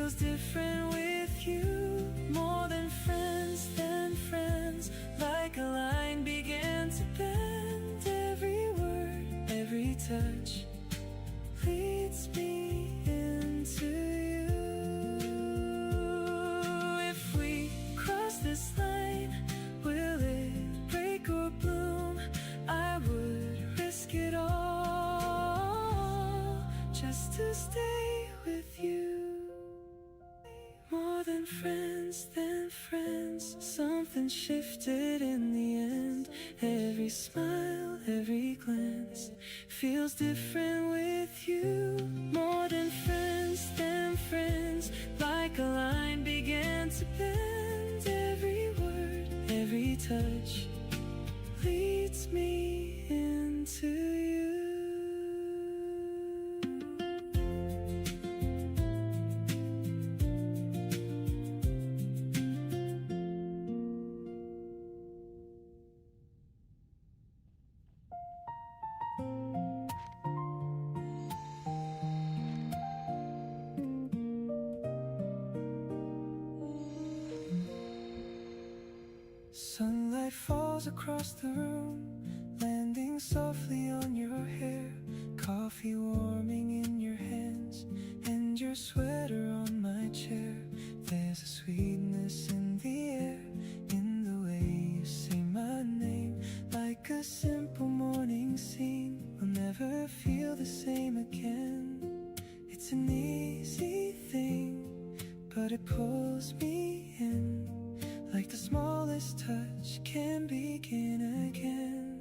feels different with you. More than friends, like a line began to bend. Every word, every touch leads me into you. If we cross this line, will it break or bloom? I would risk it all just to stay with you. More than friends, something shifted in the end. Every smile, every glance feels different with you. More than friends, like a line began to bend. Every word, every touch leads me into you. Sunlight falls across the room, landing softly on your hair. Coffee warming in your hands, and your sweater on my chair. There's a sweetness in the air, in the way you say my name. Like a simple morning scene, we'll never feel the same again. It's an easy thing, but it pulls me in. Like the smallest touch can begin again.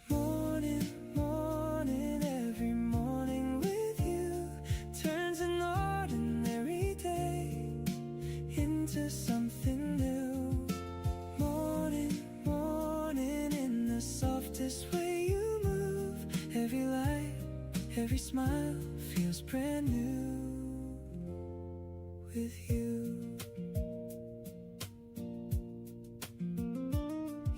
Morning, morning, every morning with you turns an ordinary day into something new. Morning, morning, in the softest way you move. Every light, every smile feels brand new with you.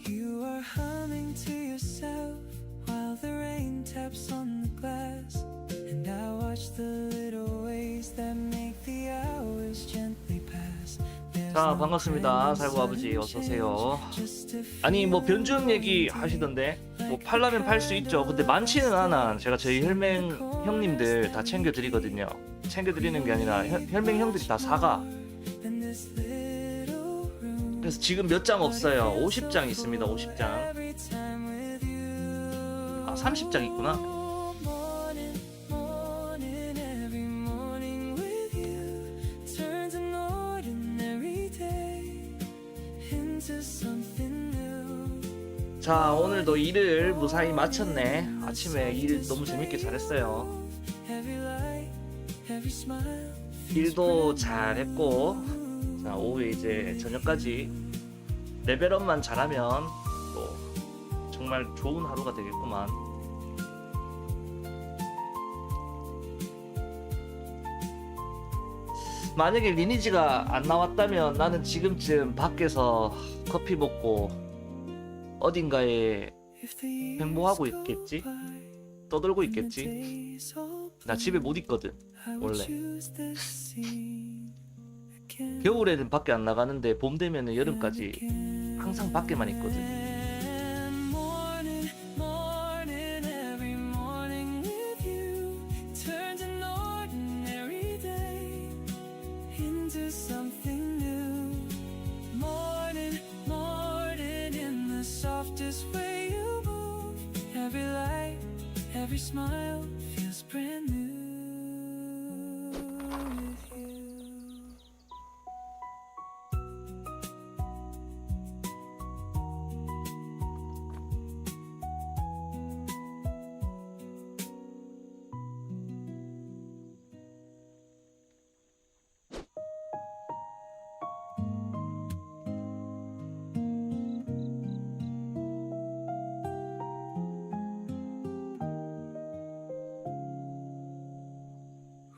You are humming to yourself while the rain taps on the glass, and I watch the little ways that make the hours gently pass. 자, 반갑습니다. 살구 아버지 어서오세요. 아니 뭐 변주음 얘기 하시던데 뭐 팔라면 팔 수 있죠. 근데 많지는 않아. 제가 저희 혈맹 형님들 다 챙겨드리거든요. 챙겨드리는 게 아니라 혈맹 형들이 다 사가. 그래서 지금 몇 장 없어요. 50장 있습니다. 50장. 아 30장 있구나. 자, 오늘도 일을 무사히 마쳤네. 아침에 일 너무 재밌게 잘했어요. 일도 잘했고, 자, 오후에 이제 저녁까지 레벨업만 잘하면 또 정말 좋은 하루가 되겠구만. 만약에 리니지가 안 나왔다면 나는 지금쯤 밖에서 커피 먹고 어딘가에 행보하고 있겠지? 떠들고 있겠지? 나 집에 못 있거든 원래. 겨울에는 밖에 안 나가는데 봄 되면은 여름까지 항상 밖에만 있거든. Every smile feels brand new with you.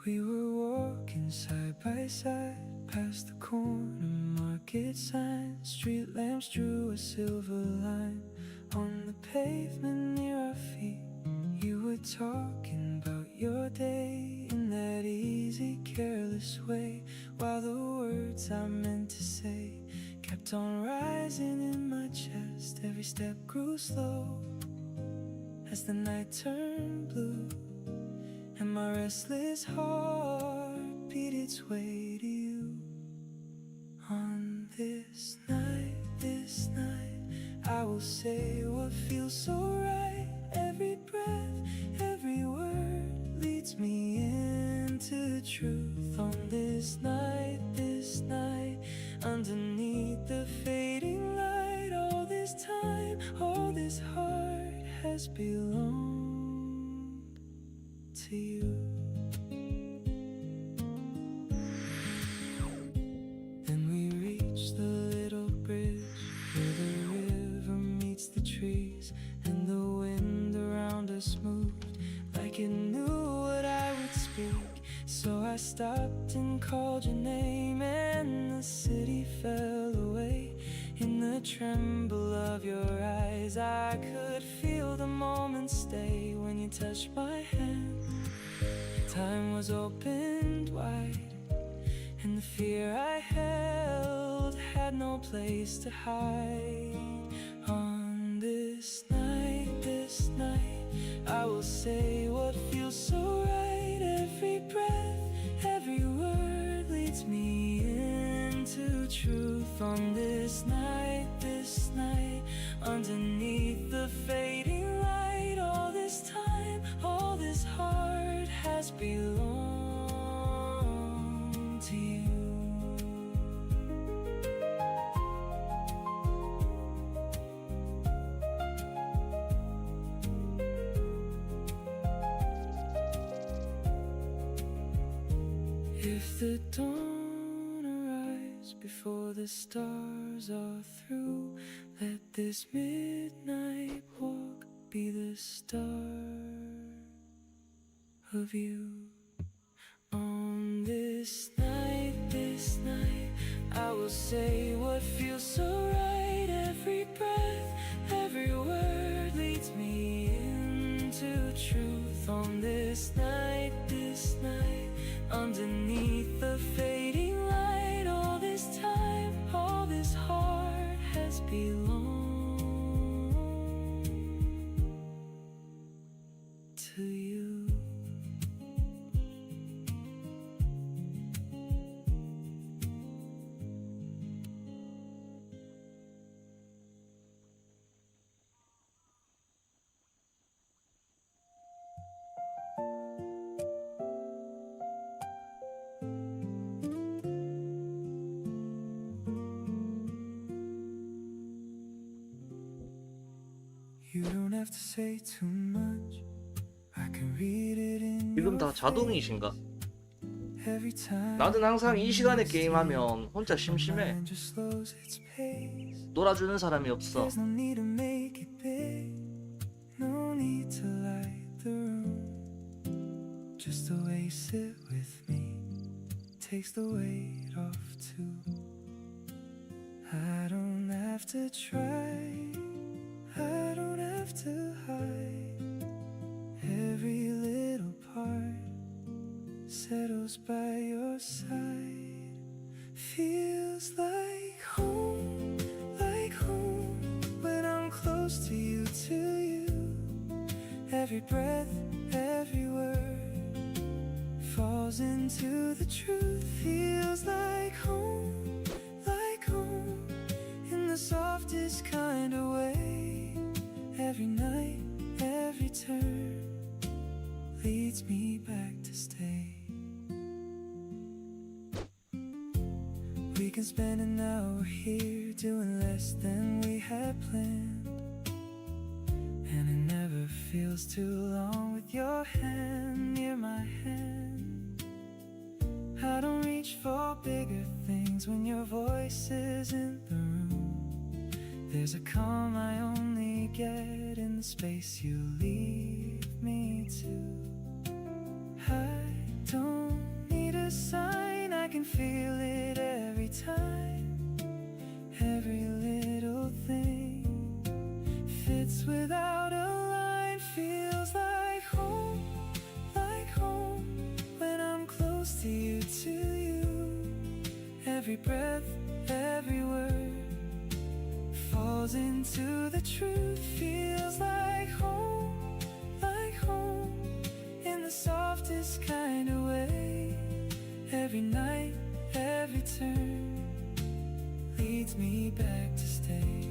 We were walking side by side past the corner market sign. Street lamps drew a silver line on the pavement near our feet. You were talking about your day in that easy this way, while the words I meant to say kept on rising in my chest. Every step grew slow as the night turned blue, and my restless heart beat its way to you. On this night, I will say what feels so right. Every breath, every word leads me into truth. On this night, underneath the fading light, all this time, all this heart has belonged to you. Then we reach the little bridge where the river meets the trees, and the wind around us moved like it knew what I would speak. So I stopped and called your name, and the city fell away. In the tremble of your eyes, I could feel the moment stay. When you touched my hand, time was opened wide, and the fear I held had no place to hide. On this night, I will say what feels so right. Every breath, every word leads me into truth. On this night, underneath the fading light, all this time, all this heart has belonged to you. If the dawn arrives before the stars are through, let this midnight walk be the start of you. On this night, I will say what feels so right. Every breath, every word leads me into truth. On this night, underneath the fading light, all this time, all this heart has belonged to you. You don't have to say too much. I can read it in 지금 your 다 자동이신가? every time. 나는 항상 이 시간에 게임하면 혼자 심심해. Mind just slows its pace. 놀아주는 사람이 없어. There's no need to make it big. No need to light the room. Just the way you sit with me takes the weight off too. I don't have to try. I don't have to hide. Every little part settles by your side. Feels like home when I'm close to you, Every breath, every word falls into the truth. Feels like home in the softest kind of way. Every night, every turn leads me back to stay. We can spend an hour here doing less than we had planned, and it never feels too long with your hand near my hand. I don't reach for bigger things when your voice is in the room. There's a calm I only get in the space you leave me to. I don't need a sign, I can feel it every time. Every little thing fits without a line. Feels like home when I'm close to you, into the truth. Feels like home, in the softest kind of way. Every night, every turn leads me back to stay.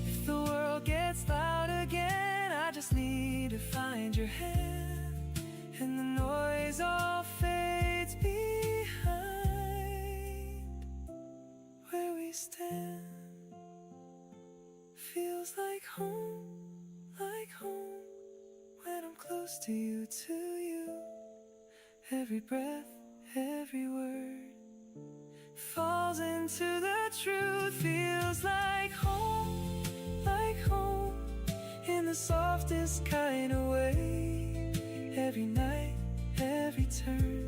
If the world gets loud again, I just need to find your hand, and the noise all fades behind. Where we stand feels like home, when I'm close to you, Every breath, every word falls into the truth. Feels like home, in the softest kind of way. Every night, every turn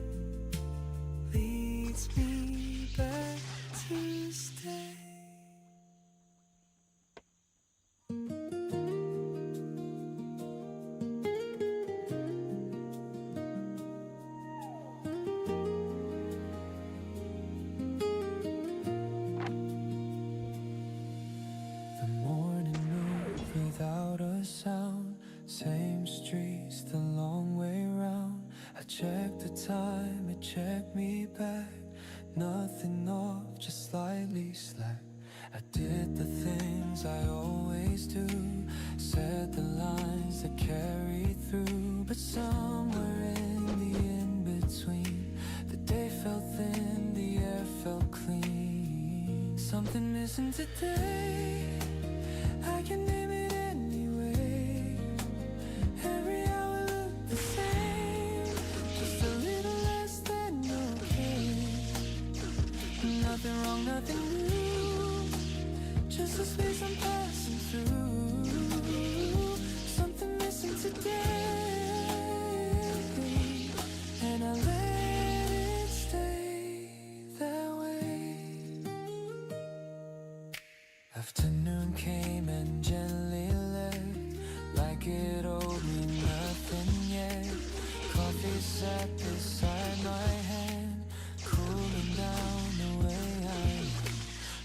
leads me back to stay. Without a sound, same streets, the long way round. I checked the time, it checked me back. Nothing off, just slightly slack. I did the things I always do, said the lines that carry through. But somewhere in the in-between, the day felt thin, the air felt clean. Something missing today, I can name it anyway. Every hour looked the same, just a little less than okay. Nothing wrong, nothing new, just a space I'm passing through. Something missing today, and I let it stay that way. Afternoon came and gently left, like it owed me nothing yet. Coffee sat beside my hand, cooling down the way I am.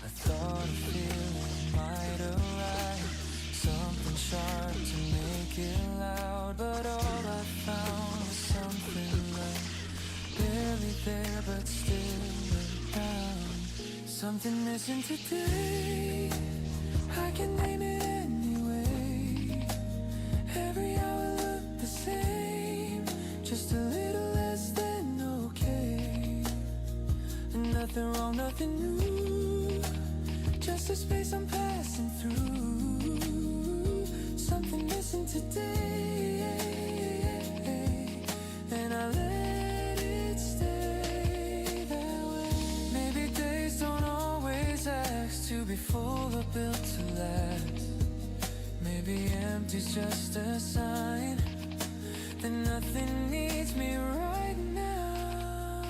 I thought a feeling might arrive, something sharp to make it loud. But all I found was something light, barely there but still around. Something missing today, I can name it anyway. Every hour looked the same, just a little less than okay. And nothing wrong, nothing new, just a space I'm passing through. Something missing today, and I let it stay that way. Maybe days don't always ask to be full or built to last. Maybe empty's just a sign that nothing needs me right now.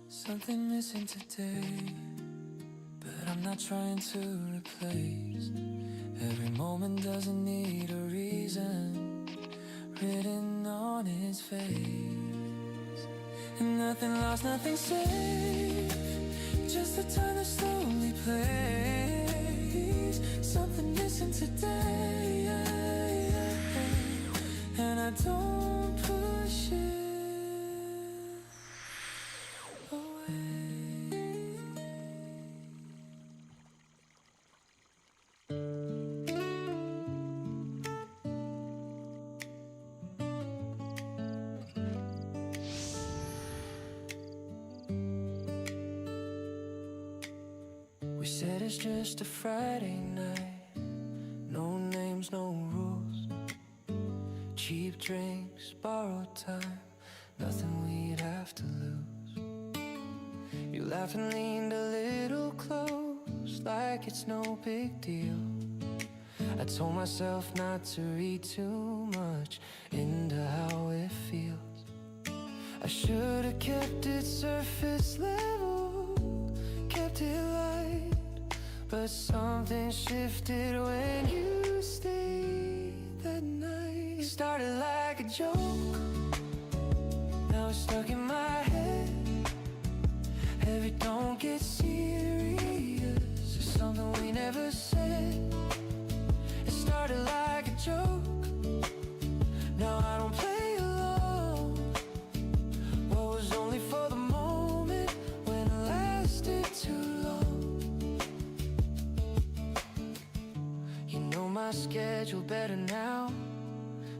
Something missing today, but I'm not trying to replace. Every moment doesn't need a reason written on its face. And nothing lost, nothing saved, just the time that slowly plays. Something missing today, and I don't push it away. We said it's just a Friday night, no names, no rules, cheap drinks, borrowed time, nothing we'd have to lose. You laughed and leaned a little close, like it's no big deal. I told myself not to read too much into how it feels. I should have kept it surface level, kept it light, but something shifted when you stayed that night. It started like a joke, now it's stuck in my head. Heavy, don't get serious. There's something we never said. It started like a joke. Now I don't play along. What was only for the moment when it lasted too long. You know my schedule better now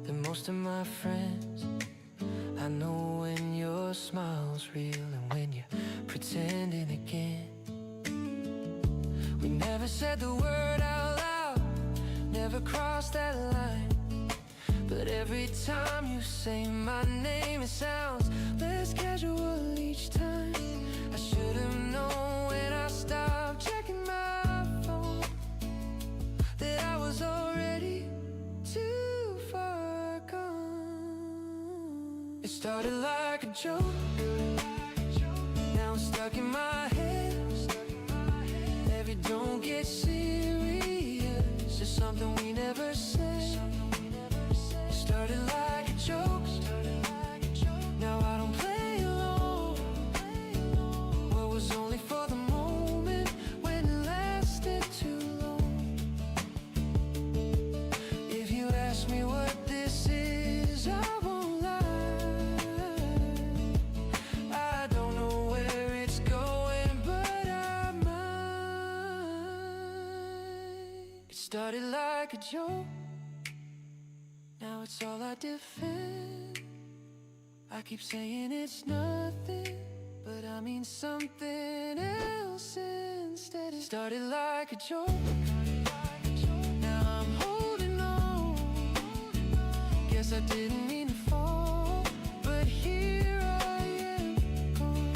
than most of my friends. I know when your smile's real and when you're pretending again. We never said the word out loud, never crossed that line. But every time you say my name, it sounds less casual each time. I should have known when I stopped checking my phone that I was already too far gone. It started like a joke, now it's stuck in my head. If you don't get serious, it's something we never said. Started like a joke, now I don't play along. What was only for the moment when it lasted too long. If you ask me what this is, I won't lie. I don't know where it's going, but I might. It started like a joke, now it's all I defend. I keep saying it's nothing, but I mean something else instead. It started like a joke, now I'm holding on. Guess I didn't mean to fall, but here I am gone.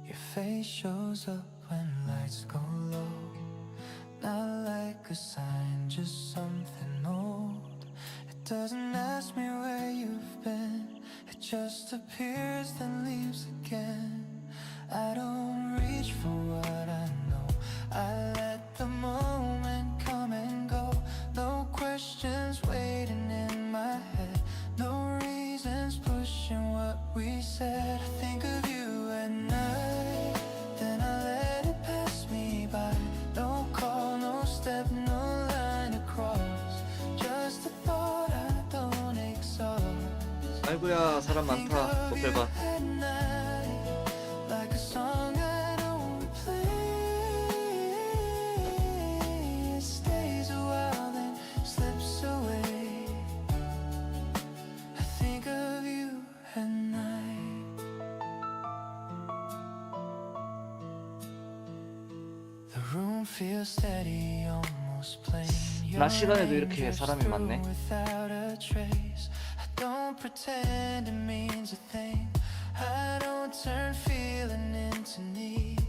Your face shows up when lights go low. Not like a sign, just something old. It doesn't ask me where you've been, it just appears then leaves again. I don't reach for what I know, I let the moment come and go. No questions waiting in my head, no reasons pushing what we said. I think of you at night, then I let it pass me by. No call, no step, no line across, just a thought I don't exhaust. 아이고야 사람 많다. 또 빼봐. At night, like a song I don't replay. It stays a while then slips away. I think of you at night. The room feels steady, almost plain. 낮 시간에도 이렇게 사람이 많네. Without a trace, I don't pretend it means a thing. I don't turn feeling into need.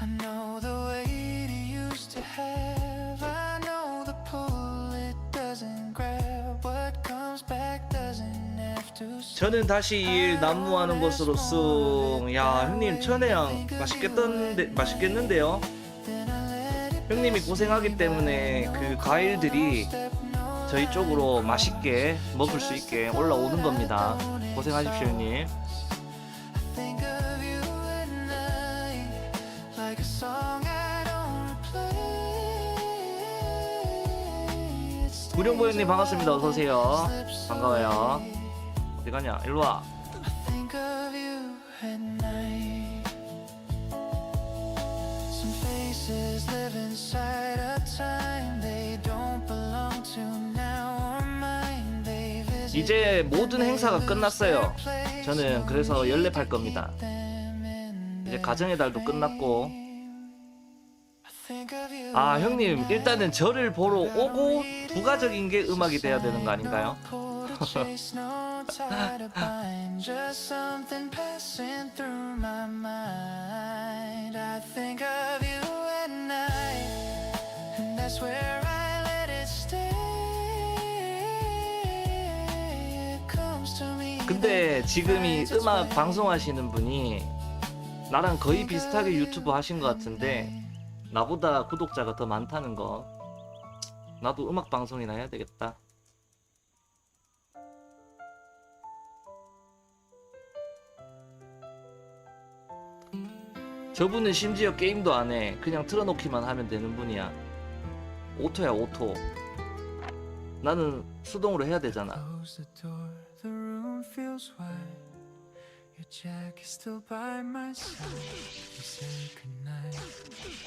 I know the weight it used to have. I know the pull it doesn't grab. What comes back doesn't have to. 저는 다시 일 난무하는 것으로 쑥. 야 형님 천혜향 맛있겠는데요? 형님이 고생하기 때문에 그 과일들이 저희 쪽으로 맛있게 먹을 수 있게 올라오는 겁니다. 고생하십시오 형님. Think of you at night, like a song I don't replay. 구룡보 형님 반갑습니다. 어서오세요. 반가워요. 어디 가냐? 일로와. I think of you at night. Some faces live inside a time they don't belong to now or mine. They visit 이제 모든 행사가 끝났어요. 저는 그래서 연랩할 겁니다. 이제 가정의 달도 끝났고. 아 형님 일단은 저를 보러 오고 부가적인 게 음악이 돼야 되는 거 아닌가요? 근데 지금 이 음악 방송하시는 분이 나랑 거의 비슷하게 유튜브 하신 것 같은데 나보다 구독자가 더 많다는 거. 나도 음악 방송이나 해야 되겠다. 저분은 심지어 게임도 안 해. 그냥 틀어놓기만 하면 되는 분이야. 오토야, 오토. 나는 수동으로 해야 되잖아. Close the door, the room feels wide. Your jacket still by my side. You say goodnight,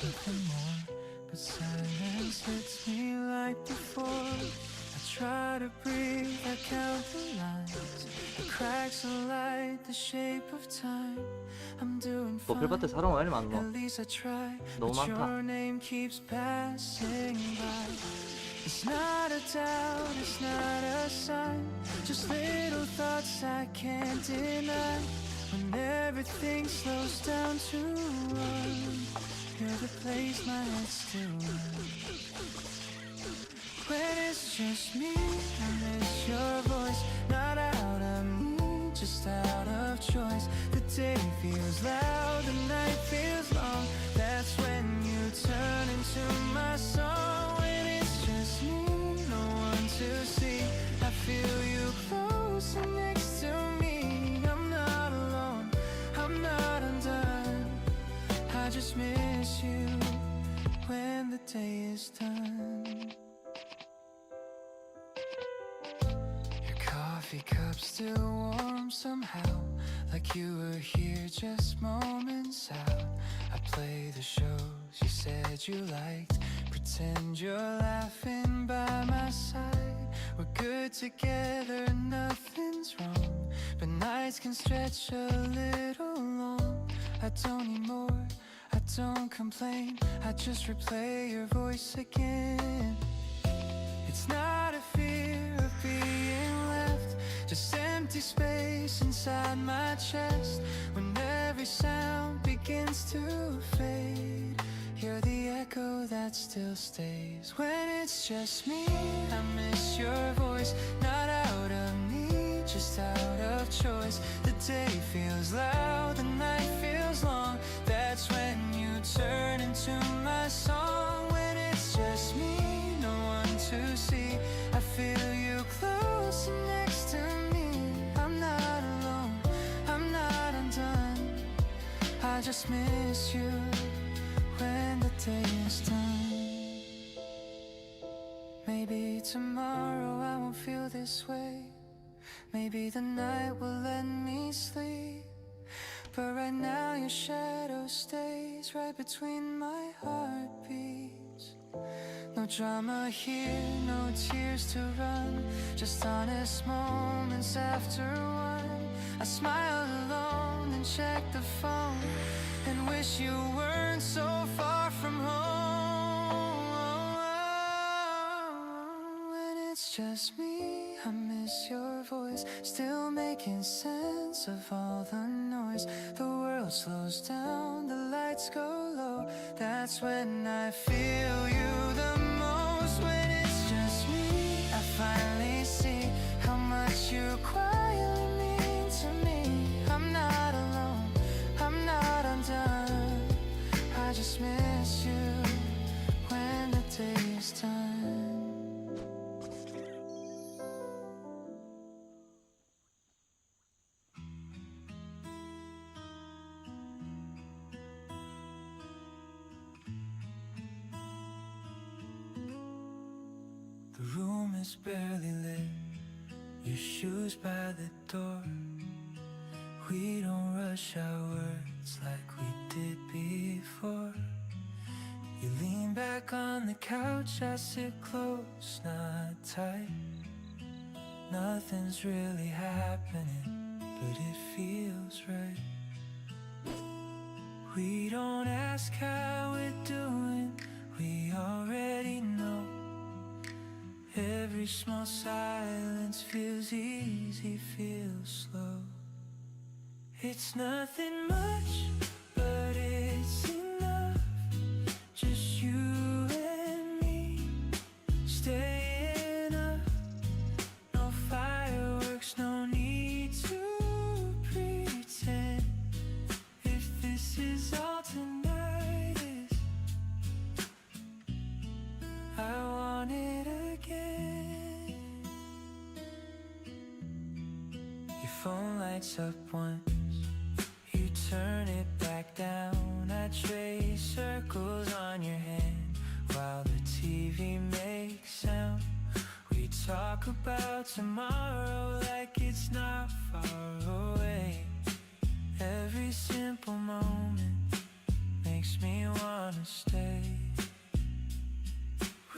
nothing more but silence hits me like before. I try to breathe, I count the lines. The cracks of light, the shape of time. I'm doing 너 fine. 별밭에 사람 왜 이리 많노? At least I try. 너무 But 많다. your name keeps passing by. It's not a doubt, it's not a sign. Just little thoughts I can't deny. When everything slows down to run, you're the place my head still runs. When it's just me, I miss your voice. Not out of need, just out of choice. The day feels loud, the night feels long. That's when you turn into my song. When it's just me, no one to see. I feel you close and next to me. I'm not alone, I'm not undone. I just miss you when the day is done. Your coffee cup still warm somehow, like you were here just moments out. I play the shows you said you liked, pretend you're laughing by my side. We're good together, nothing's wrong, but nights can stretch a little long. I don't need more, I don't complain, I just replay your voice again. It's not a fear of being left, just empty space inside my chest. When every sound begins to fade, you're the echo that still stays. When it's just me, I miss your voice. Not out of need, just out of choice. The day feels loud, the night feels long. That's when you turn into my song. When it's just me, no one to see. I feel you close and next to me. I'm not alone, I'm not undone. I just miss you when the day is done. Maybe tomorrow I won't feel this way. Maybe the night will let me sleep. But right now your shadow stays right between my heartbeats. No drama here, no tears to run, just honest moments after one. I smile alone and check the phone and wish you weren't so far from home. When it's just me, I miss your voice, still making sense of all the noise. The world slows down, the lights go low. That's when I feel you the most. When it's just me, I finally see how much you quietly mean to me. I'm not alone, I'm not undone. I just miss you when the day is done. The room is barely lit, your shoes by the door. We don't rush our words like we did before. You lean back on the couch, I sit close, not tight. Nothing's really happening, but it feels right. We don't ask how we're doing, we already know. Every small silence feels easy, feels slow. It's nothing much, but it's enough. Just you and me, staying up. No fireworks, no need to phone lights up once, you turn it back down. I trace circles on your hand while the TV makes sound. We talk about tomorrow like it's not far away. Every simple moment makes me wanna stay.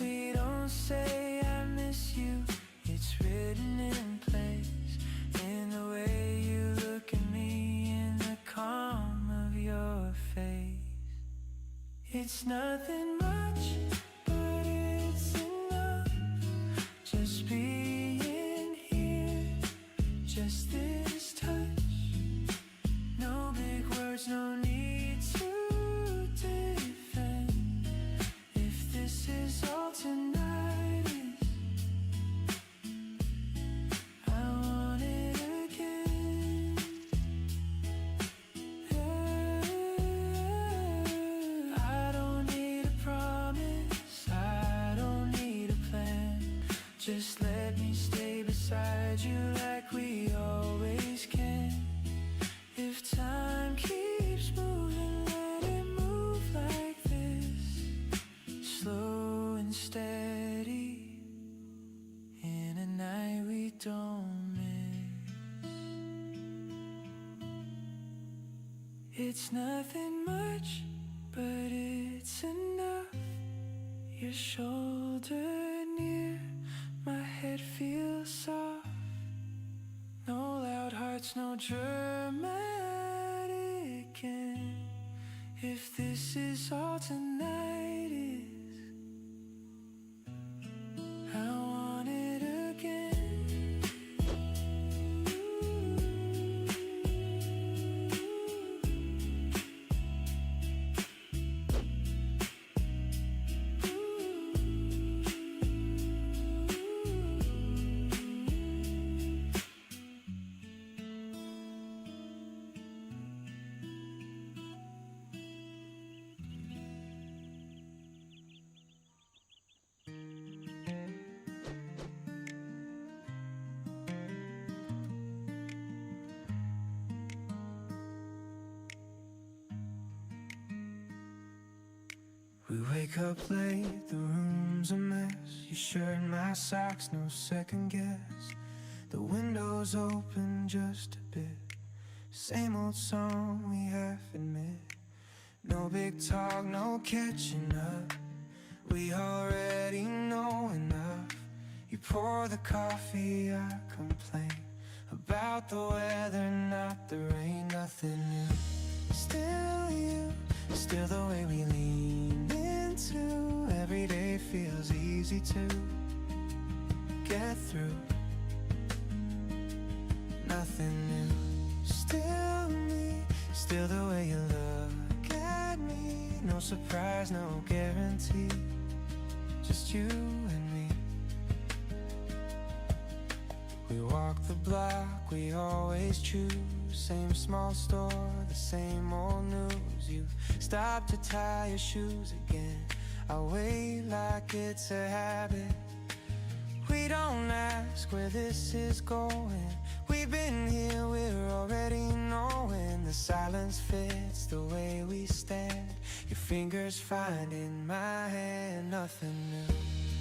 We don't say I miss you, it's written in place, in the way you look at me, in the calm of your face. It's nothing much, but it's enough. Just being here, just this touch. No big words, no need to defend. If this is all tonight is, I want it again. I don't need a promise, I don't need a plan. Just let me stay beside you like we always can. If time keeps moving, let it move like this, slow and steady, in a night we don't miss. It's nothing much, but it's enough. Your shoulder near, my head feels soft. No loud hearts, no dramatic end. If this is all tonight is, I want it again. We wake up late, the room's a mess. Your shirt, my socks, no second guess. The window's open just a bit. Same old song we half admit. No big talk, no catching up. We already know enough. You pour the coffee, I complain about the weather, not the rain. Nothing new. Still you, still the way we lean into. Every day feels easy to get through. Nothing new. Still me, still the way you look at me. No surprise, no guarantee, just you and me. We walk the block, we always choose. Same small store, the same old news. You stop to tie your shoes again. I wait like it's a habit. We don't ask where this is going. We've been here, we're already knowing. The silence fits the way we stand. Your fingers finding my hand. Nothing new.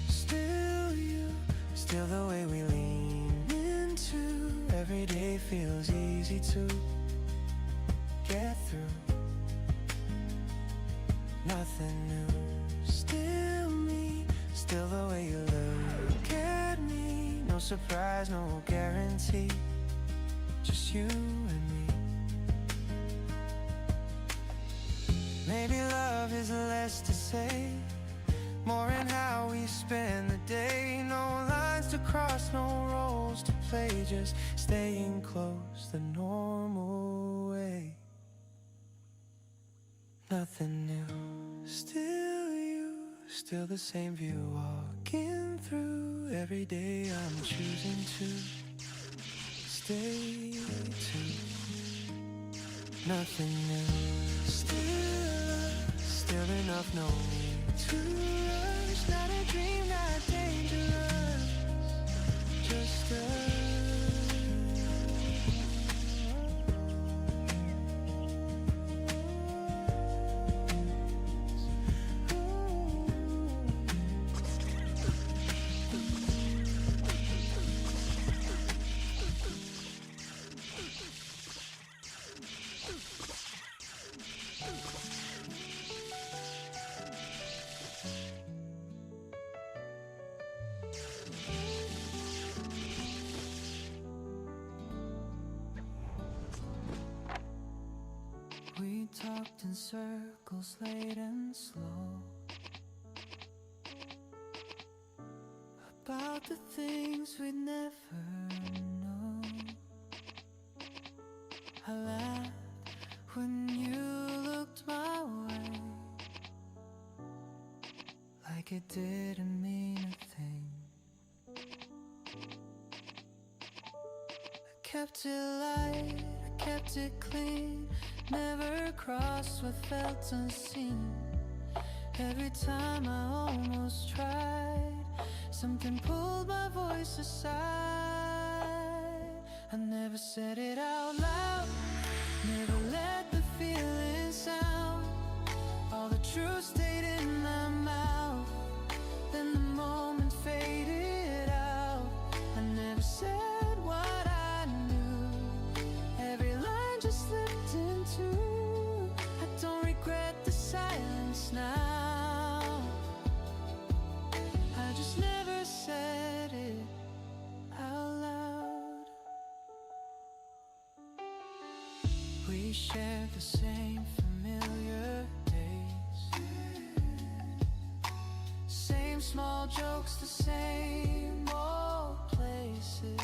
Still you, still the way we lean into. Every day feels easy to get through. Nothing new. Still me, still the way you look at me. No surprise, no guarantee, just you and me. Maybe love is less to say, more in how we spend the day. No lines to cross, no roles to play, just staying close the normal way. Nothing new. Still you, still the same view walking through. Every day I'm choosing to stay tuned. Nothing new. Still enough, no need to rush. Not a dream, not dangerous, just us. We talked in circles late and slow about the things we'd never know. I laughed when you looked my way, like it didn't mean a thing. I kept it light, I kept it clean, never crossed what felt unseen. Every time I almost tried, something pulled my voice aside. I never said it out loud, never let the feelings out. All the truth stayed in my mouth, then the moment faded out. I never said what I knew, every line just slipped into. I don't regret the silence now, I just never said it out loud. We shared the same familiar days, same small jokes, the same old places.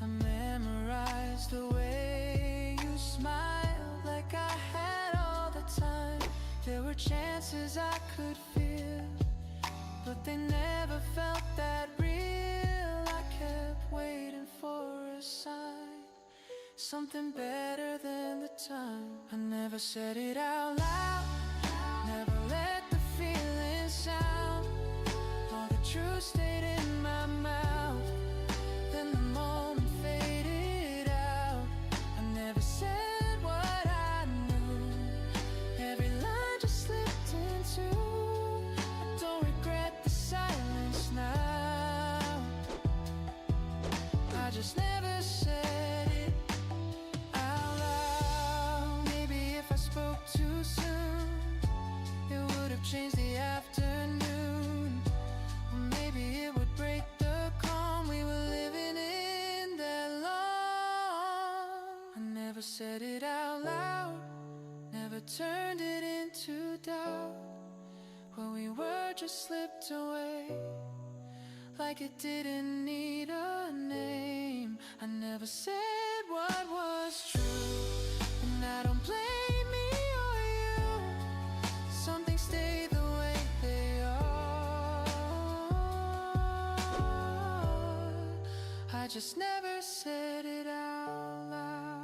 I memorized the way you smiled, like I had all the time. There were chances I could feel, but they never felt that real. I kept waiting for a sign, something better than the time. I never said it out loud, never let the feelings out. All the truth stayed in my mouth, then the moment faded out. I never said what I knew, every line just slipped into. I don't regret the silence now, I just never said it out loud. Maybe if I spoke too soon, it would have changed the afternoon. Or maybe it would break the calm we were living in that long. I never said it out loud, never turned it into doubt. When we were just slipped away, like it didn't need a name. I never said what was true, and I don't blame me or you. Some things stay the way they are, I just never said it out loud.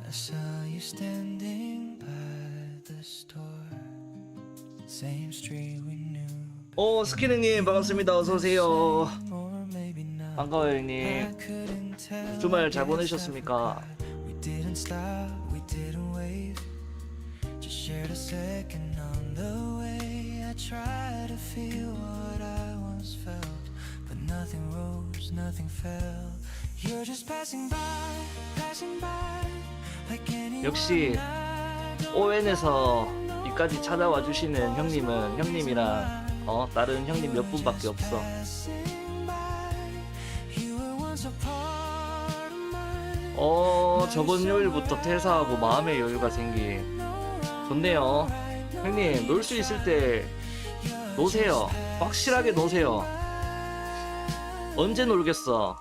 I saw you standing by the store, same street we knew. 오 스키능님 반갑습니다. 어서 오세요. Or maybe not. 반가워요 I 형님. couldn't tell. 주말 잘 보내셨습니까? We didn't stop, we didn't wave, just shared a second on the way. I tried to feel what I once felt, but nothing rose, nothing fell. You're just passing by, like anyone 역시 I don't ON에서 이까지 찾아와 주시는 형님은 형님이랑 다른 형님 몇 분밖에 없어. passing by. You were once a part of mine. 저번 요일부터 퇴사하고 마음의 여유가 생기. 좋네요. 형님 놀 수 있을 때 노세요. 확실하게 노세요. 언제 놀겠어?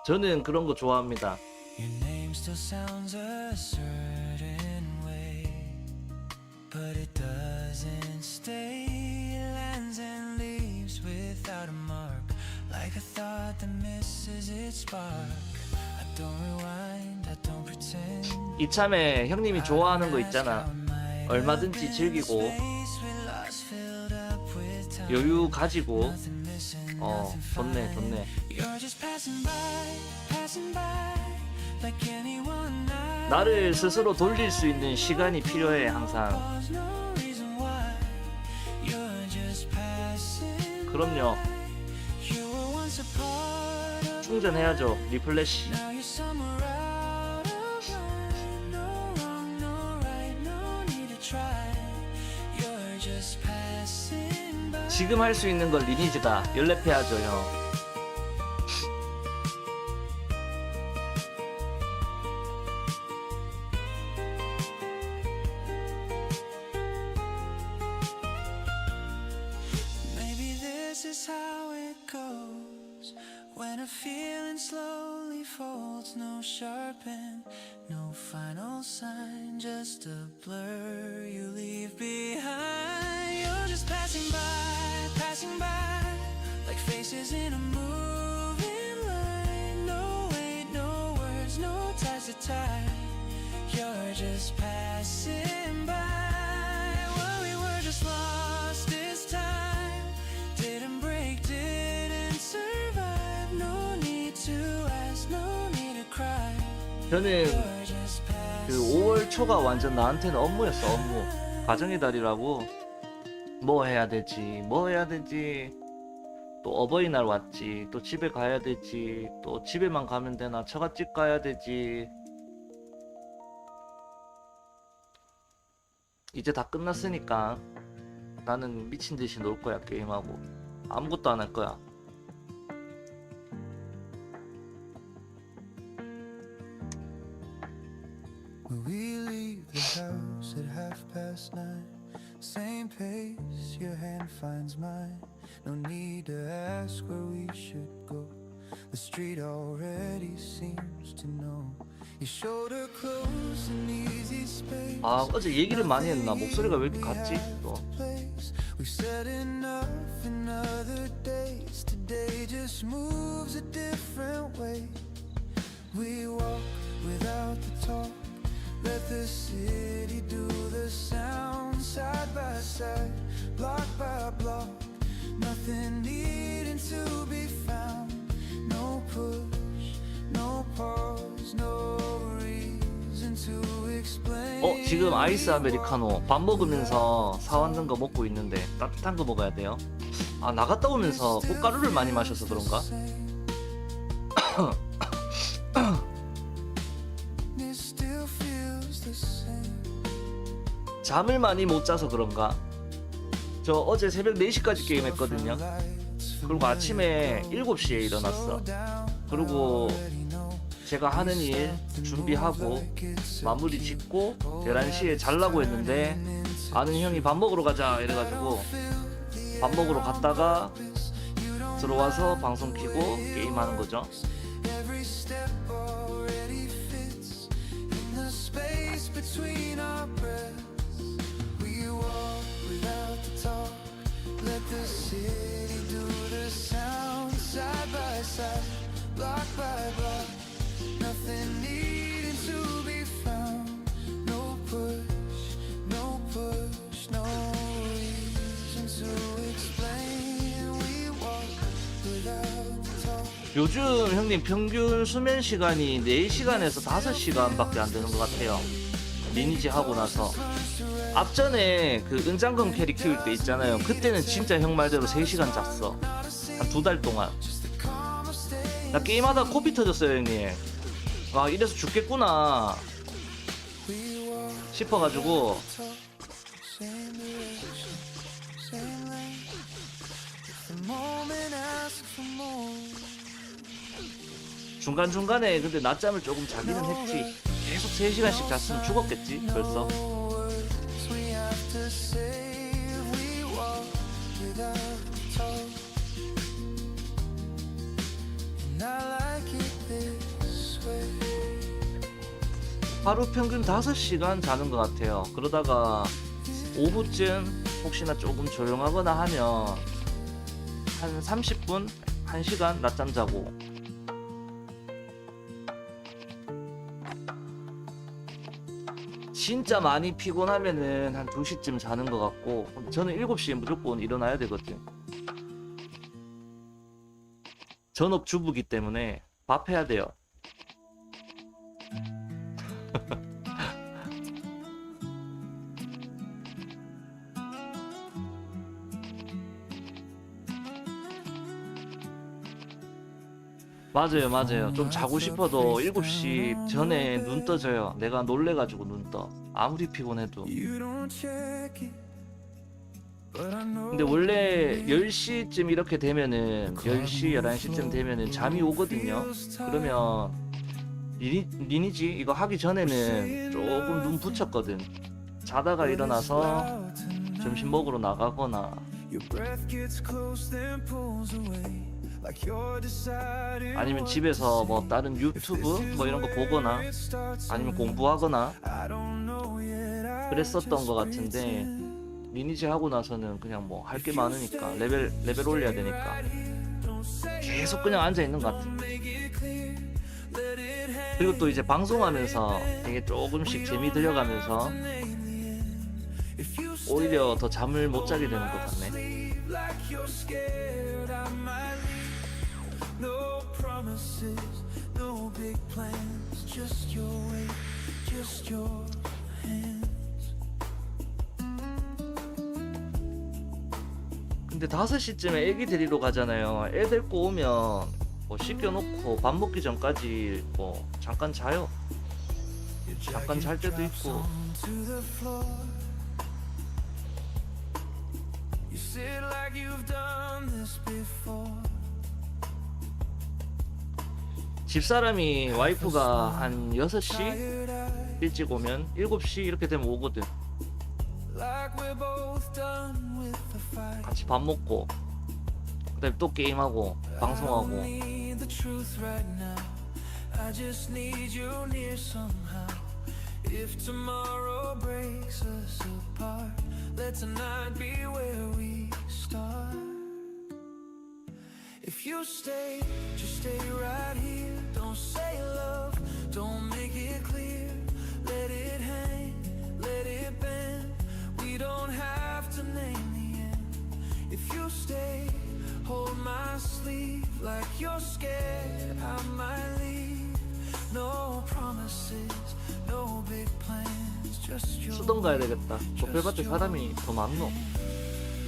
저는 그런 거 좋아합니다. Your name still sounds a certain way, but it doesn't stay. It lands and leaves without a mark, like a thought that misses its spark. I don't rewind, I don't pretend. 이참에 형님이 좋아하는 거 있잖아. 얼마든지 즐기고 여유 가지고 좋네 좋네. You're just passing by, like anyone I 나를 스스로 돌릴 수 있는 시간이 필요해 항상. There's no reason why. You're just passing 그럼요. You were once a part of 충전해야죠. 리플래시. now you're somewhere out of line. No wrong, no right, no need to try. You're just passing by. 지금 할 수 있는 건 리니지다. 연랩해야죠, 형. Maybe this is how it goes when a feeling slowly folds. No sharp end, no final sign, just a blur you leave behind. You're just passing by, like faces in a moving line. No weight, no words, no ties to tie. You're just passing by. Well, we were just lost this time. Didn't break, didn't survive. No need to ask, no need to cry. 저는 You're just 그 passing 5월 초가 완전 나한테는 업무였어, 업무. 가정의 달이라고. 뭐 해야 되지, 뭐 해야 되지. 또 어버이날 왔지, 또 집에 가야 되지, 또 집에만 가면 되나, 처갓집 가야 되지. 이제 다 끝났으니까 나는 미친 듯이 놀 거야. 게임하고 아무것도 안 할 거야. Will we leave the house at 9:30? Same pace, your hand finds mine. No need to ask where we should go. The street already seems to know. Your shoulder close and easy space. 아, 어제 얘기를 많이 했나? 목소리가 왜 이렇게 같지? 또 We've said enough in other days. Today just moves a different way. We walk without the talk. Let the city do the sound. Side by side, block by block. Nothing needing to be found. No push, no pause, no reason to explain. 지금 아이스 아메리카노 밥 먹으면서 사왔는 거 먹고 있는데 따뜻한 거 먹어야 돼요. 아, 나갔다 오면서 꽃가루를 많이 마셔서 그런가? It still feels the same. 잠을 많이 못 자서 그런가? 저 어제 새벽 4시까지 게임했거든요. 그리고 아침에 7시에 일어났어. 그리고 제가 하는 일 준비하고 마무리 짓고 11시에 자려고 했는데 아는 형이 밥 먹으러 가자 이래가지고 밥 먹으러 갔다가 들어와서 방송 켜고 게임하는 거죠. Every step already fits in the space between our breaths. We walk without the talk. Let the city do the sound. Side by side, block by block. Nothing needing to be found. No push, no push, no reason to explain. We walk without the talk. 요즘 형님 평균 수면 시간이 4시간에서 5시간밖에 안 되는 것 같아요. 리니지 하고 나서. 앞전에 그 은장검 캐릭 키울 때 있잖아요. 그때는 진짜 형 말대로 3시간 잤어. 한 2달 동안. 나 게임하다 코피 터졌어요, 형님. 아, 이래서 죽겠구나 싶어가지고 Same direction, same lane. The moment asks for more. 중간중간에 근데 낮잠을 조금 자기는 했지. 계속 3시간씩 잤으면 죽었겠지 벌써. No words we have to say. We walk without talk. And I like it this way. 하루 평균 5시간 자는 것 같아요. 그러다가 오후쯤 혹시나 조금 조용하거나 하면 한 30분? 1시간 낮잠 자고. 진짜 많이 피곤하면은 한 2시쯤 자는 것 같고, 저는 7시에 무조건 일어나야 되거든. 전업 주부기 때문에 밥 해야 돼요. 맞아요, 맞아요. 좀 자고 싶어도 7시 전에 눈 떠져요. 내가 놀래가지고 눈 떠. 아무리 피곤해도. You don't check it, but I know 근데 원래 10시쯤 이렇게 되면은 10시, 11시쯤 되면은 잠이 오거든요. 그러면 리니지 이거 하기 전에는 조금 눈 붙였거든. 자다가 일어나서 점심 먹으러 나가거나 your breath gets close then pulls away like you're deciding 아니면 집에서 뭐 다른 유튜브 뭐 이런 거 보거나 아니면 공부하거나 I don't know yet I 그랬었던 것 같은데 리니지 하고 나서는 그냥 뭐 할 게 많으니까 레벨 올려야 되니까 계속 그냥 앉아 있는 것 같아. 그리고 또 이제 방송하면서 되게 조금씩 재미 들여가면서 오히려 더 잠을 못 자게 되는 것 같네. like you're scared I might leave. No promises, no big plans, just your way, just your hands. 근데 5시쯤에 애기 데리러 가잖아요. 애 데리고 오면 뭐 씻겨놓고 밥 먹기 전까지 뭐 잠깐 자요. 잠깐 잘 때도 있고. To the floor. You sit like you've done this before. 집사람이 와이프가 한 6시 Tired eyes, 일찍 오면 7시 이렇게 되면 오거든. like we're both done with the fight. 같이 밥 먹고 그다음에 또 게임하고 방송하고. I don't need the truth right now. I just need you near somehow. If tomorrow breaks us apart, let tonight be where we start. If you stay, just stay right here. Don't say love, don't make it clear. Let it hang, let it bend. We don't have to name the end. If you stay, hold my sleeve like you're scared I might leave. No promises, no big plans, just your 수동 가야 되겠다. 도플밭에 사람이 더 많노.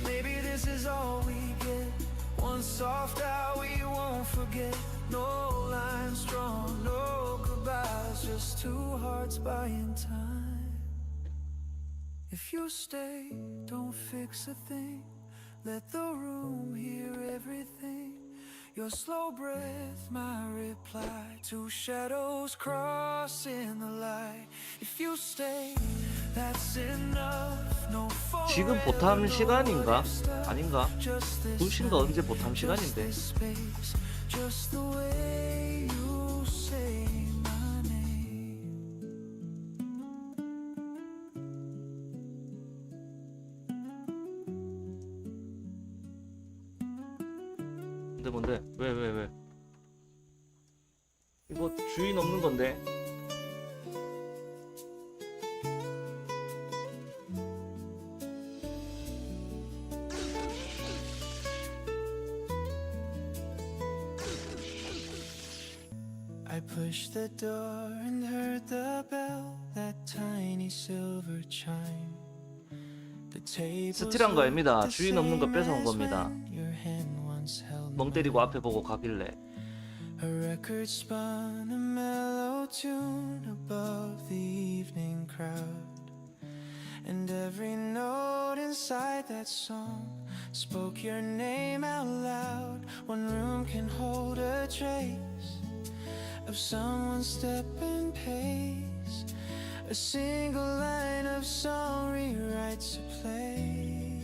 Maybe this is all we get. One soft hour we won't forget. No lines drawn, no goodbyes, just two hearts buying time. If you stay, don't fix a thing. Let the room hear everything. Your slow breath, my reply to shadows crossing the light. If you stay, that's enough. No 지금 보탐 시간인가? 아닌가? 2시인가 언제 보탐 시간인데. space, just the way you say my name. 뭔데? 왜? 이거 주인 없는 건데. I pushed the door and heard the bell, that tiny silver chime. The tables 스틸한 거입니다. looked the 주인 없는 거 same 뺏어온 as 겁니다. when your hand once held 멍 때리고 앞에 보고 가길래. A record spun a mellow tune above the evening crowd. And every note inside that song spoke your name out loud. One room can hold a trace of someone's step and pace. A single line of song rewrites a place.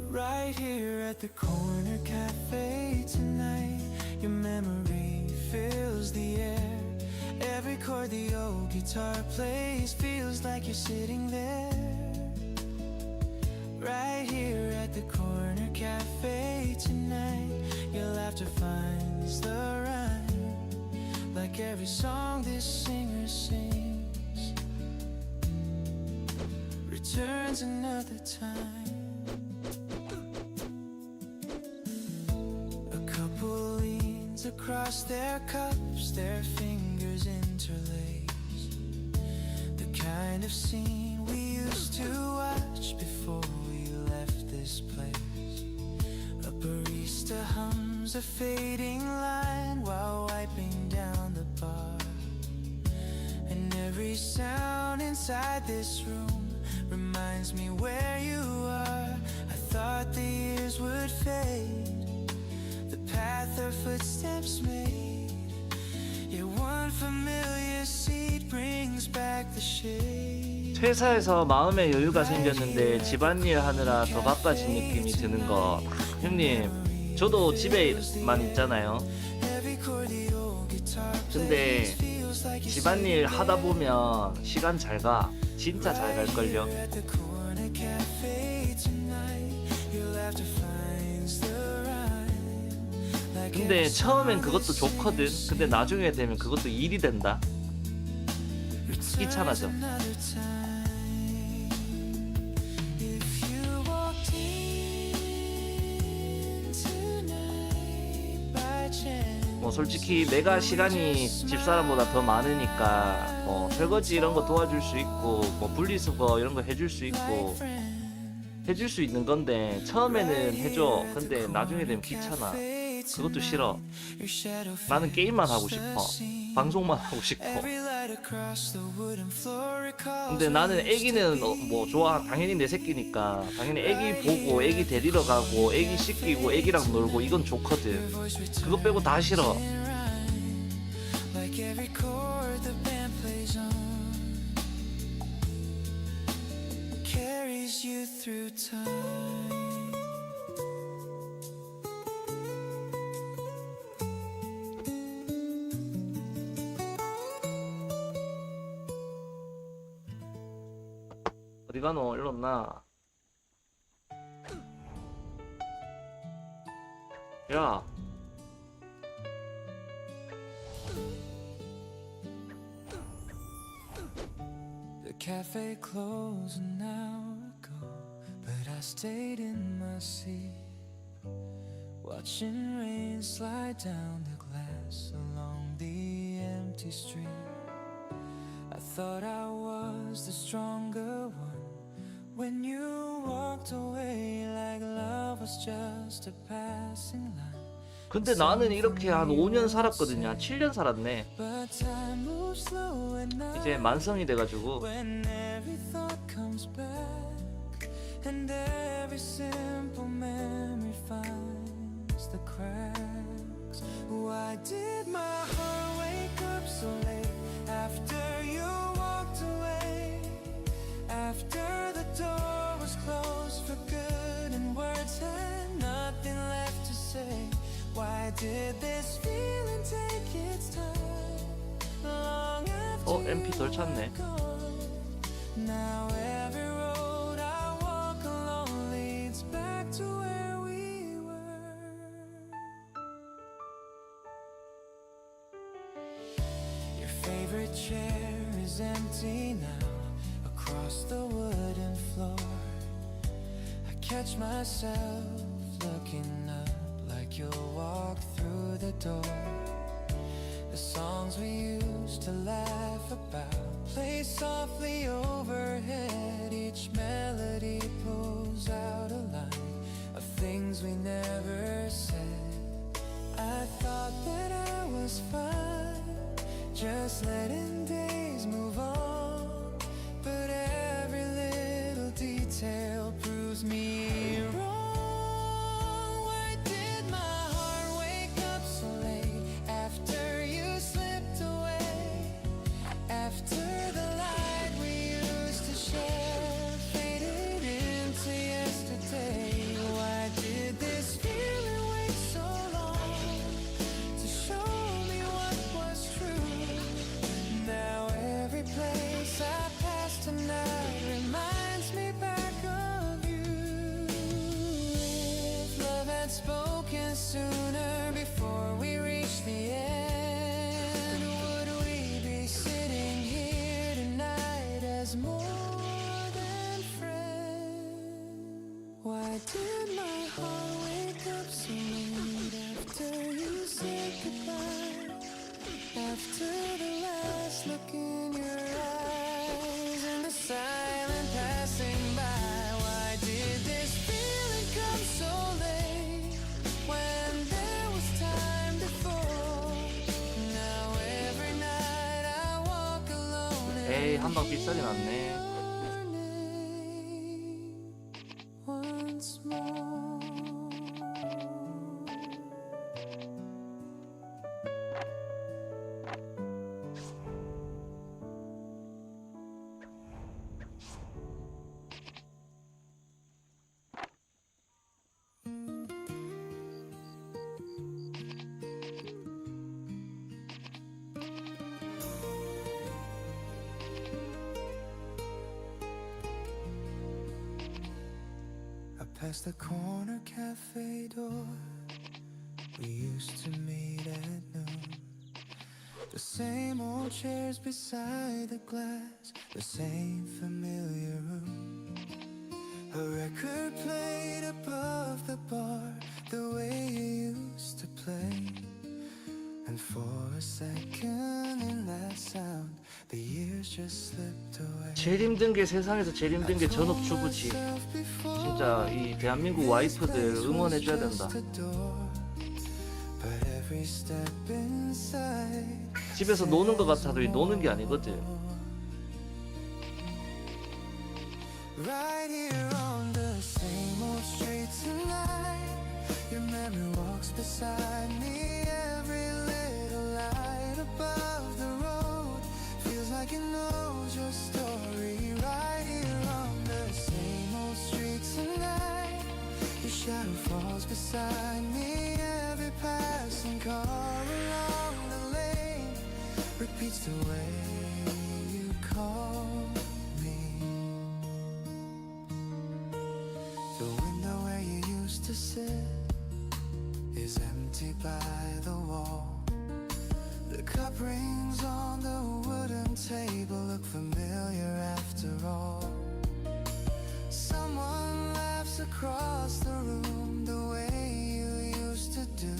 Right here at the corner cafe tonight, your memory fills the air. Every chord the old guitar plays feels like you're sitting there. Right here at the corner cafe tonight, your laughter finds the rhyme. Like every song this singer sings returns another time. A couple leans across their cups, their fingers interlaced. The kind of scene we used to watch before we left this place. A barista hums becomes a fading line while wiping down the bar. And every sound inside this room reminds me where you are. I thought the years would fade, the path our footsteps made. Yet one familiar seat brings back the shade. 퇴사해서 마음의 여유가 생겼는데 집안일 하느라 더 바빠진 느낌이 드는 거. 형님, 저도 집에만 있잖아요. 근데 집안일 하다 보면 시간 잘 가. 진짜 잘 갈걸요. 근데 처음엔 그것도 좋거든. 근데 나중에 되면 그것도 일이 된다. 귀찮아져. 뭐 솔직히 내가 시간이 집사람보다 더 많으니까 뭐 설거지 이런 거 도와줄 수 있고 뭐 분리수거 이런 거 해줄 수 있고 해줄 수 있는 건데 처음에는 해줘. 근데 나중에 되면 귀찮아. 그것도 싫어. 나는 게임만 하고 싶어. 방송만 하고 싶고. 근데 나는 애기는 뭐 좋아. 당연히 내 새끼니까 당연히 애기 보고 애기 데리러 가고 애기 씻기고 애기랑 놀고 이건 좋거든. 그거 빼고 다 싫어. 어디 가노? 일로 나. 야. The cafe closed an hour ago, but I stayed in my seat, watching rain slide down the glass along the empty street. I thought I was the stronger one when you walked away like love was just a passing line. 근데 나는 이렇게 한 5년 살았거든요. 한 7년 살았네. But time moves slow at night. 이제 만성이 돼가지고. When every thought comes back and every simple memory finds the cracks. Why did my heart wake up so late after you walked away? After the door was closed for good and words had nothing left to say. Why did this feeling take its time? Long after MP 덜 찼네. now every road I walk alone leads back to where we were. Your favorite chair is empty now across the wooden floor. I catch myself looking up like you'll walk through the door. The songs we used to laugh about play softly overhead. Each melody pulls out a line of things we never said. I thought that I was fine, just letting days move on, but every little detail proves me wrong. Tonight reminds me back of you. If love had spoken sooner before we reached the end, would we be sitting here tonight as more than friends? Why did my heart wake up so late after you said goodbye? After the last look in your eyes and the silent passing by. Why did this feeling come so late when there was 한방 비싸게 났네. once more. Past the corner cafe door we used to meet at noon. The same old chairs beside the glass, the same familiar room. A record played above the bar, the way you used to play. And for a second in that sound, the years just slipped away. 제일 힘든 게, 세상에서 제일 힘든 게 전업주부지. 진짜 이 대한민국 와이프들 응원해줘야 된다. 집에서 노는 것 같아도 이 노는 게 아니거든. Right here on the same old street tonight, your memory walks beside me. Every little light above the road feels like it knows your story. Right here on the same old street tonight, your shadow falls beside me. Every passing car along the lane repeats the way you call me. The window where you used to sit is empty by the wall. The cup rings on the wooden table look familiar after all. Someone laughs across the room the way you used to do.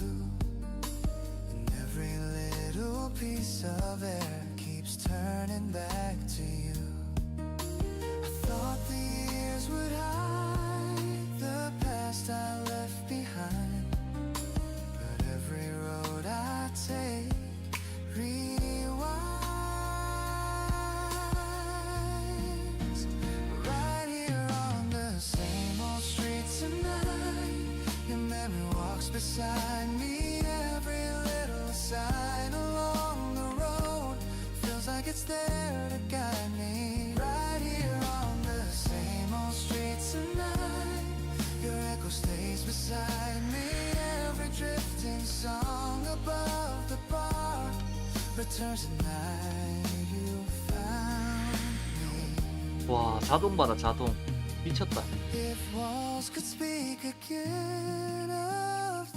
And every little piece of air keeps turning back to you. I thought the years would hide the past I left behind, but every road I take rewinds. Right here on the same old street tonight, your memory walks beside me. Every little sign along the road feels like it's there to guide me. Right here on the same old street tonight, your echo stays beside me. Every drifting song above the bar returns the night you found me. 와, 자동 봐라, 자동. 미쳤다. If walls could speak again of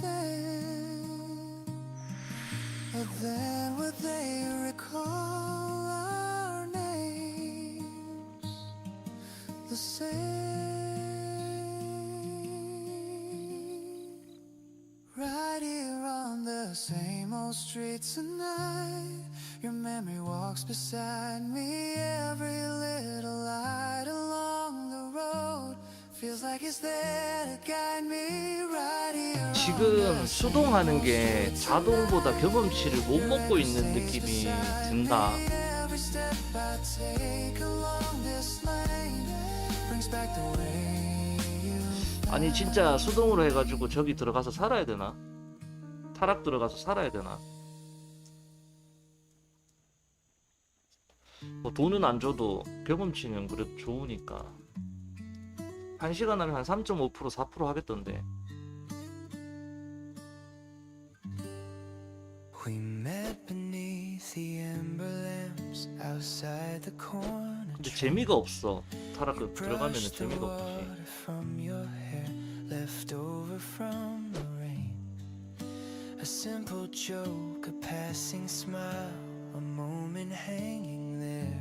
then would they recall our names the same? Right here on the same old street tonight, your memory walks beside me. Every little light along the road feels like it's there to guide me. Right here. 지금 수동하는 게 자동보다 경험치를 못 먹고 있는 느낌이 든다. Every step I take along this lane brings back the way you. 아니 진짜 수동으로 해가지고 저기 들어가서 살아야 되나? 타락 들어가서 살아야 되나? 뭐 돈은 안 줘도 경험치는 그래도 좋으니까 1시간 하면 한 3.5% 4% 하겠던데. We met beneath the ember lamps outside the corner. 근데 재미가 없어. 타락 들어가면은 재미가 없지. From your hair left over from the rain. A simple joke, a passing smile, a moment hanging there.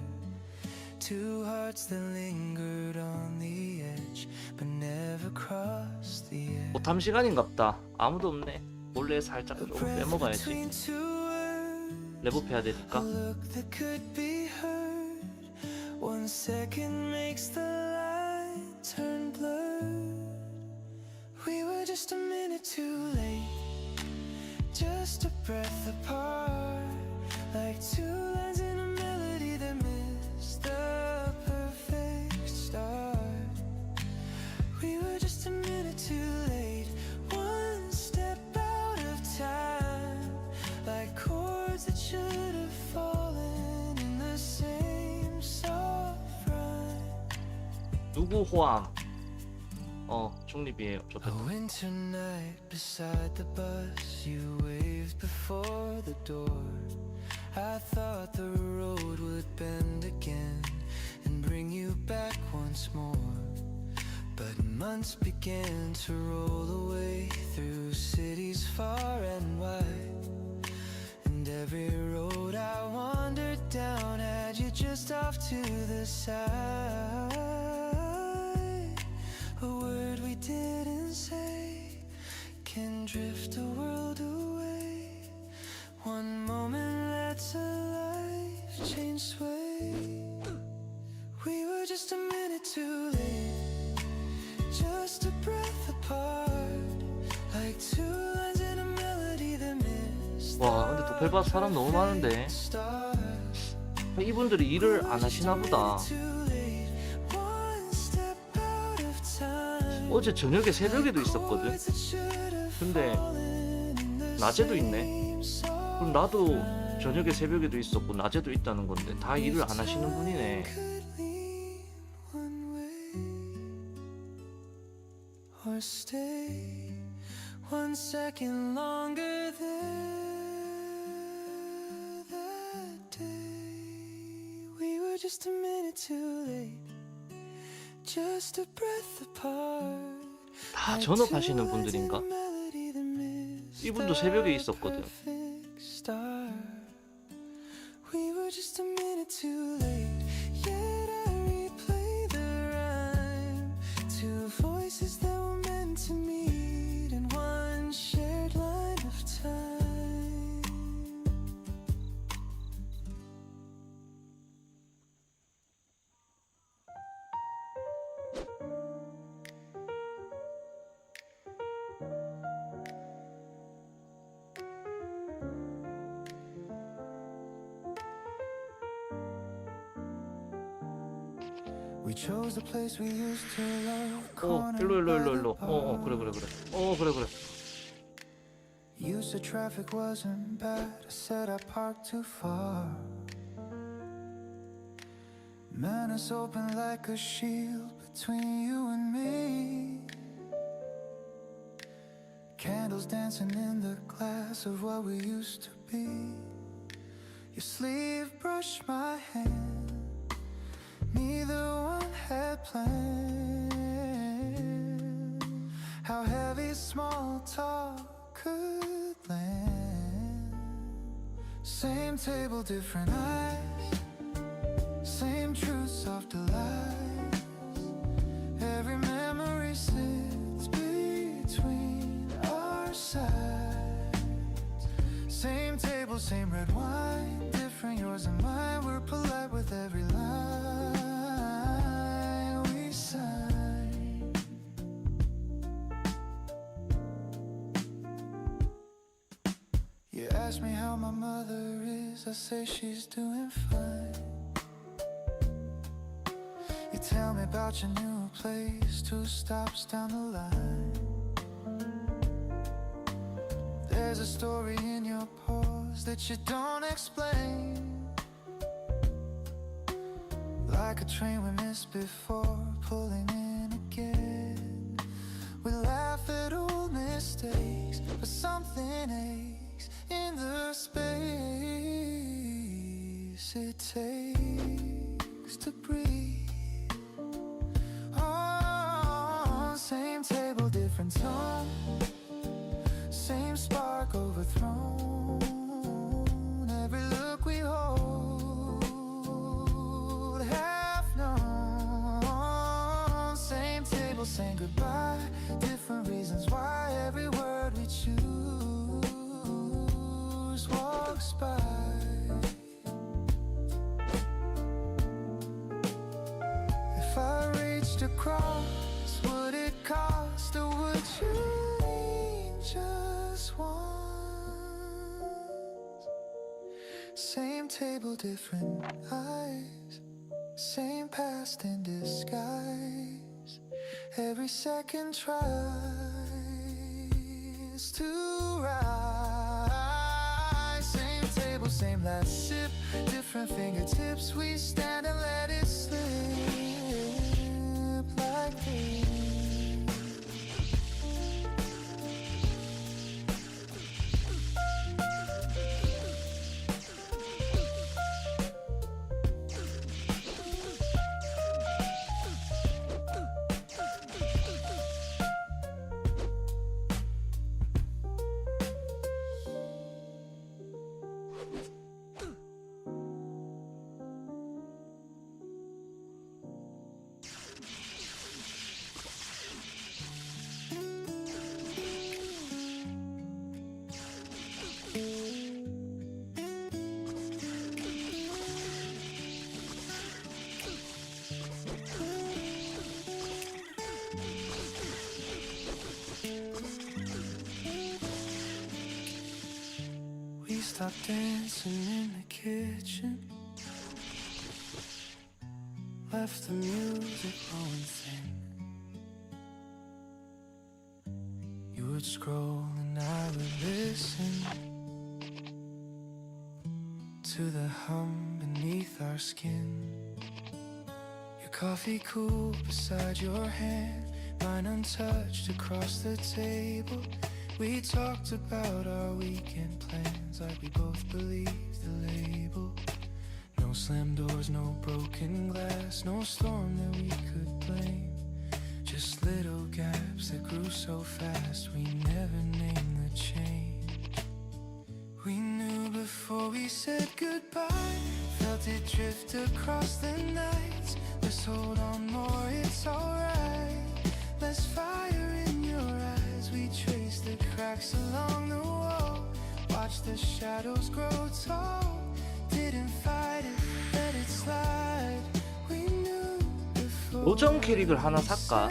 Two hearts that lingered on the edge but never crossed the edge. 뭐 탐시간인갑다. 아무도 없네. 몰래 살짝 조금 빼먹어야지. 랩업해야 되니까. Look that could be heard. 1 second makes the light turn blurred. We were just a minute too late, just a breath apart, like two lines in a melody that missed the just a minute too late, one step out of time, like chords that should have fallen in the same soft rhyme. 누구 호암? 중립이에요. 좋다. A winter night beside the bus, you waved before the door. I thought the road would bend again and bring you back once more. But months began to roll away through cities far and wide, and every road I wandered down had you just off to the side. A word we didn't say can drift a world away. One moment lets a life change sway. We were just a minute too late, just a breath apart, like two lines in a melody that missed. 와, 근데 도펠바스 사람 너무 많은데 이분들이 일을 안 하시나 보다. 어제 저녁에 새벽에도 있었거든. 근데 낮에도 있네. 그럼 나도 저녁에 새벽에도 있었고 낮에도 있다는 건데 다 일을 안 하시는 분이네. Or stay 1 second longer there. That day we were just a minute too late, just a breath apart. 다 전업하시는 분들인가? 이분도 새벽에 있었거든. We were just a minute too late, yet I replay the rhyme. Two voices that were meant to meet in one shared line of time. We chose the place we used to love. 일로. 그래. You said traffic wasn't bad. I said I parked too far. Manners open like a shield between you and me. Candles dancing in the glass of what we used to be. Your sleeve brushed my hand. Neither one had planned how heavy small talk could land. Same table, different eyes, same truth, softer lies. Every memory sits between our sides. Same table, same red wine, different yours and mine. We're polite with every line we sign. You ask me how my mother is, I say she's doing fine. You tell me about your new place, 2 stops down the line. There's a story in your pause that you don't explain. Like a train we missed before, pulling in again. We laugh at old mistakes, but something aches in the space it takes to breathe. Oh, same table, different tone, same spark overthrown. Every look we hold, half known. Same table, saying goodbye, different reasons why. Every word we choose walks by. If I reached across, would it cost, or would you lean just once? Same table, different eyes, same past in disguise. Every second tries to rise. Same table, same last sip, different fingertips. We stand and let it slip like this. We stopped dancing in the kitchen, left the music blowing thin. You would scroll and I would listen to the hum beneath our skin. Your coffee cool beside your hand, mine untouched across the table. We talked about our weekend plans like we both believed the label. No slammed doors, no broken glass, no storm that we could blame. Just little gaps that grew so fast, we never named the change. We knew before we said goodbye, felt it drift across the nights. Let's hold on more, it's alright. Let's fire in your eyes. We trace the cracks along the wall, watch the shadows grow tall. Didn't fight it, let it slide. We knew before. 요정 캐릭을 하나 살까?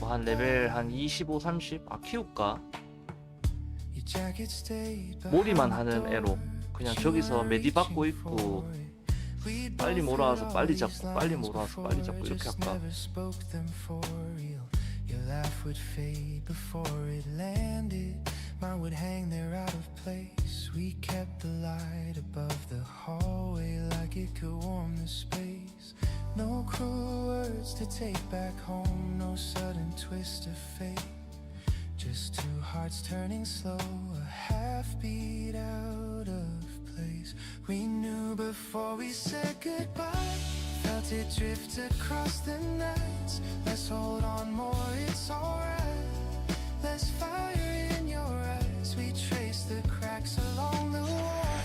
뭐 한 레벨 한 25, 30? 아 키울까? 몰이만 하는 애로 그냥 저기서 메디 받고 있고 빨리 몰아와서 빨리 잡고 빨리 몰아와서 빨리 잡고 이렇게 할까? Your laugh would fade before it landed. Mine would hang there out of place. We kept the light above the hallway like it could warm the space. No cruel words to take back home, no sudden twist of fate. Just two hearts turning slow, a half beat out of place. We knew before we said goodbye, felt it drift across the nights. Let's hold on more, it's alright. Let's fire in your eyes. We trace the cracks along the wall,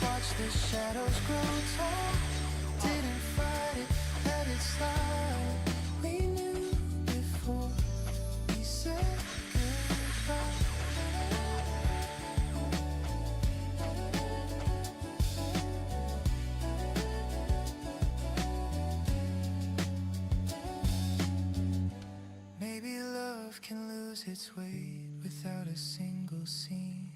watch the shadows grow tall. Didn't fight it, let it slide. We knew before we said goodbye. Maybe love can lose its weight without a single scene.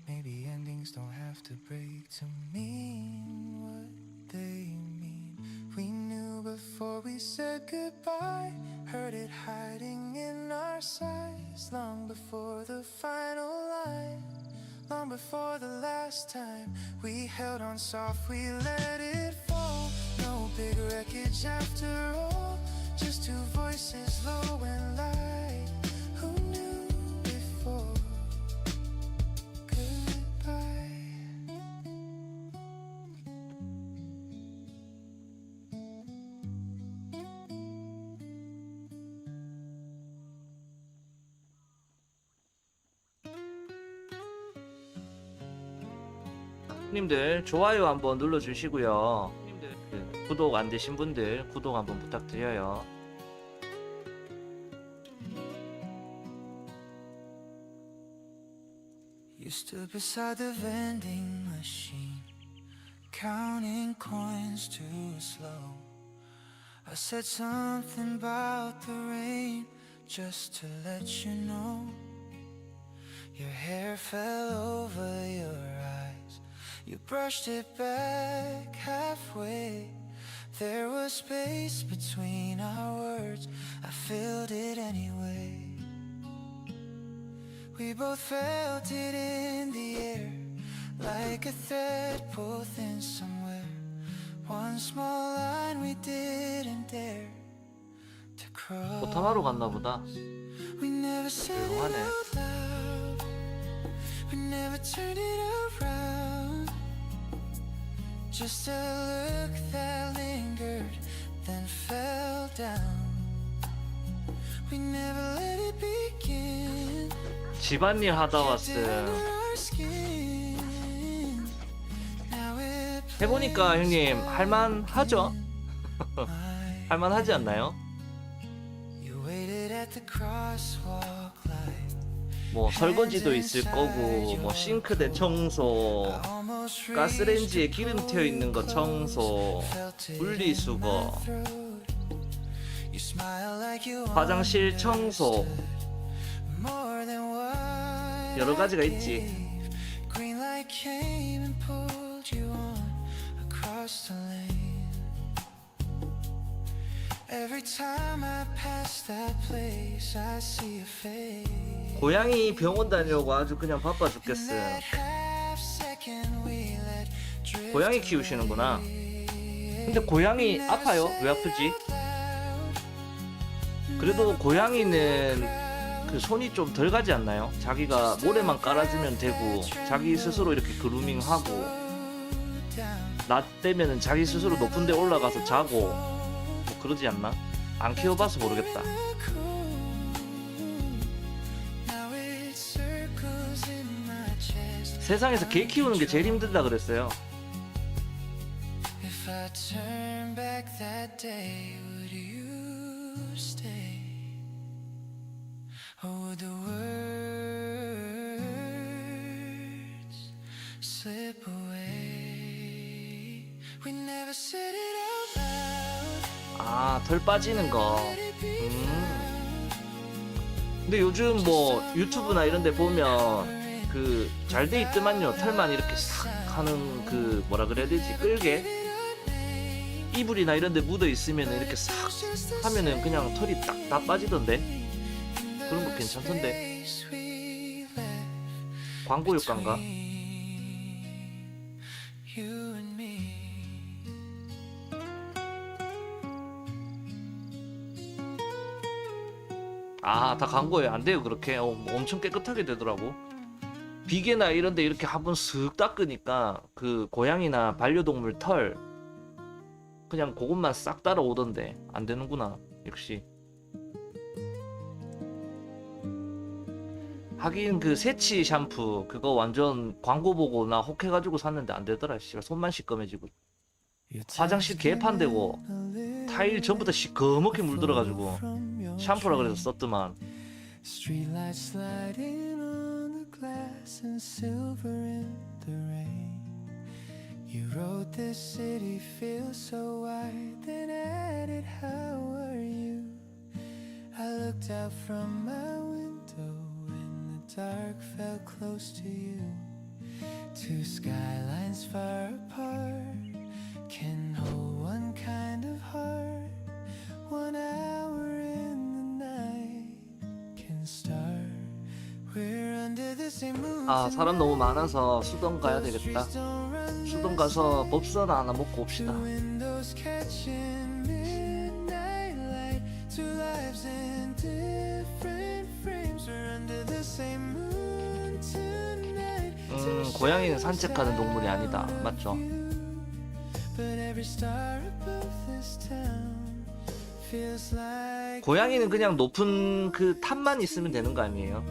Maybe endings don't have to break to mean what they mean. We knew before we said goodbye, heard it hiding in our sighs. Long before the final line, long before the last time we held on soft, we let it fall. No big wreckage after all, just two voices low and light. Who knew before goodbye? 님들 좋아요 한번 눌러주시고요. 구독 안 되신 분들 구독 한번 부탁드려요. You stood beside the vending machine, counting coins too slow. I said something about the rain just to let you know. Your hair fell over your eyes, you brushed it back halfway. There was space between our words. I filled it anyway. We both felt it in the air, like a thread pulled thin somewhere. One small line we didn't dare to cross. 보탐하러 갔나 보다. We never said it 조용하네. out loud. We never turned it around. Just a look that lingered, then fell down. We never let it begin. 집안일 하다 Kept it 왔음. under our skin. Now it 해보니까 형님 할만하죠? plays 할만하지 않나요? You waited at the crosswalk light. 뭐 설거지도 있을 거고, 뭐 싱크대 청소, Almost 가스레인지에 기름 튀어 있는 거 청소, 분리수거, You smile like you 화장실 청소, more than what 여러 가지가 I 있지. gave. Green light came and pulled you on across the lane. Every time I pass that place, I see a face. 고양이 병원 다녀오고 아주 그냥 바빠 죽겠음. That half second we let drift 고양이 키우시는구나. 근데 고양이 아파요? 왜 아프지? 그래도 고양이는 그 손이 좀 덜 가지 않나요? 자기가 모래만 깔아주면 되고, 자기 스스로 이렇게 그루밍하고, 낮 되면은 자기 스스로 높은 데 올라가서 자고, 뭐 그러지 않나? 안 키워봐서 모르겠다. Now it circles in my chest. 세상에서 개 키우는 게 제일 힘들다 그랬어요. If I turn back that day, would you stay? Or would the words slip away? We never said it out loud. 아, 털 빠지는 거. 근데 요즘 뭐 유튜브나 이런 데 보면 그 잘 돼 있더만요. 털만 이렇게 싹 하는 그 뭐라 그래야 되지? 끌게? 이불이나 이런 데 묻어 있으면 이렇게 싹 하면은 그냥 털이 딱 다 빠지던데. 그런 거 괜찮던데. 광고 효과인가? You and me. 아, 다 광고예요. 안 돼요, 그렇게. 뭐 엄청 깨끗하게 되더라고. 비계나 이런 데 이렇게 한번 쓱 닦으니까 그 고양이나 반려동물 털 그냥 그것만 싹 따라오던데. 안 되는구나, 역시. 하긴 그 새치 샴푸 그거 완전 광고 보고 나 혹해가지고 샀는데 안 되더라. 씨발 손만 시꺼매지고. 화장실 개판되고 타일 전부 다 시커멓게 물들어가지고 샴푸라 그래서 썼더만. Streetlights sliding on the glass and silver in the rain. You wrote this city feels so wide, then added how are you? I looked out from my window and the dark felt close to you. Two skylines far apart can hold one kind of heart. 1 hour in the night can start. We're under the same moon. 아, 사람 너무 많아서 수동 가야 되겠다. 수동 가서 법선 하나 먹고 옵시다. Windows catching midnight light. Two lives in different frames. We're under the same moon tonight. 고양이는 산책하는 동물이 아니다. 맞죠? But every star above this town feels like 고양이는 그냥 높은 그 탑만 있으면 되는 거 아니에요?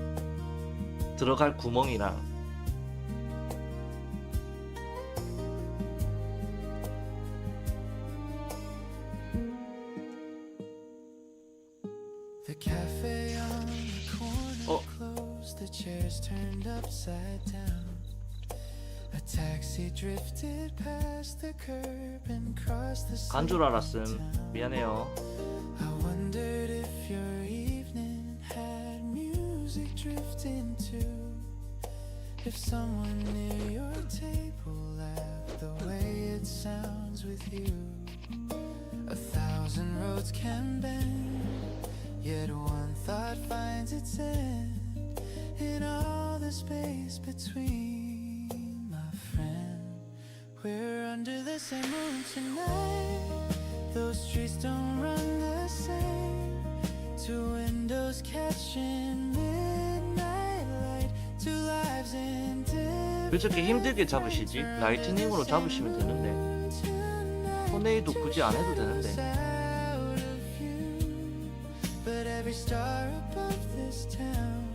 들어갈 구멍이랑. the cafe on the corner closed, the chairs turned upside down. A taxi drifted past the curb and crossed the 간 줄 알았음. town. 미안해요. I wondered if your evening had music drifting too. If someone near your table laughed the way it sounds with you. A thousand roads can bend, yet one thought finds its end. In all the space between, my friend, we're under the same moon tonight. Those streets don't run the same. Two windows catching midnight light. Two lives in different. 왜 저렇게 힘들게 잡으시지? 라이트닝으로 잡으시면 되는데. 토네이도 굳이 안 해도 되는데. But every star above this town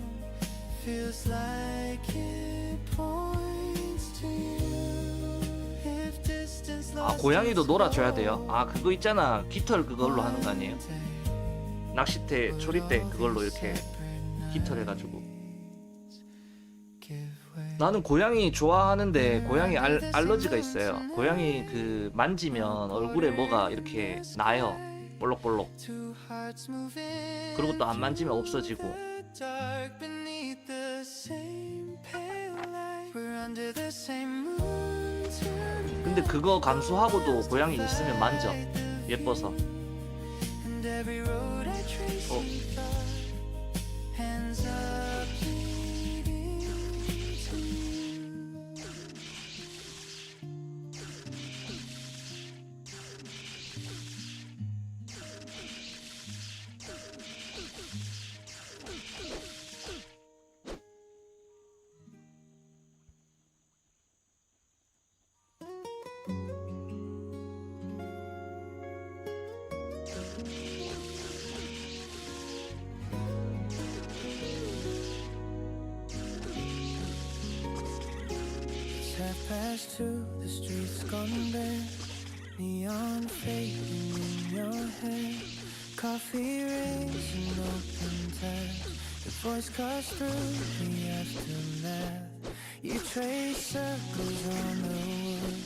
feels like it points to you. If distance 아, 고양이도 놀아줘야 돼요. 아, 그거 있잖아. 깃털 그걸로 하는 거 아니에요? 낚싯대, 초리대 그걸로 이렇게 깃털 해가지고. 나는 고양이 좋아하는데 고양이 알러지가 있어요. 고양이 그 만지면 얼굴에 뭐가 이렇게 나요. 볼록볼록. 그리고 또 안 만지면 없어지고. 근데 그거 감수하고도 고양이 있으면 만져. 예뻐서. Past two, the streets gone bare. Neon fading in your hair. Coffee rings and open tabs. Your voice cuts through the aftermath. You trace circles on the wood,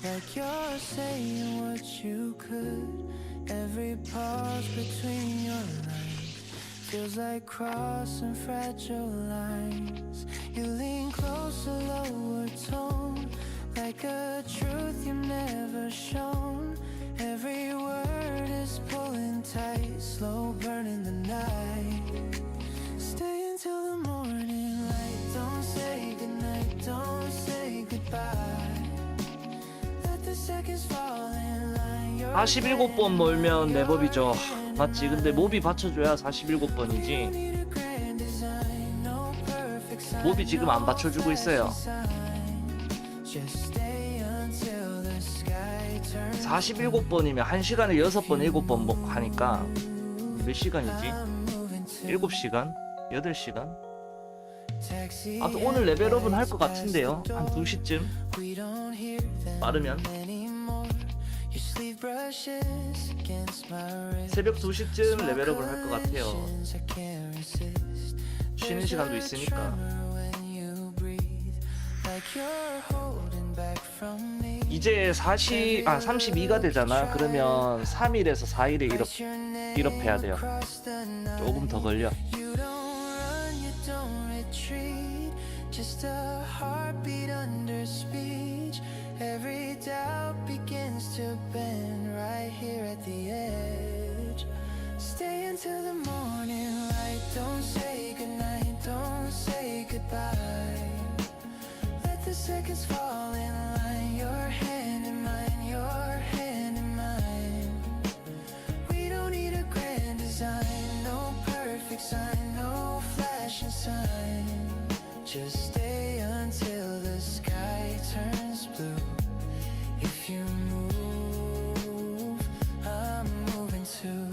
like you're saying what you could. Every pause between your lines feels like crossing fragile lines. You lean closer, lower tone, like a truth you've never shown. Every word is pulling tight, slow burning the night. Stay until the morning light. Don't say goodnight, don't say goodbye. Let the seconds fall in line. 47번 몰면 내 법이죠. 맞지? 근데 몹이 받쳐줘야 47번이지. 몹이 지금 안 받쳐주고 있어요. 47번이면 1시간에 6번, 7번 하니까 몇 시간이지? 7시간? 8시간? 아, 또 오늘 레벨업은 할 것 같은데요. 한 2시쯤? 빠르면? 새벽 2시쯤 레벨업을 할 것 같아요. 쉬는 시간도 있으니까. 이제 32가 되잖아. 그러면 3일에서 4일에 일업해야 돼요. 조금 더 걸려. Every doubt begins to bend right here at the edge. Stay until the morning light. Don't say goodnight, don't say goodbye. Let the seconds fall in line. Your hand in mine, your hand in mine. We don't need a grand design, no perfect sign, no flashing sign. Just stay until the sky turns blue. If you move, I'm moving too.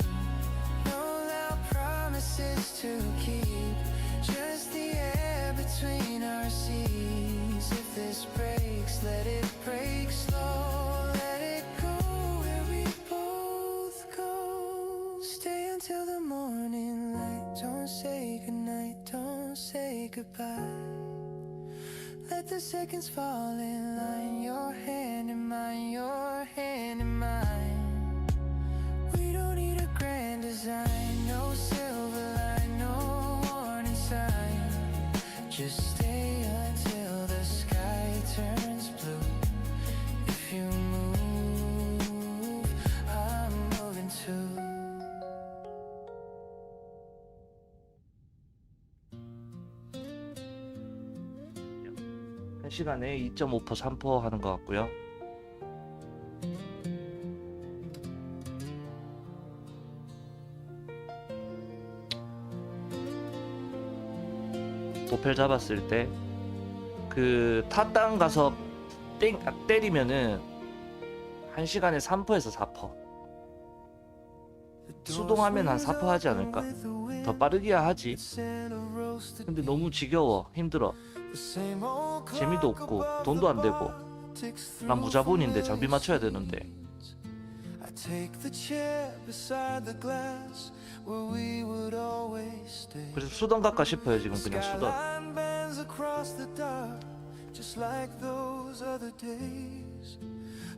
No loud promises to keep, just the air between our seas. If this breaks, let it break slow. Let it go where we both go. Stay until the morning light. Don't say goodnight, don't say goodbye. Let the seconds fall in line. Your hand in mine, your hand in mine. We don't need a grand design, no silver line, no warning sign. Just stay until the sky turns blue. If you move, I'm 1시간에 2.5%, 3% 하는 것 같고요. 도펠 잡았을 때 그 타땅 가서 때리면은 1시간에 3%에서 4%. 수동하면 한 4% 하지 않을까? 더 빠르기야 하지. 근데 너무 지겨워. 힘들어. 재미도 없고 돈도 안 되고. 난 무자본인데 장비 맞춰야 되는데. 그래서 수동 갈까 싶어요. 지금 그냥 수동. Just like those other days,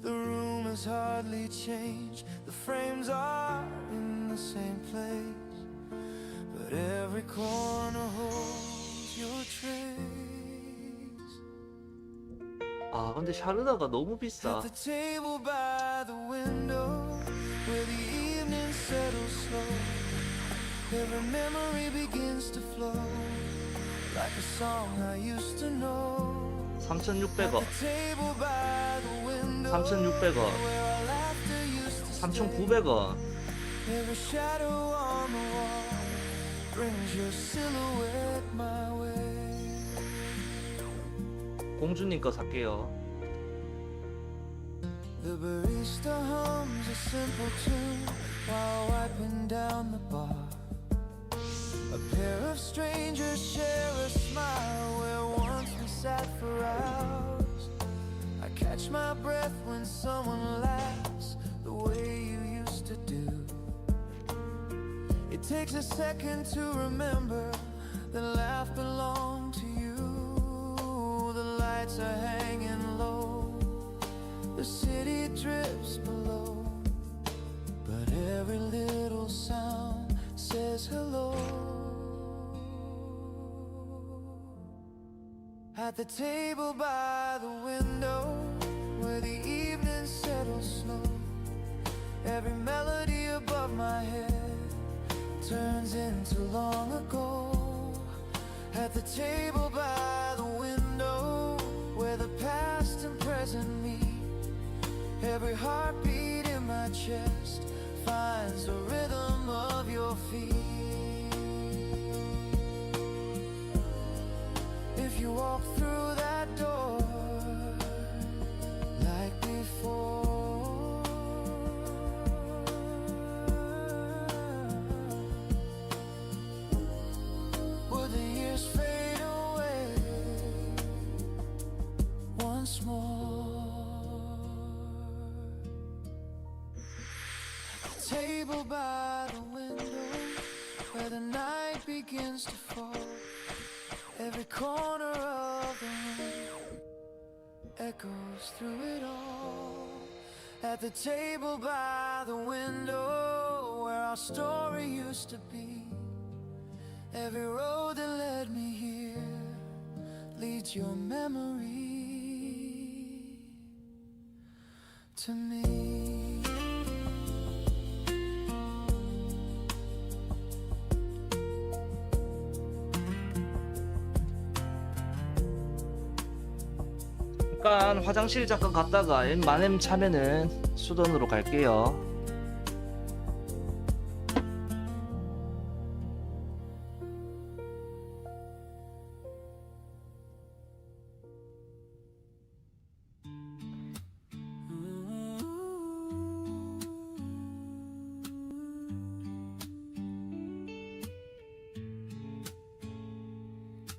the room has hardly changed. The frames are in the same place, but every corner holds your trace. 아 근데 샤르다가 너무 비싸. At the table by the window, where the evening settles slow, every memory begins to flow, like a song I used to know. 3,600원 3,600원 3,900원 공주님 거 살게요. The barista hums a simple tune while wiping down the bar. A pair of strangers share a smile where once we sat for hours. I catch my breath when someone laughs the way you used to do. It takes a second to remember the laugh belonged to you. The lights are hanging low, the city drifts below, but every little sound says hello. At the table by the window, where the evening settles slow, every melody above my head turns into long ago. At the table by the window, where the past and present meet, every heartbeat in my chest finds the rhythm of your feet. If you walk through that door like before, would the years fade away once more? The table by the window, where the night begins to fall, every corner of the room echoes through it all. At the table by the window, where our story used to be, every road that led me here leads your memory to me. 잠깐 화장실 잠깐 갔다가 만엠 차면은 수던으로 갈게요.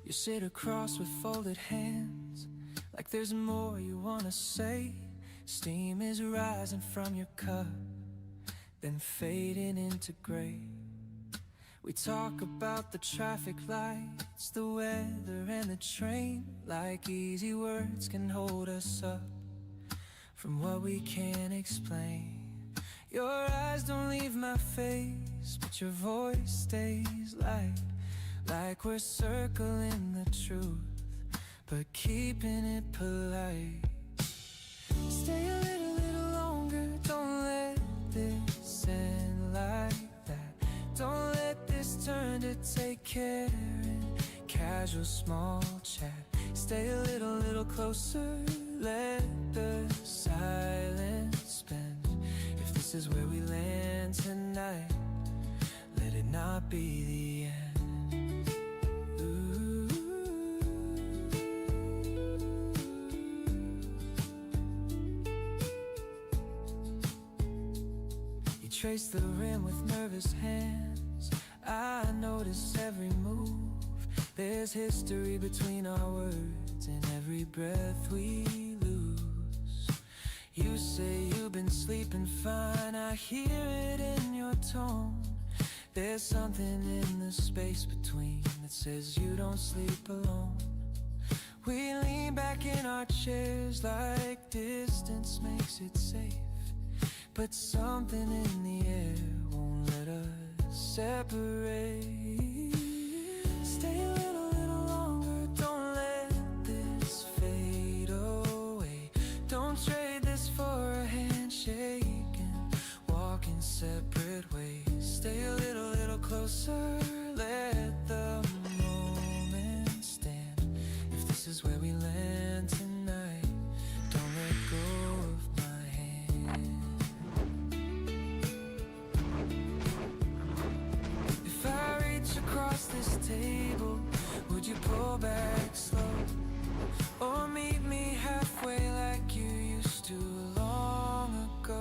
You sit across with folded hands, like there's more you wanna say. Steam is rising from your cup, then fading into gray. We talk about the traffic lights, the weather and the train, like easy words can hold us up from what we can't explain. Your eyes don't leave my face, but your voice stays light, like we're circling the truth, but keeping it polite. Stay a little longer, don't let this end like that. Don't let this turn to take care and casual small chat. Stay a little closer, let the silence spend. If this is where we land tonight, let it not be the end. Ooh. You trace the rim with nervous hands. I notice every move. There's history between our words and every breath we lose. You say you've been sleeping fine, I hear it in your tone. There's something in the space between that says you don't sleep alone. We lean back in our chairs like distance makes it safe, but something in the air won't let us separate. Stay a little longer, don't let this fade away. Don't trade this for a handshake and walk in separate ways. Stay a little closer, let the moment stand. If this is where we land tonight, don't let go of my hand. If I reach across this table, would you pull back slow? Or meet me halfway like you used to long ago?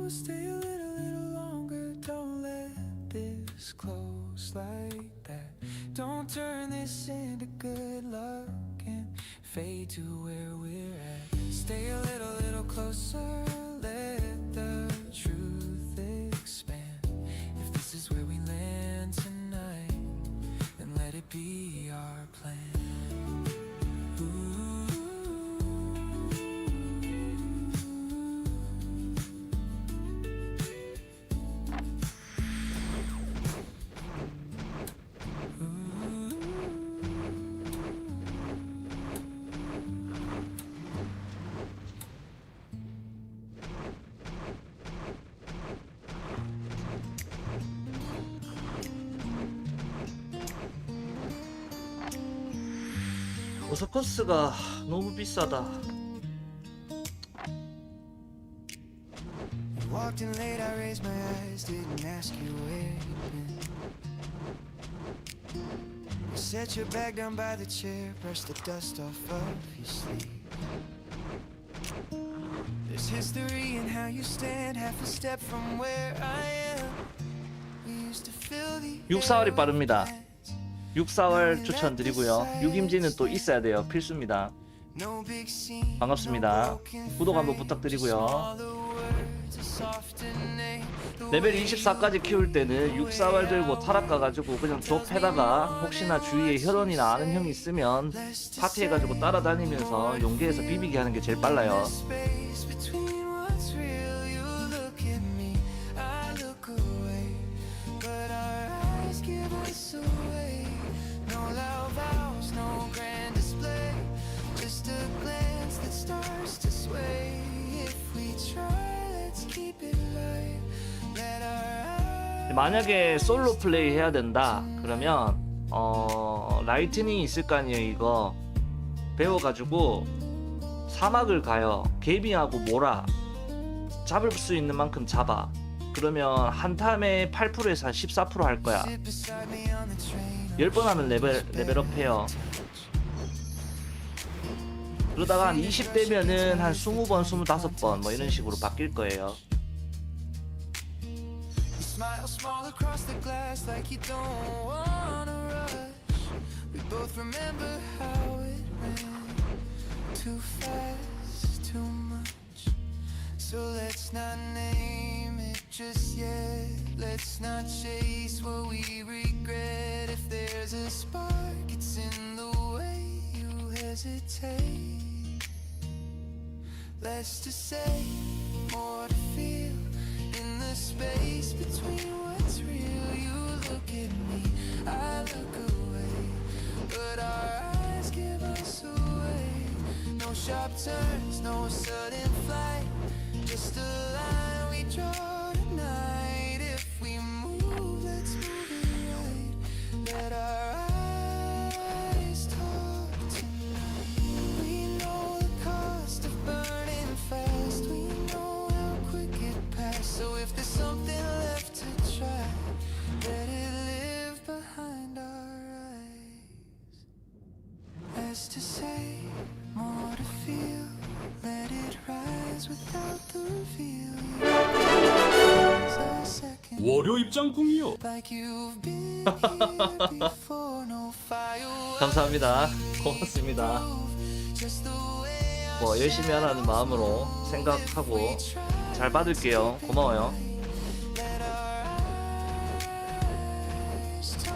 Stay a little longer, don't let this close like that. Don't turn this into good luck and fade to where we're at. Stay a little closer, let the truth expand. If this is where we land tonight, then let it be our plan. 오서커스가 너무 비싸다. Walked in late, I raised my eyes, didn't ask you where you've been. You set your bag down by the chair, brushed the dust off of your sleeve. There's history in how you stand, half a step from where I am. We used to fill the 6,4월이 빠릅니다. 6,4월 추천드리고요. 6임지는 또 있어야 돼요. 필수입니다. 반갑습니다. 구독 한번 부탁드리고요. 레벨 24까지 키울 때는 6,4월 들고 타락 가가지고 그냥 좁해다가 혹시나 주위에 혈원이나 아는 형이 있으면 파티해가지고 따라다니면서 용계에서 비비게 하는 게 제일 빨라요. 만약에 솔로 플레이 해야 된다 그러면 라이트닝이 있을 거 아니에요. 이거 배워가지고 사막을 가요. 개미하고 모라 잡을 수 있는 만큼 잡아. 그러면 한 탐에 8%에서 한 14% 할 거야. 10번 하면 레벨업 해요. 그러다가 한 20대면은 한 20번, 25번 뭐 이런 식으로 바뀔 거예요. Smile small across the glass like you don't wanna rush. We both remember how it ran too fast, too much. So let's not name it just yet. Let's not chase what we regret. If there's a spark, it's in the way you hesitate. Less to say, more to feel. In the space between what's real, you look at me, I look away, but our eyes give us away. No sharp turns, no sudden flight, just a line we draw tonight. If we move, let's move it right. Let our eyes less to say, more to feel. Let it rise without the reveal. A second 월요 입장궁이요. like you've been here before. No fire. 감사합니다. 고맙습니다. Just the way I 뭐 열심히 하라는 마음으로 생각하고 잘 받을게요. 고마워요. let our eyes talk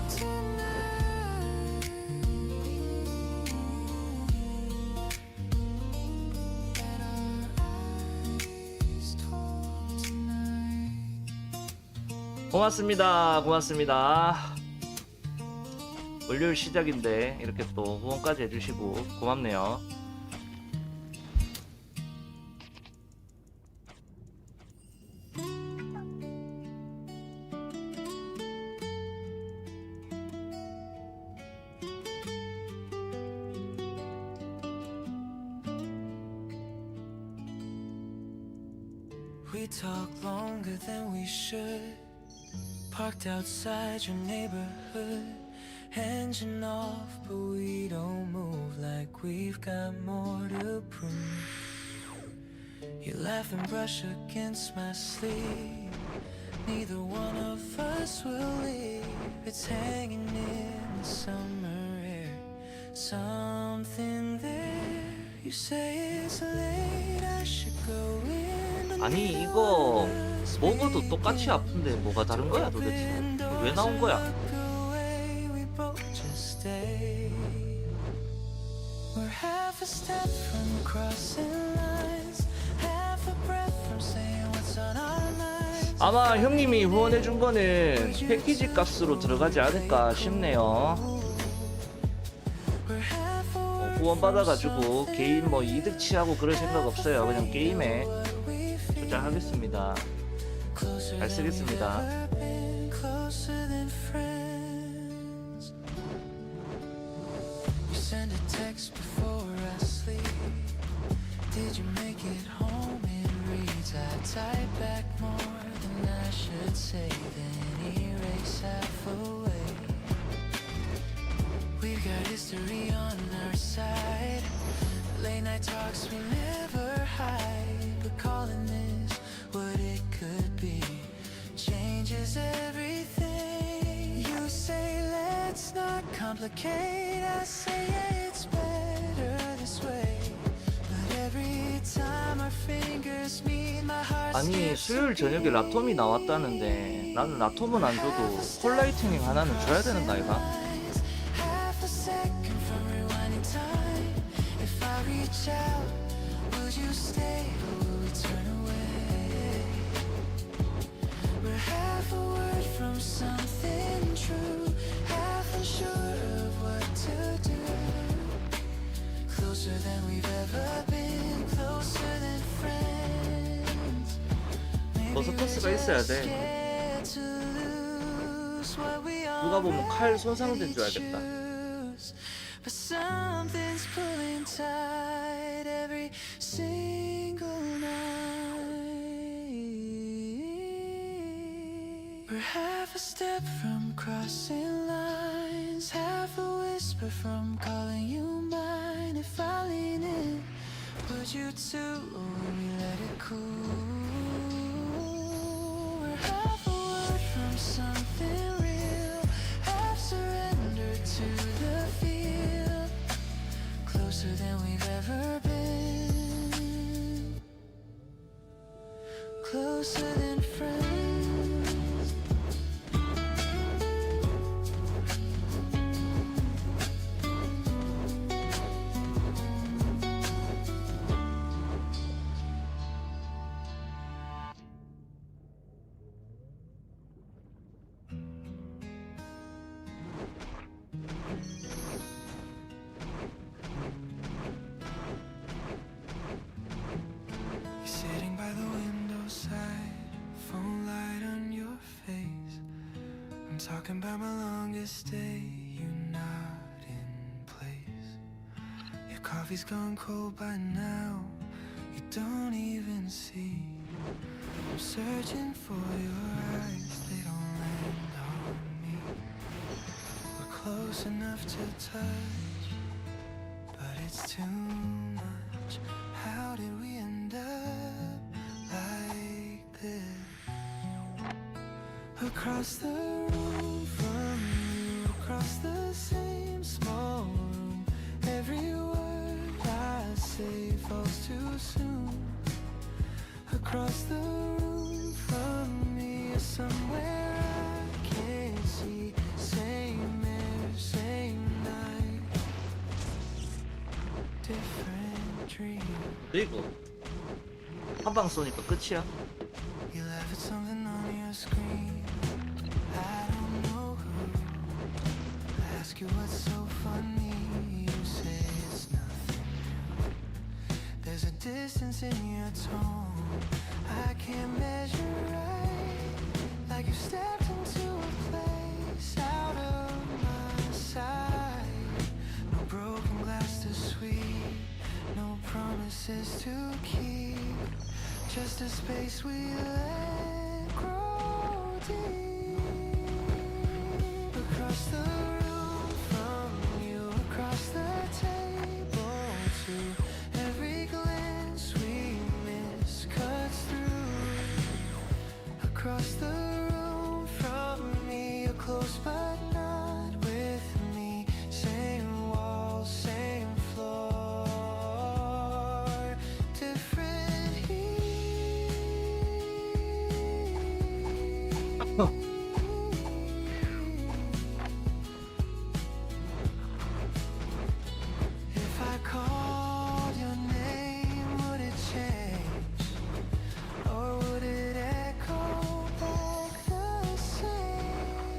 tonight. Let our eyes talk tonight. 고맙습니다. 고맙습니다. 월요일 시작인데 이렇게 또 후원까지 해주시고 고맙네요. We talk longer than we should. Parked outside your neighborhood. Engine off, but we don't move like we've got more to prove. You laugh and brush against my sleeve. Neither one of us will leave. It's hanging in the summer air. Something there. You say it's late, I should go in. But 아니 neither 이거 one of us 먹어도 똑같이 아픈데 뭐가 다른 거야 도대체? 왜 나온 거야? away, we both just stay. We're half a step from crossing lines, half a breath from saying what's on our minds. 아마 형님이 후원해 준 거는 패키지 값으로 들어가지 않을까 싶네요. We're half a word 후원 받아가지고 개인 뭐 이득 취하고 그럴 생각 없어요. 그냥 게임에 투자하겠습니다. closer 잘 than we've 쓰겠습니다. ever been, closer than friends. You send a text before I sleep. Did you make it home? It reads I type back more than I should say, then erase half away. We've got history on our side. Late night talks we never hide, but calling this what it could be changes everything. You say let's not complicate. I say yeah, it's better this way. But every time our fingers meet, my heart 아니 skips a 수요일 저녁에 beat. 라톰이 나왔다는데 나는 라톰은 안 줘도 콜라이트닝 하나는 줘야 되는 거 아이가? Half a second from rewinding time. If I reach out, would you stay or will we turn away? We're half a word from something true, half unsure of what to do. Closer than we've ever been, closer than friends. Maybe 버스터스가 we're 있어야 just 돼. scared to lose what we 누가 보면 칼 손상된 already 줄 알겠다. choose. But something's pulling tight every single night. We're half a step from crossing lines, half a whisper from calling you mine. If I lean in, would you too, or will we let it cool? We're half a word from something real, half surrender to the feel. Closer than we've ever been, closer than friends. You're sitting by the window side, phone light on your face. I'm talking about my longest day, you're not in place. Your coffee's gone cold by now, you don't even see. I'm searching for your eyes, they don't land on me. We're It's enough to touch, but it's too much. How did we end up like this? Across the room from you, across the same small room, every word I say falls too soon. Across the room from me is somewhere I can't see. Same air, same night, different dream. 그리고 한 방 쏘니까 끝이야. You laugh at something on your screen. I don't know who. I ask you what's so funny. You say it's nothing new. There's a distance in your tone I can't measure right. Like you stepped into a place out of my sight. No broken glass to sweep, no promises to keep. Just a space we let grow deep. Across the room from you, across the table to every glance we miss cuts through. Across the room from me, you're close but not with me. Same walls, same floor, different heat. If I called your name, would it change? Or would it echo back the same?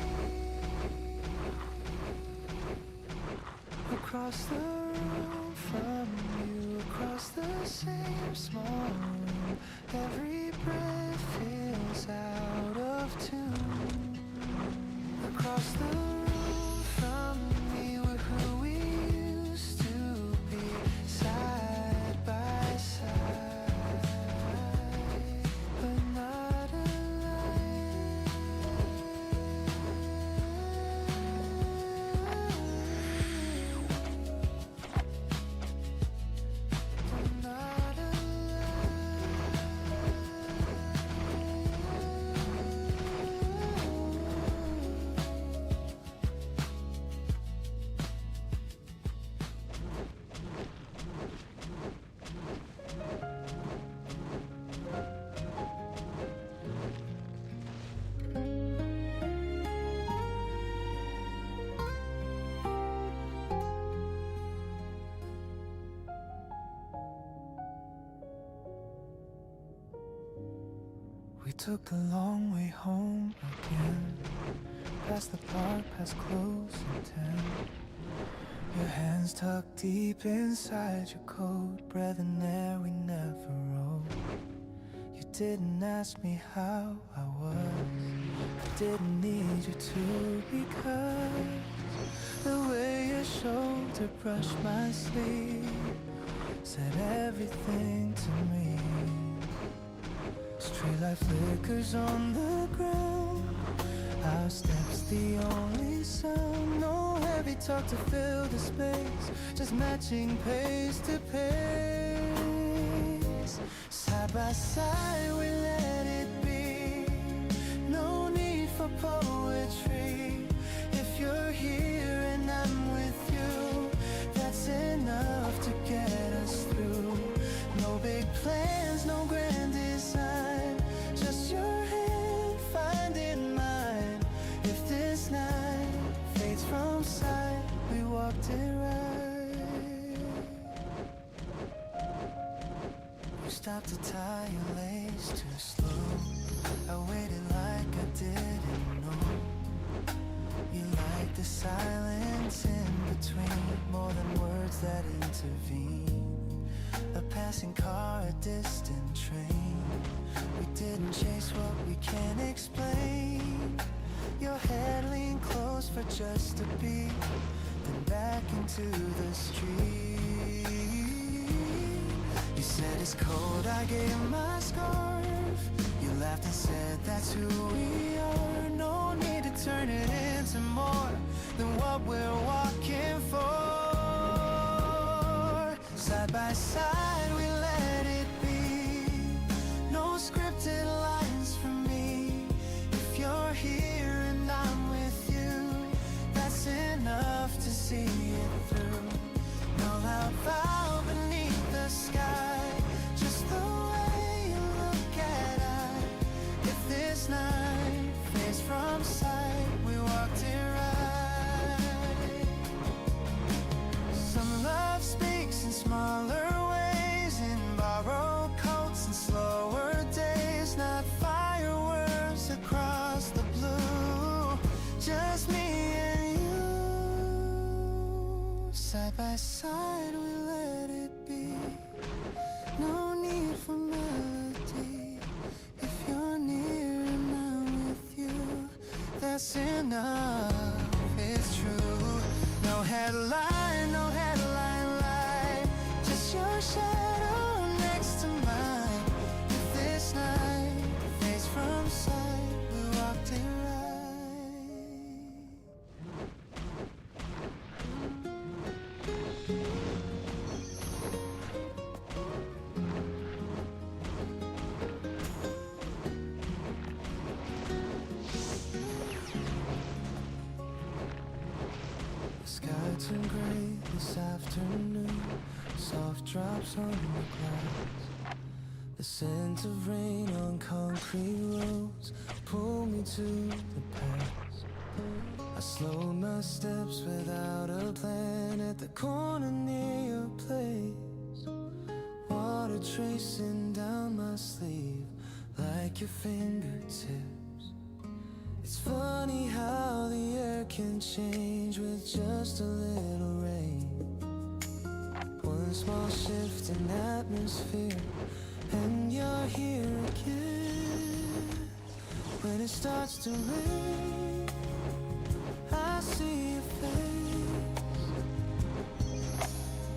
Across the room from you, across the same small room, every breath feels out of tune. Across the room from me, we're who we used to be, side by side, but not alive. But not We took the long way home again, past the park, past close and 10. Your hands tucked deep inside your coat, breath and air we never wrote. You didn't ask me how I was, I didn't need you to, because the way your shoulder brushed my sleeve said everything to me. Street light flickers on the ground, our steps the only sound. No heavy talk to fill the space, just matching pace to pace. Side by side we let it be, no need for poetry. If you're here and I'm with you, that's enough to get us through. No big plans, no grand design, just your hand finding mine. If this night fades from sight, we walked it right. You stopped to tie your lace too slow, I waited like I didn't know. You like the silence in between, more than words that intervene. A passing car, a distant train. We didn't chase what we can't explain. Your head leaned close for just a beat, then back into the street. You said it's cold, I gave my scarf. You laughed and said that's who we are. No need to turn it into more than what we're watching. by side we let it be. No scripted lines from me. If you're here and I'm with you, that's enough to see it through. No loud vow beneath the sky, just the way you look at I. If this night fades from sight, we walked it right. Some love speaks in smaller ways, in borrowed coats and slower days, not fireworks across the blue, just me and you. Side by side we let it be. No need for melody. If you're near and I'm with you, that's enough, it's true. No headline, no headline light, just your shadow next to mine. If this night fades from sight, we walked it right. The sky turned gray this afternoon, soft drops on the glass. The scent of rain on concrete roads pulled me to the past. I slowed my steps without a plan at the corner near your place. Water tracing down my sleeve like your fingertips. It's funny how the air can change with just a little rain. One small shift in atmosphere and you're here again. When it starts to rain, I see your face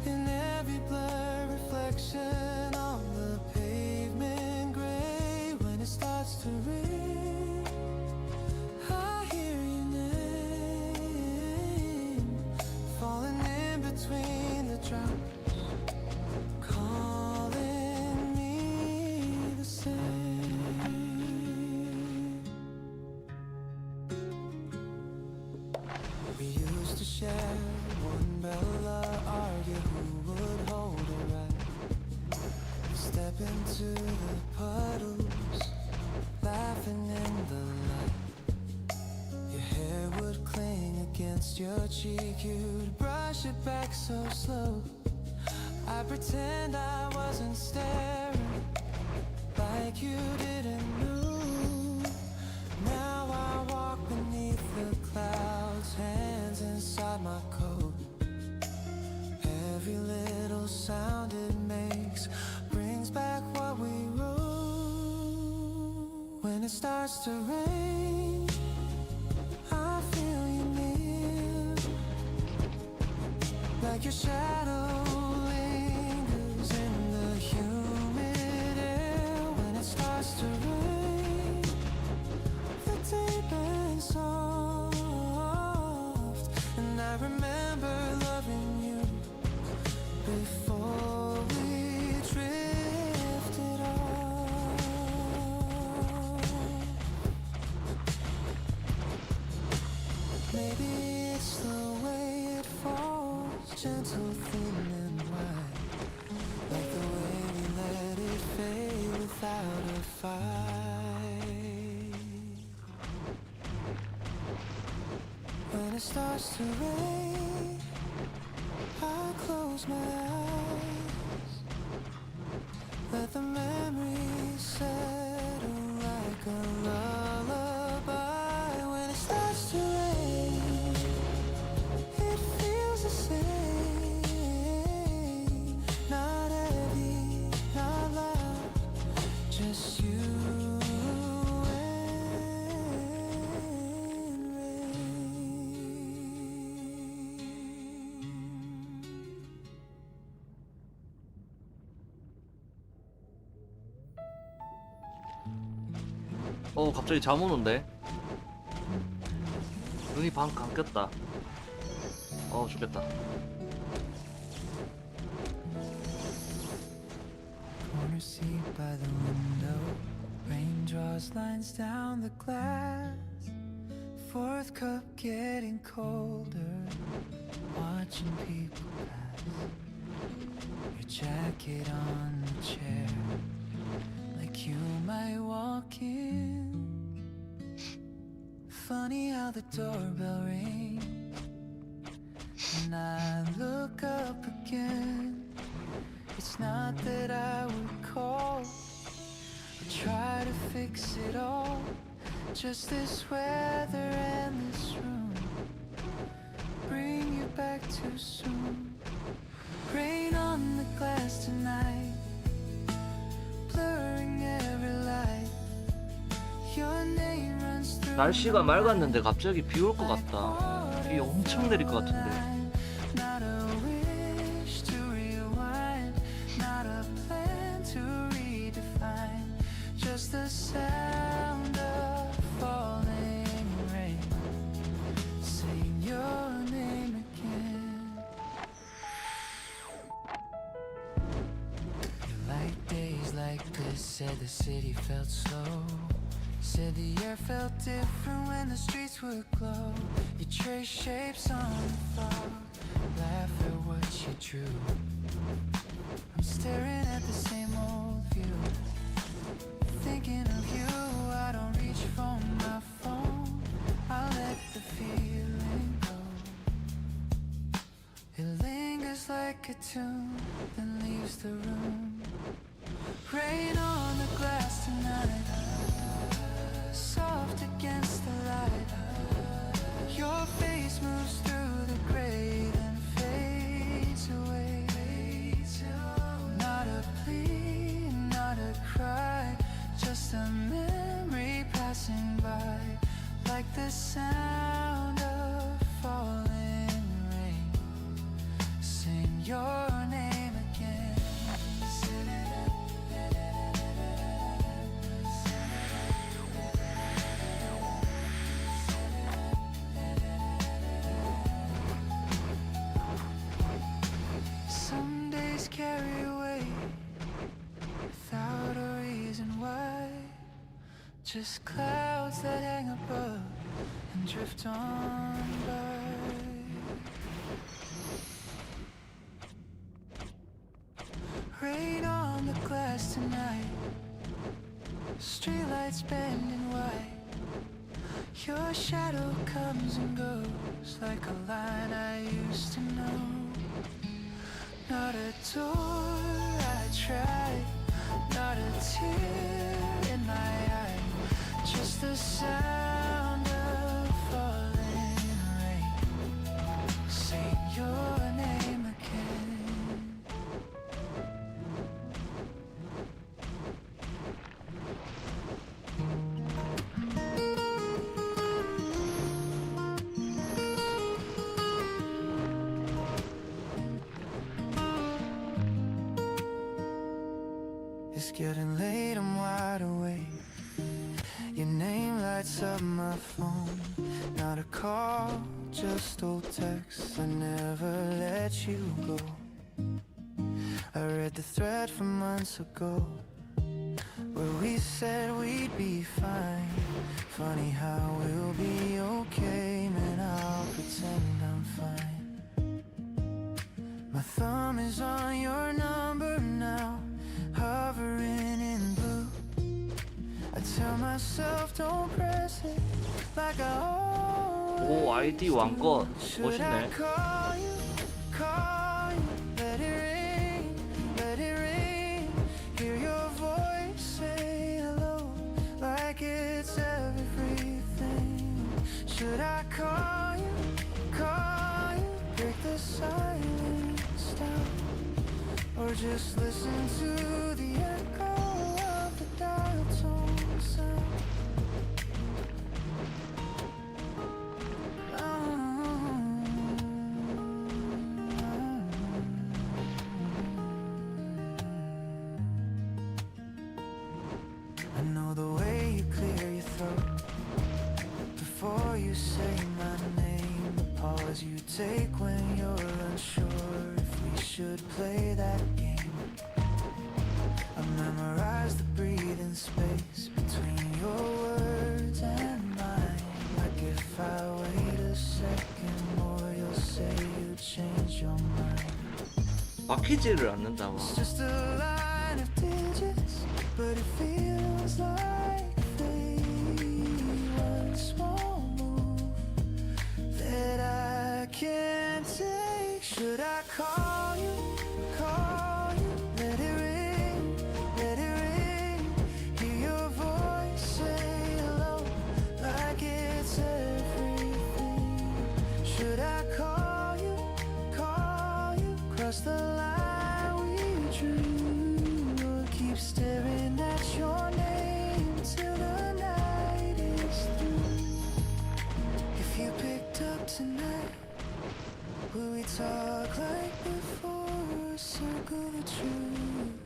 in every blurred reflection on the pavement gray. When it starts to rain, I hear your name falling in between the drops, calling me the same. We used to share one umbrella, argue who would hold her right. Step into the puddles, laughing in the light. Your hair would cling against your cheek, you'd brush it back so slow. I pretend I wasn't staring, like you didn't know. Now I walk beneath the clouds, hands inside my coat. Every little sound it makes brings back what we wrote. When it starts to rain, I feel you near, like your shadow lingers in the humid air. When it starts to rain, the day bends soft, and I remember loving you before we drifted off. Maybe it's the way it falls, gentle, thin and wide, like the way we let it fade without a fight. When it starts to rain, I close my eyes, let the memories settle like a lullaby. When it starts to rain, it feels the same, not heavy, not loud, just you and rain. 갑자기 잠 오는데? 눈이 반 감겼다. 죽겠다. corner seat by the window. Rain draws lines down the glass. Fourth cup getting colder. Watching people pass. Your jacket on the chair, like you might walk in. Funny how the doorbell rings, and I look up again. It's not that I would call or try to fix it all. Just this weather and this room bring you back too soon. Rain on the glass tonight, blurring every light. Your name runs through. 날씨가 맑았는데 갑자기 비 올 것 같다. 비 엄청 내릴 것 같은데. Not a wish to rewind, not a plan to redefine, just the sound of falling rain, saying your name again. You like days like this, said the city felt slow. Said the air felt different when the streets would glow. You trace shapes on the floor, laugh at what you drew. I'm staring at the same old view, thinking of you. I don't reach for my phone, I'll let the feeling go. It lingers like a tune, then leaves the room. Rain on the glass tonight, soft against the light. Your face moves through the gray, then fades away. Not a plea, not a cry, just a memory passing by, like the sound of falling rain, saying your name again. Some days carry away without a reason why, just clouds that hang above and drift on by. Rain on the glass tonight, streetlights bending white. Your shadow comes and goes like a line I used to know. Not a door I tried, not a tear in my eye, just the sound of falling rain, saying your name again. It's getting late, I'm wide awake. Your name lights up my phone. Not a call, just old texts. I never let you go. I read the thread from months ago, where we said we'd be fine. Funny how we'll be okay, man, I'll pretend I'm fine. My thumb is on your number now, hovering in blue. I tell myself don't press it like I always 오, 아이디 왕껏 Should I 멋있네. call you, let it ring, hear your voice say hello, like it's everything. Should I call you, break the silence down, or just listen to the echo of the dial tone sound? I know the way you clear your throat before you say my name, the pause you take when you're unsure if we should play that game. I memorize the breathing space between your words and mine. Like if I wait a second more, you'll say you changed your mind. 막히지를 않는다. 와. It's just a line of digits, but it feels like one small move that I can't take. Should I call you, let it ring, hear your voice say hello, like it's everything. Should I call you, cross the line we drew, or keep staring at your name till the night is through? If you picked up tonight, will we talk like before, circle the truth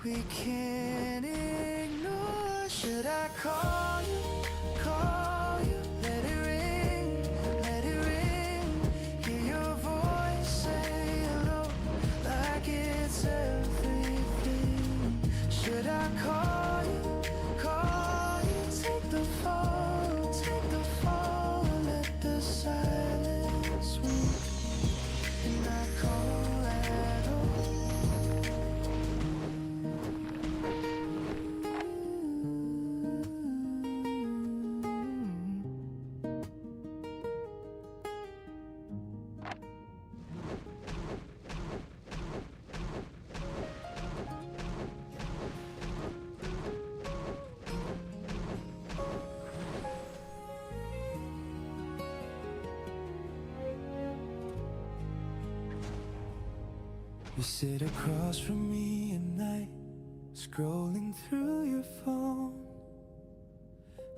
we can't ignore? Should I call you, let it ring, hear your voice say hello, like it's everything. Should I call you, take the fall, let the silence win, and not call at all. You sit across from me at night, scrolling through your phone.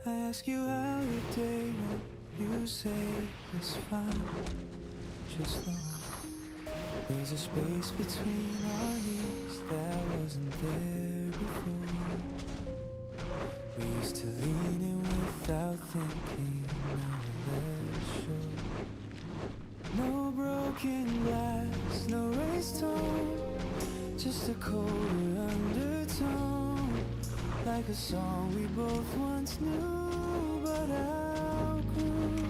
I ask you how your day went, you say it's fine, just know there's a space between our knees that wasn't there before. We used to lean in without thinking, now we're less sure. No broken glass, no raised tone, just a colder undertone, like a song we both once knew but outgrew.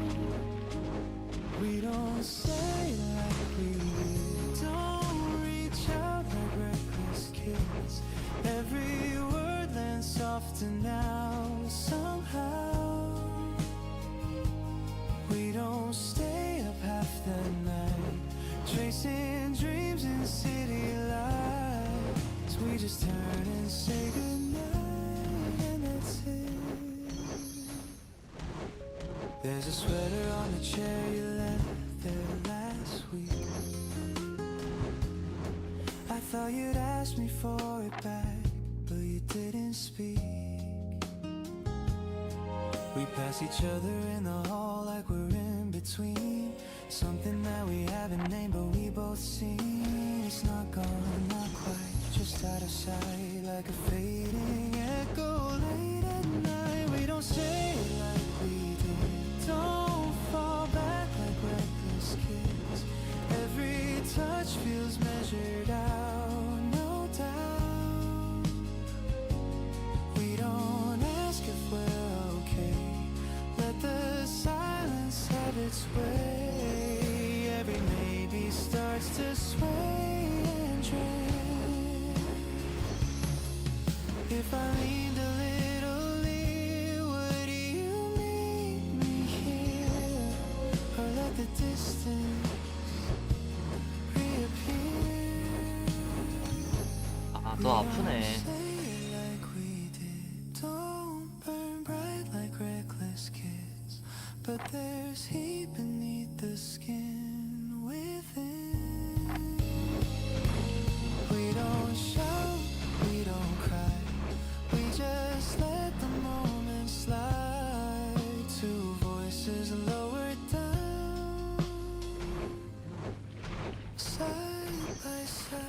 We don't say like we did, don't reach out like reckless kids. Every word lands softer now somehow. We don't stay up half the night, chasing dreams in city lights. We just turn and say goodnight, and that's it. There's a sweater on the chair you left there last week. I thought you'd ask me for it back, but you didn't speak. We pass each other in the hall like we're in between, something that we haven't named but we both seen. It's not gone, not quite, just out of sight, like a fading echo late at night. We don't say it like we did, don't fall back like reckless kids. Every touch feels measured out, no doubt. We don't ask if we're okay, let the silence have its way. Every maybe starts to sway and drift. If I leaned a little near, would you meet me here, or let the distance reappear? 아, 너 아프네. But there's heat beneath the skin within. We don't shout, we don't cry, we just let the moment slide. Two voices lowered down, side by side.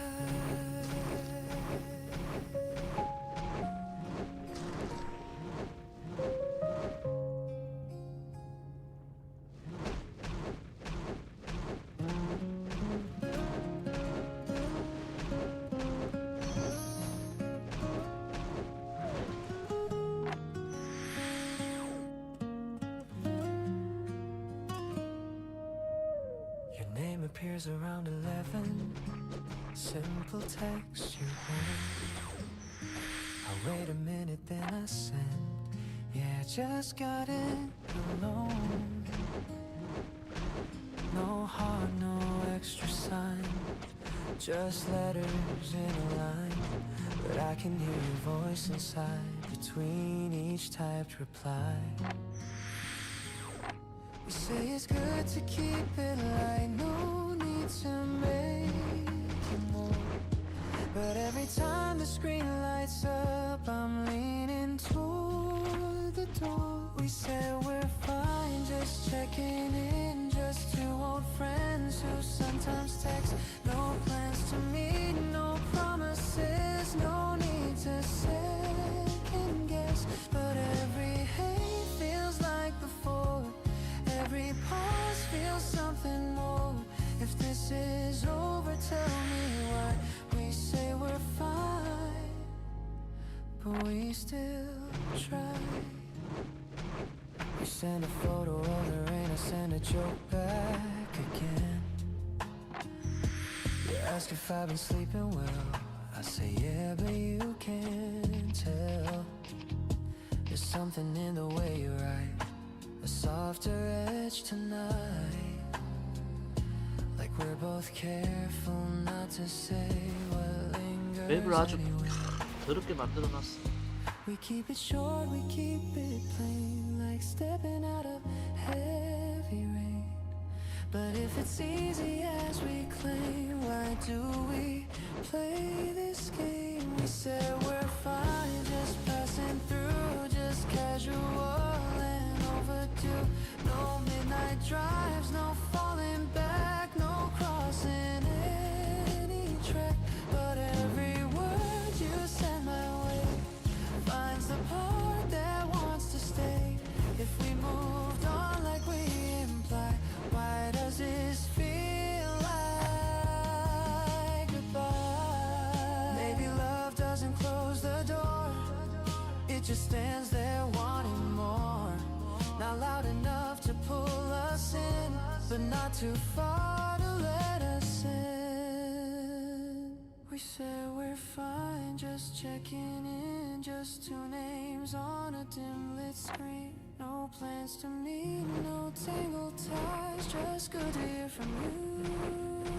appears around 11. Simple text you hold. I wait a minute, then I send. Yeah, just got it alone. No heart, no extra sign, just letters in a line. But I can hear your voice inside between each typed reply. You say it's good to keep it light, no need to make it more. But every time the screen lights up, I'm leaning toward the door. We said we're fine, just checking in, just two old friends who sometimes text. No plans to meet, no promises, no need to second guess. But every hate feels like before, every pause feels something more. If this is over, tell me why we say we're fine, but we still try. You send a photo of the rain, I send a joke back again. You ask if I've been sleeping well, I say yeah, but you can't tell. There's something in the way you write, a softer edge tonight. Like we're both careful not to say what 맵을 lingers 아주 anyway. 더럽게 만들어놨어. We keep it short, we keep it plain, like stepping out of heavy rain. But if it's easy as we claim, why do we play this game? We said we're fine, just passing through, just casual and overdue. No midnight drives, no falling back, no crossing any track. But every word you send my way finds the part that wants to stay. If we moved on like we imply, why does this feel like goodbye? Maybe love doesn't close the door, it just stands there wanting more. Not loud enough to pull us in, but not too far to let us in. We said we're fine, just checking in, just two names on a dim lit screen. No plans to meet, no tangled ties, just good to hear from you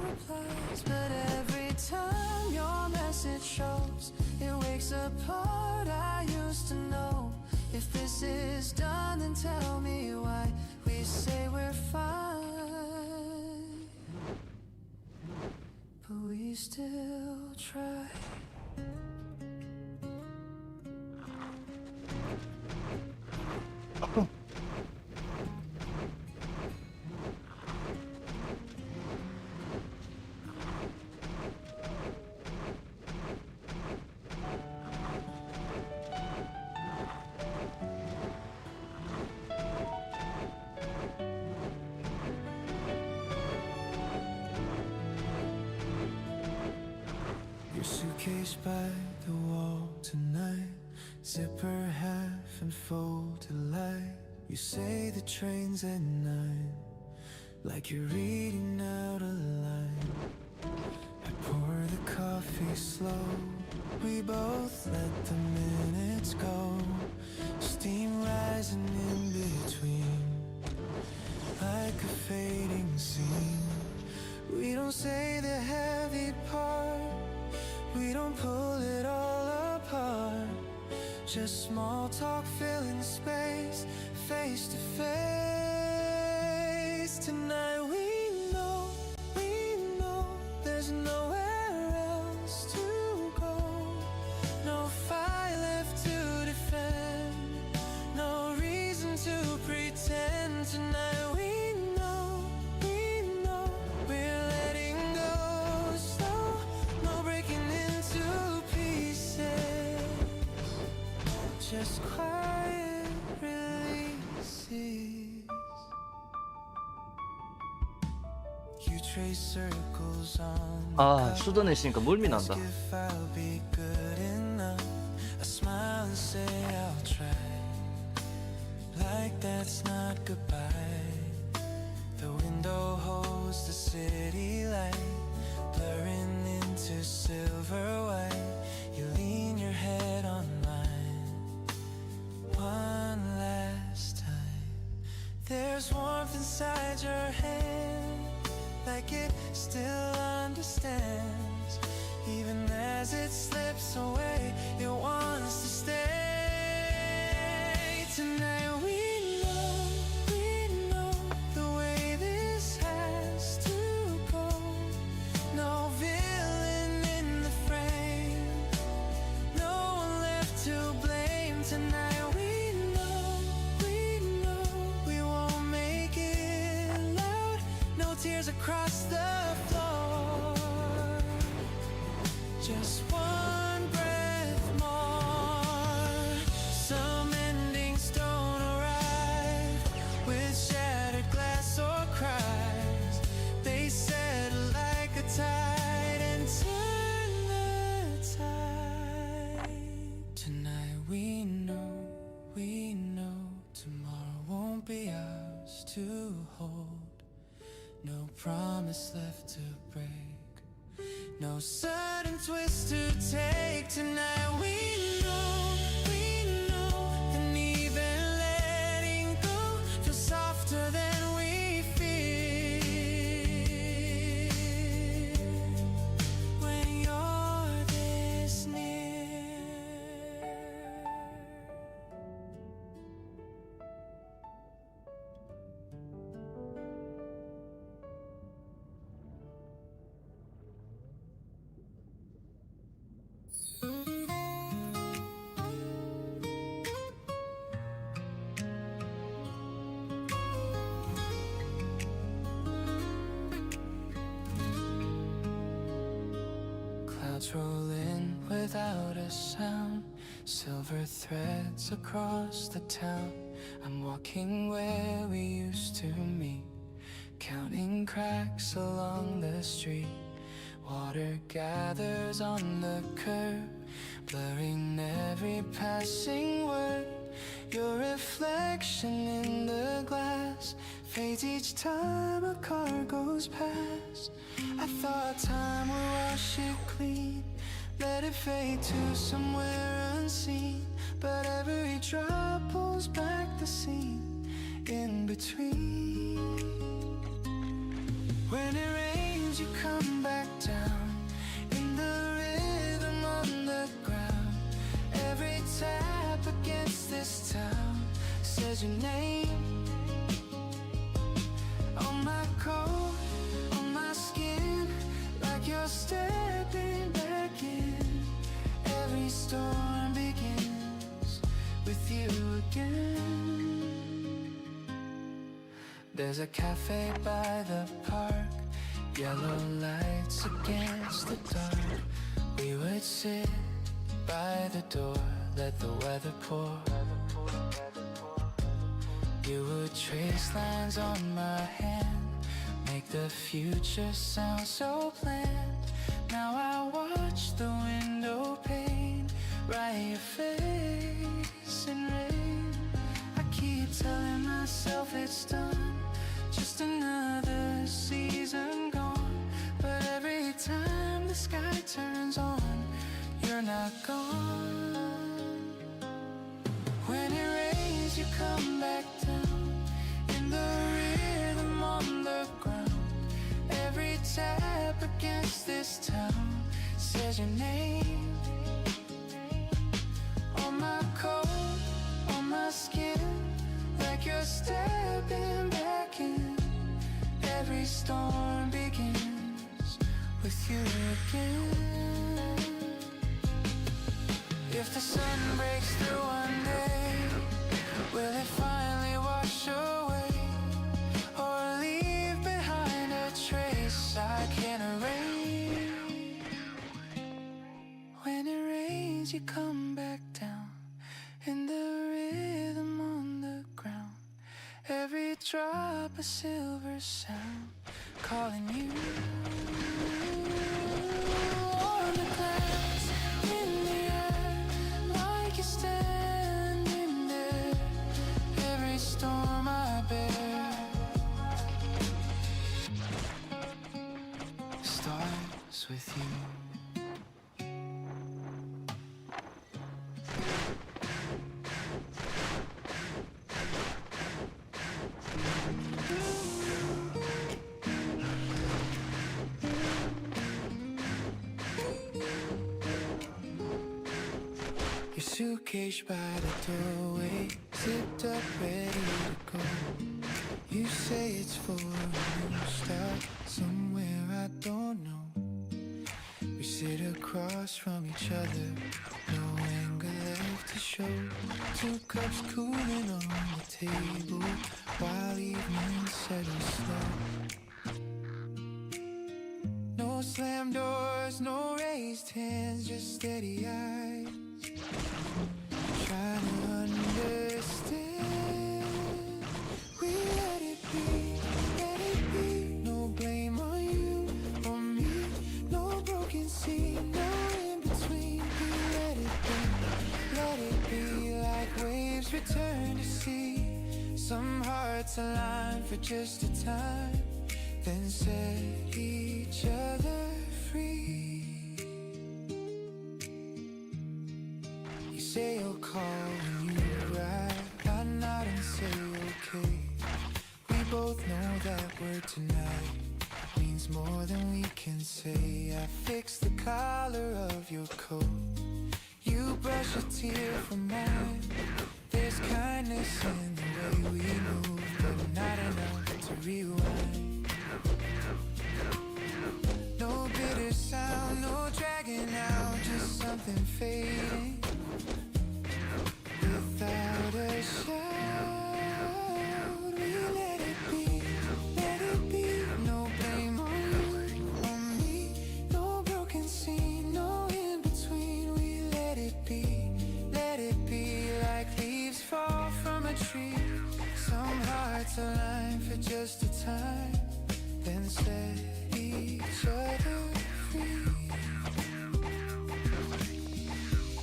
replies. But every time your message shows, it wakes a part I used to know. If this is done, then tell me why we say we're fine, but we still try. Your suitcase by the wall tonight, zipper half and folded light. You say the train's at 9, like you're reading out a line. I pour the coffee slow, we both let the minutes go. Steam rising in between, like a fading scene. We don't say the heavy part, we don't pull it all apart. Just small talk filling space, face to face. Tonight we know there's nowhere else to go. No fight left to defend, no reason to pretend. Tonight we know we're letting go slow, no breaking into pieces, just quiet releases. You trace circles on 아, 수전에 있으니까 멀미 난다. if I'll be good enough. I smile and say I'll try, like that's not goodbye. The window holds the city There's warmth inside your hand, like it still understands. Even as it slips away, it wants to stay. Tonight we know the way this has to go. No villain in the frame, no one left to blame. Tonight we know we won't make it loud. No tears across the floor, just one breath more. Some endings don't arrive with shattered glass or cries. They settle like a tide and turn the tide. Tonight we know tomorrow won't be ours to hold. No promise left to break, no sudden twist to take. Tonight we know, and even letting go feels softer than we fear. When you're this near. Clouds roll in without a sound, silver threads across the town. I'm walking where we used to meet, counting cracks along the street. Water gathers on the curb, blurring every passing word. Your reflection in the glass fades each time a car goes past. I thought time would wash it clean, let it fade to somewhere unseen. But every drop pulls back the scene in between. When it rains, you come back down in the rhythm on the ground. Every tap against this town says your name. On my coat, on my skin, like you're stepping back in. Every storm begins with you again. There's a cafe by the park, yellow lights against the dark. We would sit by the door, let the weather pour. You would trace lines on my hand, make the future sound so planned. Now I watch the window pane, write your face in rain. I keep telling myself it's done, just another season gone. But every time the sky turns on, you're not gone. When it rains, you come back down in the rhythm on the ground. Every tap against this town says your name. On my coat, on my skin, like you're stepping back in. Every storm begins with you again. If the sun breaks through one day, will it finally wash away, or leave behind a trace I can't erase? When it rains, you come back down in the rhythm on the ground. Every drop a silver sound calling you. On the clouds in the air, like you're standing there. Every storm I bear starts with you. suitcase by the doorway, zipped up, ready to go. You say it's for a new start, somewhere I don't know. We sit across from each other, no anger left to show. Two cups cooling on the table, while evening settles slow. No slam doors, no raised hands, just steady eyes, trying to understand. We let it be, no blame on you or me, no broken scene, no in between. We let it be like waves return to sea. Some hearts align for just a time, then set each other free. You say you'll call when you arrive, I nod and say okay. We both know that word tonight means more than we can say. I fix the collar of your coat, you brush a tear from mine. There's kindness in the way we move, but not enough to rewind. No bitter sound, no dragging out, just something fading without a shout. We let it be, no blame on you or me, no broken scene, no in between. We let it be like leaves fall from a tree. Some hearts align for just a time, then set each other free.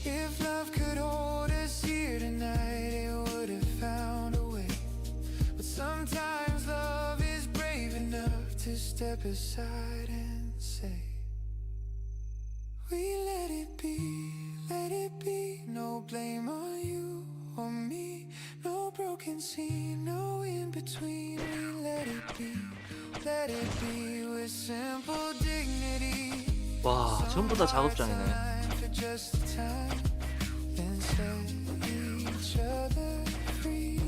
If love could hold us here tonight, it would have found a way. But sometimes love is brave enough to step aside and say, we let it be, no blame on you or me, no broken scene, no in between. We let it be with simple dignity. 와, 전부 다 작업장이네. For just a time, then set each other free.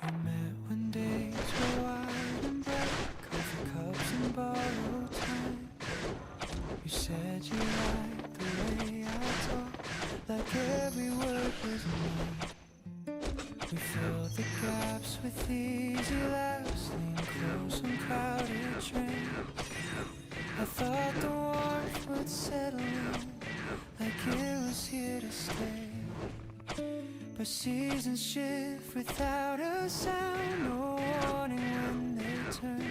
We met when days were wide and bright, coffee cups and borrowed time. You said you liked the way I talk, like every word was mine. We filled the gaps with easy laughs, leaned close on crowded trains. I thought the warmth would settle in, like it was here to stay. But seasons shift without a sound, no warning when they turn.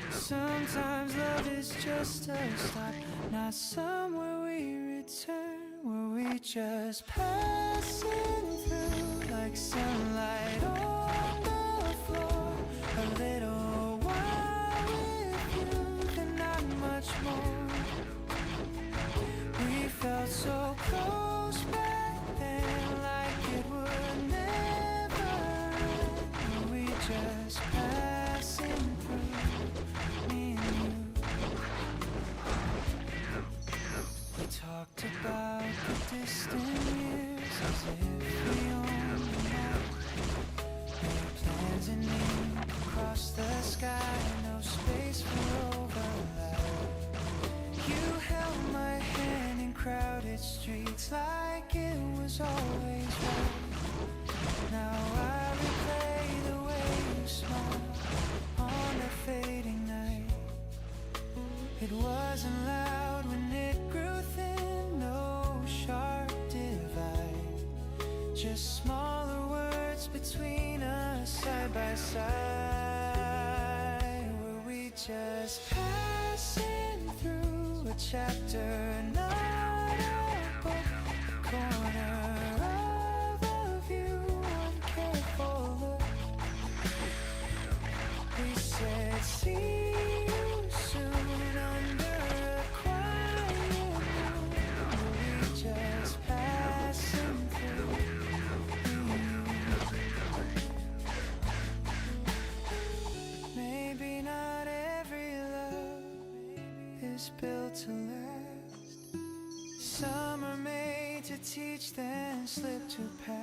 Sometimes love is just a stop, not somewhere we return. Were we just passing through, like sunlight on the floor? A little while with you, then not much more. We felt so close back then, like it would never end. Were we just passing through, me and you? We talked about the distant years as if we only met. Made plans in ink across the sky, no space for overlap. You held my hand in crowded streets like it was always right. Now I replay the way you smiled on a fading night. It wasn't loud when it grew thin, no sharp divide, just smaller words between us side by side. Were we just passing through a chapter, not a book, a corner of a see you soon under a quiet moon. We just passing through. Maybe not every love is built to last. Some are made to teach, then slip to pass.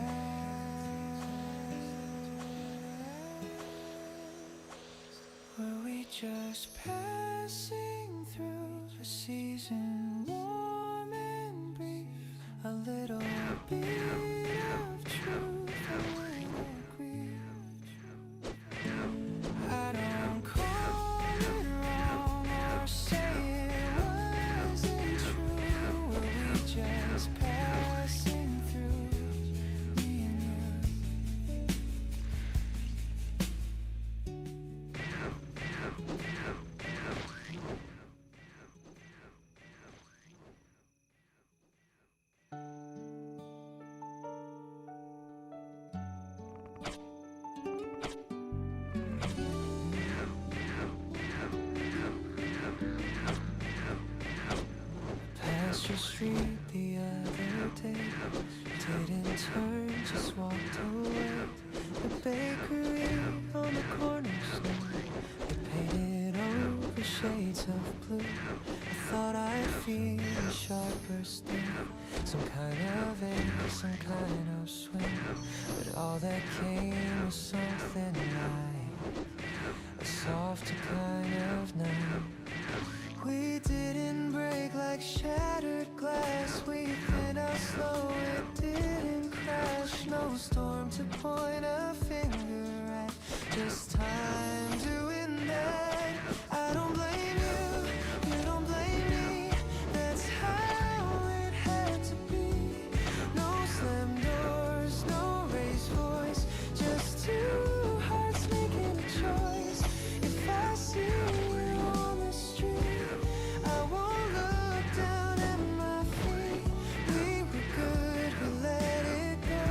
Were we just passing through a season warm and brief? A little bit of truth, a little grief. I don't call it wrong or say it wasn't true. Were we just passing through, me and you? Passed your street the other day, didn't turn, just walked away. The bakery on the corner store, they painted over shades of blue. I thought I'd feel a sharper sting, some kind of ache, some kind of swing. But all that came was something like a softer kind of night. We didn't break like shattered glass. We hit out slow, it didn't crash. No storm to point a finger at, just time doing that. I don't blame you, you don't blame me. That's how it had to be. No slam doors, no raised voice, just two hearts making a choice. If I see you on the street, I won't look down at my feet. We were good, we let it go.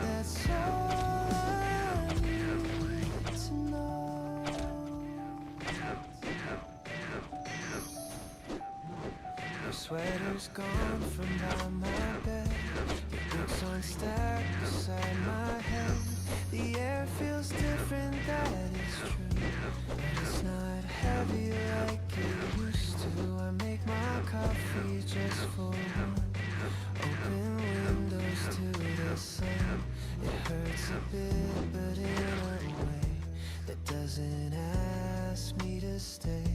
That's all I need to know. Your sweater's gone from by my bed. Your books aren't stacked beside my head. The air feels different, that is true. But it's not heavy like it used to. I make my coffee just for one. Open windows to the sun. It hurts a bit, but in a way that doesn't ask me to stay.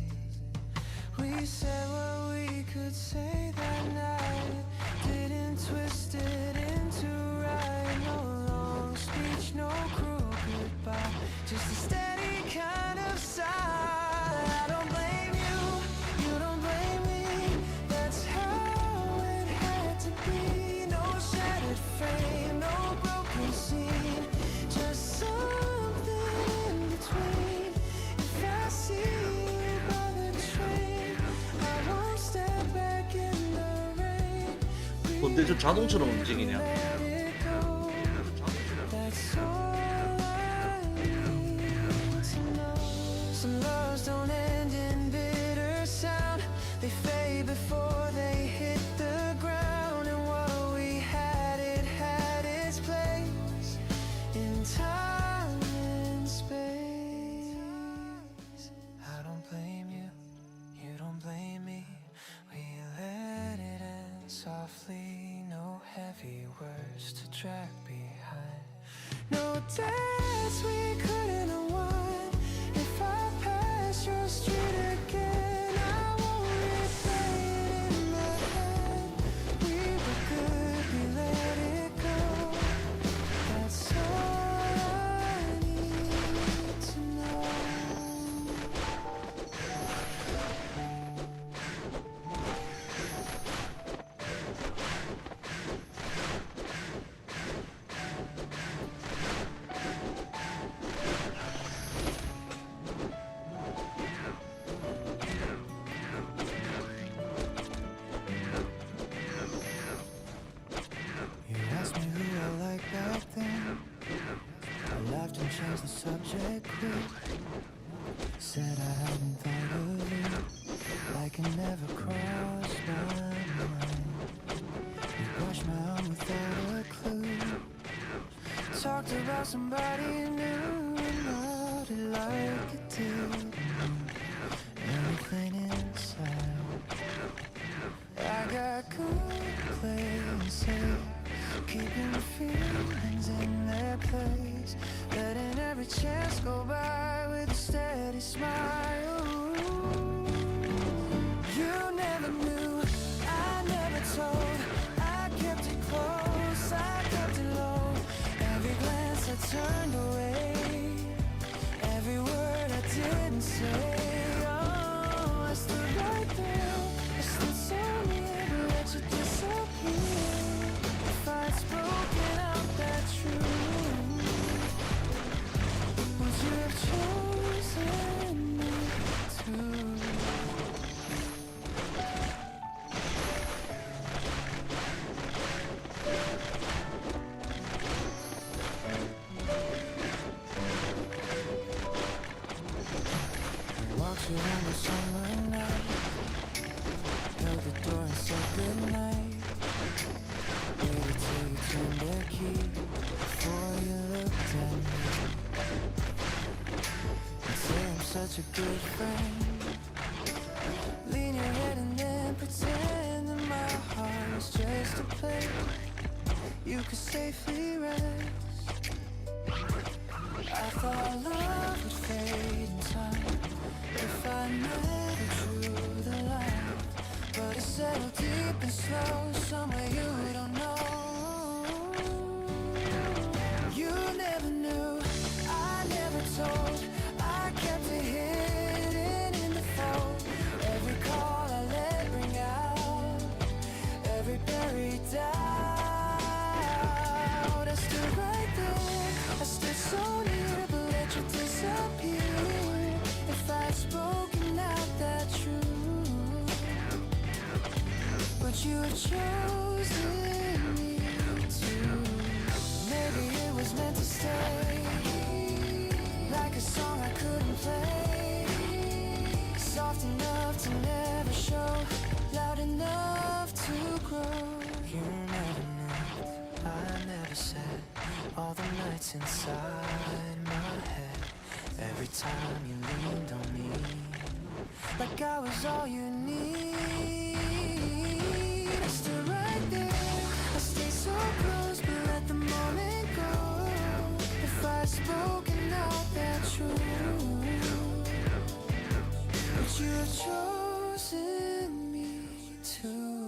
We said what we could say that night, didn't twist it into right. No long speech, no cruel goodbye, just a steady kind of sigh. I don't blame you, you don't blame me. That's how it had to be. No shattered frame, no broken scene, just something in between. If I see you by the train, I won't step back in the rain. 근데 저 자동처럼 움직이냐? Let it go. That's all I need to know. Some loves don't end in bitter sound. They fade before they hit the ground. And what we had, it had its place in time and space. I don't blame you, you don't blame me. We let it end softly, no heavy words to drag behind. No debts we couldn't have won. If I pass your street again, I won't replay it in my head. We were good, we let it go. That's all I need to know. You asked me who I liked back then. I laughed and changed the subject quick. Said I hadn't thought of you, like it never crossed my mind. You brushed my arm without a clue, talked about somebody new and nodded like it did. Anything inside, I got complacency, keeping the feelings in their place, letting every chance go by with a steady smile. You never knew, I never told, I kept it close, I kept it low. Every glance I turned away, every word I didn't say. Oh, I stood right there, I stood so near to let you disappear. If I'd spoken out that truth, would you have chosen me too? Walked around the summer night, held the door and said goodnight. Waited till you turned the key before you looked at me and say I'm such a good friend. Lean your head and then pretend that my heart is just a place you could safely rest. I thought love would fade in time if I never drew the line, but it settled deep and slow, somewhere you don't know. You never knew, I never told, I kept it hidden in the fold. Every call I let ring out, every buried doubt. I stood right there, I stood so near, but let you disappear. If I'd spoken out that truth, but you have chosen me too. Maybe it was meant to stay, like a song I couldn't play, soft enough to never show, loud enough to grow. You never knew, I never said, all the nights inside my head, every time you leaned on me, like I was all you need. I stood right there, I stayed so close, but let the moment go. If I'd spoken out that truth, but you have chosen me too.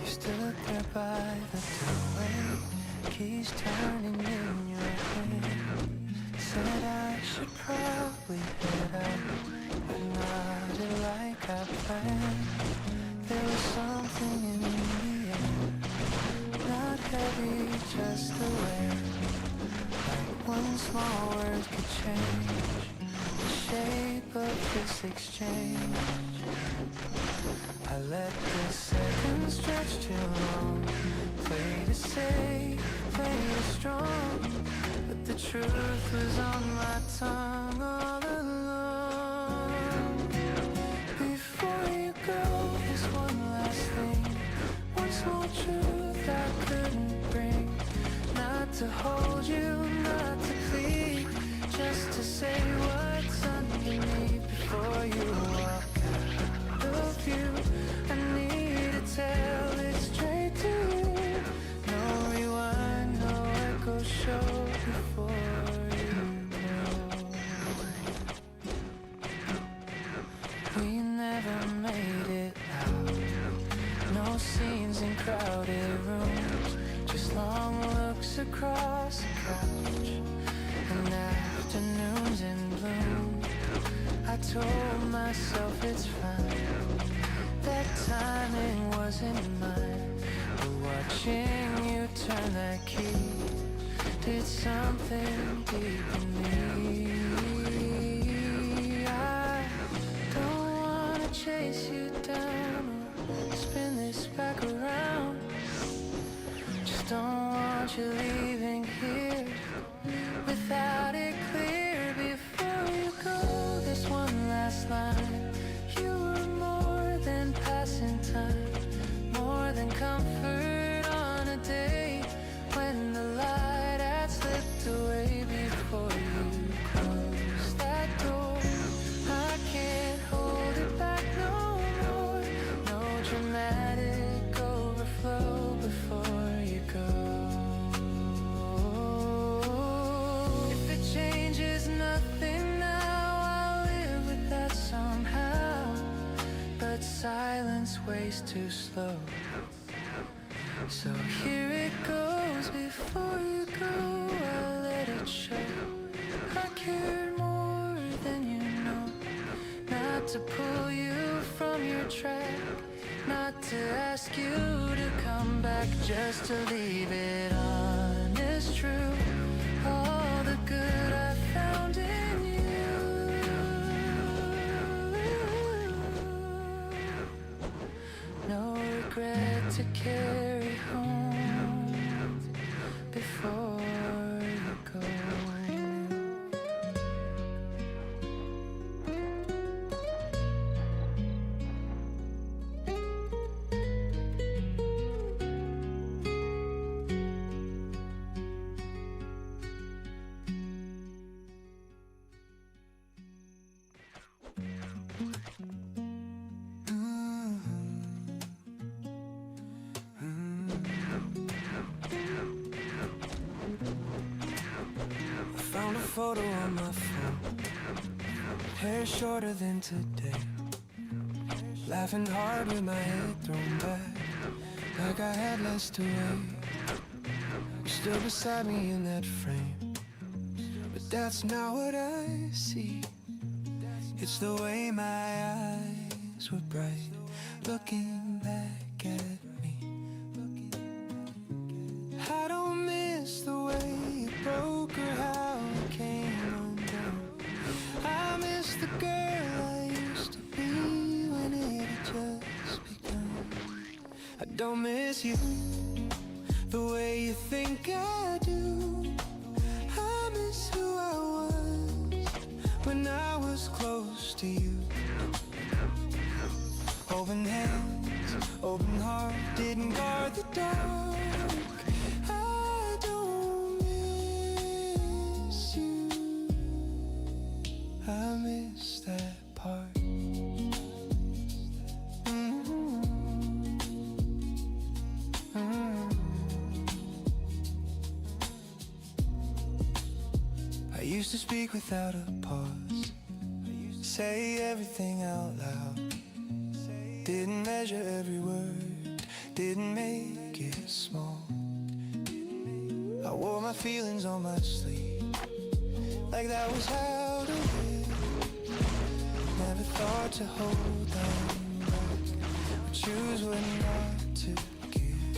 You stood there by the doorway, keys turning in your hand. Said I should probably head out, but nodded like I planned. There was something in the air, not heavy, just aware, like one small word could change the shape of this exchange. I let the seconds stretch too long, played it safe, played it strong, but the truth was on my tongue all along. Before you go, there's one last thing, one small truth I couldn't bring, not to hold you, not to plead, just to say what's underneath before you walk out of view. I need to tell it straight to you, no rewind, no echo show before you know. told myself it's fine, that timing wasn't mine. But watching you turn that key did something deep in me. I don't wanna chase you down or spin this back around. Just don't want you leaving here without it clear. Before you go, there's one last line. You were more than passing time, more than comfort on a day when the light had slipped away. Before you close that door, I can't hold it back no more. No dramatic overflow before you go. If it changes nothing now, I'll live with that somehow. But silence waits too slow. So here it goes. Before you go, I'll let it show. I cared more than you know. Not to pull you from your track, not to ask you to come back, just to leave it honest, true. All the good I found in you. No regret to carry home before you go. Found a photo on my phone, hair shorter than today, laughing hard with my head thrown back, like I had less to weigh. You're still beside me in that frame, but that's not what I see. It's the way my eyes were bright, looking back at me. I don't miss the way it broke or how it came undone. I miss the girl I used to be when it had just begun. I don't miss you the way you think I do. I miss who I was when I was close to you. Open hands, open heart, didn't guard the dark. I don't miss you, I miss that part. I used to speak without a pause, say everything out loud. Didn't measure every word, didn't make it small. I wore my feelings on my sleeve, like that was how to live. Never thought to hold them back, or choose what not to give.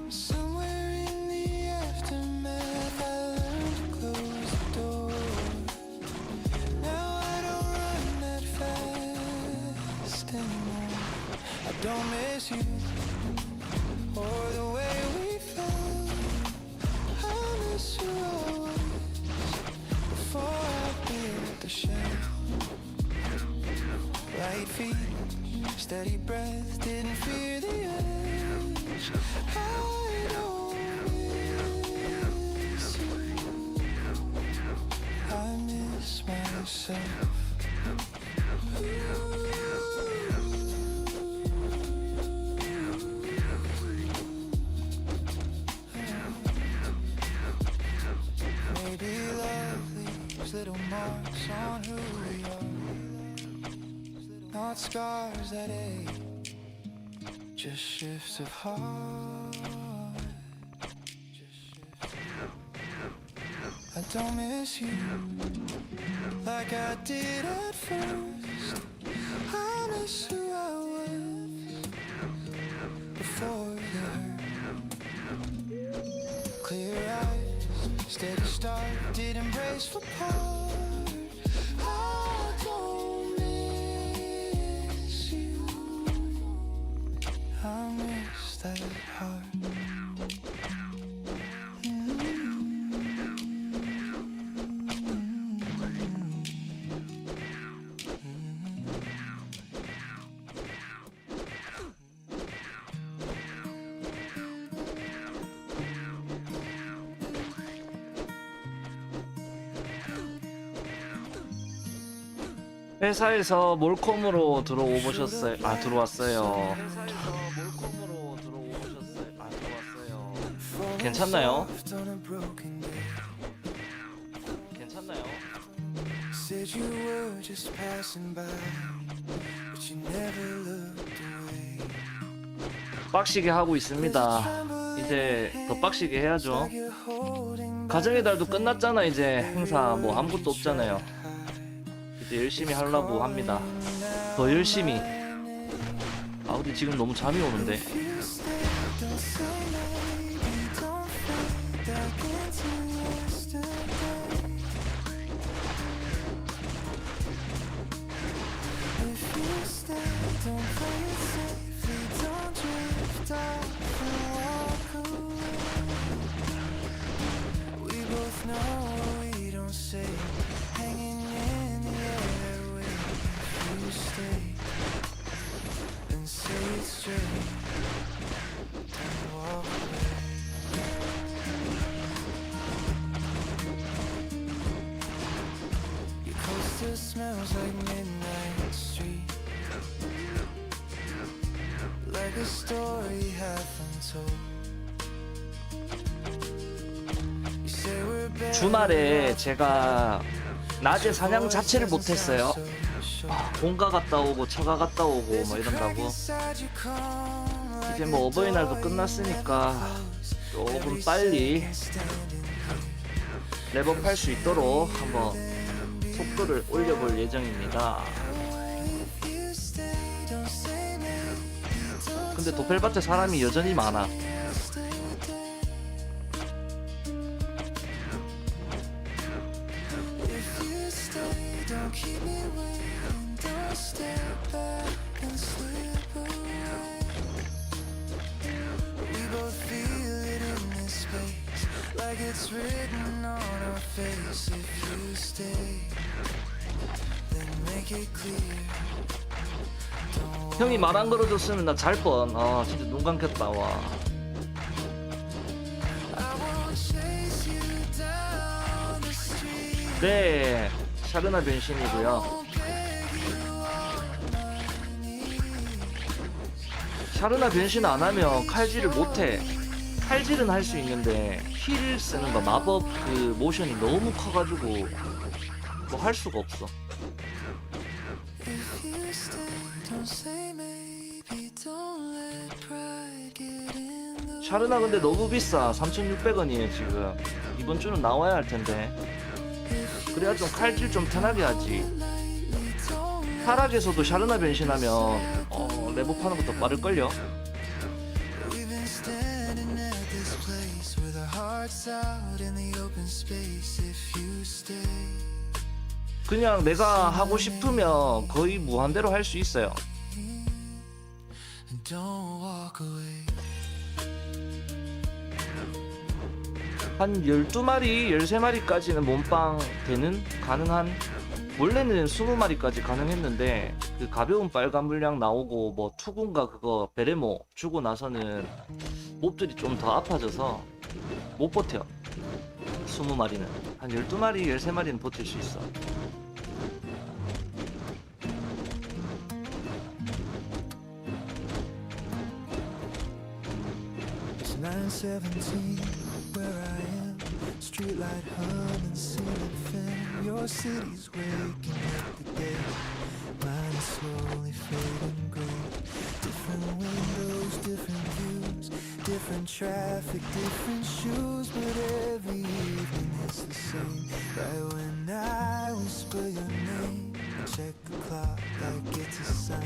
Somewhere in the aftermath, I learned to close the door. Now I don't run that fast anymore. I don't miss you or the way we felt. I miss who I was before I built the shell. Light feet, steady breath, didn't fear the edge. I don't miss you, I miss myself. Maybe love leaves little marks on who we are, not scars that ache, just shifts of heart. I don't miss you like I did at first. I miss who I was before the hurt. Clear eyes, steady start, didn't brace for part. I don't miss you. I miss that heart. 회사에서 몰콤으로 들어오셨어요. 들어왔어요. 회사에서 몰콤으로 들어오셨어요. 들어왔어요. 괜찮나요? 괜찮나요? Said you were just passing by, but you never looked away. 빡시게 하고 있습니다. 이제 더 빡시게 해야죠. 가정의 달도 끝났잖아. 이제 행사 뭐 아무것도 없잖아요. 이제 열심히 하려고 합니다. 더 열심히. 근데 지금 너무 잠이 오는데. Smells like midnight street, like a story half untold. You say we're better 주말에 제가 낮에 사냥 자체를 못했어요. 본가 갔다 오고 처가 갔다 오고 뭐 이런다고. 이제 뭐 어버이날도 끝났으니까 조금 빨리 랩업할 수 있도록 한번 속도를 올려볼 예정입니다. 근데 도펠밭에 사람이 여전히 많아. 형이 말 안 걸어줬으면 나 잘 뻔. 진짜 눈 감겼다. 와. 네, 샤르나 변신이고요. 샤르나 변신 안 하면 칼질을 못해. 칼질은 할 수 있는데 힐 쓰는 거 마법 그 모션이 너무 커가지고 뭐 할 수가 없어. 샤르나 근데 너무 비싸. 3,600원이에요 지금. 이번 주는 나와야 할 텐데. 그래야 좀 칼질 좀 편하게 하지. 타락에서도 샤르나 변신하면 랩업하는 것도 빠를걸요. 그냥 내가 하고 싶으면 거의 무한대로 할 수 있어요. 한 12마리, 13마리까지는 몸빵 되는 가능한, 원래는 20마리까지 가능했는데 그 가벼운 빨간 물량 나오고 뭐 투군가 그거 베레모 주고 나서는 몹들이 좀 더 아파져서 못 버텨. 20마리는 한 12마리, 13마리는 버틸 수 있어. It's 9:17 where I am. Streetlight humming, ceiling fan. Your city's waking up the day. Mine is slowly fading gray. Different windows, different views, different traffic, different shoes, but every evening is just the same. Right when I whisper your name, I check the clock like it's a sign.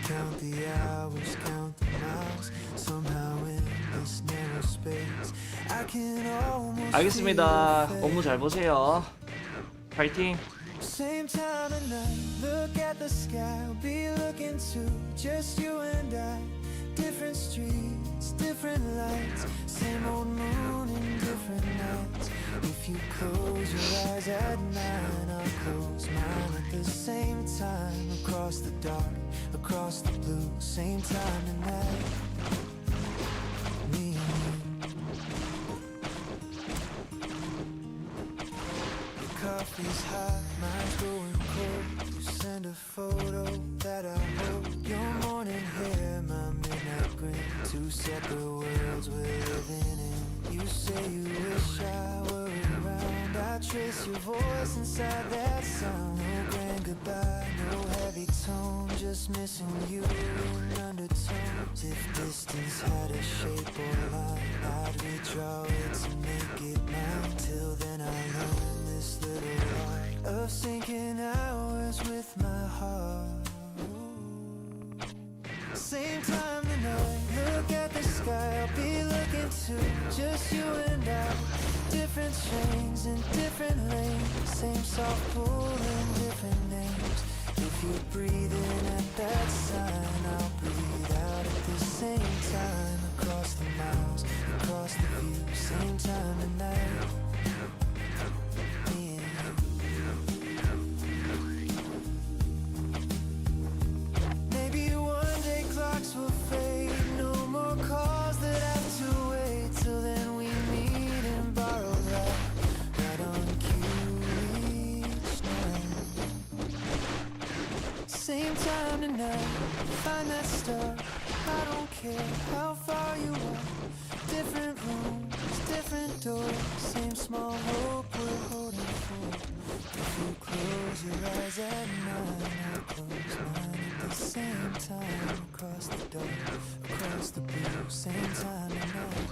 Count the hours, count the miles. Somehow in this narrow space, I can almost 알겠습니다. 업무 잘 보세요. 파이팅. Same time of night, look at the sky, we'll be looking too, just you and I. Different streets, different lights, same old moon in different nights. If you close your eyes at night, I'll close mine at the same time. Across the dark, across the blue, same time of night. Me and you. Your coffee's hot, mine's going cold. You send a photo that I hold. Your morning hair, my midnight grin. Two separate worlds we're living in. You say you wish I were around. I trace your voice inside that sound. No grand goodbye, no heavy tone. Just missing you in undertones. If distance had a shape or line, I'd redraw it to make it mine. Till then I learned this little art of sinking hours with my heart. Same time tonight, look at the sky, I'll be looking too, just you and I. Different trains in different lanes, same soft pull and different names. If you breathe in at that sign, I'll breathe out at the same time. Across the miles, across the view, same time tonight. Me and will fade, no more calls that have to wait. Till then we meet and borrow light, right on cue each night. Same time tonight, find that star. I don't care how far you are. Different rooms, different doors, same small hope we're holding for. If you close your eyes at night, I'll close mine at the same time. Across the dark, across the blue, same time of night.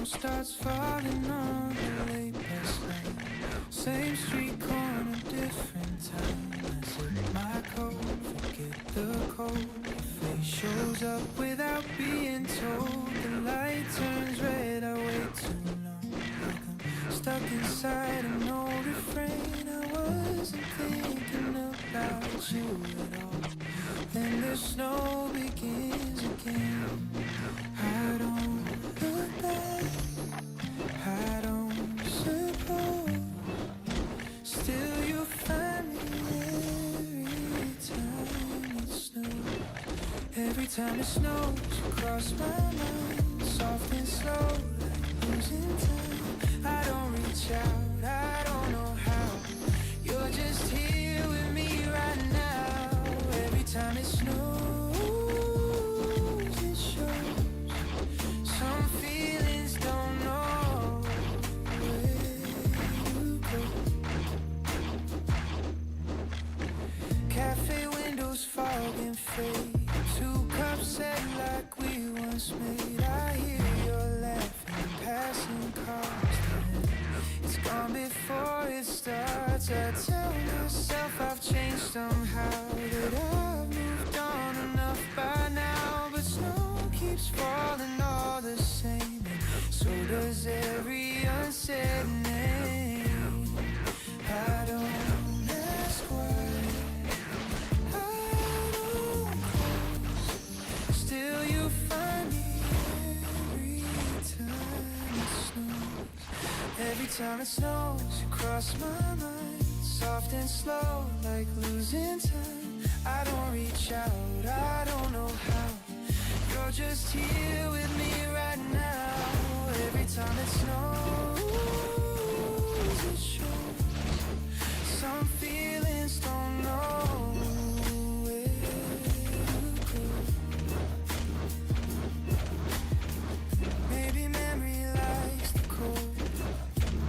Starts falling on the late bus lane. Same street corner, different time. I sip my coat, forget the code. Your face shows up without being told. The light turns red, I wait too long. Like I'm stuck inside an old refrain. I wasn't thinking about you at all. Then the snow begins again. I don't look back, I don't suppose. Still you find me every time it snows. Every time it snows, you cross my mind, soft and slow, like losing time. I don't reach out, I don't know how. You're just here with me right now. Every time it snows, it shows. Some feelings don't know where to go. Cafe windows fog and fade. Two cups set like we once made. I hear your laughing, passing cars. It's gone before it starts. I tell myself I've changed somehow, that I've moved on enough by now. But snow keeps falling all the same, and so does every unsaid name. I don't ask why, I don't close. Still you find me every time it snows. Every time it snows, you cross my mind, soft and slow, like losing time. I don't reach out, I don't know how. you're just here with me right now. Every time it snows, it shows. Some feelings don't know where to go. Maybe memory likes the cold,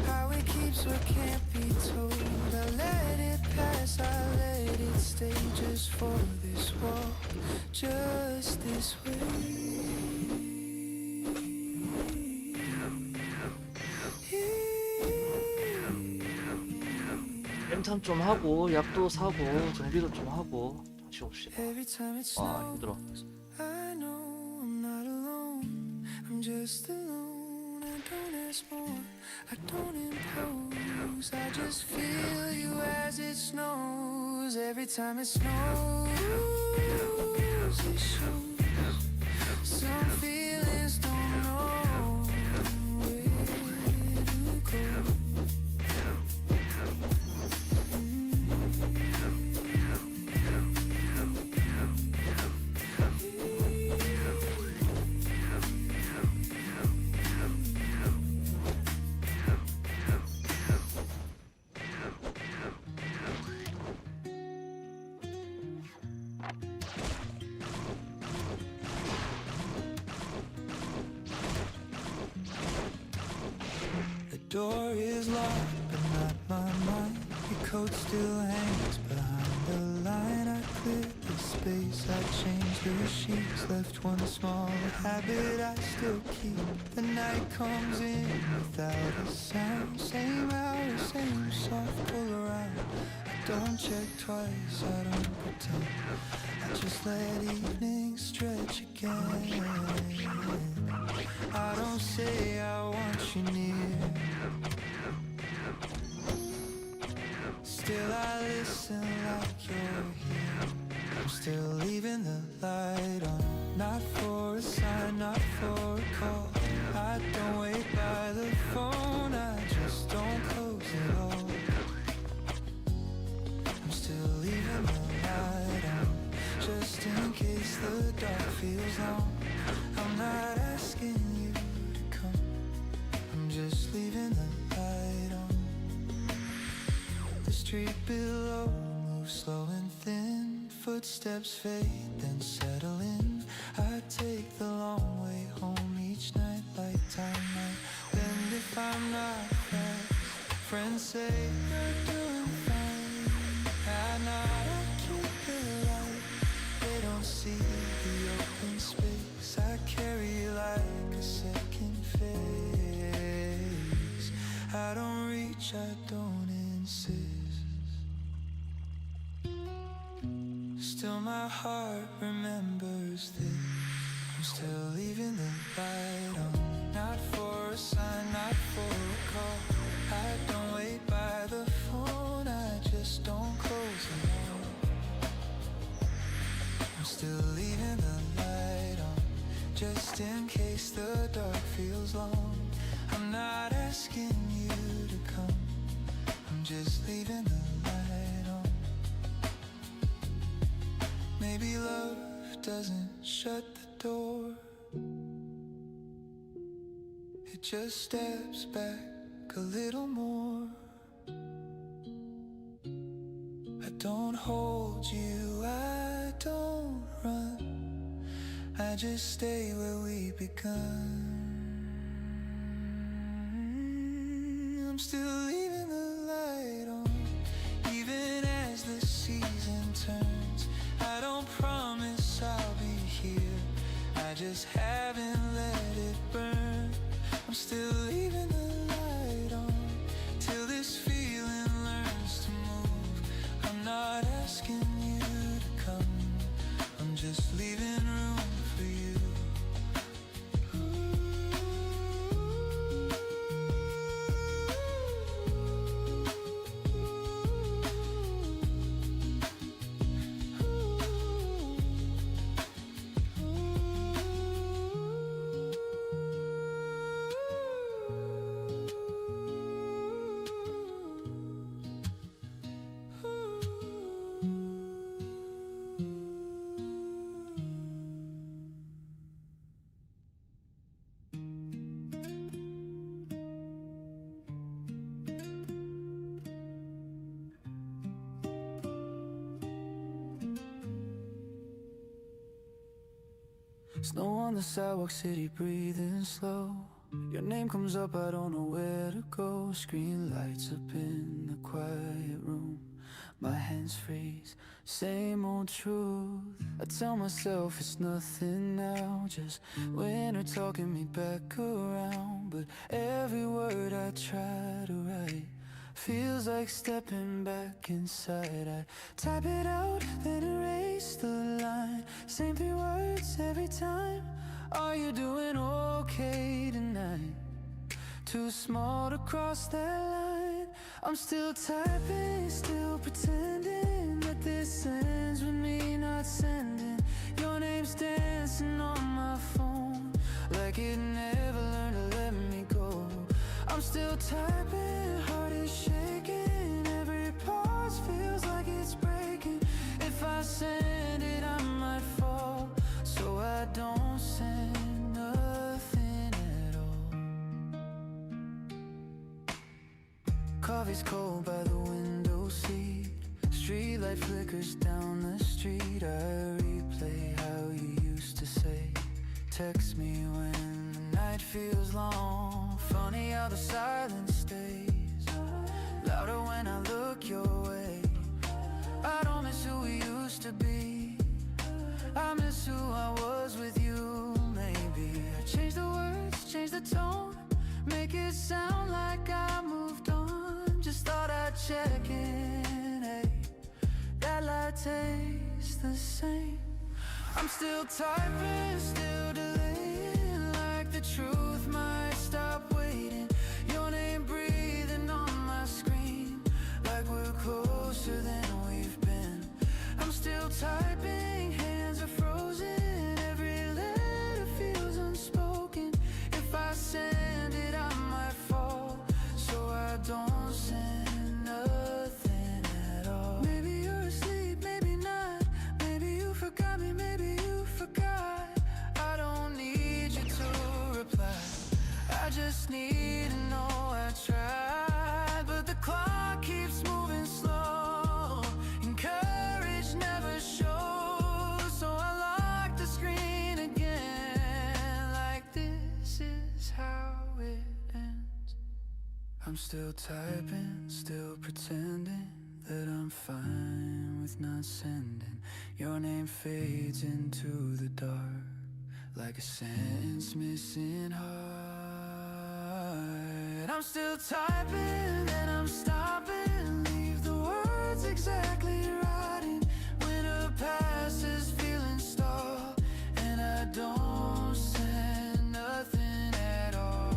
how it keeps what can't be told. I let it pass, I let it stay, just for this walk, just this way. 엠탐 좀 하고 약도 사고 정비도 좀 하고 다시 옵시다. Every time it 아 힘들어. snows, I know I'm not alone. I'm just alone. I don't ask more, I don't impose. I just feel you as it snows. Every time it snows, it shows. Some feelings don't know where to go. The door is locked, but not my mind. Your coat still hangs behind the line. I cleared the space, I changed the sheets, left one small habit I still keep. The night comes in without a sound. Same hour, same soft pull around. I don't check twice, I don't pretend. I just let evening stretch again. I don't say I want you near, still I listen like you're here. I'm still leaving the light on, not for a sign, not for a call. I don't wait by the phone, I just don't close it all. I'm still leaving the light on, just in case the dark feels long. I'm not asking you to come, I'm just leaving the light on. The street below moves slow and thin, footsteps fade then settle in. I take the long way home each night like time might bend if I'm not fast. Friends say you're doing fine, at night I keep it light. They don't see the open space I carry like a second face. I don't reach, I don't insist. Still my heart remembers this. I'm still leaving the light on, not for a sign, not for a call. I don't wait by the phone, I just don't close it all. I'm still leaving the light on, just in case the dark feels long. I'm not asking you to come, I'm just leaving the light on. Maybe love doesn't shut the door, it just steps back a little more. I don't hold you, I don't run, I just stay where we begun. I'm still leaving the light on, even as the season turns. I don't promise I'll be here, I just haven't let it burn. I'm still leaving the light on, till this feeling learns to move. I'm not asking you to come, I'm just leaving room for you. Snow on the sidewalk, city breathing slow. Your name comes up, I don't know where to go. Screen lights up in the quiet room. My hands freeze, same old truth. I tell myself it's nothing now, just winter talking me back around. But every word I try to write feels like stepping back inside. I type it out, then erase the line. Same three words every time. Are you doing okay tonight? Too small to cross that line. I'm still typing, still pretending that this ends with me not sending. Your name's dancing on my phone like it never learned to let me go. I'm still typing, heart is shaking. Every pause feels like it's breaking. If I send it, I might fall. So I don't send nothing at all. Coffee's cold by the window seat. Streetlight flickers down the street. I replay how you used to say, text me when the night feels long. Funny how the silence stays louder when I look your way. I don't miss who we used to be. I miss who I was with you. Maybe I change the words, change the tone, make it sound like I moved on. Just thought I'd check in, hey. That light tastes the same. I'm still typing, still delaying, like the truth might stop waiting. Your name breathing on my screen, like we're closer than we've been. I'm still typing, hands are frozen, every letter feels unspoken. If I send it, I might fall. So I don't send nothing at all. Maybe you're asleep, maybe not. Maybe you forgot me, maybe you forgot. I don't need you to reply, I just need to know I tried. But the clock keeps moving slow, and courage never shows. So I lock the screen again, like this is how it ends. I'm still typing, still pretending that I'm fine with not sending. Your name fades into the dark, like a sentence missing heart. I'm still typing, and I'm stopping. Leave the words exactly right. And winter passes, feeling stalled, and I don't send nothing at all.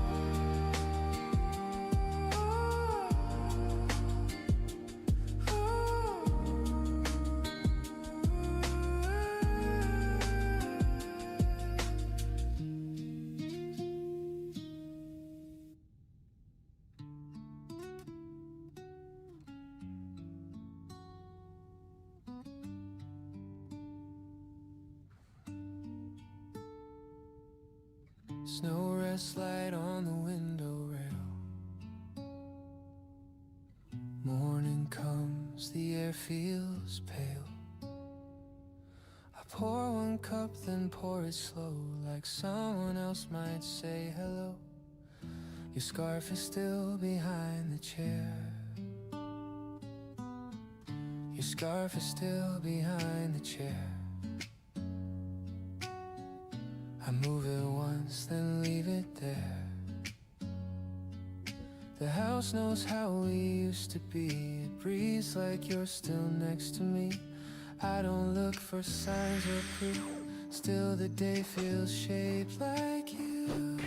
Snow rest light on the window rail. Morning comes, the air feels pale. I pour one cup, then pour it slow, like someone else might say hello. Your scarf is still behind the chair. Your scarf is still behind the chair. I move it once, then leave it there. The house knows how we used to be. It breathes like you're still next to me. I don't look for signs or proof, still the day feels shaped like you.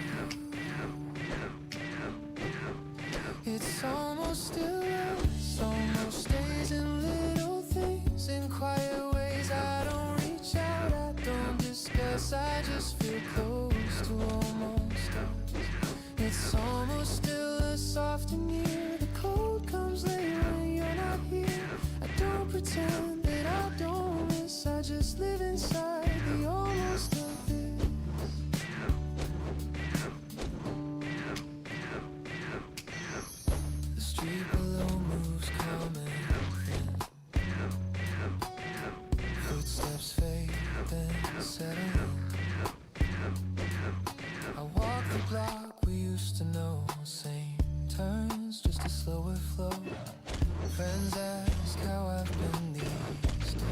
It's almost still us, almost stays in little things, in quiet ways. I don't reach out, I don't discuss, I just feel close to almost us. It's almost still us, soft and near. The cold comes late when you're not here. I don't pretend that I don't miss, I just live inside the almost of this. The street below moves calm and thin. Footsteps fade, then settle in. just a slower flow. Friends ask how I've been these days.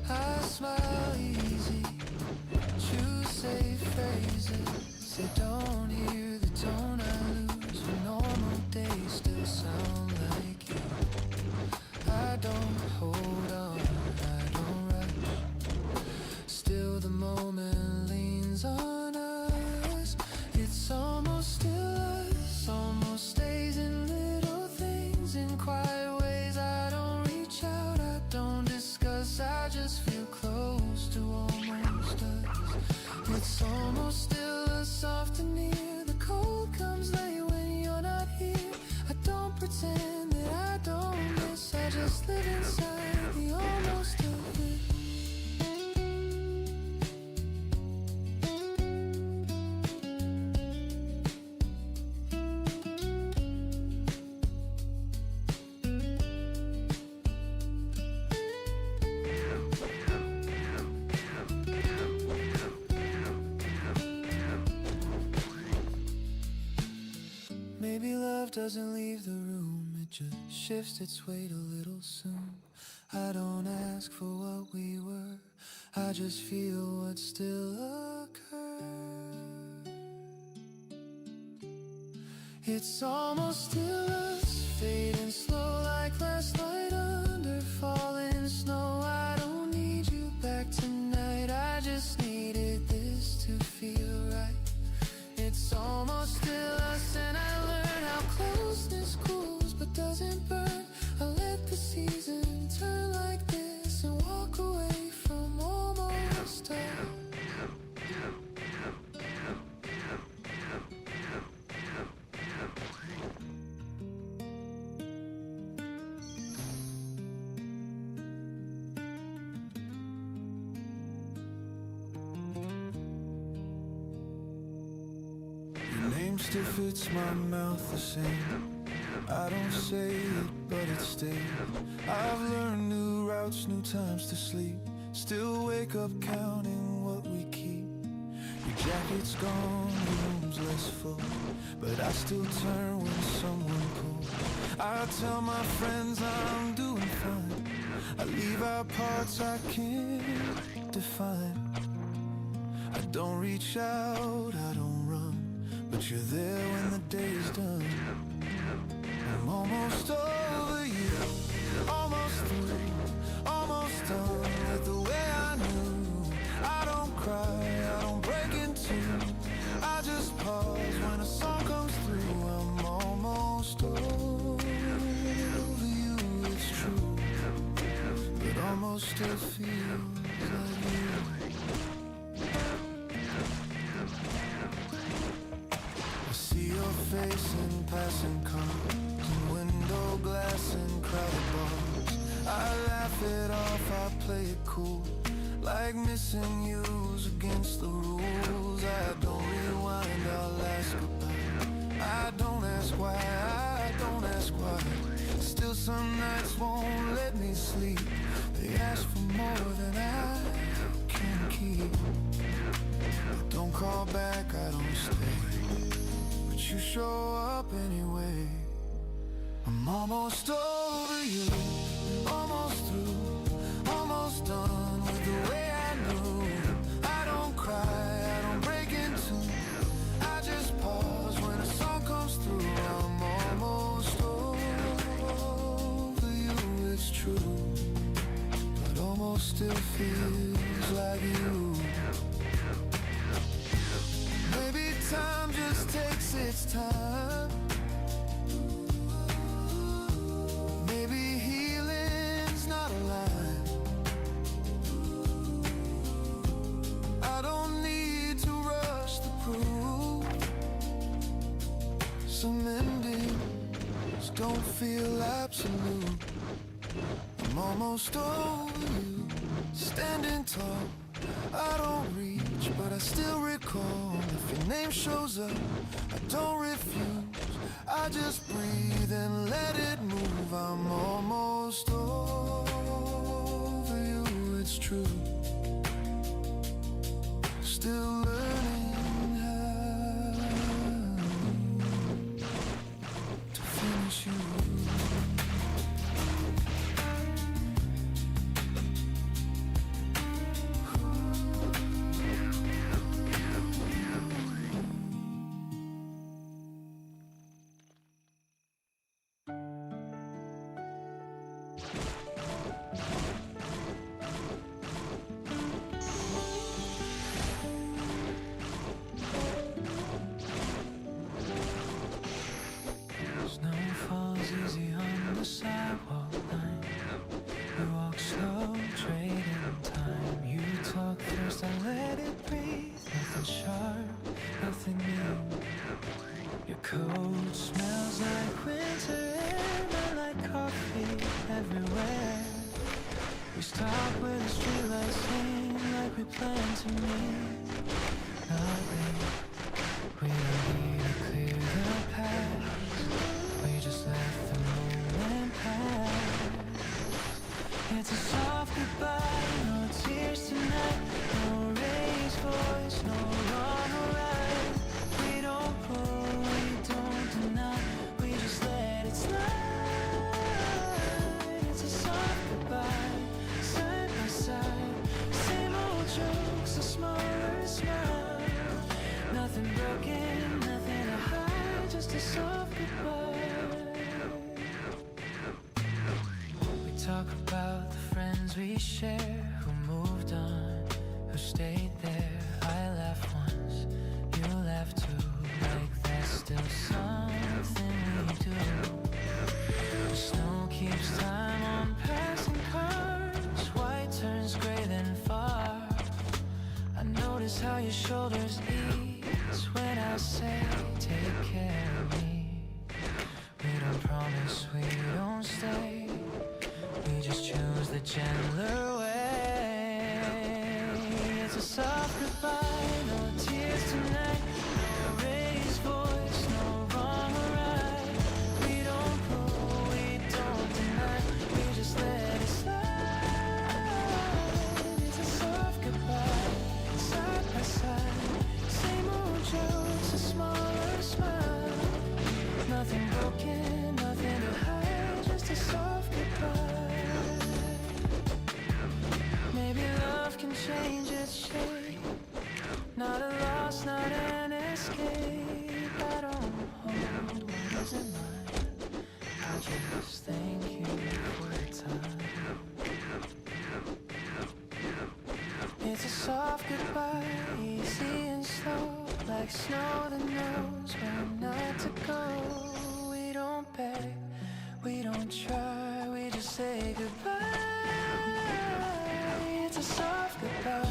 I smile easy, choose safe phrases. They don't hear the tone I lose when normal days still sound like you. I don't hold on, I don't rush. Still the moment leans on us. It's almost still us, almost stays in little things, in quiet ways. I don't reach out, I don't discuss, I just feel close to almost us. It's almost still us, soft and near. The cold comes late when you're not here. I don't pretend that I don't miss, I just live inside the almost of it. Maybe love doesn't leave the room, it just shifts its weight a little soon. I don't ask for what we were, I just feel what still occurs. It's almost still us, fading slow like last night under falling snow. I don't need you back tonight, I just needed this to feel right. It's almost still us, and I learn how closeness cools but doesn't burn. I let the season turn like this and walk away from almost us. Your name still fits my mouth the same. I don't say it, but it stays. I've learned new routes, new times to sleep. Still wake up counting what we keep. Your jacket's gone, your room's less full, but I still turn when someone calls. I tell my friends I'm doing fine. I leave out parts I can't define. I don't reach out, I don't run, but you're there when the day's done. I'm almost over you, almost through, almost done with the way I knew. I don't cry, I don't break in two, I just pause when a song comes through. I'm almost over you, it's true, but almost still feels like you. I see your face in passing cars, in window glass and crowded bars. I laugh it off, I play it cool, like missing you's against the rules. I don't rewind, I'll ask goodbye. I don't ask why, I don't ask why. Still some nights won't let me sleep. They ask for more than I can keep. I don't call back, I don't stay, but you show up anyway. I'm almost over you, almost through, almost done with the way I knew. I don't cry, I don't break in two, I just pause when a song comes through. I'm almost over you, it's true, but almost still feels like you. Maybe time just takes its time. Maybe healing's not a line. I don't need to rush the proof. Some endings don't feel absolute. I'm almost over you, standing tall. I don't reach, but I still recall. If your name shows up, I don't refuse. I just breathe and let it move. I'm almost over you, it's true. Still learning how. coat smells like winter and I like coffee everywhere. We stop where the streetlights sing like we plan to meet. Nothing. We don't need to clear the past. We just let the moment pass. It's a soft goodbye, no tears tonight, no raised voice, no wrong or right. We don't pull, we don't deny, we just let it slide. It's a soft goodbye, side by side, same old jokes, a smaller smile. Nothing broken, nothing to hide, just a soft goodbye. We talk about the friends we share, who moved on, who stayed there. I laugh once, you laugh too, like that's still something we do. The snow keeps time on passing cars, white turns gray then far. I notice how your shoulders ease when I say take care of me. We don't promise we don't stay, we just choose the gentler way. It's a soft goodbye, no tears tonight, no raised voice, no wrong or right. We don't pull, we don't deny, we just let it slide. It's a soft goodbye, side by side, same old jokes, a smaller smile. Nothing broken, nothing to hide, just a soft goodbye. Maybe love can change its shape, not a loss, not an escape. I don't hold what isn't mine, I just thank you for the time. It's a soft goodbye, easy and slow, like snow that knows where not to go. We don't beg, we don't try, we just say goodbye. It's a soft goodbye,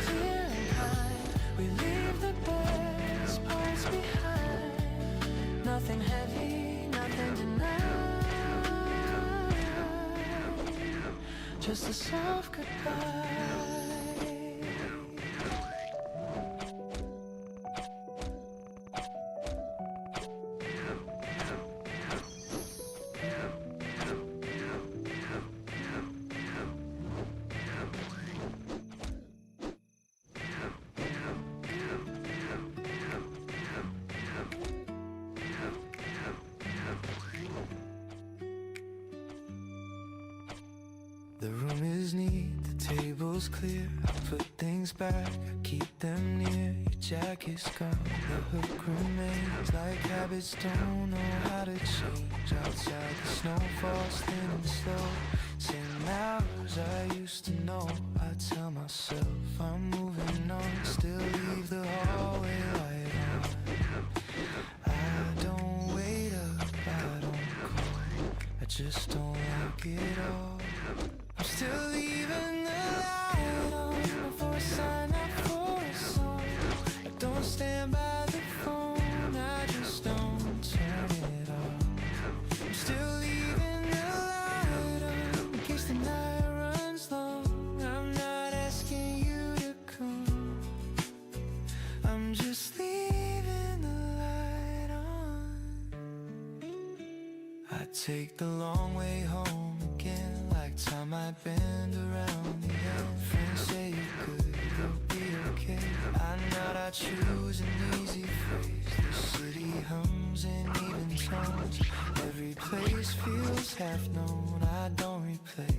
clear and kind. We leave the best parts behind. Nothing heavy, nothing denied. Just a soft goodbye. The room is neat, the table's clear. I put things back, I keep them near. Your jacket's gone, the hook remains. Like habits don't know how to change. Outside the snow falls thin and slow. Same hours I used to know. I tell myself I'm moving on. Still leave the hallway light on. I don't wait up, I don't call, I just don't like it all. I'm still leaving the light on before I sign up for a song. I don't stand by the phone, I just don't turn it off. I'm still leaving the light on in case the night runs long. I'm not asking you to come, I'm just leaving the light on. I take the long way home again, like time I bend around the end. Friends say you're good, you'll be okay. I know I choose an easy phrase. The city hums in even tones. Every place feels half known. I don't replay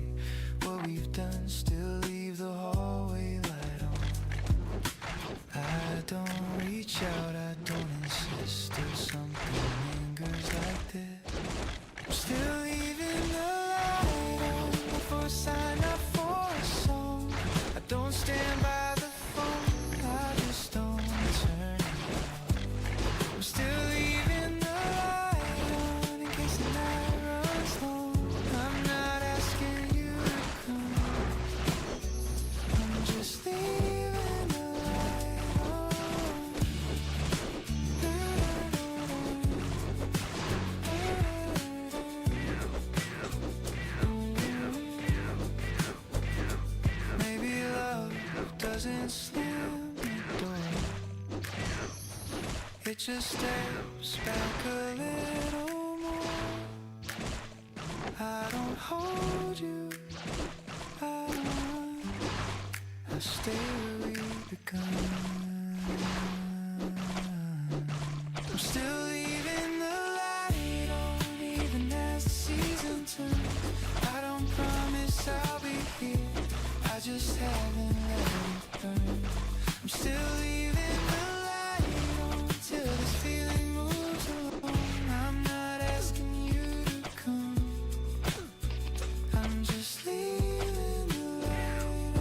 what we've done, still leave the hallway light on. I don't reach out, I don't insist. Still something lingers like this. I'm still leaving the light on before I sign up for a song. I don't stand by the phone, I just don't turn it off. I'm still leaving the light on in case the night runs long. I'm not asking you to come, I'm just leaving the light on. just steps back a little more. I don't hold you, I don't. I stay where we begun. I'm still leaving the light on, even as the season turns. I don't promise I'll be here, I just haven't let it burn. I'm still leaving the light on till this feeling moves along. I'm not asking you to come, I'm just leaving the light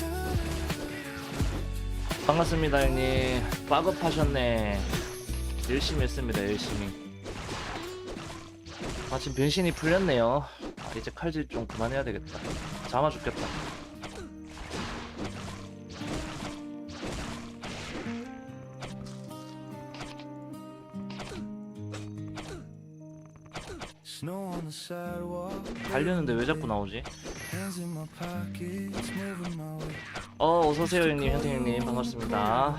on. 반갑습니다 형님. 빠급하셨네. 열심히 했습니다. 열심히. 마침 변신이 풀렸네요. 이제 칼질 좀 그만해야 되겠다. 잠아 죽겠다. Snow on the sidewalk. 달렸는데 왜 자꾸 나오지? Hands in my pockets, moving my way. 어서오세요 형님, 현태 형님. 반갑습니다.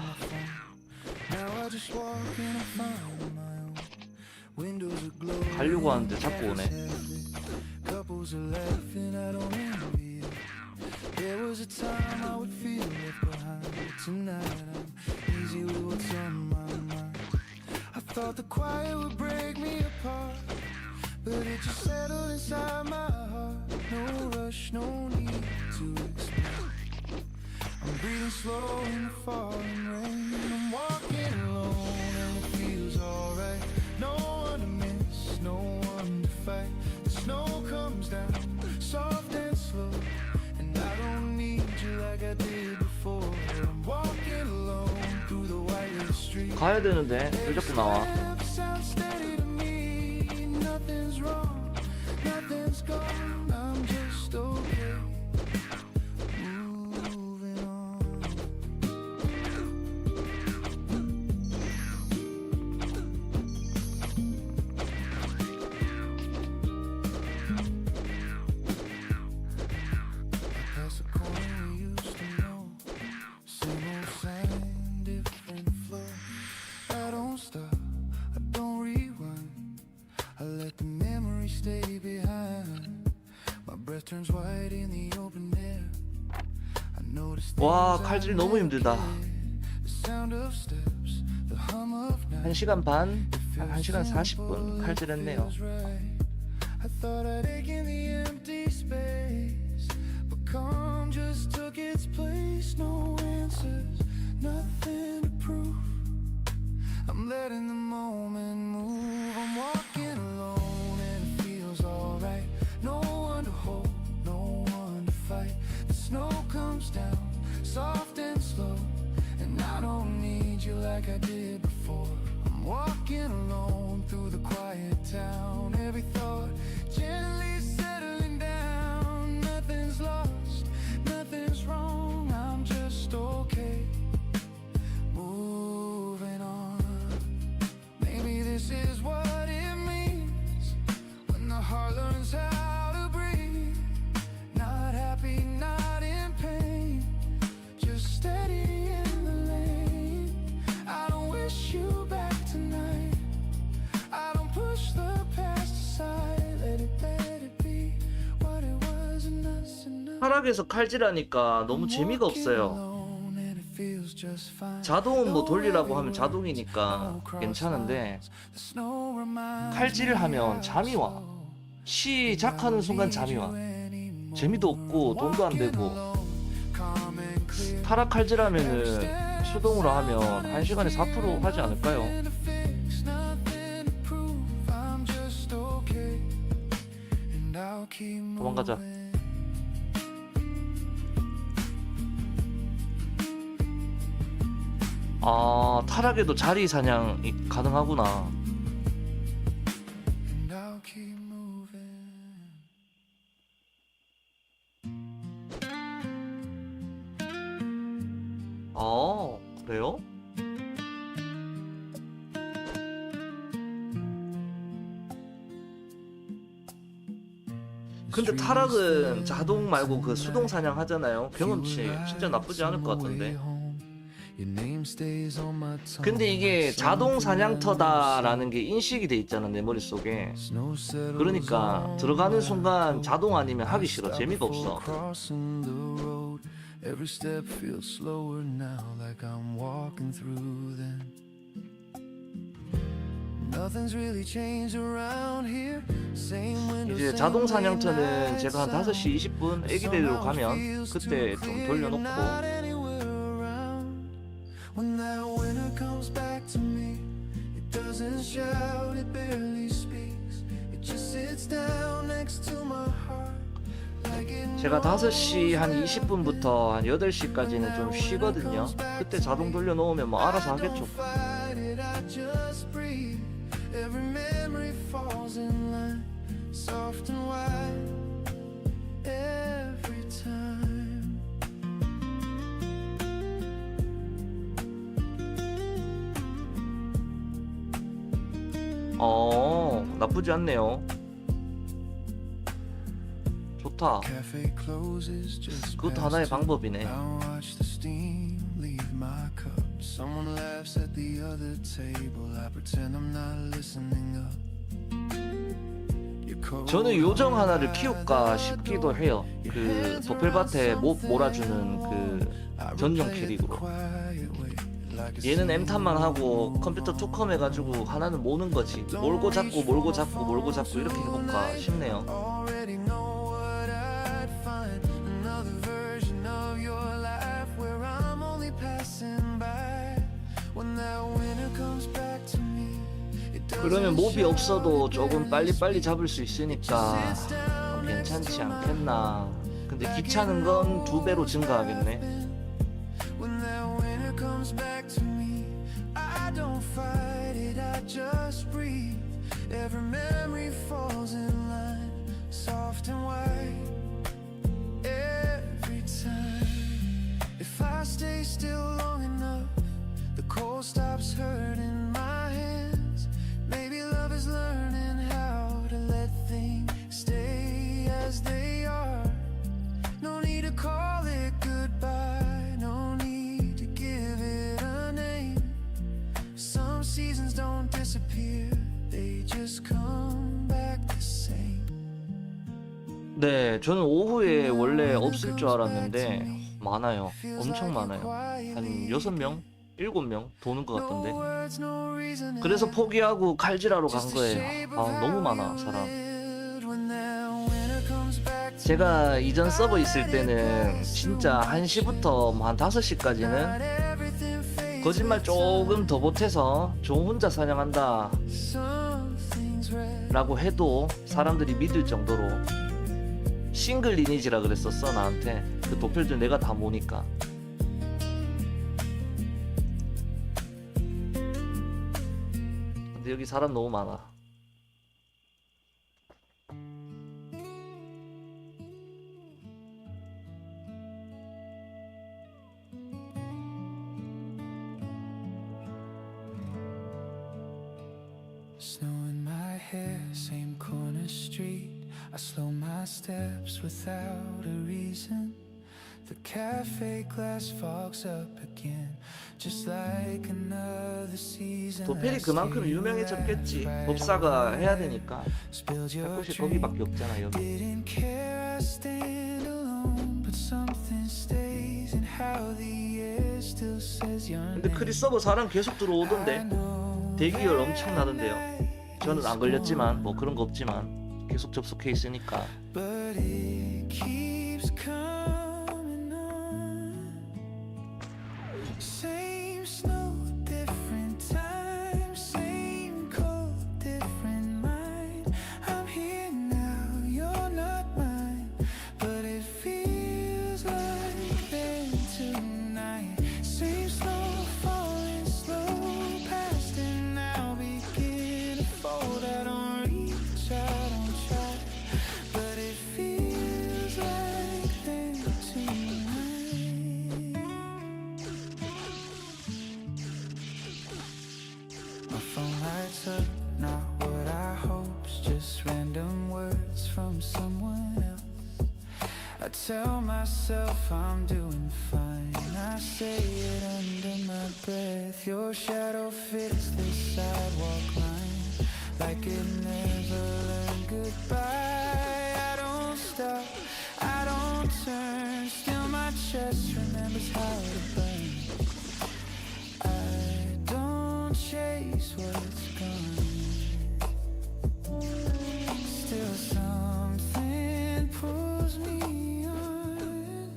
Now I just walk and I find my own. Windows are glowing. 가려고 하는데 자꾸 오네. Couples are laughing, I don't envy it. There was a time I would feel left behind, but tonight I'm easy with what's on my mind. I thought the quiet would break me apart, but it just settled inside my heart. No rush, no need to explain. I'm breathing slow in the falling rain. I'm walking alone and it feels alright. No one to miss, no one to fight. The snow comes down, soft and slow, and I don't need you like I did before. I'm walking alone through the white street. 가야 되는데 왜 자꾸 나와? Sounds steady to me. Nothing's wrong, nothing's gone. I'm just okay. Moving on. Past the corner we used to know. Same old sign, different flow. I don't stop, I don't rewind. I let the memory stay behind. My breath turns white in the open air. I notice 와, things I 칼질 너무 힘들다. The sound of steps, the hum of night. 1시간 반, 한 1시간 40분 칼질했네요. I thought I'd ache in the empty space, but calm just took its place. No answers, nothing to prove. I'm letting the moment move. I'm walking alone and it feels alright. No one to hold, no one to fight. The snow comes down, soft and slow, and I don't need you like I did before. I'm walking alone through the quiet town. Every thought gently settling down. Nothing's lost, nothing's wrong. I'm just okay. Moving on. Maybe this is what it means when the heart learns how to breathe. Not happy, not in pain, just steady in the lane. I don't wish you back tonight. I don't push the past aside. Let it be what it was and us and us. 타락에서 칼질하니까 너무 재미가 없어요. 자동은 뭐 돌리라고 하면 자동이니까 괜찮은데 칼질을 하면 잠이 와. 시작하는 순간 잠이 와. 재미도 없고 돈도 안 되고. 타락 칼질하면은 수동으로 하면 1시간에 4% 하지 않을까요? 도망가자. 아, 타락에도 자리 사냥이 가능하구나. 아, 그래요? 근데 타락은 자동 말고 그 수동 사냥 하잖아요. 경험치 진짜 나쁘지 않을 것 같던데. Your name's stays on my tongue. 근데 이게 자동 사냥터다라는 게 인식이 돼 있잖아, 내 머릿속에. Snow settles 그러니까 on 들어가는 my 순간 자동 아니면 하기 싫어. stop 재미가 before 없어. crossing the road. Every step feels slower now, like I'm walking through them. Nothing's really changed around here. Same window, 이제 same 자동 late 사냥터는 night 제가 한 5시 20분 애기 데리러 가면 그때 좀 돌려놓고 not anywhere around. When that winter comes back to me, it doesn't shout, it barely speaks. It just sits down next to my heart. Like it 제가 5시 한 20분부터 한 8시까지는 좀 쉬거든요. 그때 자동 돌려놓으면 뭐 알아서 하겠죠. fight it, I just breathe. Every memory falls in line, soft and white. Every time. 나쁘지 않네요. 좋다. Cafe closes just 그것도 past 하나의 2. 방법이네. I watch the steam leave my cup. Someone laughs at the other table. I pretend I'm not listening up. You're cold 저는 요정 하나를 키울까 싶기도 해요. 그 도펠밭에 못 몰아주는 그 전용 캐릭으로. 얘는 M탄만 하고 컴퓨터 투컴 해가지고 하나는 모는 거지. 몰고 잡고 몰고 잡고 몰고 잡고 이렇게 해볼까 싶네요. already know what I'd find. Another version of your life where I'm only passing by. When that winter comes back to me, it 그러면 doesn't 몹이 없어도 조금 빨리빨리 잡을 수 있으니까 괜찮지 않겠나. 근데 귀찮은 건 2배로 증가하겠네. When that winter comes back to me, I don't fight it, I just breathe. Every memory falls in line, soft and white. Every time, if I stay still long enough, the cold stops hurting my hands. Maybe love is learning how to let things stay as they are. No need to call it goodbye, no need to give it a name. Some seasons don't disappear, they just come back the same. 네, 저는 오후에 원래 없을 줄 알았는데 많아요. 엄청 많아요. 한 6명? 7명 도는 것 같던데. No words, no reason, 그래서 포기하고 칼질하러 간 거예요. 너무 많아, 사람. when that winter comes back to 제가 이전 서버 있을 때는 진짜 1시부터 한 5시까지는 everything fades. 거짓말 조금 더 보태서 저 혼자 사냥한다 Something's red. 라고 해도 사람들이 믿을 정도로 싱글 리니지라 그랬었어, 나한테. 그 도펠들 내가 다 모니까. 근데 여기 사람 너무 많아. Snow in my hair, same corner street. I slow my steps without a reason. The cafe glass fogs up again, just like another season. 도펠이 그만큼 유명해졌겠지. 법사가 해야 되니까. Spilled 할 your 곳이 drink. 거기밖에 없잖아, 여기. Didn't care, I stand alone, but something stays in how the air still says your 근데 name. 크리스터서버 사람 계속 들어오던데. 대기열 엄청 나던데요. 저는 안 걸렸지만 뭐 그런 거 없지만 계속 접속해 있으니까. But it keeps coming on. Same snow, different time. Same cold, different mind. I'm here now, you're not mine. But it feels like then tonight. Same snow falling slow past and now begin to fold. I don't reach, I don't try. But it feels like then tonight. My phone lights up, not what I hope's just random words from someone else. I tell myself I'm doing fine. I say it under my breath. Your shadow fits the sidewalk line like it never learned goodbye. I don't stop, I don't turn. Still my chest remembers how to burn. I don't chase what's gone. Still something pulls me on.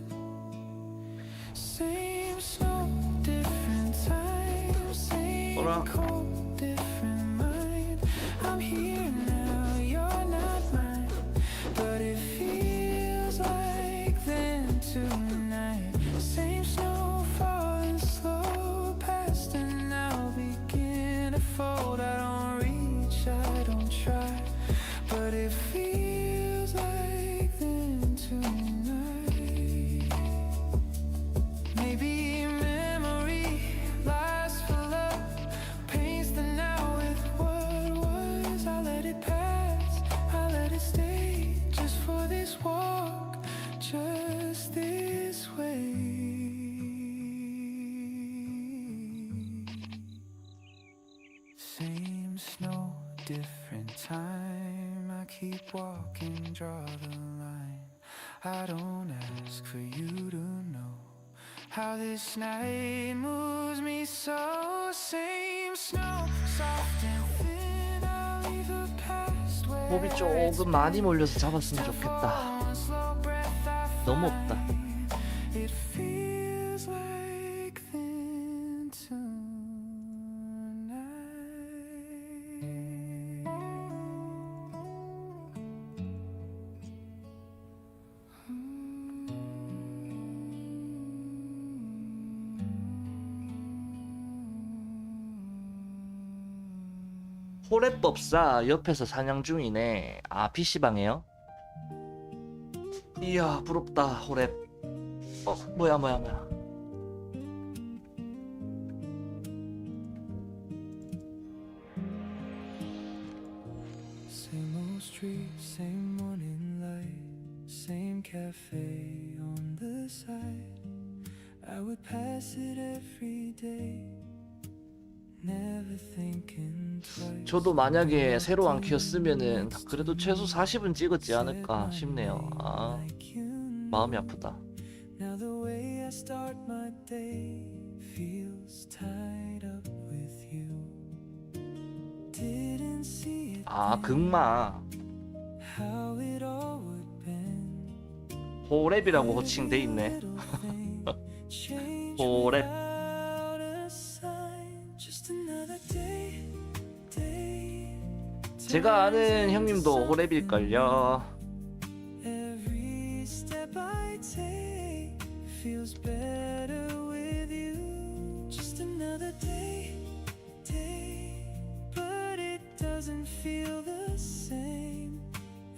Same snow, different time. Same cold, different mind. I'm here now, you're not mine. But it feels like then tonight. Same snow falling slow past and now begin to fold. I don't reach, I don't try. But it feels like then tonight. Maybe memory lasts for love, paints the now with what was. I let it pass, I let it stay, just for this walk, just this way. Same snow, different time. I keep walking, draw the line. I don't ask for you to know how this night moves me so. Same snow, soft and thin. I'll leave the past where 몹이 조금 많이 몰려서 잡았으면 좋겠다. 너무 없다. it feels like then tonight. 호랩법사 옆에서 사냥 중이네. 아, PC방에요? 이야, 부럽다, 호랩. 뭐야. Same old street, same morning light, same cafe on the side. I would pass it every day, never thinking twice. 저도 만약에 새로 안 키웠으면은 그래도 최소 40은 찍었지 않을까 싶네요. 아, 마음이 아프다. Now the way I start my day feels tied up with you. Didn't see it 아, 극마. how it all would bend. 호랩이라고 호칭돼 있네. Change 호랩. without a sign. Just another day. 제가 아는 형님도 호랩일걸요. Every step I take feels better with you. Just another day. But it doesn't feel the same.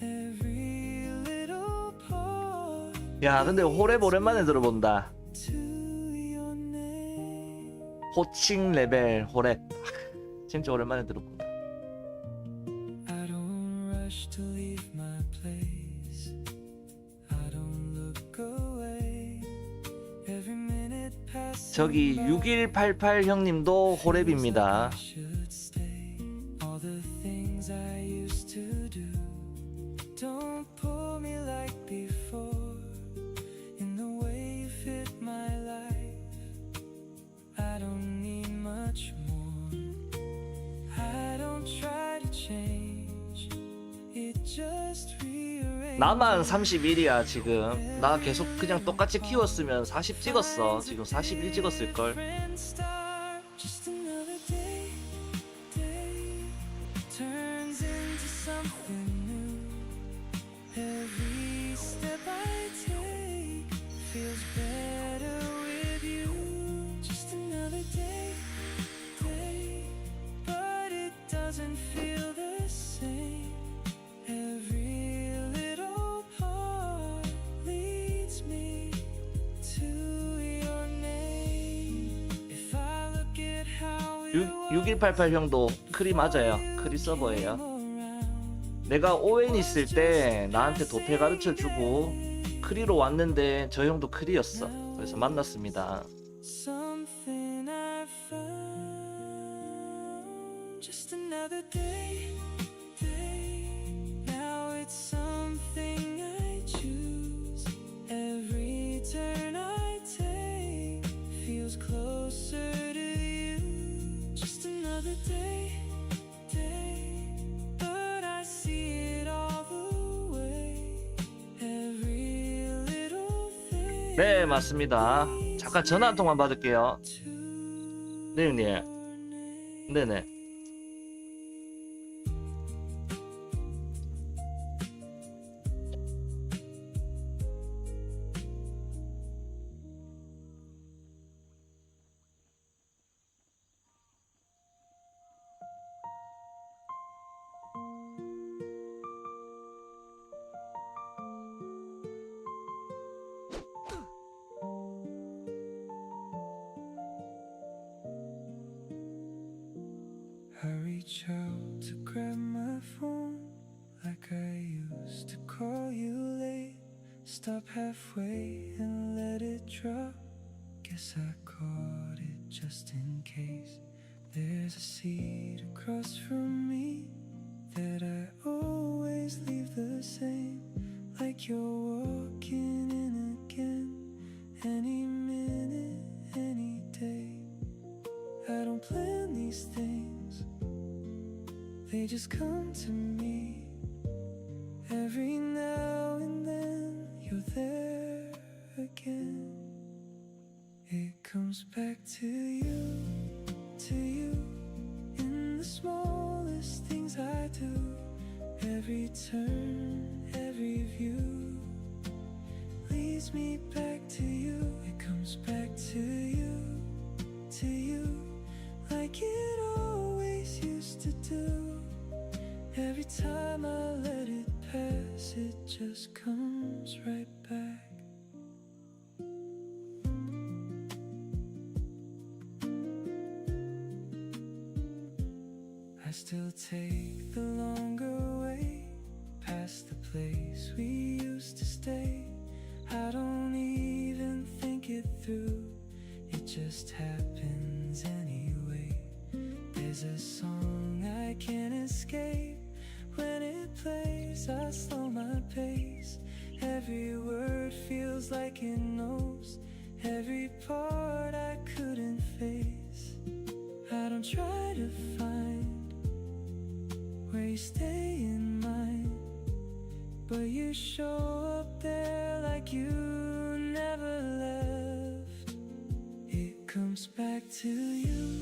Every little part 야, 근데 호랩 오랜만에 들어본다. to your name. 호칭 레벨 호랩. 진짜 오랜만에 들어본다. I don't rush to leave my place. I don't look away. Every minute passes 저기 6188 형님도 호랩입니다. should stay. All the things I used to do don't pull me like before. In the way you fit my life, I don't need much more. I don't try to change. It just rearranges. 나만 31이야 지금. 나 계속 그냥 똑같이 키웠으면 40 찍었어. 지금 41 찍었을걸. Different start. Just another day turns into something new. Every step I take feels better with you. Just another day, but it doesn't feel the same. Every little part leads me to your name. If I look at how it 6188 형도 크리 맞아요. 크리스터서버예요. around, 내가 ON 있을 때 나한테 도패 가르쳐주고 크리로 왔는데 저 형도 크리였어. 그래서 만났습니다. Something I found. Just another day. Now it's something I choose. Every turn I take feels closer to you. Just another day. But I see it all the way. Every little thing. 네, 맞습니다. 잠깐 전화 한 통만 받을게요. 네, 형님. 네네. I reach out to grab my phone like I used to call you late. Stop halfway and let it drop. Guess I caught it just in case. There's a seat across from me that I always leave the same. Like you're walking in again, any minute, any day. I don't plan these things, they just come to me. Every now and then you're there again. It comes back to you, in the smallest things I do. Every turn, every view leads me back to you. It comes back to you, like it always used to do. Every time I let it pass, it just comes right back. I still take the longer way past the place we used to stay. I don't even think it through, it just happens anyway. There's a song I can't escape. When it plays, I slow my pace. Every word feels like it knows every part I couldn't face. I don't try to find where you stay in mind, but you show up there like you never left. It comes back to you,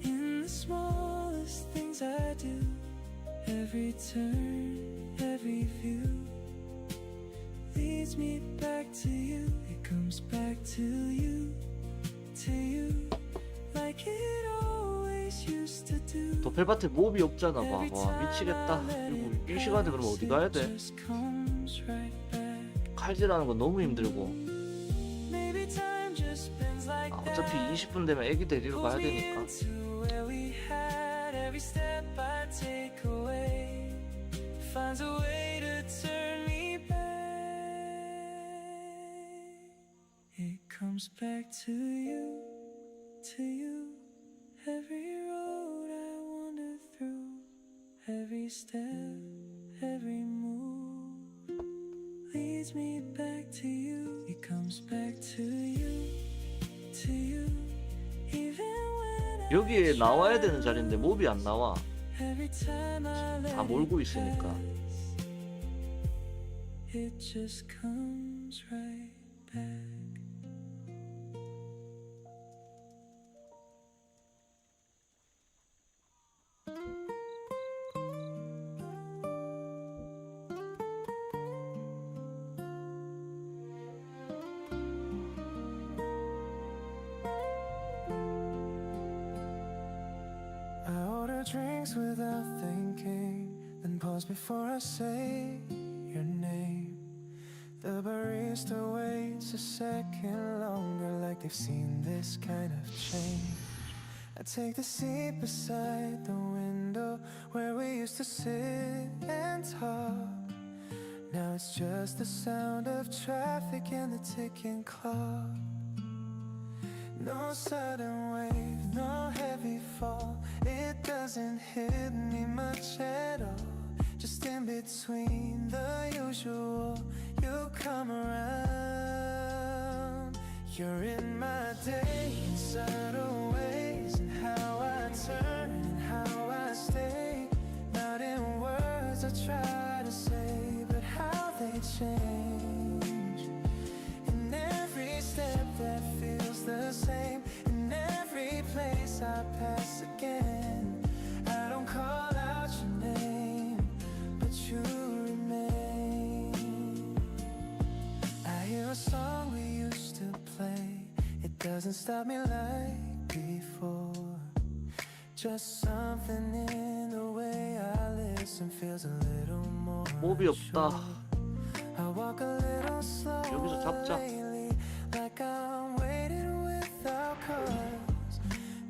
in the smallest things I do. Every turn, every view leads me back to you. It comes back to you, like it always used to do. 도펠밭에 몹이 없잖아. 봐. 와, 미치겠다. 그리고 이 시간에 그럼 어디 가야 돼? Just comes right back. 칼질하는 건 너무 힘들고. Maybe time just spins like 아, that. 어차피 20분 되면 애기 데리러 가야 되니까. Where we had every step I take away finds a way to turn me back. It comes back to you, every road I wander through, every step, every move leads me back to you. It comes back to you, even when I 여기에 나와야 되는 자리인데 몹이 안 나와. every time I let 다 몰고 있으니까. it just comes right back. I order drinks without thinking, then pause before I say your name. The barista waits a second longer, like they've seen this kind of change. I take the seat beside the window where we used to sit and talk. Now it's just the sound of traffic and the ticking clock. No sudden wave, no heavy fall. It doesn't hit me much at all. Just in between the usual, you come around. You're in my day in subtle ways, and how I turn and how I stay. Not in words I try to say, but how they change. In every step that feels the same, in every place I pass again. I don't call out your name, but you remain. I hear a song we used to play. It doesn't stop me like before. Just something in the way I listen feels a little more 몹이 없다. I walk a little slower 여기서 잡자. lately, like I'm waiting without cause.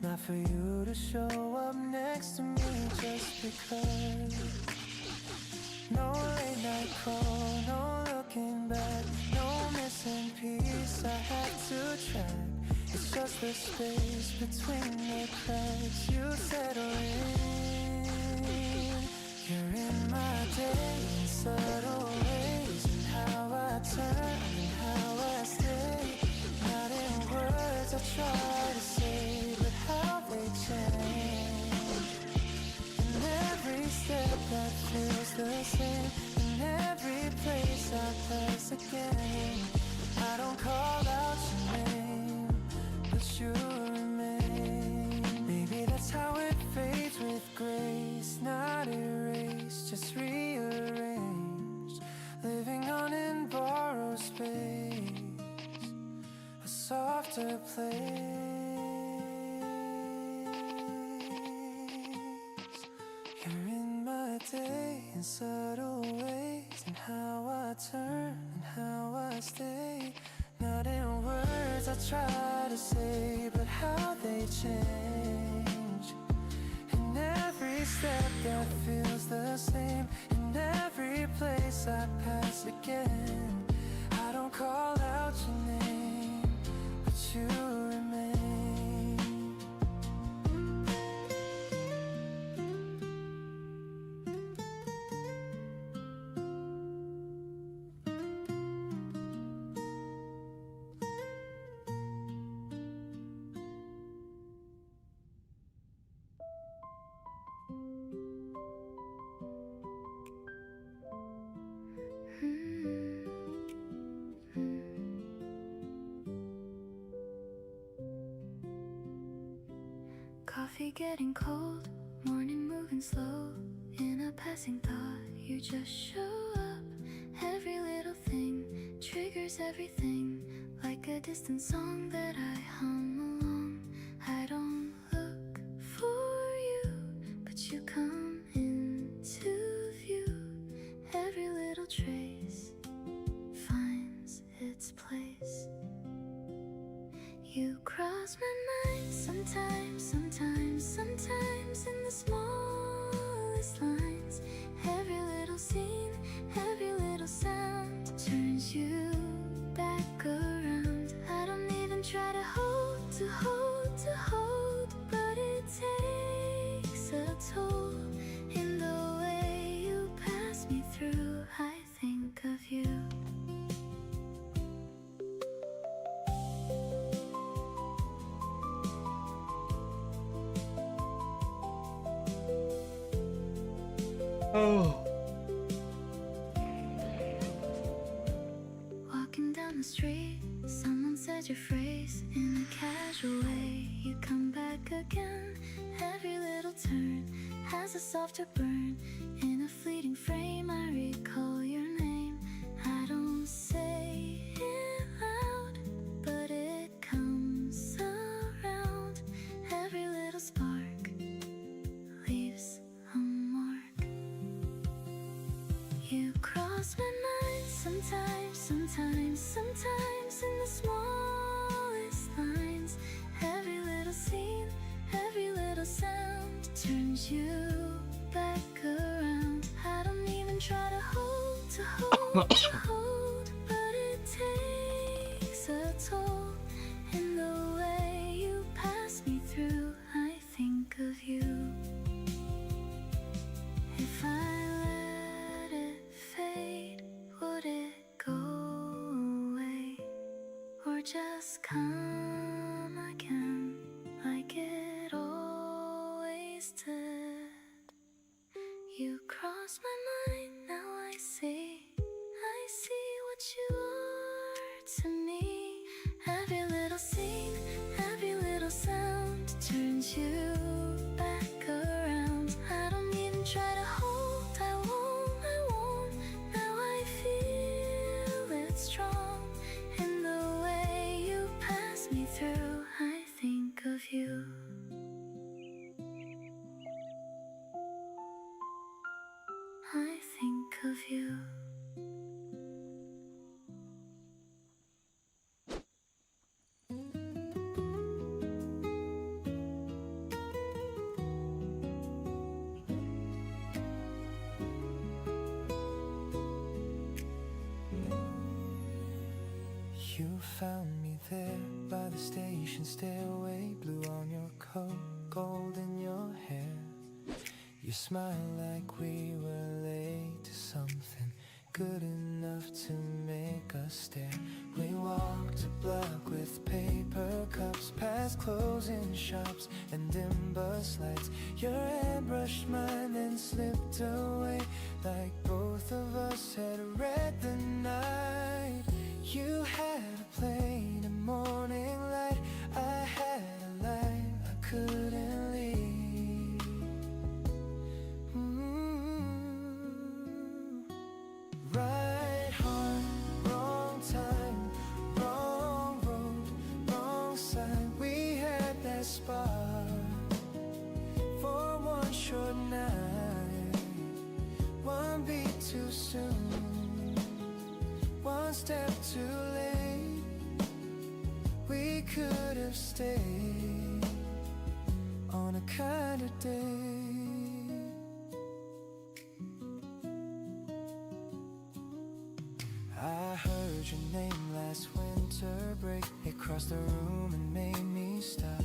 Not for you to show up next to me just because. No late night call, no looking back, no missing piece I have to track. It's just the space between the cracks. You settle in. You're in my day in subtle ways, and how I turn and how I stay. Not in words I try to say, but how they change. In every step that feels the same, in every place I pass again. I don't call out your name, but you remain. Maybe that's how it fades with grace, not erased, just rearranged. Living on in borrowed space, a softer place. You're in my day in subtle ways, and how I turn and how I stay. Not in words I try to say, but how they change. In every step that feels the same, in every place I pass again. I don't call out your name, but you remain. Coffee getting cold, morning moving slow. In a passing thought, you just show up. Every little thing triggers everything, like a distant song that I hum along. I don't look for you, but you come into view. Every little trace finds its place. You cross my mind sometimes, sometimes in the smallest lines. Every little scene, every little sound turns you back around. I don't even try to hold, but it takes a toll. In the way you pass me through, I think of you. Walking down the street, someone said your phrase in a casual way. You come back again. Every little turn has a softer burn. In a fleeting frame, I recall your name. I don't say it loud, but it comes around. Every little spark leaves a mark. You cross my mind sometimes in the smallest lines. Every little scene, every little sound turns you back around. I don't even try to hold, to hold, but it takes a toll. In the way you pass me through, I think of you. If I let it fade, would it go away? Or just come again like it always did? You cross my mind, now I see what you are to me. Every little scene, every little sound turns you back around. I don't even try to hold, I won't. Now I feel it strong. In the way you pass me through, I think of you. I think of you. You found me there by the station stairway, blue on your coat, gold in your hair. You smiled like we were late to something good enough to make us stare. We walked a block with paper cups, past closing shops and dim bus lights. Your hand brushed mine and slipped away, like both of us had read the night. You had a plane and morning light, I had a light I couldn't leave. Right heart, wrong time, wrong road, wrong sign. We had that spark for one short night, one beat too soon, one step too late. We could have stayed on a kinder day. I heard your name last winter break. It crossed the room and made me stop.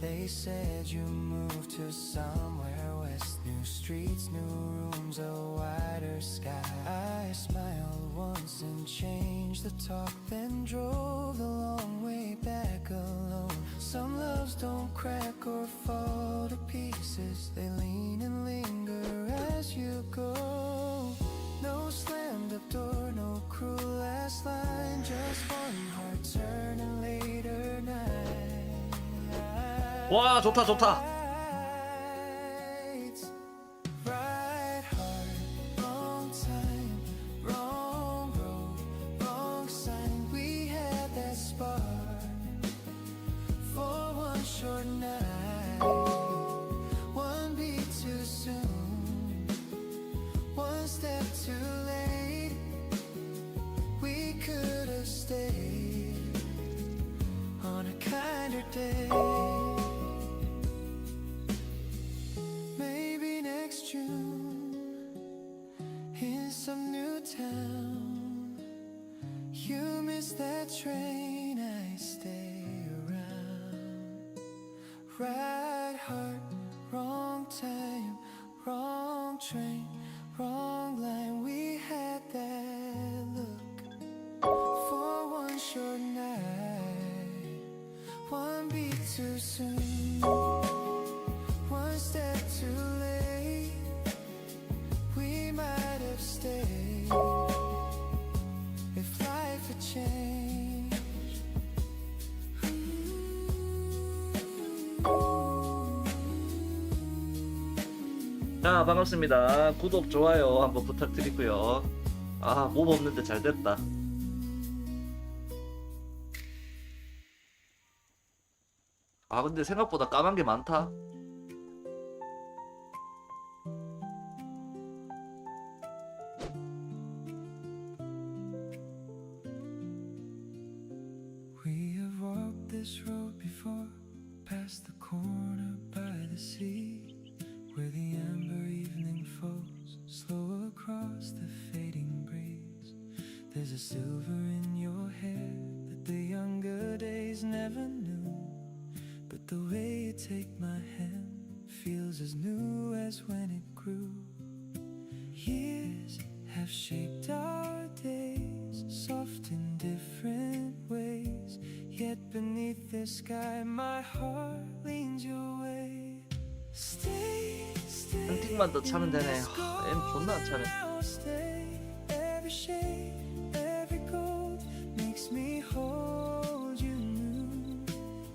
They said you moved to somewhere west, new streets, new rooms, a wider sky. I smiled once and changed the talk, then drove the long way back alone. Some loves don't crack or fall to pieces, they lean and linger as you go. No slammed up door, no cruel last line, just one heart turning later night. 와, 좋다 좋다. Right heart, wrong time, wrong road, wrong sign. We had that spark for one short night, one beat too soon, one step too late. We could have stayed on a kinder day. Maybe next June in some new town. You miss that train, I stay around. Right heart, wrong time, wrong train, wrong line. We had that look for one short night, one beat too soon, one step too late. We might have stayed if life had changed. 자, 반갑습니다. 구독, 좋아요 한번 부탁드리고요. 아, 몸 없는데 잘 됐다. 아, 근데 생각보다 까만 게 많다. We have walked this road before, past the corner by the sea, where the amber evening falls slow across the fading a silver in your hair that the younger days never knew. But the way you take my hand feels as new as when it grew. Years have shaped our days, soft in different ways. Yet beneath the sky my heart leans your way. Stay, stay. 한 틱만 더 차면 되네. M 존나 안 차네. Stay. Every shade, every gold makes me hold you new.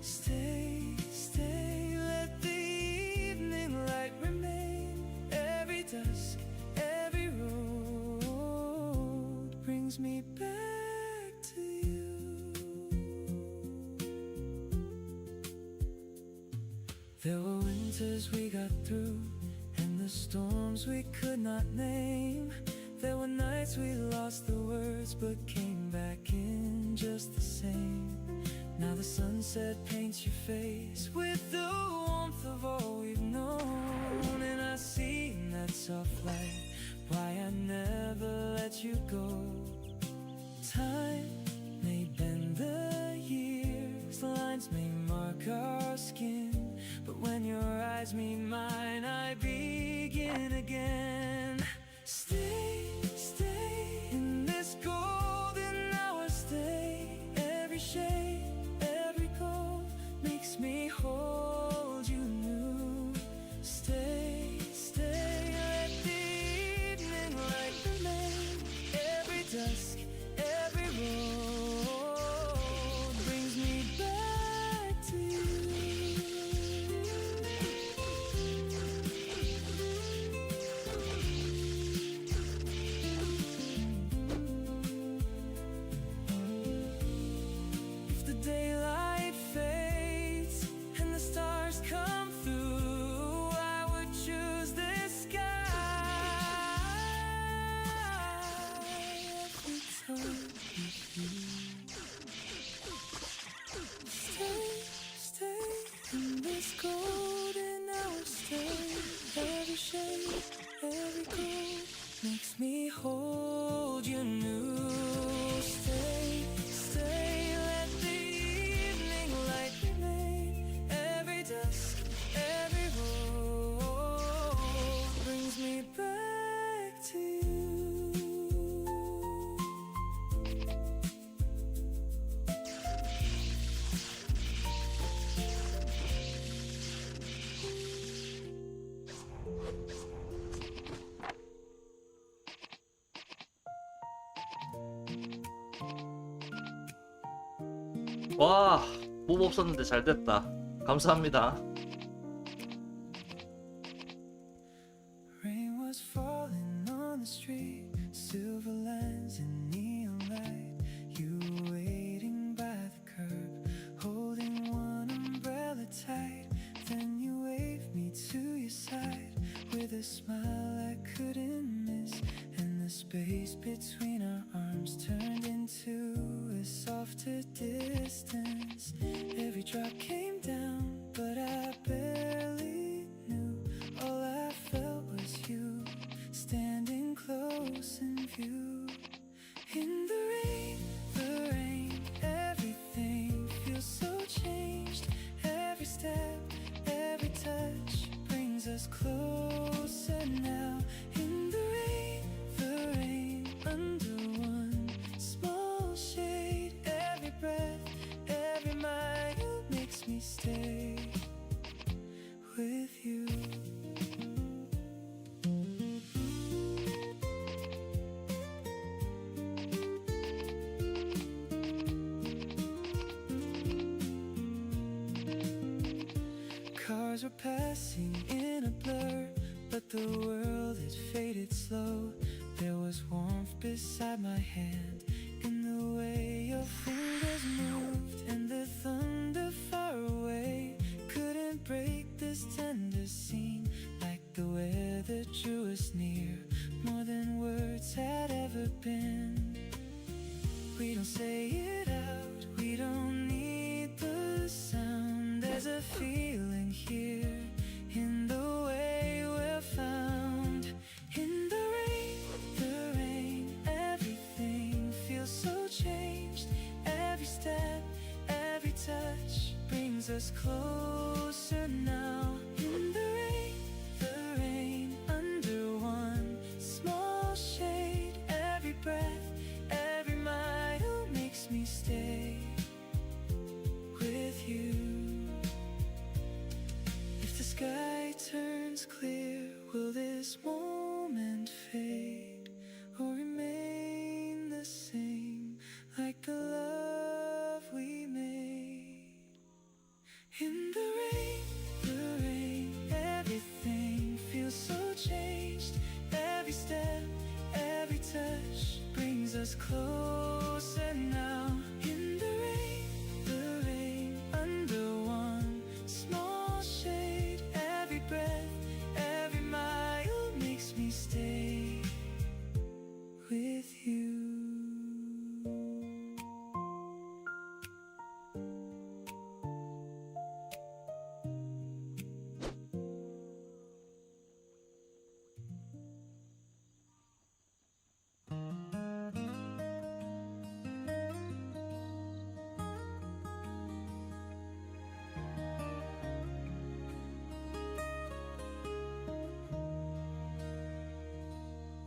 Stay, stay. Let the evening light remain. Every dusk, every road brings me back to you. There were winters we got through, and the storms we could not name. There were nights we lost the words, but came back in just the same. Now the sunset paints your face with the warmth of all we've known, and I see in that soft light why I never let you go. Time may bend the years, lines may mark our skin, but when your eyes meet mine, I begin again. Stay, stay in this golden hour. Stay. Every shade, every cold makes me hold you new. Stay, stay. Let the evening light remain. Every dusk, every road brings me back to you. If the daylight fades and the stars come through, I would choose this sky every time with you. Stay, stay in this golden hour. Stay. Every shade, every gold makes me hold you new. Stay, stay. Let the evening light remain. Every dusk, every road brings me back to you. 와, 몹 없었는데 잘 됐다. 감사합니다. Rain was falling on the street, silver lines and neon light. You were waiting by the curb, holding one umbrella tight. Then you waved me to your side with a smile I couldn't miss, and the space between our arms turned into a softer distance. Every drop came down, but I barely knew. All I felt was you, standing close in view. In the rain, everything feels so changed. Every step, every touch brings us closer now. In the rain, under one small shade. Every breath, every mile makes me stay with you. Cars were passing in a blur, but the world had faded slow. There was warmth beside my hand, in the way your fingers moved, and the thunder far away couldn't break this tender scene. Like the weather drew us near, more than words had ever been. We don't say it out, we don't need the sound. There's a feeling here in the brings us closer now. In the rain, under one small shade. Every breath, every mile makes me stay with you. If the sky turns clear, will this moment fade or remain the same, like the love we made? In the rain, everything feels so changed. Every step, every touch brings us closer now. In the rain, under one small shade. Every breath, every mile makes me stay with you.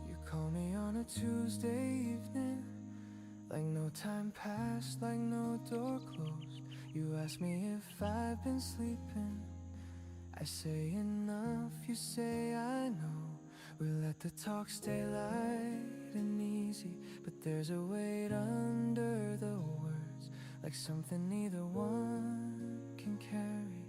You call me on a Tuesday evening, like no time passed, like no door closed. You ask me if I've been sleeping. I say enough, you say I know. We let the talk stay light and easy, but there's a weight under the words, like something neither one can carry.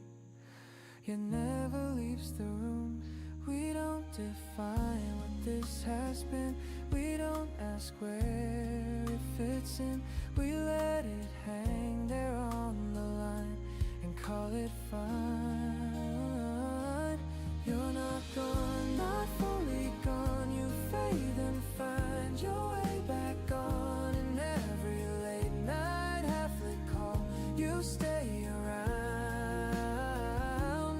It never leaves the room. We don't define what this has been. We don't ask where it fits in. We let it hang there on the line and call it fine. You're not gone, not fully gone. You fade and find your way back on. And every late night half-lit call, you stay around.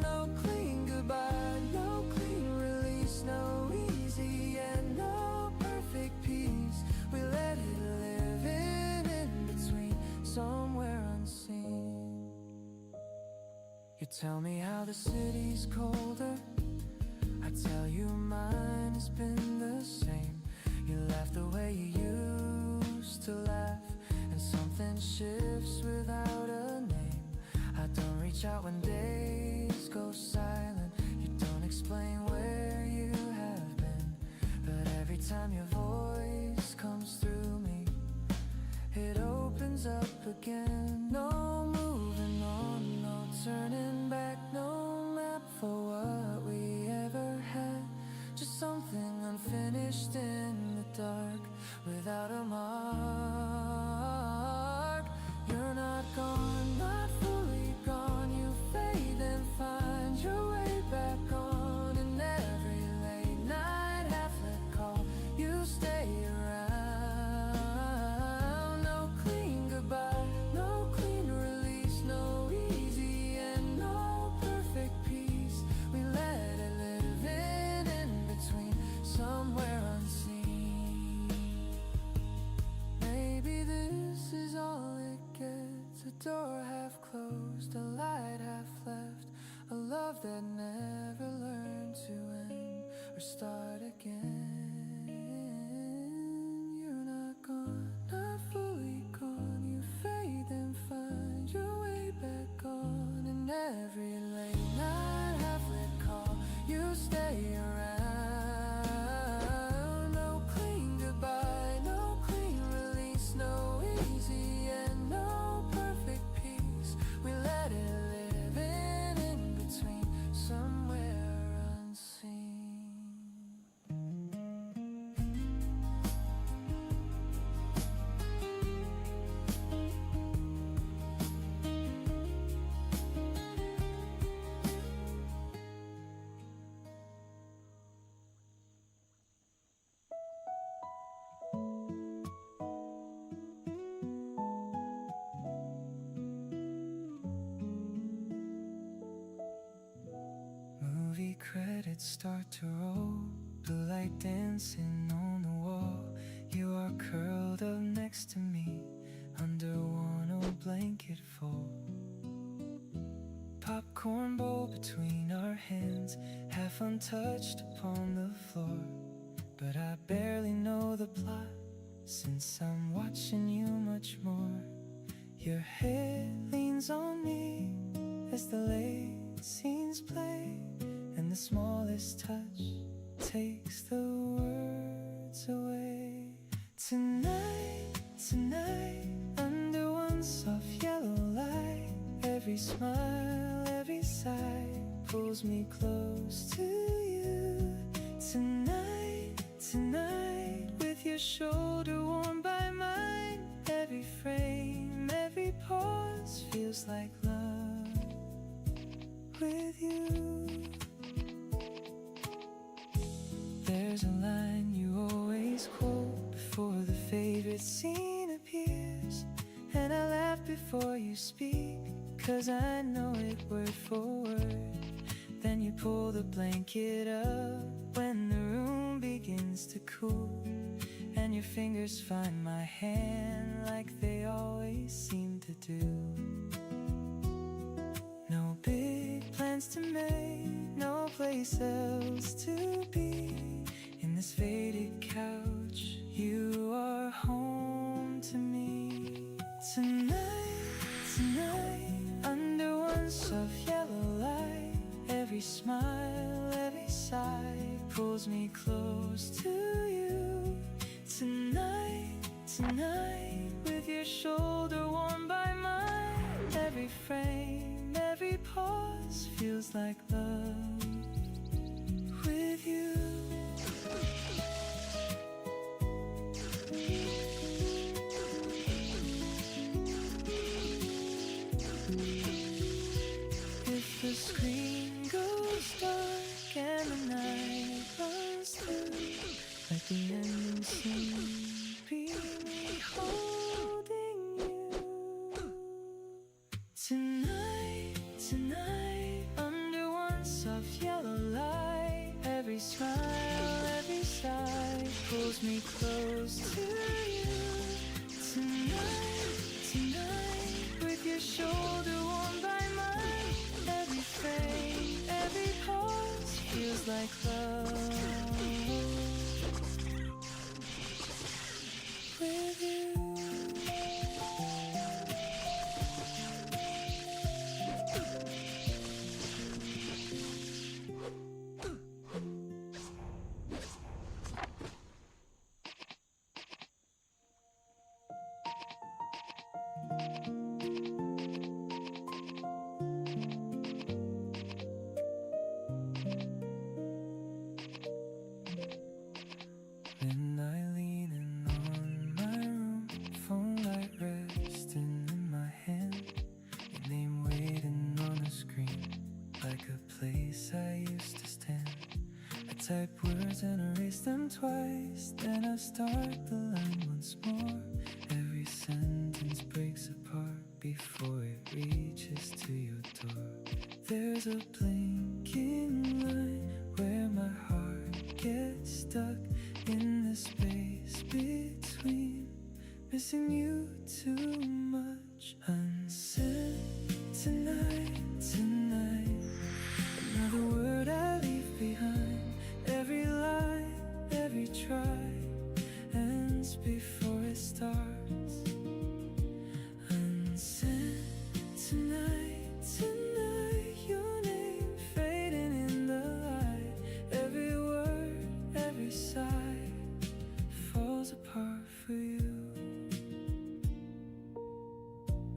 No clean goodbye, no clean release, no easy and no perfect peace. We let it live in between, somewhere unseen. You tell me how the city's colder, I tell you mine has been the same. You laugh the way you used to laugh, and something shifts without a name. I don't reach out when days go silent. You don't explain where you have been, but every time your voice comes through me, it opens up again. No moving on, no turning back, no map for what we ever had. Just something unfinished in the dark, without a mark. You're not gone, not fully gone. You fade and find your way back on. And every late night half-lit call, you stay around. No clean goodbye, no clean release, no easy and no perfect peace. We let it live in between, somewhere unseen. Maybe this is all it gets. A door half closed, a light half left, a love that never learned to end or start again. You're not gone, not fully gone. You fade and find your way back on. And every late night half-lit call, you stay around. No clean goodbye, no clean release, no easy and no perfect peace. We let it live in between, somewhere unseen. Movie credits start to roll, the light dancing on the wall. You are curled up next to me under one old blanket fold. popcorn bowl between our hands, half untouched upon the floor. But I barely know the plot, since I'm watching you much more. Your head leans on me as the late scenes play, and the smallest touch takes the words away. Tonight, tonight, under one soft yellow light, every smile, every sigh pulls me close to you. Tonight, tonight, with your shoulder warmed by mine, every frame, every pause feels like love with you. There's a line you always quote before the favorite scene appears, and I laugh before you speak, 'cause I know it word for word. Then you pull the blanket up when the room begins to cool, and your fingers find my hand like they always seem to do. No big plans to make, no place else to be. In this faded couch, you are home to me. Tonight, tonight, under one soft yellow light, every smile, every sigh pulls me close to you. Tonight, tonight, with your shoulder warmed by mine, every frame, every pause feels like love with you. If the screen goes dark and the night runs through, like the ending scene, be me holding you. Tonight, tonight, under one soft yellow light, every smile, every sigh pulls me close to you. Tonight, tonight, with your shoulder warmed by mine, every frame, every pause feels like love with you. When I lean in on my room, phone light resting in my hand, your name waiting on the screen, like a place I used to stand. I type words and erase them twice, then I start the line once more. Every sentence breaks apart before it reaches to your door. There's a blinking line where my heart gets stuck in the space between, missing you too much. Unsaid tonight, tonight, another word I leave behind. Every lie, every try ends before it starts. Unsaid tonight, tonight, your name fading in the light. Every word, every sigh falls apart for you.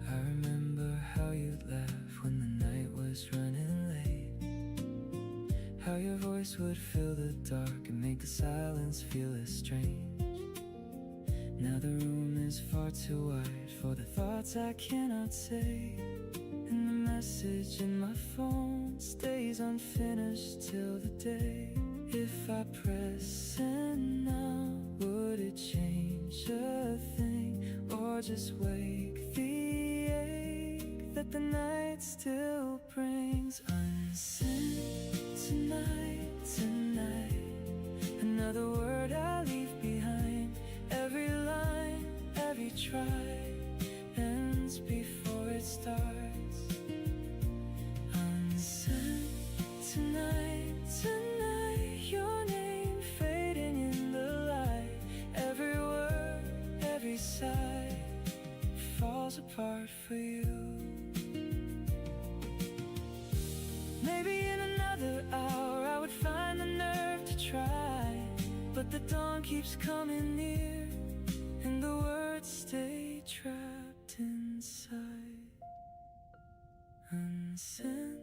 I remember how you'd laugh when the night was running late, how your voice would fill the dark and make the silence feel as strange. Now the room is far too wide for the thoughts I cannot say, and the message in my phone stays unfinished till the day. If I press send now, would it change a thing, or just wake the ache that the night still brings? Unsent tonight, tonight, another word I leave behind. Every line, every try ends before it starts. Unsent the dawn keeps coming near, and the words stay trapped inside. Unsent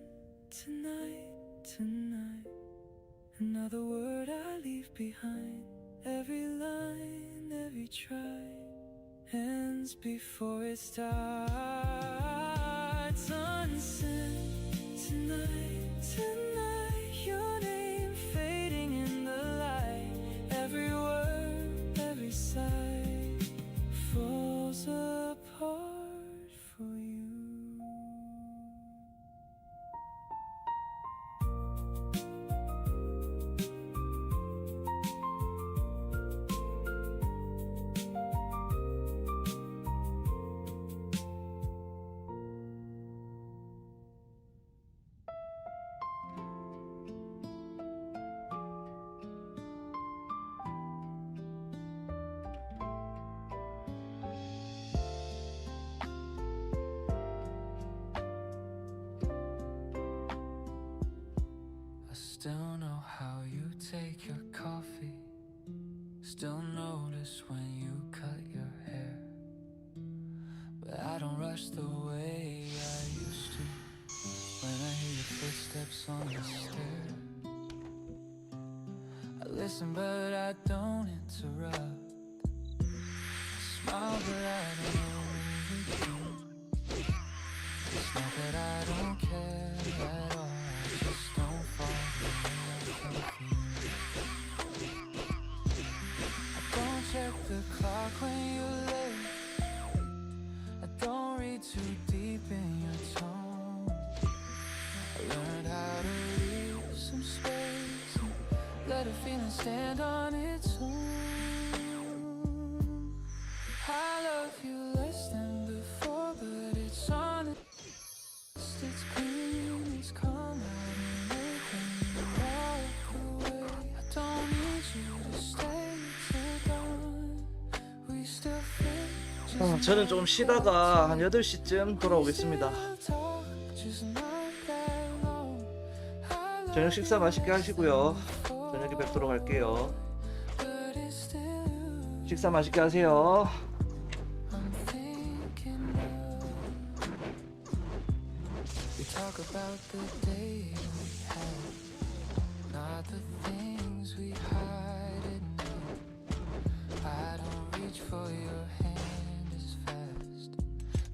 tonight, tonight. Another word I leave behind. Every line, every try ends before it starts. Unsent tonight, tonight. Your name fading in the light. Every word, every sigh falls apart for you. I still know how you take your coffee. Still notice when you cut your hair. But I don't rush the way I used to when I hear your footsteps on the stair. I listen but I don't interrupt. I smile but I don't overdo. It's not that I don't care at all, I just don't fall in love with you. I don't check the clock when you're late. I don't read too deep in your tone. I learned how to leave some space and let a feeling stand on its own. I love you less than before, but it's honest, it's clean, it's calm out and late when you walk away. I don't need you to stay till dawn. We still fit. 저는 좀 쉬다가 한 8시쯤 돌아오겠습니다. 저녁 식사 맛있게 하시고요. 저녁에 뵙도록 할게요. 식사 맛있게 하세요. We talk about the day we had, not the things we hide at night. I don't reach for your hand as fast,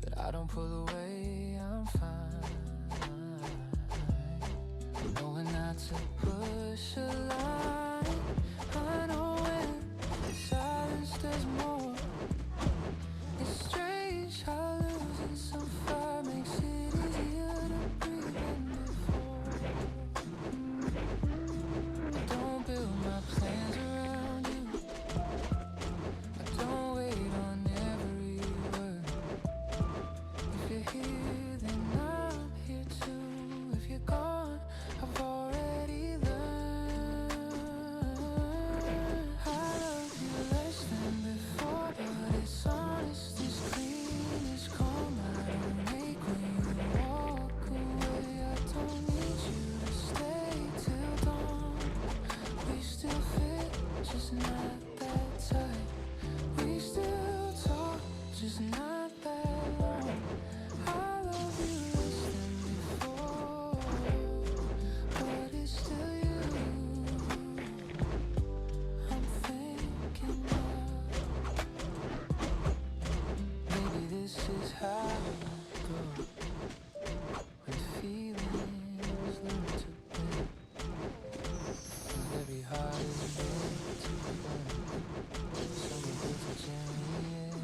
but I don't pull away, I'm fine. Knowing not to push a line, I know when silence does more. It's strange how losing some fire makes it easier to breathe than before. I don't build my plans around you. I don't wait on every word. If you're here, then I'm here too. If you're gone, I've already learned. I love you less than before, but it's honest, it's clean, it's calm. I don't make when you walk away. I don't need you to stay till dawn. We still fit, just not that tight. We still talk, just not that long. I love you less than before, but it's still you I'm thinking of. Maybe this is how it goes when feelings learn to bend. 'Cause every heart is meant to burn. Someone built it gently in.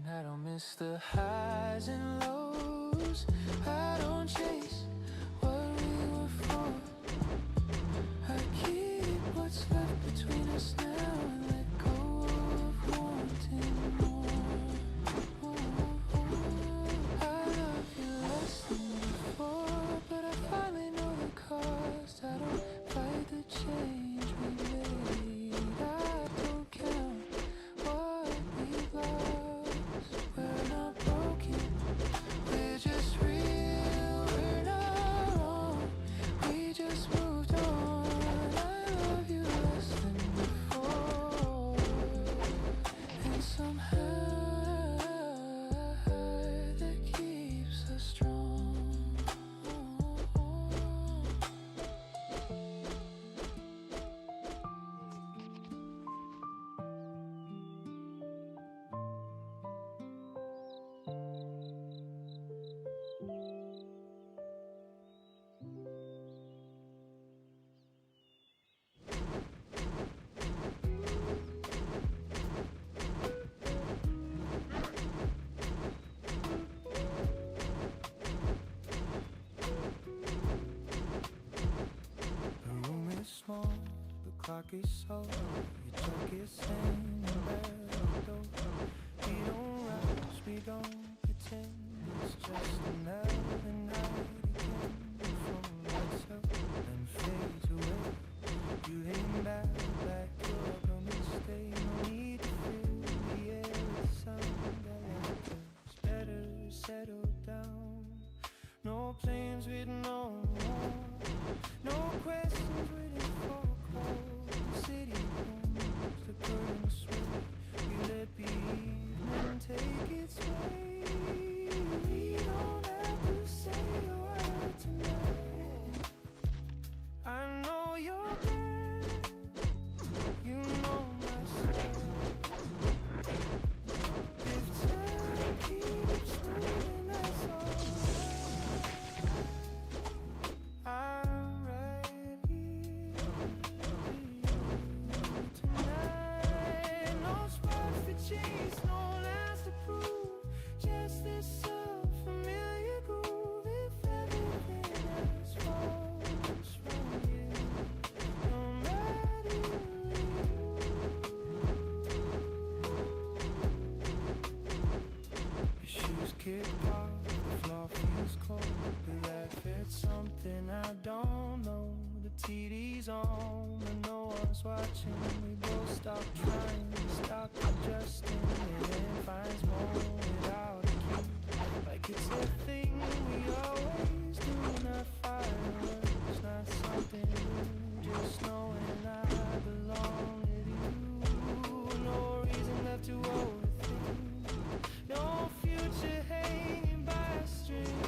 I don't miss the highs and lows. I don't chase what we were for. I keep what's left between us now and let go of wanting more. I love you less than before, but I finally know the cost. I don't fight the change we made. I don't count what we've lost. We're not broken, we're just real. We're not clock is slow. Your junk is hanging by the door. We don't rush, we don't pretend. It's just another night again. Before lights up and fades away. You hang back like you're a mistake. No need to fill the air with sound that echoes. Better settle down. No planes with no more. No questions waiting for a call. City homes, the curtains sway. We let the evening take its way. We don't have to say a word tonight. I know you're there. You know my soul. If time keeps moving, that's alright. I'm right here tonight. No sparks to chase, no lines to prove. Just this familiar groove. If everything else falls from you, I'm right here. Your shoes kick off, the floor feels cold. We laugh at something I don't know. The TV's on, but no one's watching. We both stop trying, stop adjusting, and finds more without a key. Like it's a thing we always do, not fireworks, not something new. Just knowing I belong with you. No reason left to overthink. No future hanging by a string.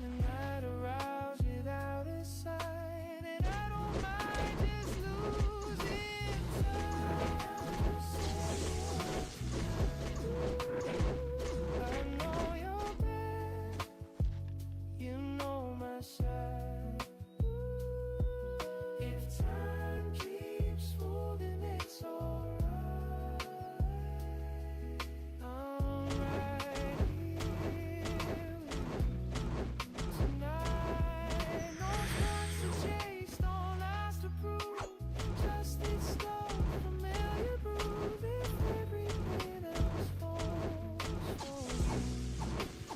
And I'd arouse without a sign. And I don't mind just losing time. I know you're there. You know my side. If time keeps moving, it's alright. I'm right here tonight. No sparks to chase, no lies to prove. Just this slow, familiar groove. If everything else falls for you,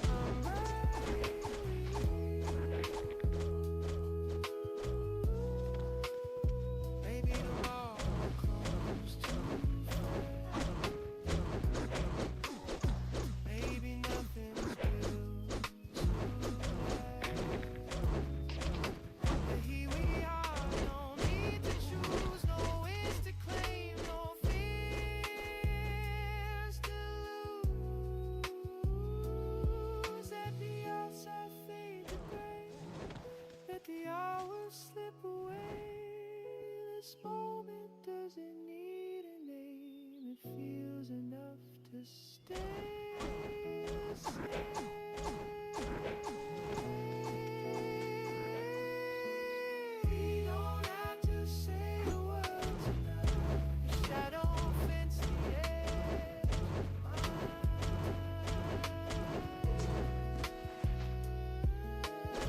I'm right here. Maybe tomorrow comes too fast. Maybe nothing's built to last. But here we are, no need to choose, no wins to claim, no fears to lose. Let the outside fade to gray. Let the hours slip away. This moment doesn't need a name. It feels enough to stay the same. We don't have to say a word tonight. The shadow fence the edge of mine.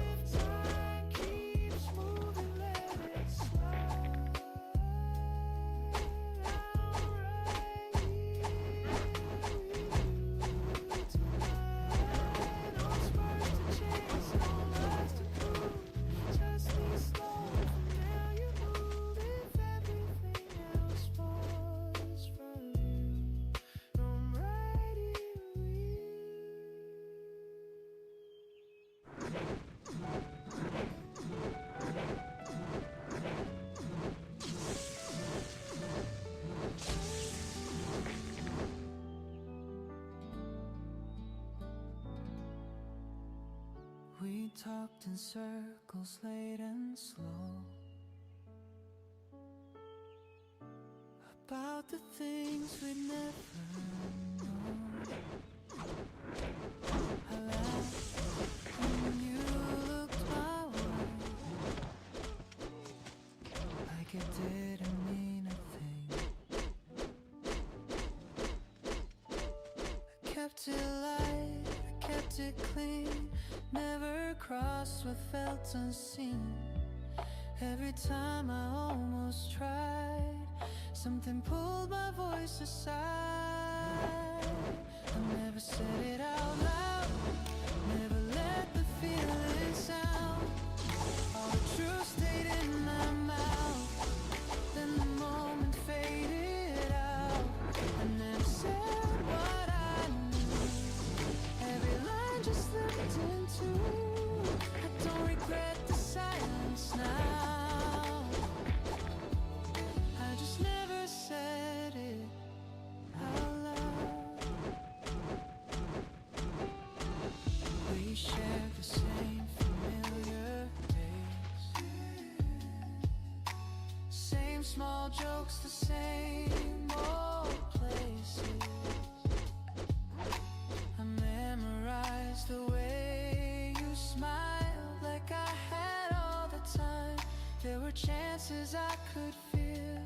If time keeps moving, let it slide. I'm right here with you tonight. No sparks to chase, no lies to prove. Just this slow, familiar move. If everything else falls from you, I'm right here with you. We talked in circles late and slow about the things we'd never known. I laughed when you looked my way, like it didn't mean a thing. I kept it light, I kept it clean, never crossed what felt unseen. Every time I almost tried, Something pulled my voice aside. I never said it out loud, never let the feelings out. All the truth stayed in my mouth, then the moment faded out. I never said what I knew, every line just slipped into. I don't regret the silence now, I just never said it out loud. We shared the same familiar days, same small jokes, the same old places. I memorized the way you smiled, like I had all the time. There were chances I could feel,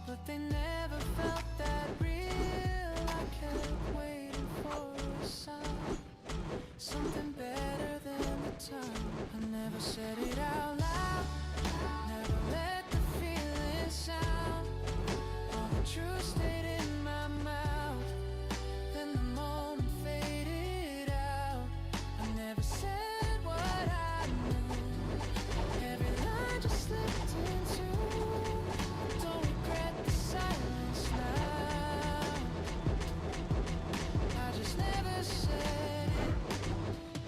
but they never felt that real. I kept waiting for a sign, something better than the time. I never said it out loud, never let the feelings out. All the truth stayed in my mouth, then the moment faded out. I never said what I knew, every line just slipped into. Don't regret the silence now, I just never said it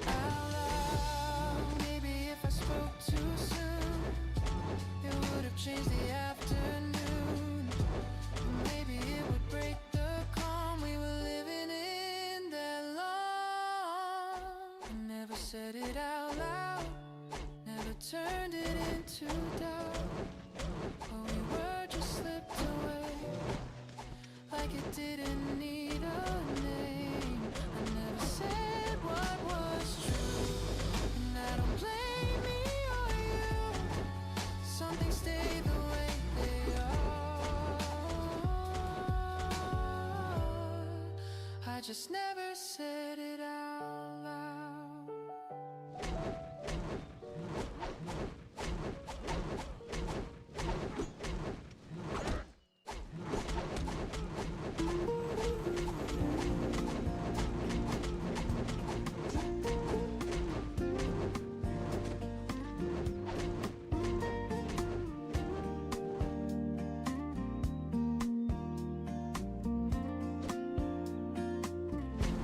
out loud. Maybe if I spoke too soon, it would have changed the afternoon. Maybe it would break the calm we were living in that long. I never said it out loud, never turned it into doubt. But we were just slipped away, like it didn't need a name. I never said what was true, and I don't blame me or you. Some things stay the way they are, I just never said it out loud.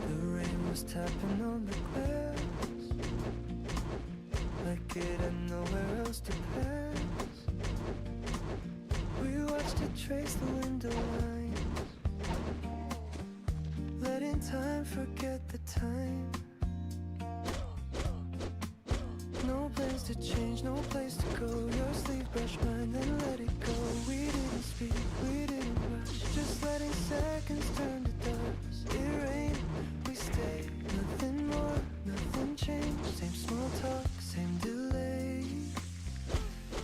The rain was tapping on the glass, like it had nowhere else to pass. We watched it trace the window lines, letting time forget the time. No plans to change, no place to go. Your sleeve brushed mine, then let it go. We didn't speak, we didn't rush, just letting seconds turn to dust. It rained, we stayed, nothing more, nothing changed. Same small talk, same delay.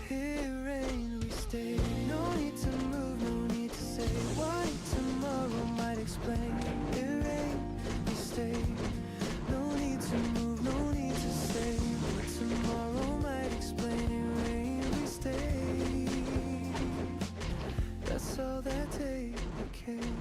It rained, we stayed. No need to move, no need to say why. Tomorrow might explain. It rained, we stayed. No need to move, no need to say what tomorrow might explain. It rained, we stayed. That's all that day became.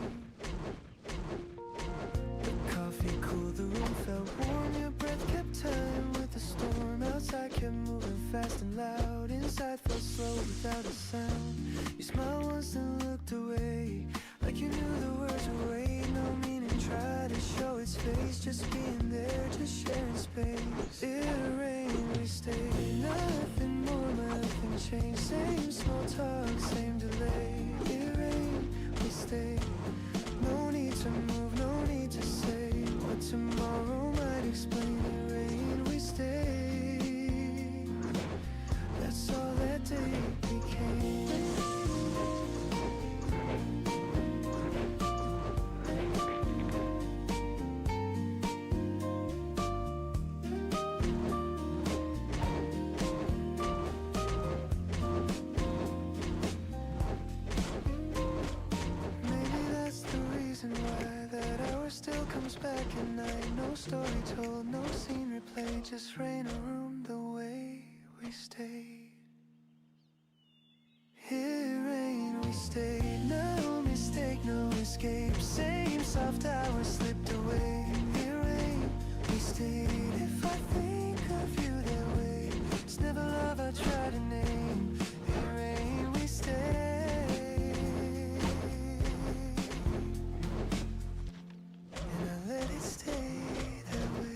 The coffee cooled, the room felt warm. Your breath kept time with the storm. Outside kept moving fast and loud. Inside felt slow without a sound. You smiled once and looked away, like you knew the words were way. No meaning, try to show its face. Just being there, just sharing space. It rained, we stayed. Nothing more, nothing changed. Same small talk, same delay. It rained, we stayed. No need to move, no need to say what tomorrow might explain. It rained, we stayed. That's all that day became. Back at night, no story told, no scene replayed, just rain a room the way we stayed. It rained, we stayed. escape. Same soft hours slipped away in rain. We stayed. If I think of you that way, it's never love I try to name. In rain we stay, and I let it stay that way.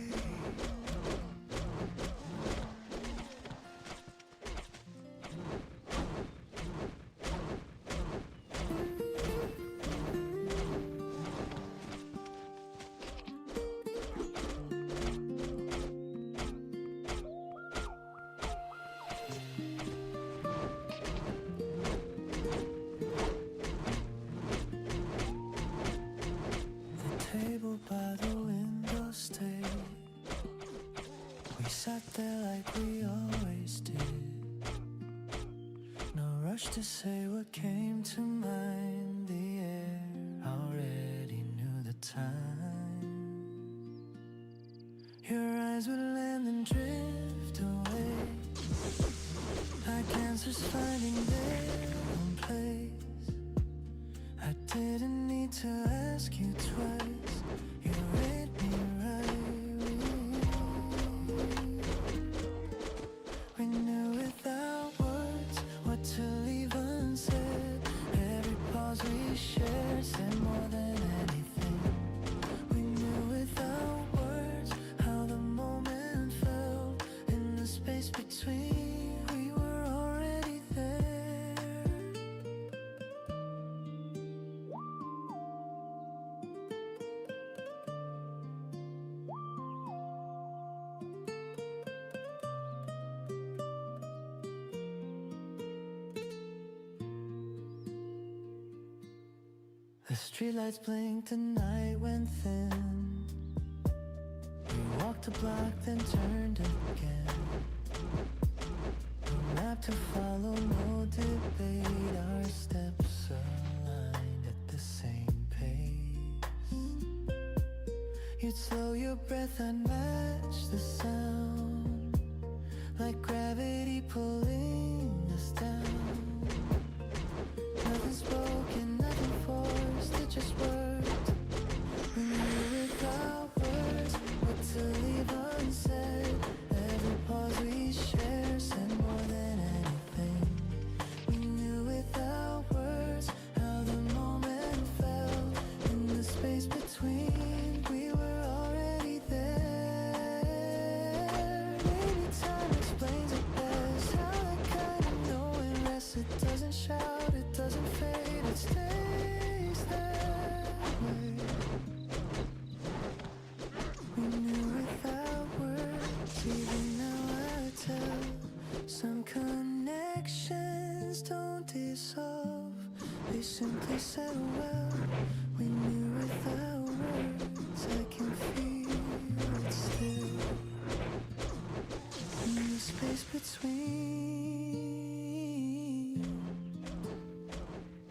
The table by the window stayed. We sat there like we always did. No rush to say what came to mind. The air already knew the time. Your eyes would land and drift away, like answers finding their own place. I didn't need to ask you twice. You read me right. We knew without words what to leave unsaid. Every pause we shared said more than anything. We knew without words how the moment felt. In the space between, we were already there. The streetlights blinked, the night went thin. We walked a block, then turned again. No map to follow, no debate. Our steps aligned at the same pace. You'd slow your breath, I'd match the sound, like gravity pulling us down. Nothing spoken, nothing forced, it just worked. We knew without words what to leave unsaid. Every pause we shared said more than anything. We knew without words how the moment felt. In the space between, we were already there. Maybe time explains it best, how that kind of knowing rests. It doesn't shout, it doesn't fade, it stays that way. We knew without words, even now I tell. Some connections don't dissolve, they simply settle well. We knew without words, I can feel it still. In the space between,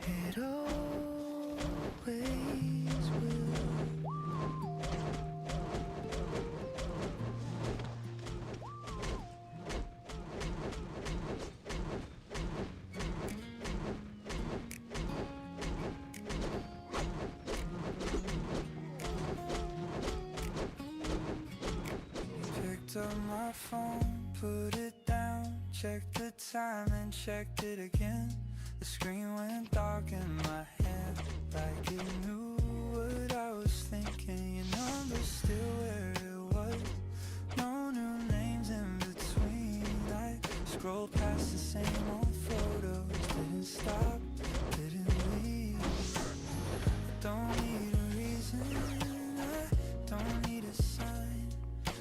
it always will. Picked up my phone, put it down, checked the time and checked it again. The screen went dark in my head, like it knew what I was thinking. Your number's still where it was, no new names in between. I scrolled past the same old photos, didn't stop, didn't leave. I don't need a reason, I don't need a sign.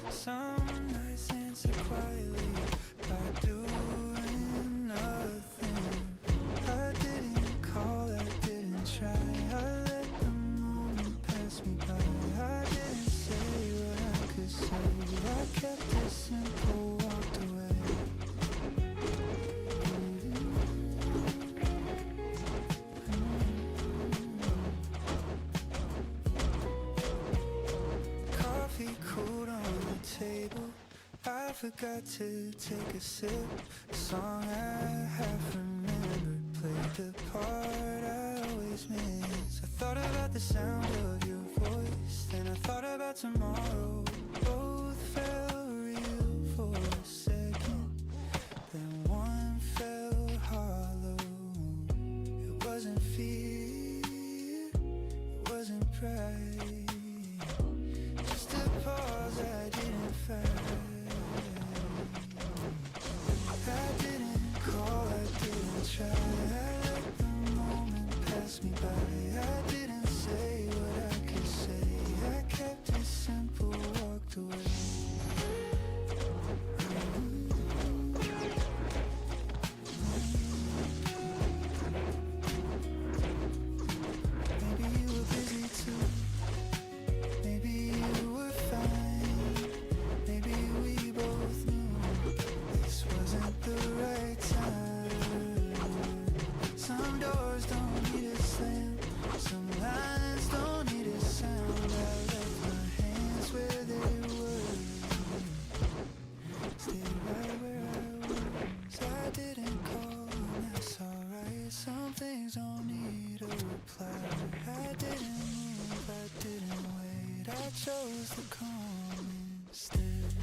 Some nights answer quietly by doing nothing. I didn't call, I didn't try. I let the moment pass me by. I didn't say what I could say. I kept it simple, walked away. Coffee cooled on the table, I forgot to take a sip. The song I half remembered played the part I always miss. I thought about the sound of your voice. Then I thought about tomorrow. Both felt real for a second. Then one felt hollow. It wasn't fear, it wasn't pride. Just a pause I didn't find. I didn't call, I didn't try. I let the moment pass me by. I didn't say what I could say. I kept it simple, walked away. Maybe you were busy too. Maybe you were fine. Maybe we both knew this wasn't the right time. Some doors don't need a slam. Some lines don't need a sound. I left my hands where they were. Stayed right where I was. I didn't call, and that's alright. Some things don't need a reply. I didn't move, I didn't wait. I chose to come instead.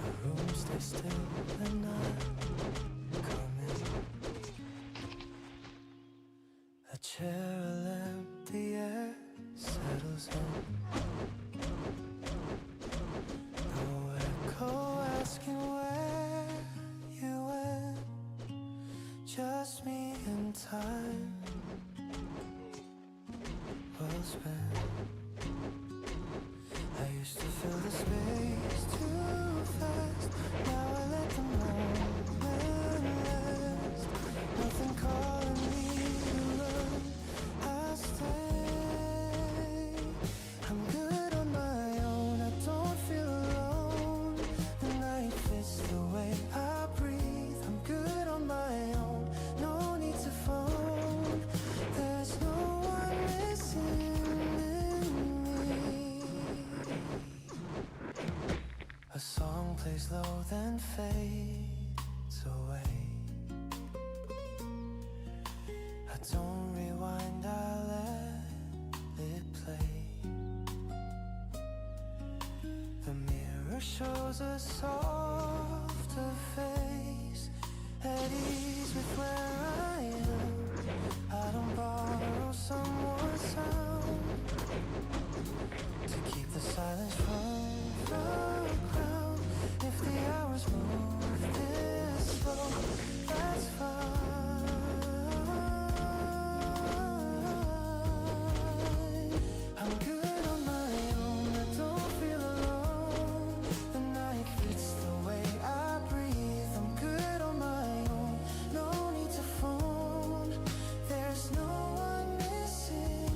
The room stays still and I'm coming. A chair, a lamp, the air settles in. No echo asking where you went. Just me and time well spent. I used to fill the space too fast. Now I let the moment last. Nothing calling me to run. I stay. I'm good on my own. I don't feel alone. The night fits the way I breathe. I'm good on my own. No need to phone. There's no one missing in me. A song plays low, then fades away. I don't rewind, I let it play. The mirror shows a softer face, at ease with where I am. I don't borrow someone's sound to keep the silence from the crowd. If the hours move this slow, that's fine. I'm good on my own. I don't feel alone. The night fits the way I breathe. I'm good on my own. No need to phone. There's no one missing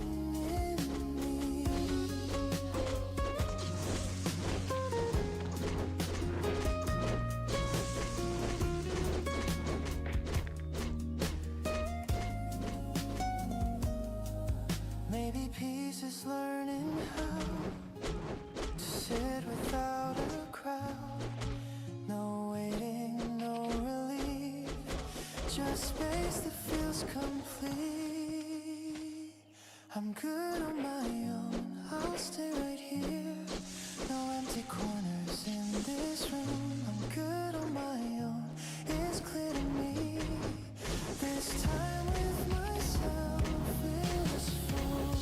in me. Maybe peace is learning how to sit without a crowd. No waiting, no relief, just space that feels complete. I'm good on my own, I'll stay right here. No empty corners in this room. I'm good on my own, it's clear to me. This time with myself is full.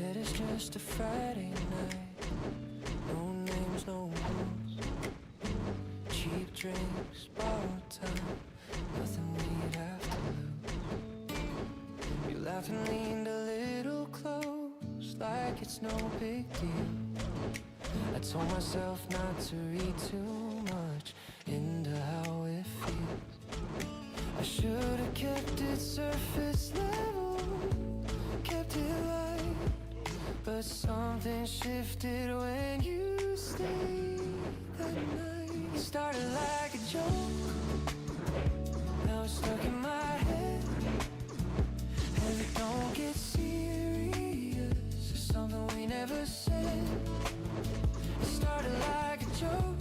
said it's just a Friday night. No names, no rules. Cheap drinks, borrowed time. Nothing we'd have to lose. You laughed and leaned a little close, like it's no big deal. I told myself not to read too much into how it feels. I should have kept it surface level, kept it light. But something shifted when you stayed that night. It started like a joke, now it's stuck in my head. And it don't get serious, it's something we never said. It started like a joke,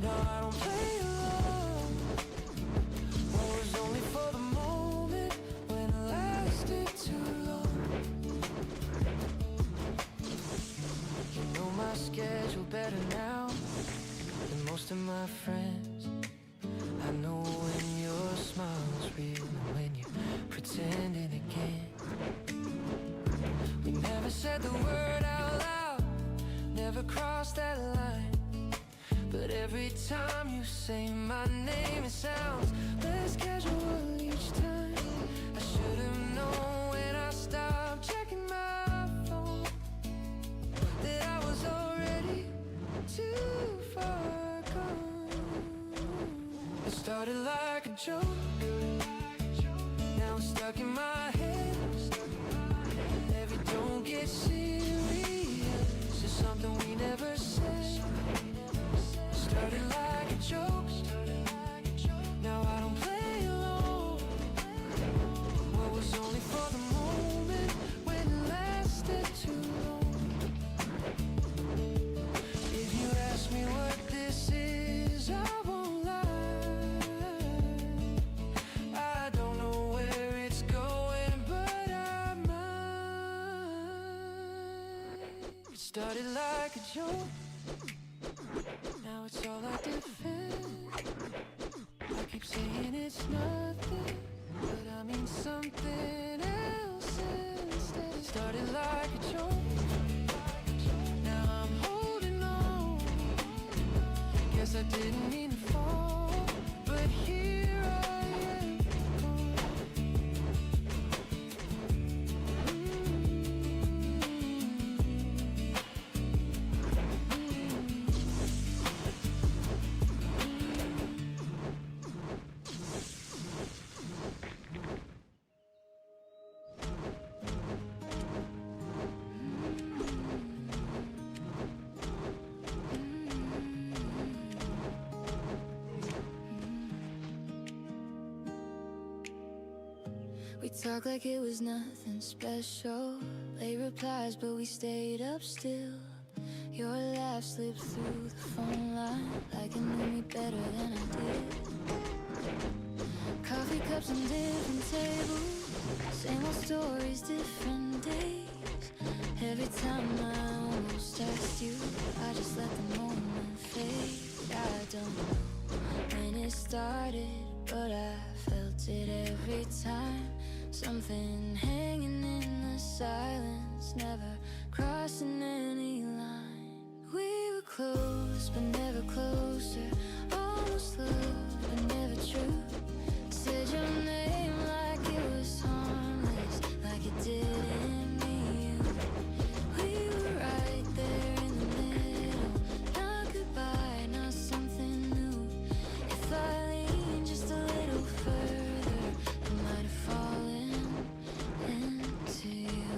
now I don't play along. What was only for the moment when it lasted too long. You know my schedule better now than most of my friends. I know when your smile's real and when you're pretending again. We never said the word out loud, never crossed that line. But every time you say my name, it sounds less casual each time. I should have known when I stopped checking my phone that I was already too far gone. It started like a joke, now it's stuck in my head. Every don't get serious, it's something we never said. Started like a joke, now I don't play along. What was only for the moment when it lasted too long. If you ask me what this is, I won't lie. I don't know where it's going, but I might. It started like a joke, now it's all I defend. I keep saying it's nothing, but I mean something else instead. It started like a joke, now I'm holding on. Guess I didn't mean to fall, but here I am. We talked like it was nothing special. Late replies, but we stayed up still. Your laugh slipped through the phone line like it knew me better than I did. Coffee cups and different tables, same old stories, different days. Every time I almost asked you, I just let the moment fade. I don't know when it started, but I felt it every time. Something hanging in the silence, never crossing any line. We were close, but never closer. Almost love, but never true. Said your name like it was harmless, like it didn't mean you. We were right there in the middle, not goodbye, not something new. If I leaned just a little further, I might have fallen into you.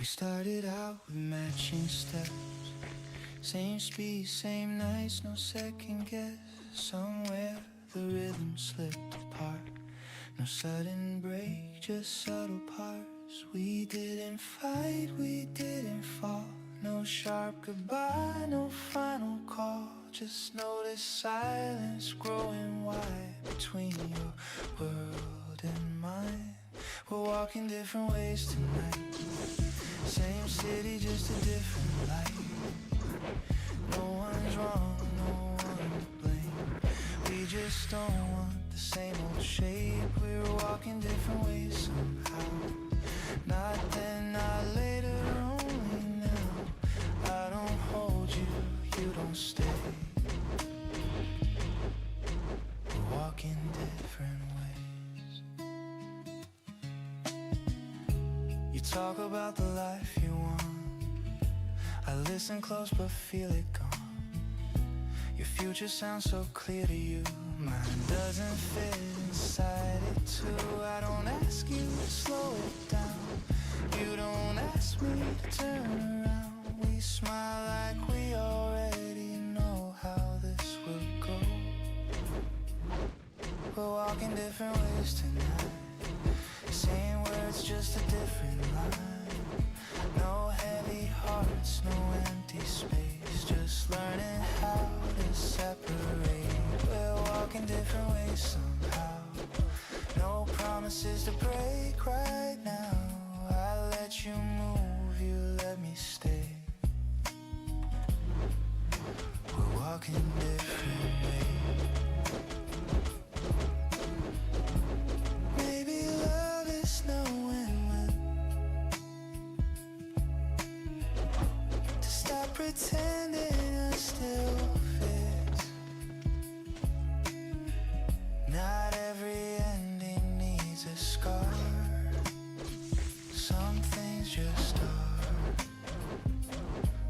We started out with matching steps, same speed, same nights, no second guess. Somewhere the rhythm slipped apart, no sudden break, just subtle parts. We didn't fight, we didn't fall, no sharp goodbye, no final call. Just notice silence growing wide between your world and mine. We're walking different ways tonight, same city, just a different light. No one's wrong, no one to blame. We just don't want the same old shape. We're walking different ways somehow. Not then, not later, only now. I don't hold you, you don't stay. We're walking different ways. You talk about the life you want, I listen close but feel it gone. Your future sounds so clear to you, mine doesn't fit inside it too. I don't ask you to slow it down, you don't ask me to turn around. We smile like we already know how this will go. We're walking different ways tonight, same words, just a different line. No heavy hearts, no empty space, just learning how to separate. We're walking different ways somehow, no promises to break right now. I let you move, you let me stay. We're walking different ways. Maybe love is knowing when to stop pretending I still fit. Not every ending needs a scar, some things just are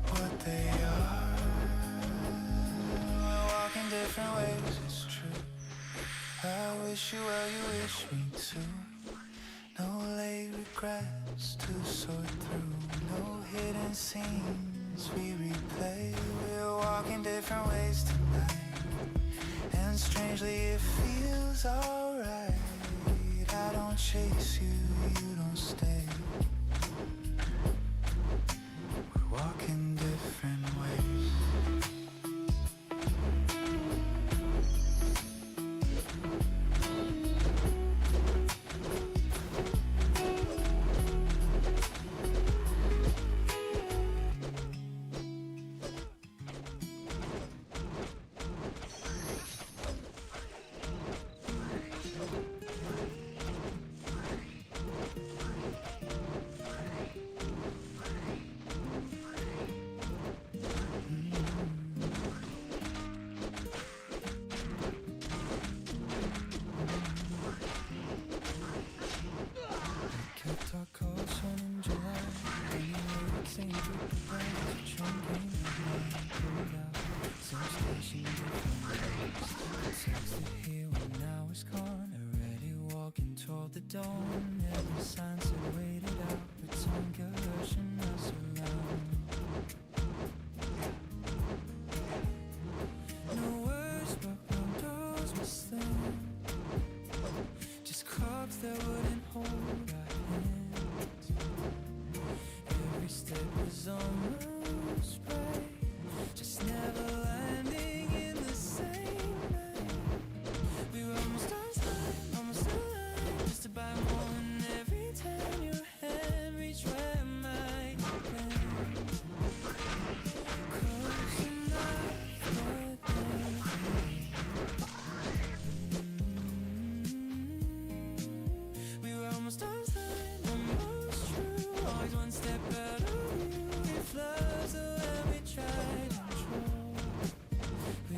what they are. We're walking different ways, it's true. I wish you well, you wish me too. No late regrets to sort through, no hidden scenes we replay. We're walking different ways tonight, and strangely it feels alright. I don't chase you, you don't stay. We're walking different ways. Kept our caution in July, and you know it seemed to be bright as a train came and pulled out. Some station different ways. Texted here when I was gone, already walking toward the dawn. Every sign said wait it out, but some girl rushing us around. No words but warm doors were slim, just clocks that wouldn't hold our hands. Every step was almost right, just never landing in the same night. We were almost on time, almost aligned, just about one every time your hand reached where mine went. Close enough, but then we were almost on time, almost true. Always one step out of you. It flows away, we try to control. We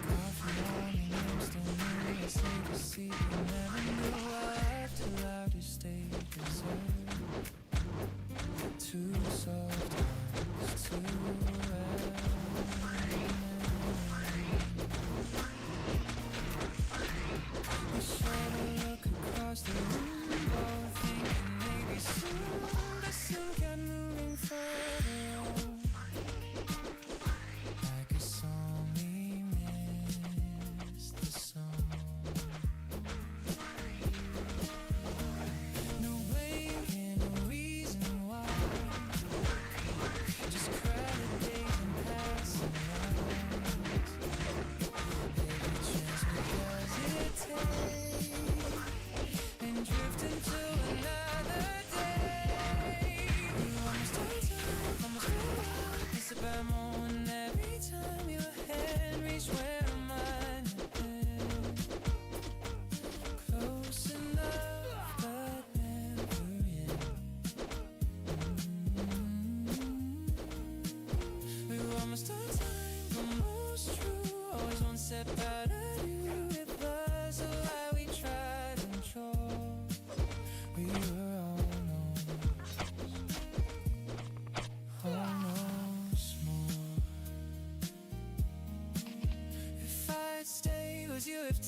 coffee morning, I'm still new. I sleep to see you never knew. I laughed too loud to stay deserved. Too soft, too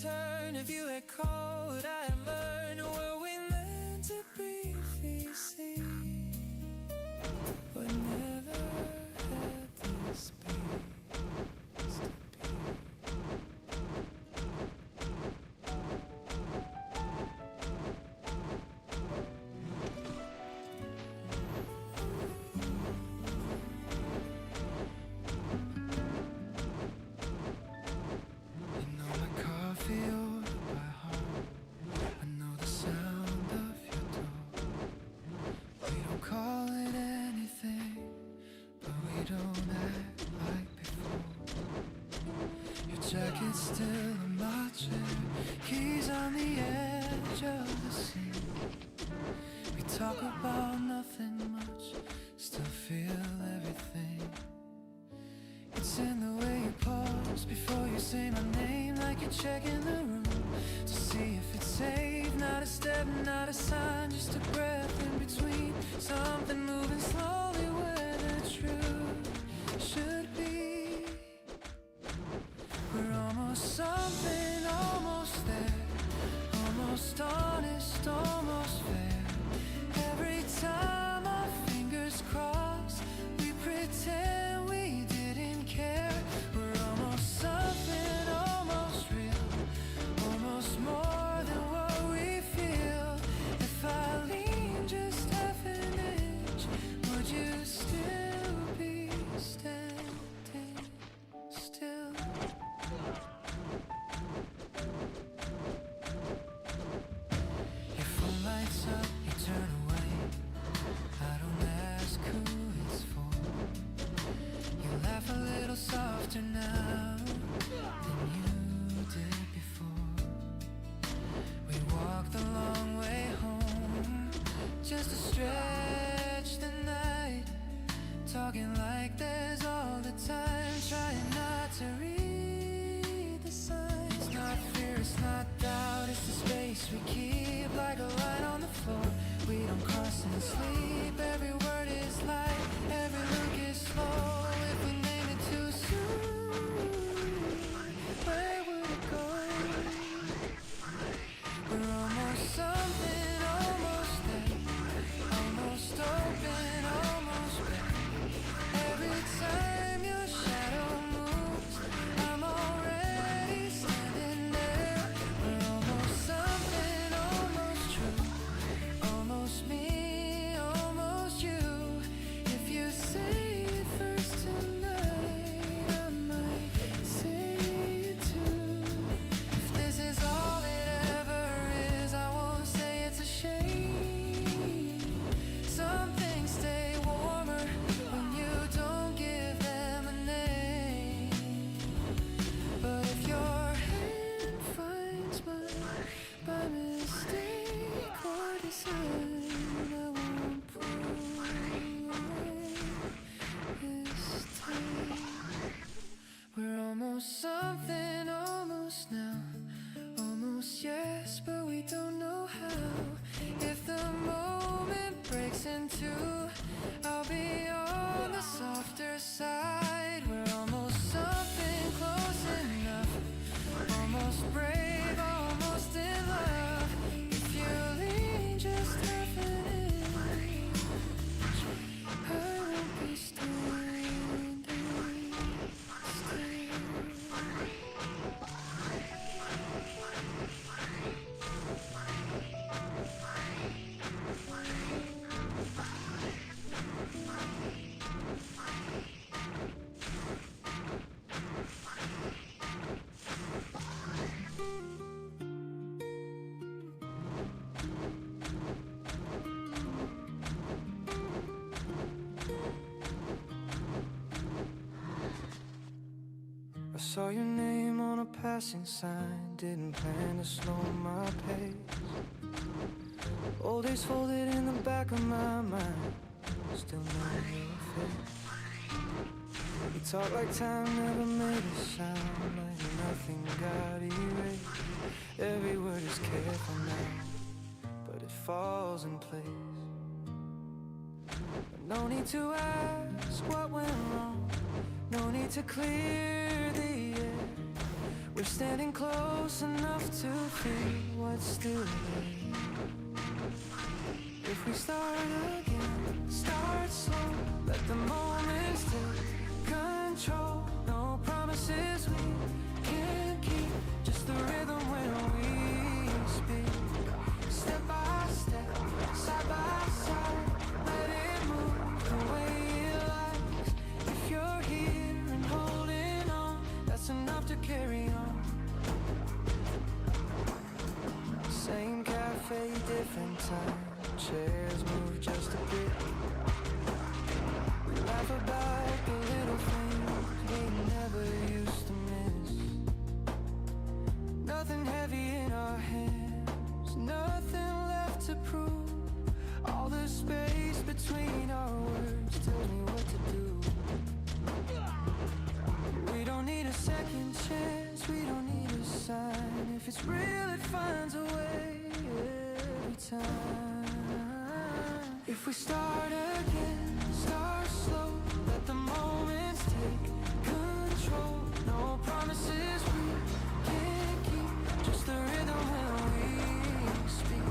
turn. If you had called, I had learned. Were we meant to briefly see, but never had the space to be? You know my coffee order by heart. I know the sound of your door. We don't call it anything, but we don't act like before. Your jacket's still in my chair, keys on the edge of the seat. We talk about nothing much, still feel everything. It's in the way you pause before you say my name, like you're checking the room to see if it's safe. Not a step, not a sign, just a breath in between. Something moving slowly where the truth should be. We're almost something, almost there, almost honest, almost fair. Every time our fingers cross, we pretend we didn't care. We're almost something, almost real, almost more than what we feel. If I lean just half an inch, would you still be standing still? Your phone lights up, you turn away. I don't ask who it's for. You laugh a little softer now than you did before. We walk the long way home just to stretch the night, talking like there's all the time, trying not to read the signs. Not fear, it's not doubt, it's the space we keep, like a light on the floor. We don't cross and sleep. Every word is light, every look is slow. If we name it too soon, where would it go? We're almost something, almost there, almost open, almost bare. Every time your shadow moves, I'm already standing there. We're almost something, almost true, almost me, almost you. If you say it first tonight, I might say it too. If this is all it ever is, I won't say it's a shame. Some things stay warmer when you don't give them a name. But if your hand finds mine by mistake or design, I won't pull away this time. We're almost something, almost now, almost yes, but we don't know how. If the moment breaks in two, I'll be on the softer side. We're almost something close enough, almost brave, almost in love. If you lean just half an inch, I won't be standing still. I saw your name on a passing sign, didn't plan to slow my pace. Old days folded in the back of my mind, still know your face. You talk like time never made a sound, like nothing got erased. Every word is careful now, but it falls in place. No need to ask what went wrong, no need to clear the air. We We're standing close enough to feel what's still there. If we start again, start slow, let the moments take control. No promises we can't keep, just the rhythm when we speak. Step by step, side by side, let it move the way it likes. If you're here and holding on, that's enough to carry on. Same cafe, different time. Chairs move just a bit. We laugh about the little things we never used to miss. Nothing heavy in our hands, nothing left to prove. All the space between our words tells me what to do. We don't need a second chance, we don't need a sign. If it's real, it finds a way every time. If we start again, start slow, let the moments take control. No promises we can't keep, just the rhythm when we speak.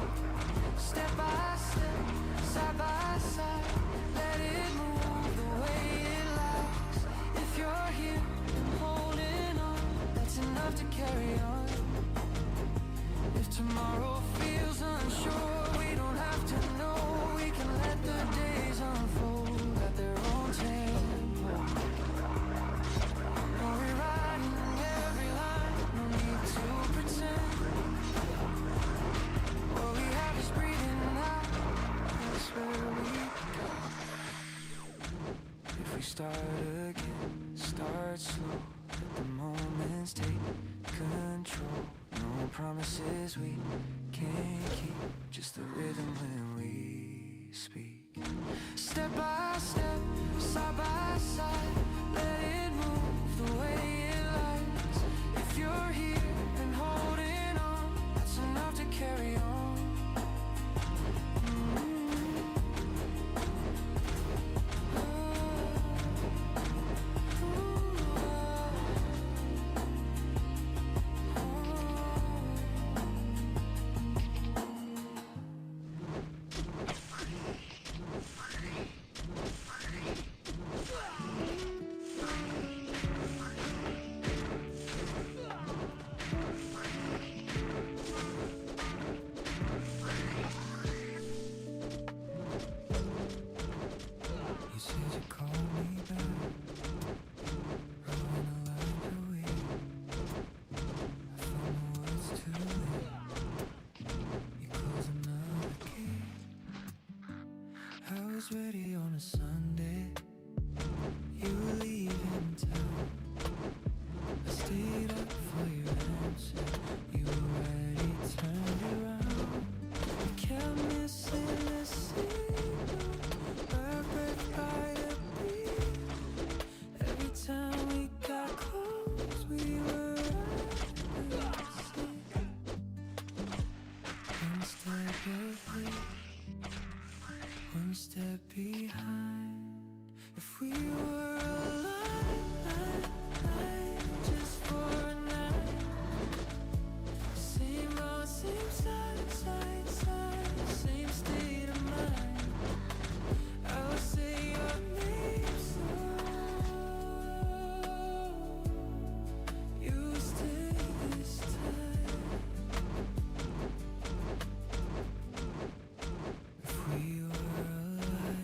Step by step, side by side, let it move the way it likes. If you're here and holding on, that's enough to carry on. If tomorrow feels unsure, we don't have to know. We can let the days unfold at their own tempo. No rewriting every line, no need to pretend. All we have is breathing out, that's where we go. If we start again, start slow, let the moments take control. No promises we can't keep, just the rhythm when we speak. Step by step, side by side, let it move the way it likes. If you're here and holding on, that's enough to carry on. You said you'd call me back, running a line away. I found the words too late. You closed another gate. I was ready on a Sunday. You were leaving town. I stayed up for your answer. You were ready, turned around. You kept missing the signal. Burned by the beat. Every time we got close, we were at the sea. One step ahead, one step behind. If we were alive, just for a night. Same road, same side, side, side, same state of mind. I would say your name slow. You stay this time. If we were alive.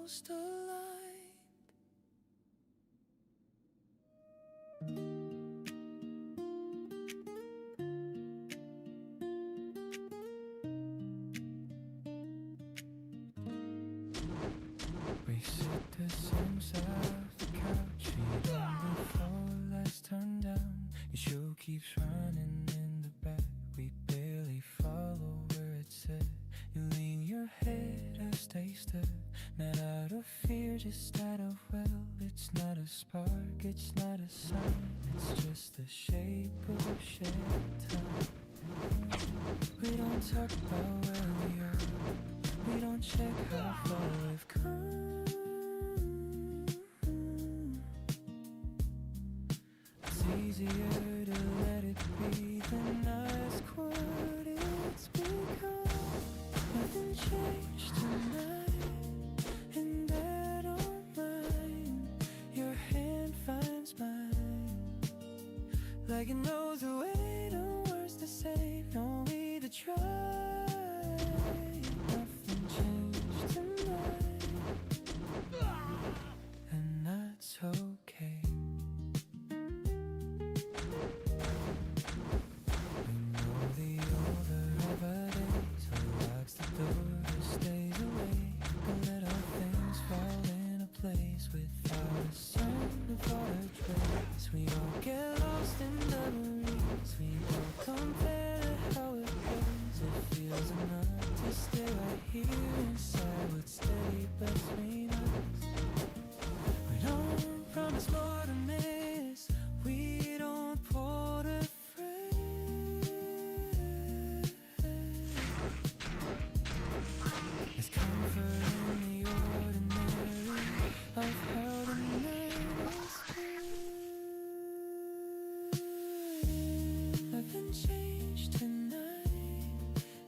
almost alive. We sit the same side of the couch, feet on the floor, lights turned down. Your show keeps running in the back. We barely follow where it's at. You lean your head, I stay still. Not out of fear, just out of will. It's not a spark, it's not a sign. It's just the shape of shared time. We don't talk about where we are. We don't check how far we've come. It's easier to let it be than ask what it's become. Nothing changed tonight, and I don't mind. Your hand finds mine, like it knows the way the words to say. No need to try. Nothing changed tonight, and that's okay. We know the older of our days, who locks the door, who stays awake, to let our things fall into place without a sign of our trace. We all get lost in memories, we all compare how it goes. It feels enough to stay right here inside what stay between us. We don't promise more to miss, we don't pour the phrase. There's comfort in the ordinary of how the night is through. Nothing changed tonight,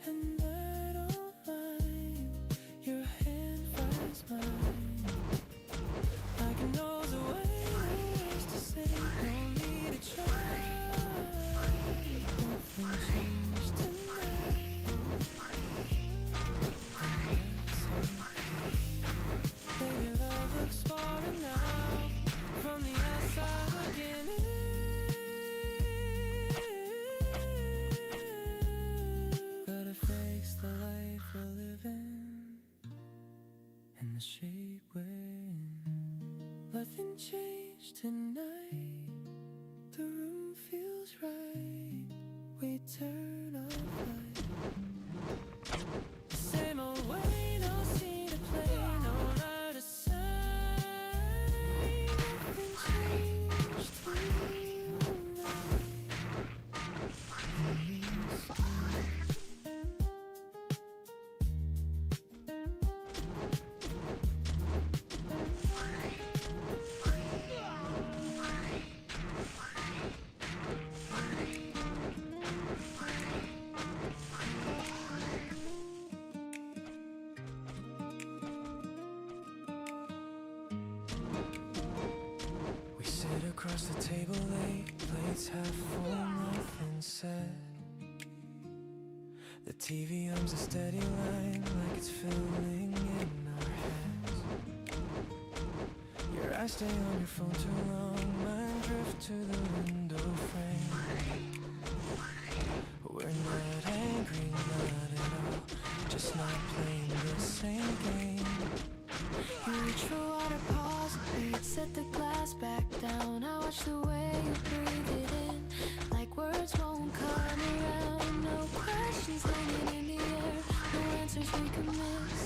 and I don't mind. Your hand finds mine, like it knows the ways to say. No need to try. Nothing changed tonight, and that's okay. Baby, love looks smarter now from the outside looking in. Gotta fix the life we're living and the shape we're in. Nothing changed tonight, the room feels right. We turn off light, the same old way, no scene to play, no light to sign. Nothing changed tonight. We sit across the table late, plates half full, nothing said. The TV hums a steady line like it's filming in our heads. Your eyes stay on your phone too long, mine drift to the window frame. We're not angry, not at all, just not playing the same game. You reach for water, pause the beat, set the glass back down. I watch the way you breathe it in, like words won't come around. No questions hanging in the air, no answers we can miss,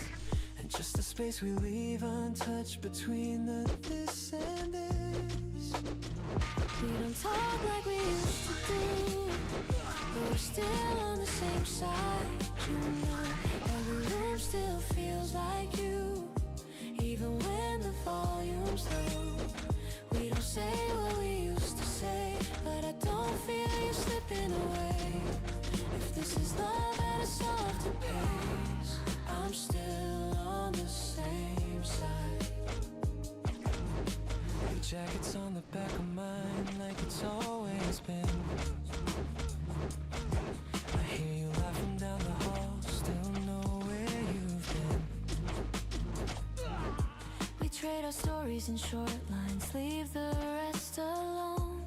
and just the space we leave untouched between the this and this. We don't talk like we used to do, but we're still on the same side. You know, every room still feels like you, even when the volume's low. We don't say what we used to say, but I don't feel you slipping away. If this is love at a softer pace, I'm still on the same side. Your jacket's on the back of mine, like it's always been. I hear you laughing down the hall, still know where you've been. trade our stories in short lines, leave the rest alone.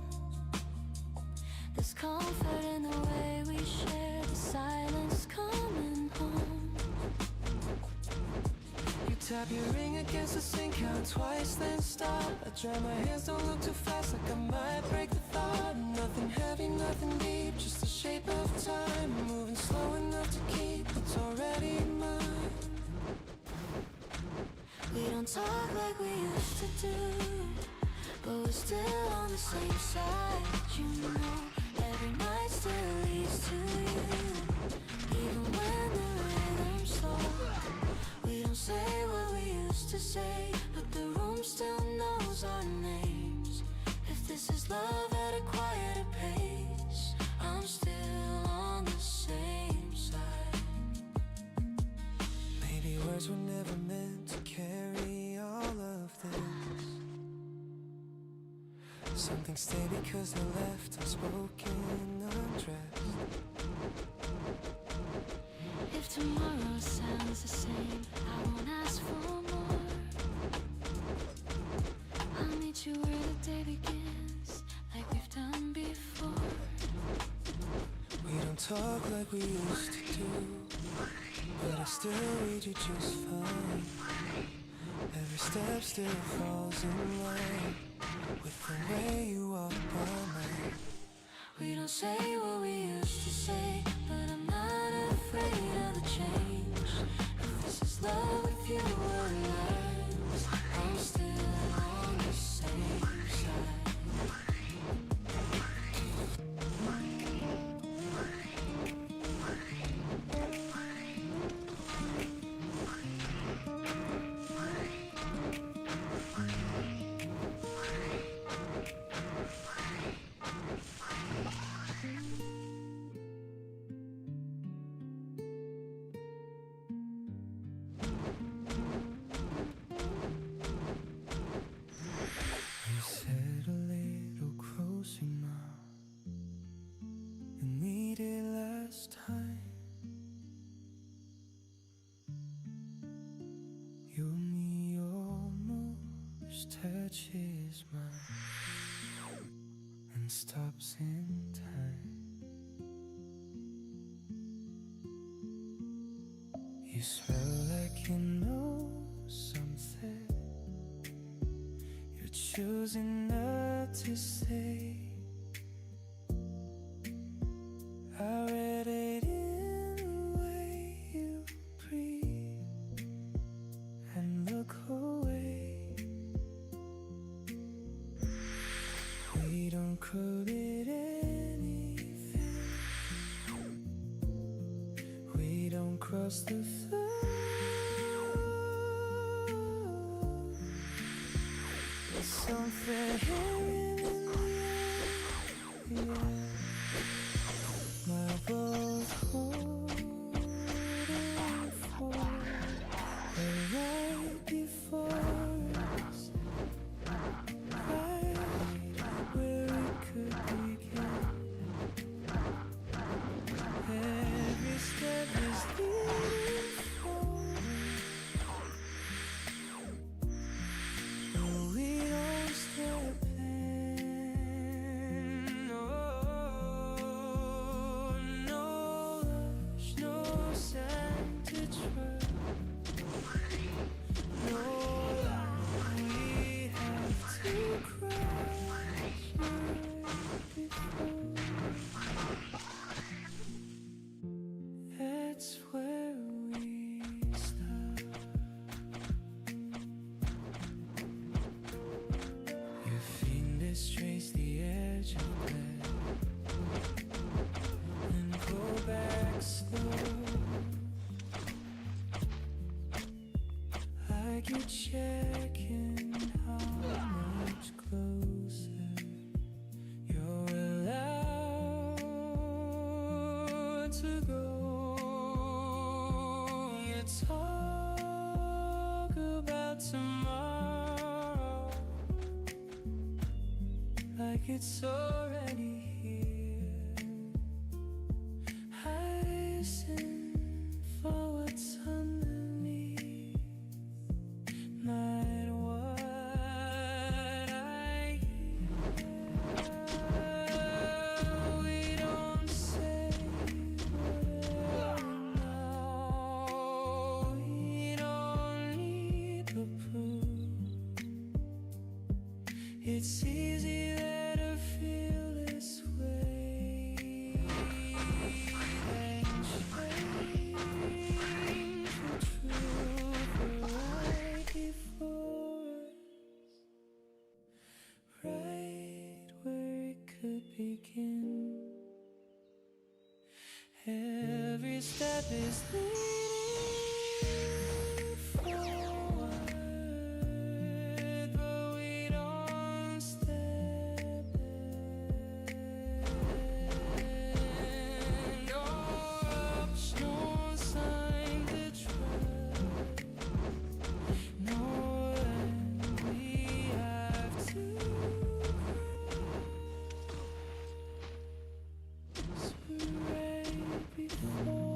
There's comfort in the way we share the silence coming home. You tap your ring against the sink, count twice, then stop. I dry my hands, don't look too fast, like I might break the thought. Nothing heavy, nothing deep, just the shape of time, moving slow enough to keep what's already mine. We don't talk like we used to do, but we're still on the same side. You know, every night still leads to you, even when the rhythm's slow. We don't say what we used to say, but the room still knows our names. If this is love at a quieter pace, I'm still on the same side. Maybe words were never meant to carry all of this. Something stay because they're left unspoken, undressed. If tomorrow sounds the same, I won't ask for more. I'll meet you where the day begins, like we've done before. We don't talk like we used to do, but I still read you just fine. Every step still falls in line with the way you walk by mine. We don't say what we used to say, but I'm not afraid of the change. If this is love, if you were lies, I'm still on the same side. You said a little closer now than we did last time. You and me almost touches mine and stops in time. You smell like you know something you're choosing not to say. I read it in the way you breathe and look away. We don't code it anything, we don't cross the floor. There's something hanging in the air. My both holding for the right before us, right where it could begin. Every step is leading forward, but we don't step in. Oh, no rush, no sign to try. No lie, we have to crash right before. That's where we stop. Your fingers trace the edge of bed and go back slow, like you're checking how much closer you're allowed to go. You talk about tomorrow like it's already here. I listen for what's underneath, not what It's easy there to feel this way, then change the truth right before us, right where it could begin. Every step is leading forward, but we don't step in. No rush, no sign to trust, no end we have to cross. We're right before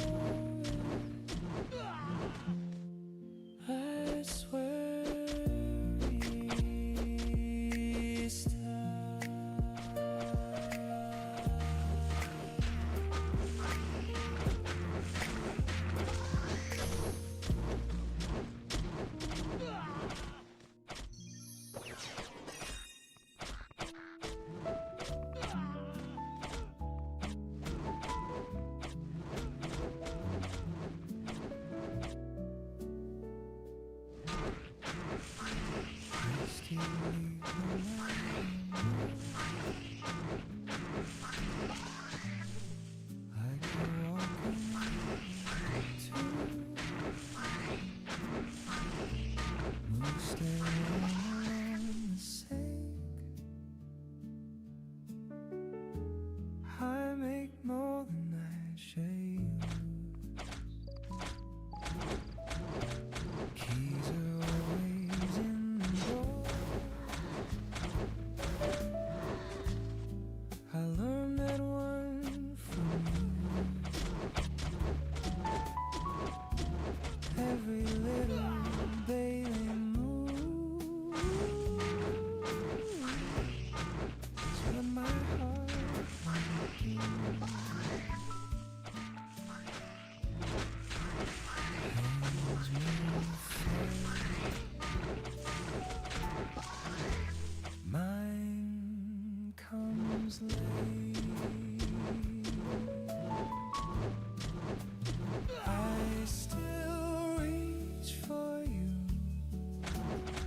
us. I swear it's time. I make more than I share. Keys are always in the door. I learned that one from you. Every little daily move is what my heart might do. Hands move forward. Mine comes late. I still reach for you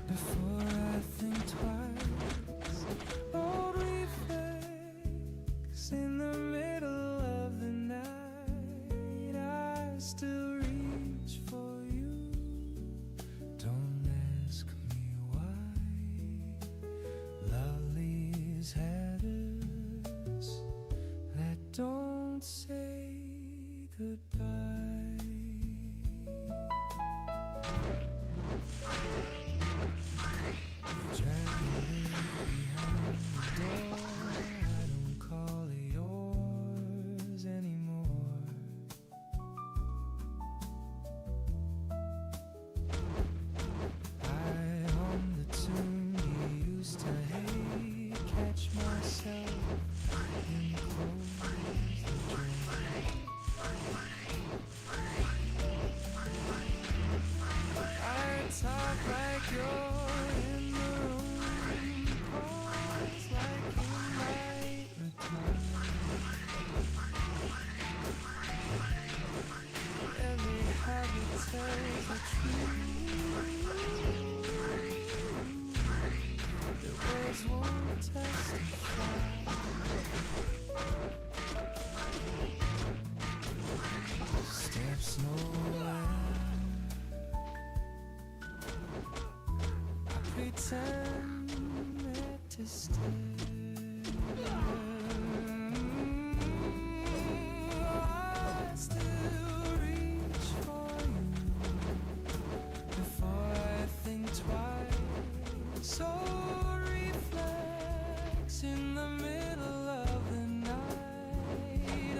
before I think twice. Old reflex in the middle of the night. I still reach for you. Don't ask me why. Lovely's headers that don't say goodbye. Dragging behind the door, I don't call it yours anymore. I hum the tune you used to hate, catch myself in close the door. I talk like you're in the room, pause like you might return. Every habit tells the truth. The words won't testify. Steps nowhere. I pretend not to stay. I still reach for you before I think twice. So reflex in the middle of the night. I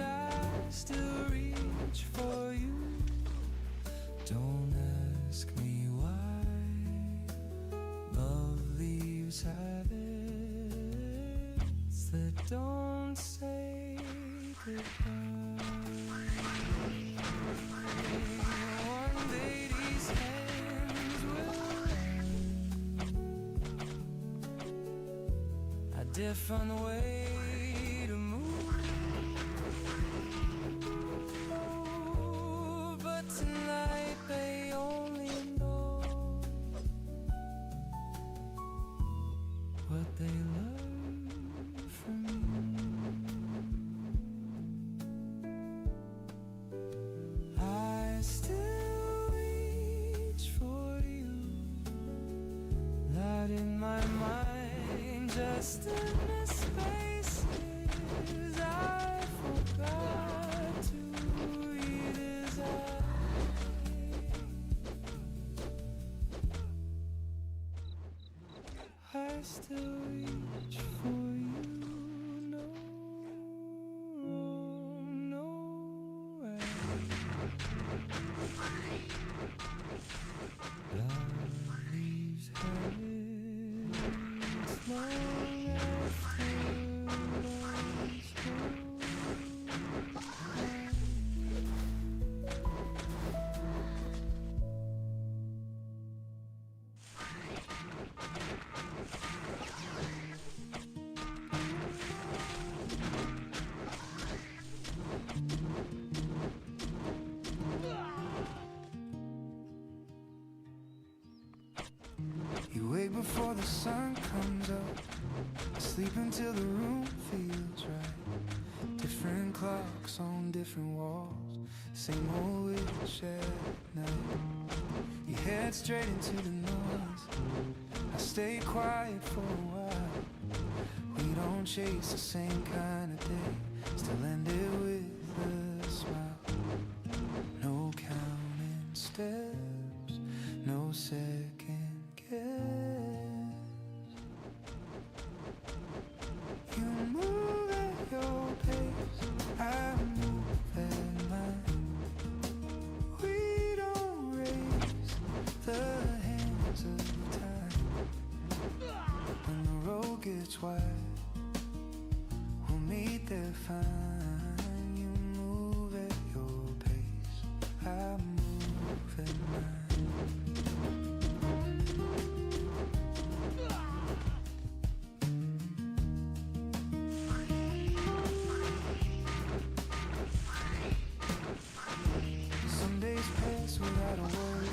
still reach for you. Don't ask me why. Love leaves habits that don't say goodbye. One day these hands will learn different way to move. But tonight they only know what they learn from you. I still reach for you, not in my mind, just in the spaces I forgot to redesire. I still reach for you, no wrong, no right. Love leaves habits long after love's gone. You wake before the sun comes up, sleep until the room feels right. Different clocks on different walls, same old witch at night. You head straight into the noise, I stay quiet for a while. We don't chase the same kind of day, still end it with a smile. No counting steps, no second guess. You move at your pace, I move at mine. We don't raise the hands of time. When the road gets wide, we'll meet there fine. You move at your pace, I move at mine. Some days pass without a word,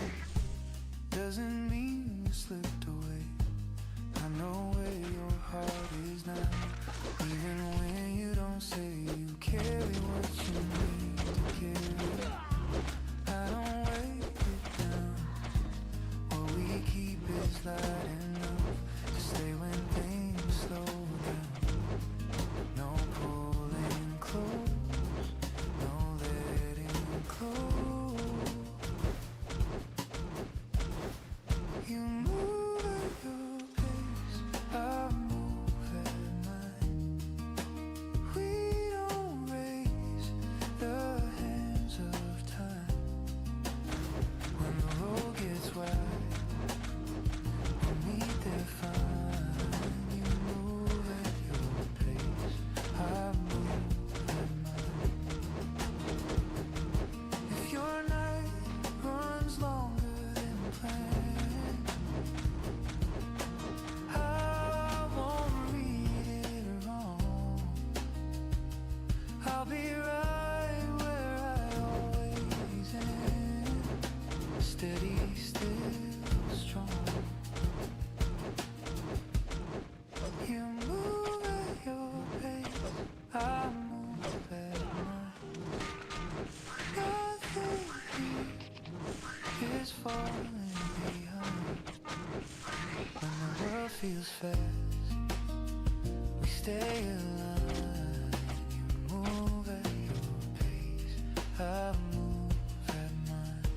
doesn't mean you slipped away. I know where your heart is now, even when you don't say you carry what you need to carry. I don't weigh it down, what we keep is light enough to stay when things slow down. No pulling close, no letting close. You move at your pace, I move at mine. We don't raise the hands of time. When the road gets wide, we'll meet there fine. You move at your pace, I move at mine. If your night runs longer than planned, I won't read it wrong. I'll be right where I always am, steady, still strong. You move at your pace, I move at mine. Nothing is falling behind. When the world feels fast, we stay aligned. You move at your pace, I move at mine.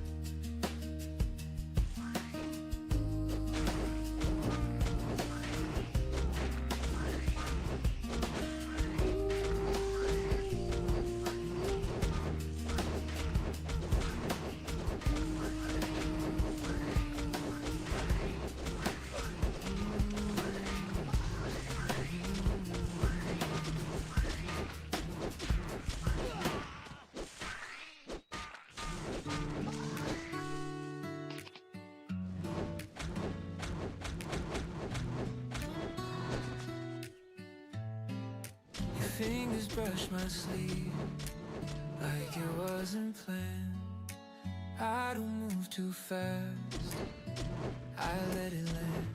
fingers brush my sleeve like it wasn't planned. I don't move too fast, I let it land.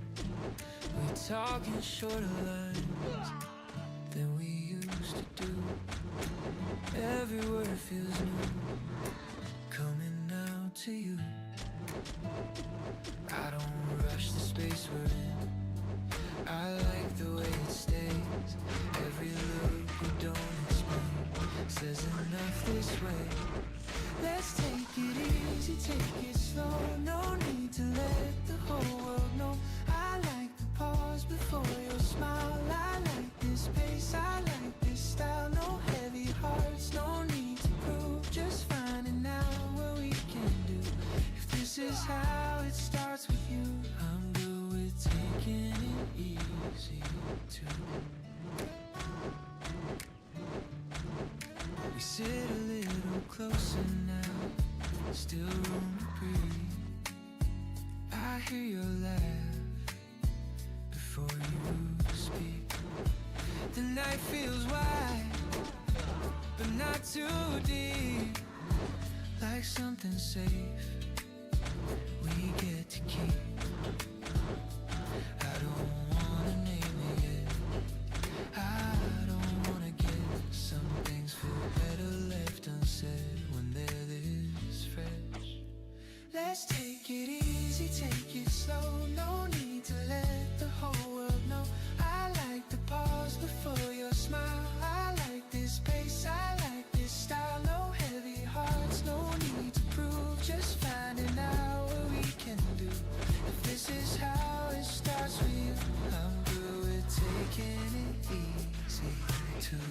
We talk in shorter lines than we used to do. Every word feels new, coming out to you. I don't rush the space we're in, I like the way it stays. Every look we don't explain says enough this way. Let's take it easy, take it slow. No need to let the whole world know. I like the pause before your smile. I like this pace, I like this style. No heavy hearts, no need to prove. Just finding out what we can do. If this is how it starts with you, I'm good with taking it easy too. We sit a little closer now, still room to breathe. I hear your laugh before you speak. The night feels wide, but not too deep. Like something safe we get to keep. I don't wanna name it yet, I don't wanna get. Some things feel better left unsaid when they're this fresh. Let's take it easy, take it slow. No need to let the whole world know. I like the pause before your smile. I like this pace, I like this style. No heavy hearts, no need to prove. Just finding out what we can do. If this is how it starts with you, I'm good with taking it easy too.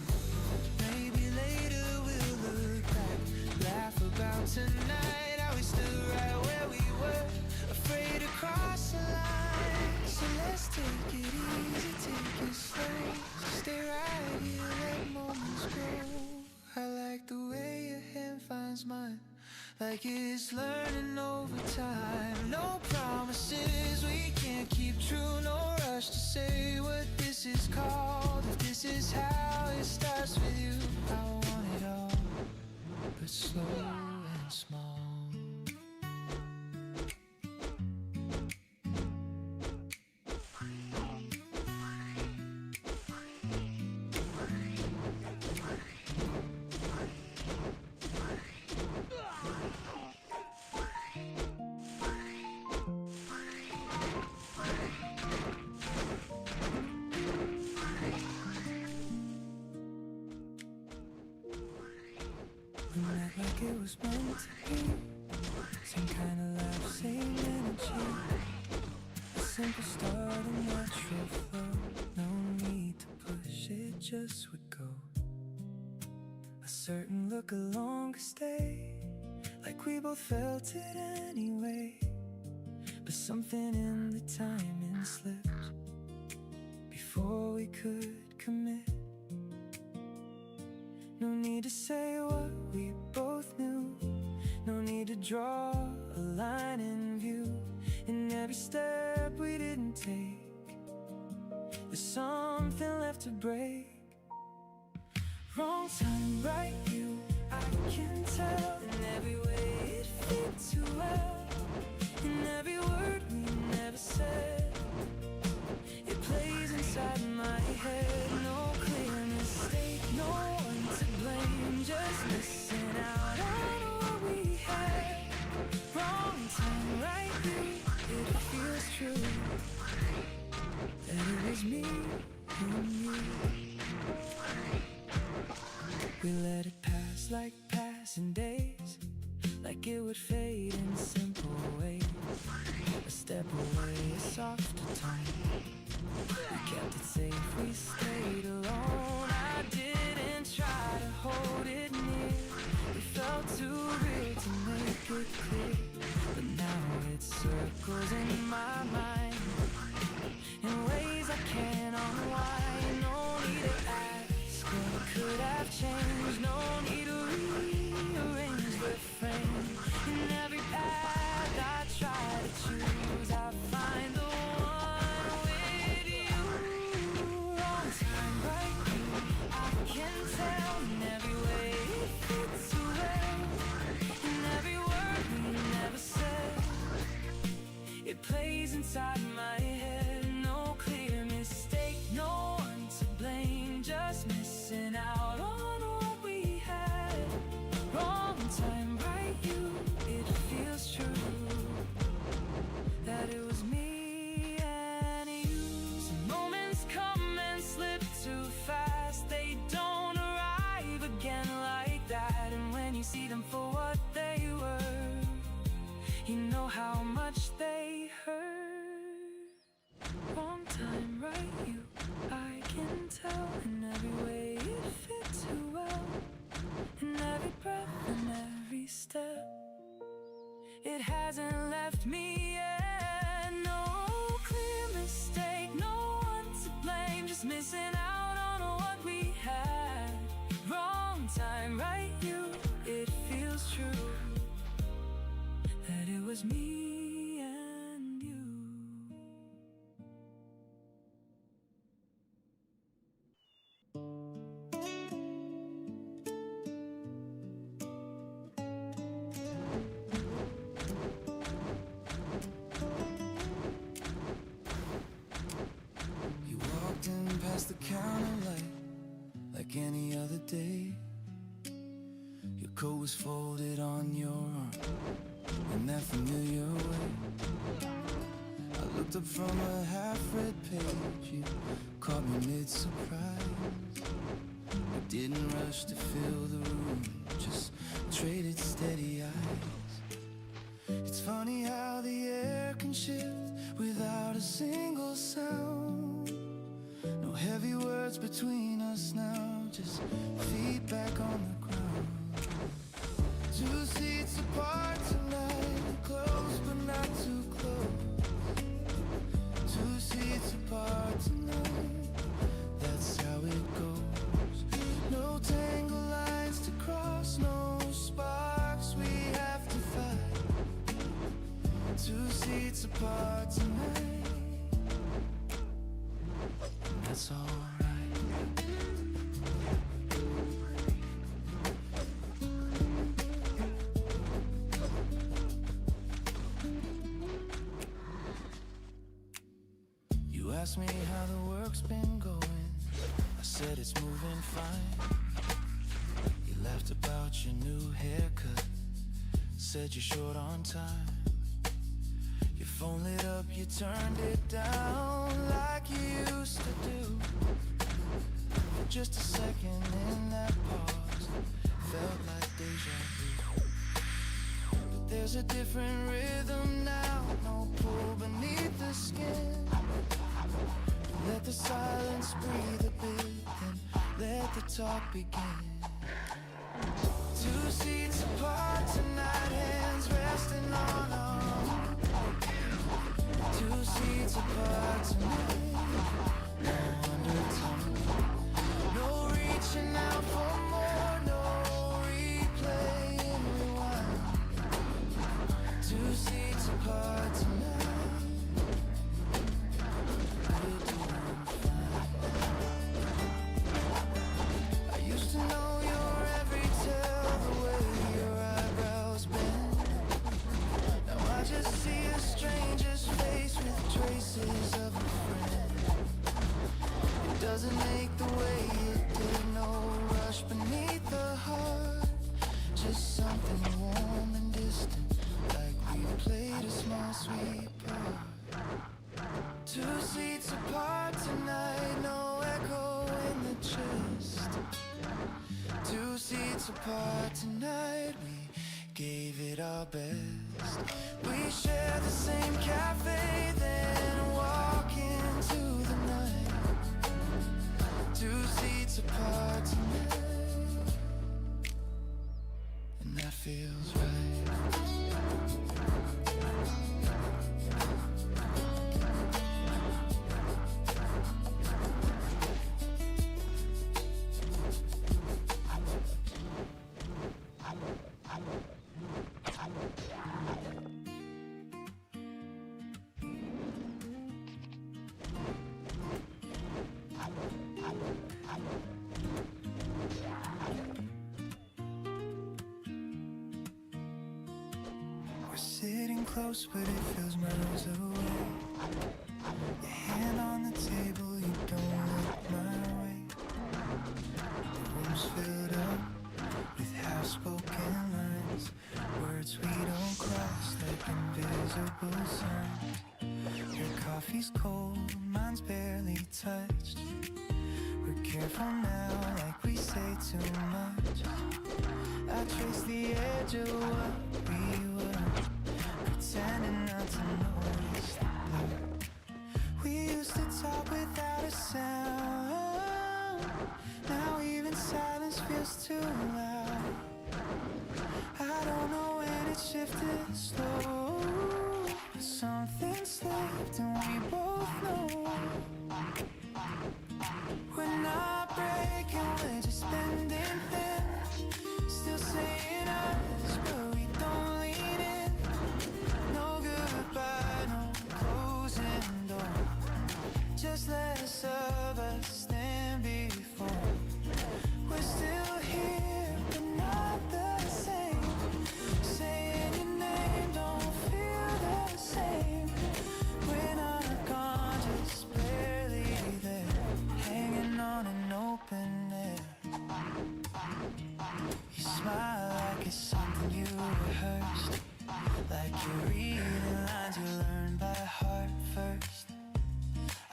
Maybe later we'll look back, laugh about tonight, how we stood right where we were, afraid to cross the line. So let's take it easy, take it slow. Stay right here, let moments grow. I like the way your hand finds mine, like it's learning over time. No promises we can't keep true, no rush to say what this is called. If this is how it starts with you, I want it all, but slow and small. We met like it was meant to be. Same kind of laugh, same energy. A simple start, a natural flow. No need to push, it just would go. A certain look, a longer stay, like we both felt it anyway. But something in the timing slipped before we could commit. No need to say what we both knew, no need to draw a line in view. In every step we didn't take, there's something left to break. Wrong time, right you, I can tell. In every way it fit too well, in every word we never said, it plays inside my head. No clear mistake, no one to blame. Just listen out on what we had. Wrong time, right you, it feels true that it was me and you. We let it pass like passing days, like it would fade in simple ways. A step away, a softer tone. We kept it safe, we stayed alone. I didn't try to hold it near, it felt too real to make it clear. But now it circles in my mind in ways I can't unwind. No need to ask what could have changed, no need to rearrange the frame. In every path I try to choose, I find the one with you. Wrong time, right you, I can't how much they hurt. Wrong time, right? I can tell in every way it fits too well. In every breath and every step, it hasn't left me yet. No clear mistake, no one to blame, just missing out on what we had. Wrong time, right? It feels true that it was me and you. You walked in past the counter light like any other day. Your coat was folded on your arm in that familiar way. I looked up from a half-read page. You caught me mid-surprise. We didn't rush to fill the room, just traded steady eyes. It's funny how the air can shift without a single sound. No heavy words between us now, just feet back on the ground. 2 seats apart tonight, close but not too close. 2 seats apart tonight, that's how it goes. No tangle lines to cross, no sparks we have to fight. 2 seats apart tonight, that's alright. You asked me how the work's been going. I said it's moving fine. You laughed about your new haircut, said you're short on time. Your phone lit up, you turned it down like you used to do. For just a second in that pause, felt like deja vu. But there's a different rhythm now, no pull beneath the skin. Let the silence breathe a bit, then let the talk begin. 2 seats apart tonight, hands resting on our own. 2 seats apart tonight, no undertone. No reaching out for more, no replay and rewind. 2 seats apart tonight. Of a friend, it doesn't make the way it did. No rush beneath the heart, just something warm and distant, like we played a small sweet part. 2 seats apart tonight, no echo in the chest. 2 seats apart tonight, we gave it our best. We share the same cafe, then walk into the night. 2 seats apart tonight, and that feels right. Sitting close, but it feels miles away. Your hand on the table, you don't look my way. The room's filled up with half-spoken lines, words we don't cross like invisible signs. Your coffee's cold, mine's barely touched. We're careful now, like we say too much. I trace the edge of what we were. pretending not to notice the blur. We used to talk without a sound. Now even silence feels too loud. I don't know when it shifted slow, but something slipped and we both know. We're not breaking, we're just bending thin. Still saying us, but we don't lean in. No goodbye, no closing door. Just less of us than before. We're still here, but not the same. Saying your name don't feel the same. We're not gone, just barely there. Hanging on an open air. You smile like it's something you rehearsed, like you're reading lines you learned by heart first.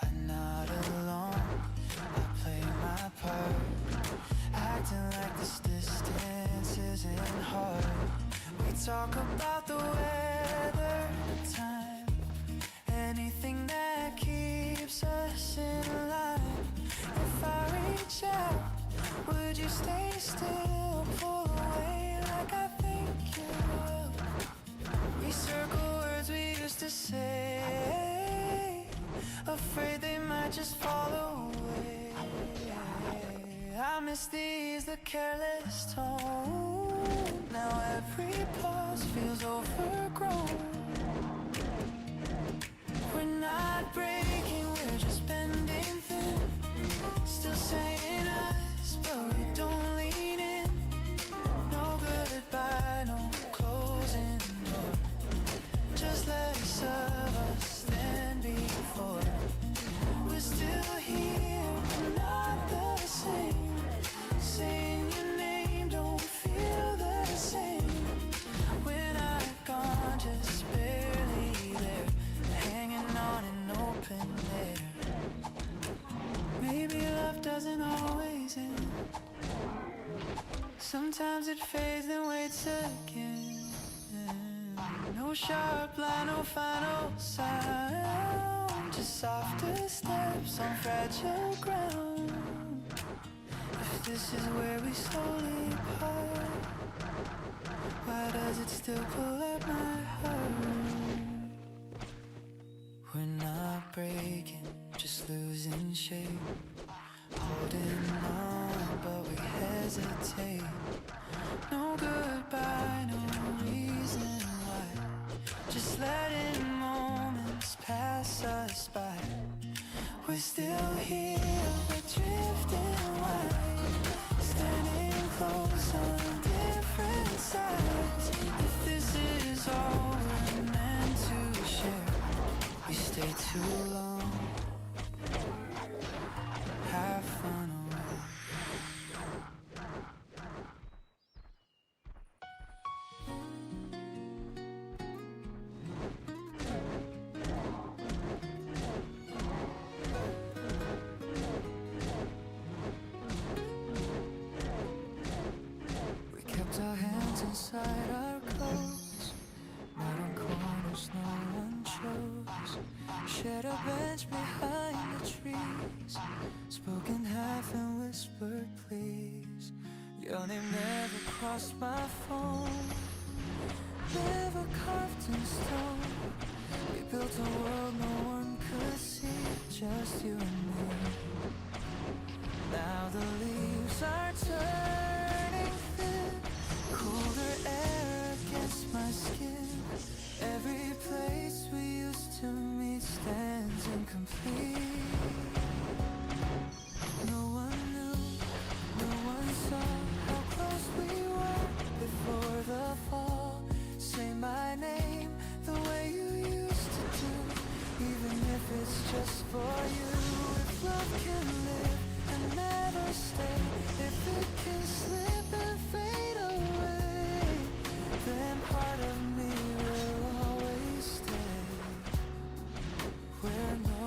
I'm not alone, I play my part, acting like this distance isn't hard. We talk about the weather, the time, anything that keeps us in line. If I reach out, would you stay still, pull away like I think you will? We circle words we used to say, afraid they might just fall away. I miss these, the careless tone. Now every pause feels overgrown. We're not breaking, we're just bending thin. Still saying us, but we don't lean in. No goodbye, no closing door. Just less of us than before. We're still here, but not the same. Saying your name don't feel the same. We're not gone, just barely there. Hanging on an open air. Maybe love doesn't always end. Sometimes it fades and waits again. No sharp line, no final sound. Just softer steps on fragile ground. If this is where we slowly part, why does it still pull at my heart? We're not breaking, just losing shape. Holding on, but we hesitate. No goodbye, no reason why. Just letting moments pass us by. We're still here, we're drifting wide, standing close on different sides. If this is all we're meant to share, we stay too long, have fun away. We kept our hands inside our clothes, not on corners no one chose. Shared a bench behind the trees, spoken half and whispered please. Your name never crossed my phone, never carved in stone. We built a world no one could see, just you and me. Now the leaves are turning thin, colder air against my skin. Every place we used to meet stands incomplete. No one knew, no one saw how close we were before the fall. Say my name the way you used to do, even if it's just for you. If love can live and never stay, if it can slip and fade away, then part of me will always stay where no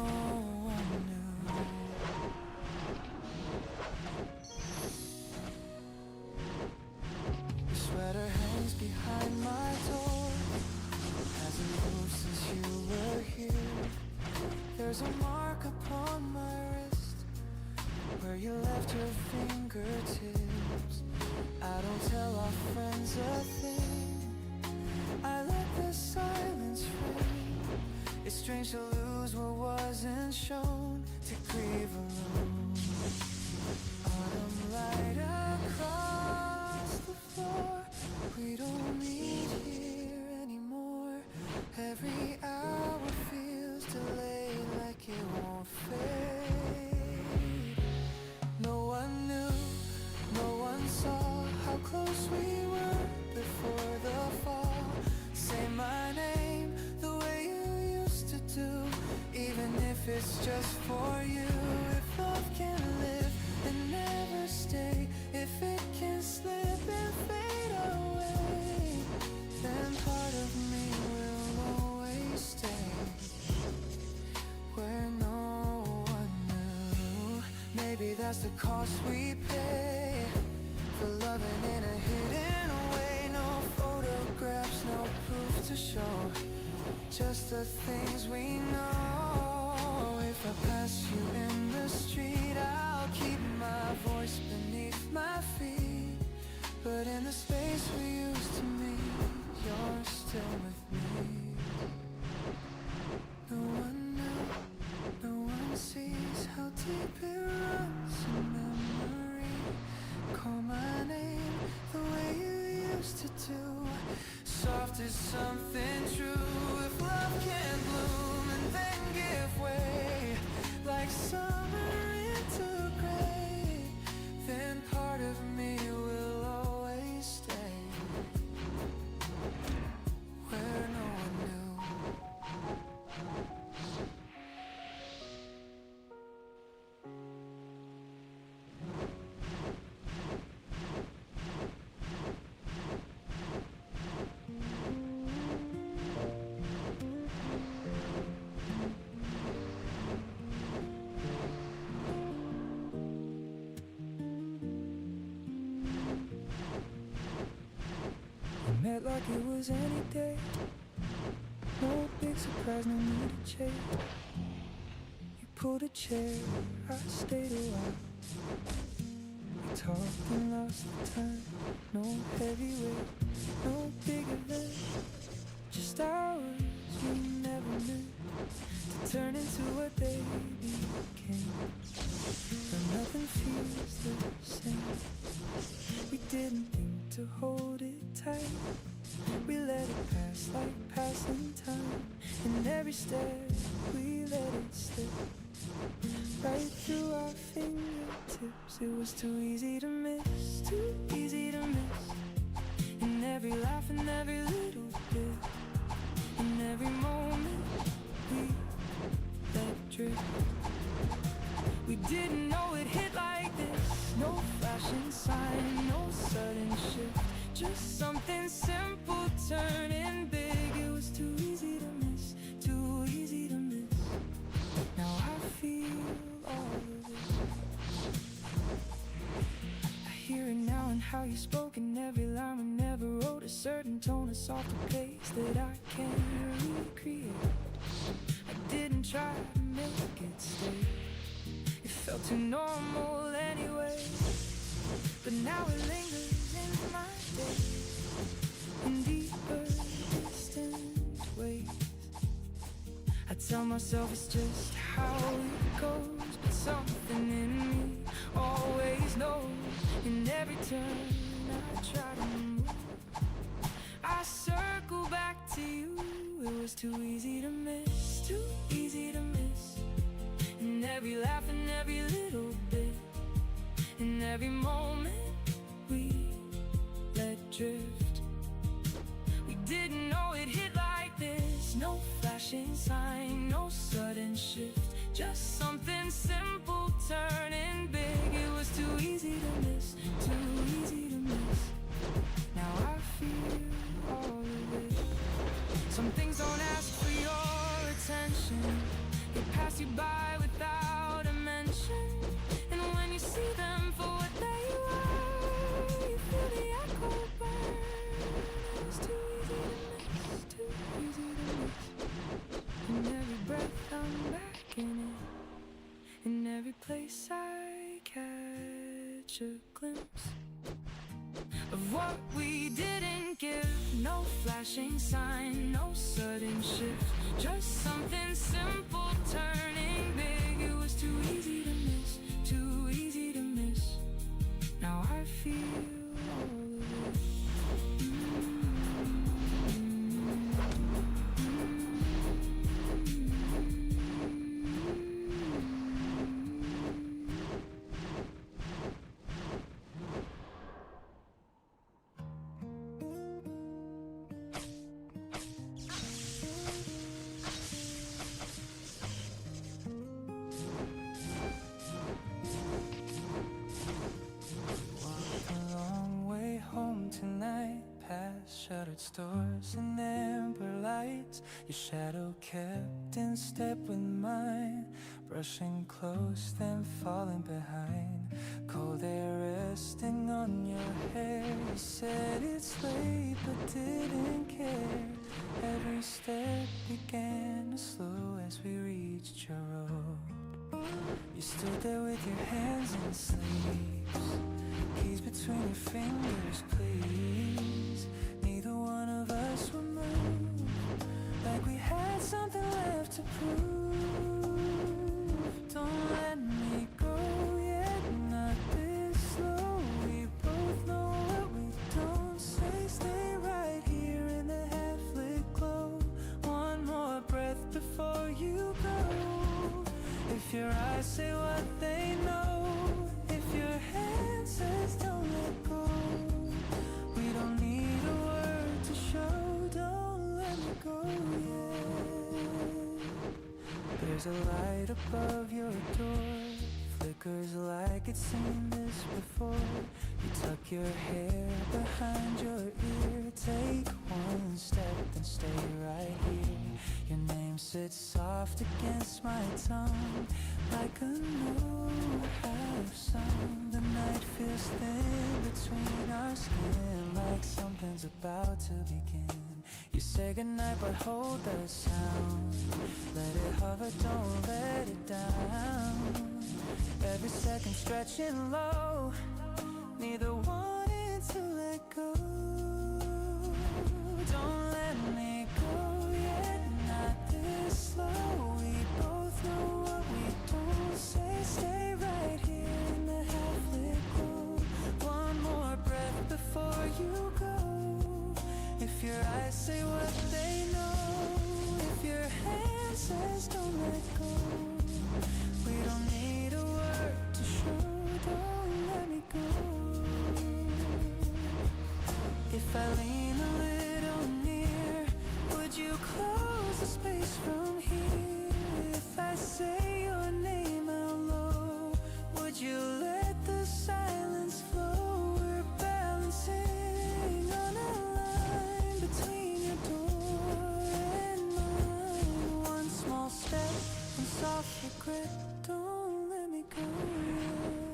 one knew. The sweater hangs behind my door, hasn't upon my wrist, where you left your fingertips. I don't tell our friends a thing, I let the silence ring. It's strange to lose what wasn't shown, to grieve alone. Autumn light across the floor, we don't meet here anymore. Every hour feels delayed, like it won't fade. No one knew, no one saw how close we were before the fall. Say my name the way you used to do, even if it's just for you. If love can live and never stay, if it can slip and fade away, then part of me will always stay where no one knew. Maybe that's the cost we pay for loving in a hidden way. No photographs, no proof to show, just the things we know. If I pass you in the street, I'll keep my voice beneath my feet, but in the space we used to meet, you're still with me. No one knew, no one sees how deep it runs in memory. Call my name the way you used to do, soft as something true. If love can bloom and then give way, like summer into gray, then part of me will always stay where no one knew. We met like it was any day, no big surprise, no need to chase. You pulled a chair, I stayed a while. We talked and lost the time, no heavy weight, no big event, just hours we never meant to turn into what they became. But nothing feels the same. We didn't think to hold it tight, we let it pass like passing time. And every step we let it slip right through our fingertips. It was too easy to miss, too easy to miss. In every laugh and every little bit, in every moment we let drift. We didn't know it hit like this, no flashing sign, no sudden shift, just something simple turning big. It was too easy to miss, too easy to miss. Now I feel all of it, I hear it now in how you spoke, in every line we never wrote, a certain tone, a softer pace that I can't recreate. I didn't try to make it stay, it felt too normal anyway. But now it lingers in my days, in deeper, distant ways. I tell myself it's just how it goes, but something in me always knows. In every turn I try to move, I circle back to you. It was too easy to miss, too easy to miss. In every laugh and every little bit, in every moment we let drift. We didn't know it hit like this, no flashing sign, no sudden shift, just something simple turning big. It was too easy to miss, too easy to miss. Now I feel all of it. Some things don't ask for your attention, they pass you by without a mention. And when you see them for what they are, you feel the echo burn. It was too easy to miss, too easy to miss. And every breath I'm back in it, every place I catch a glimpse of what we didn't give. No flashing sign, no sudden shift, just something simple turning big. It was too easy to miss, too easy to miss. Now I feel all of it. Tonight, past shuttered stores and amber lights, your shadow kept in step with mine, brushing close then falling behind, cold air resting on your hair. You said it's late but didn't care. Every step began to slow as we reached your road. You stood there with your hands in sleeves, keys between your fingers, please. Neither one of us would move, like we had something left to prove. Don't let me go yet, not this slow. We both know what we don't say. Stay right here in the half-lit glow. One more breath before you go. If your eyes say what they know, if your hand says don't let go, we don't need a word to show. Don't let me go yet. There's a light above your door, flickers like it's seen this before. You tuck your hair behind your ear, take one step then stay right here. Your name sits soft against my tongue, like a note half sung. The night feels thin between our skin, like something's about to begin. You say goodnight but hold the sound, let it hover, don't let it down. Every second stretching low, neither wanting to let go. Don't let me go yet, not this slow. We both know what we don't say. Stay right here in the half-lit glow. One more breath before you go. If your eyes say what they know, if your hand says don't let go, we don't need a word to show. Don't let me go. If I lean a little near, would you close the space from here? If I say your name out low, would you let the silence flow? We're balancing on a line between your door and mine. One small step, one soft regret. Don't let me go yet.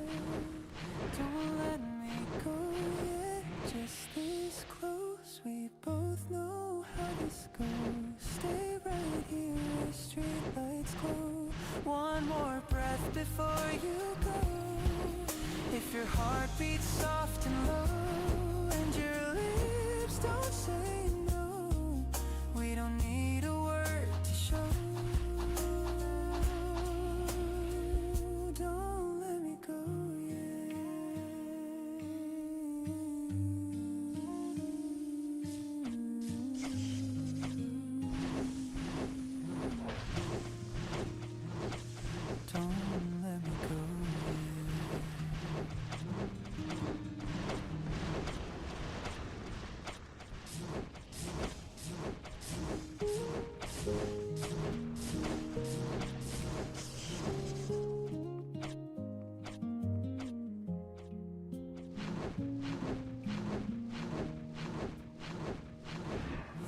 Don't let me go yet. Just this close, we both know how this goes. Stay right here where street lights glow. One more breath before you go. If your heart beats soft and low, and your lips don't say no, we don't need a word to show. Don't let me go yet. Don't let me go yet.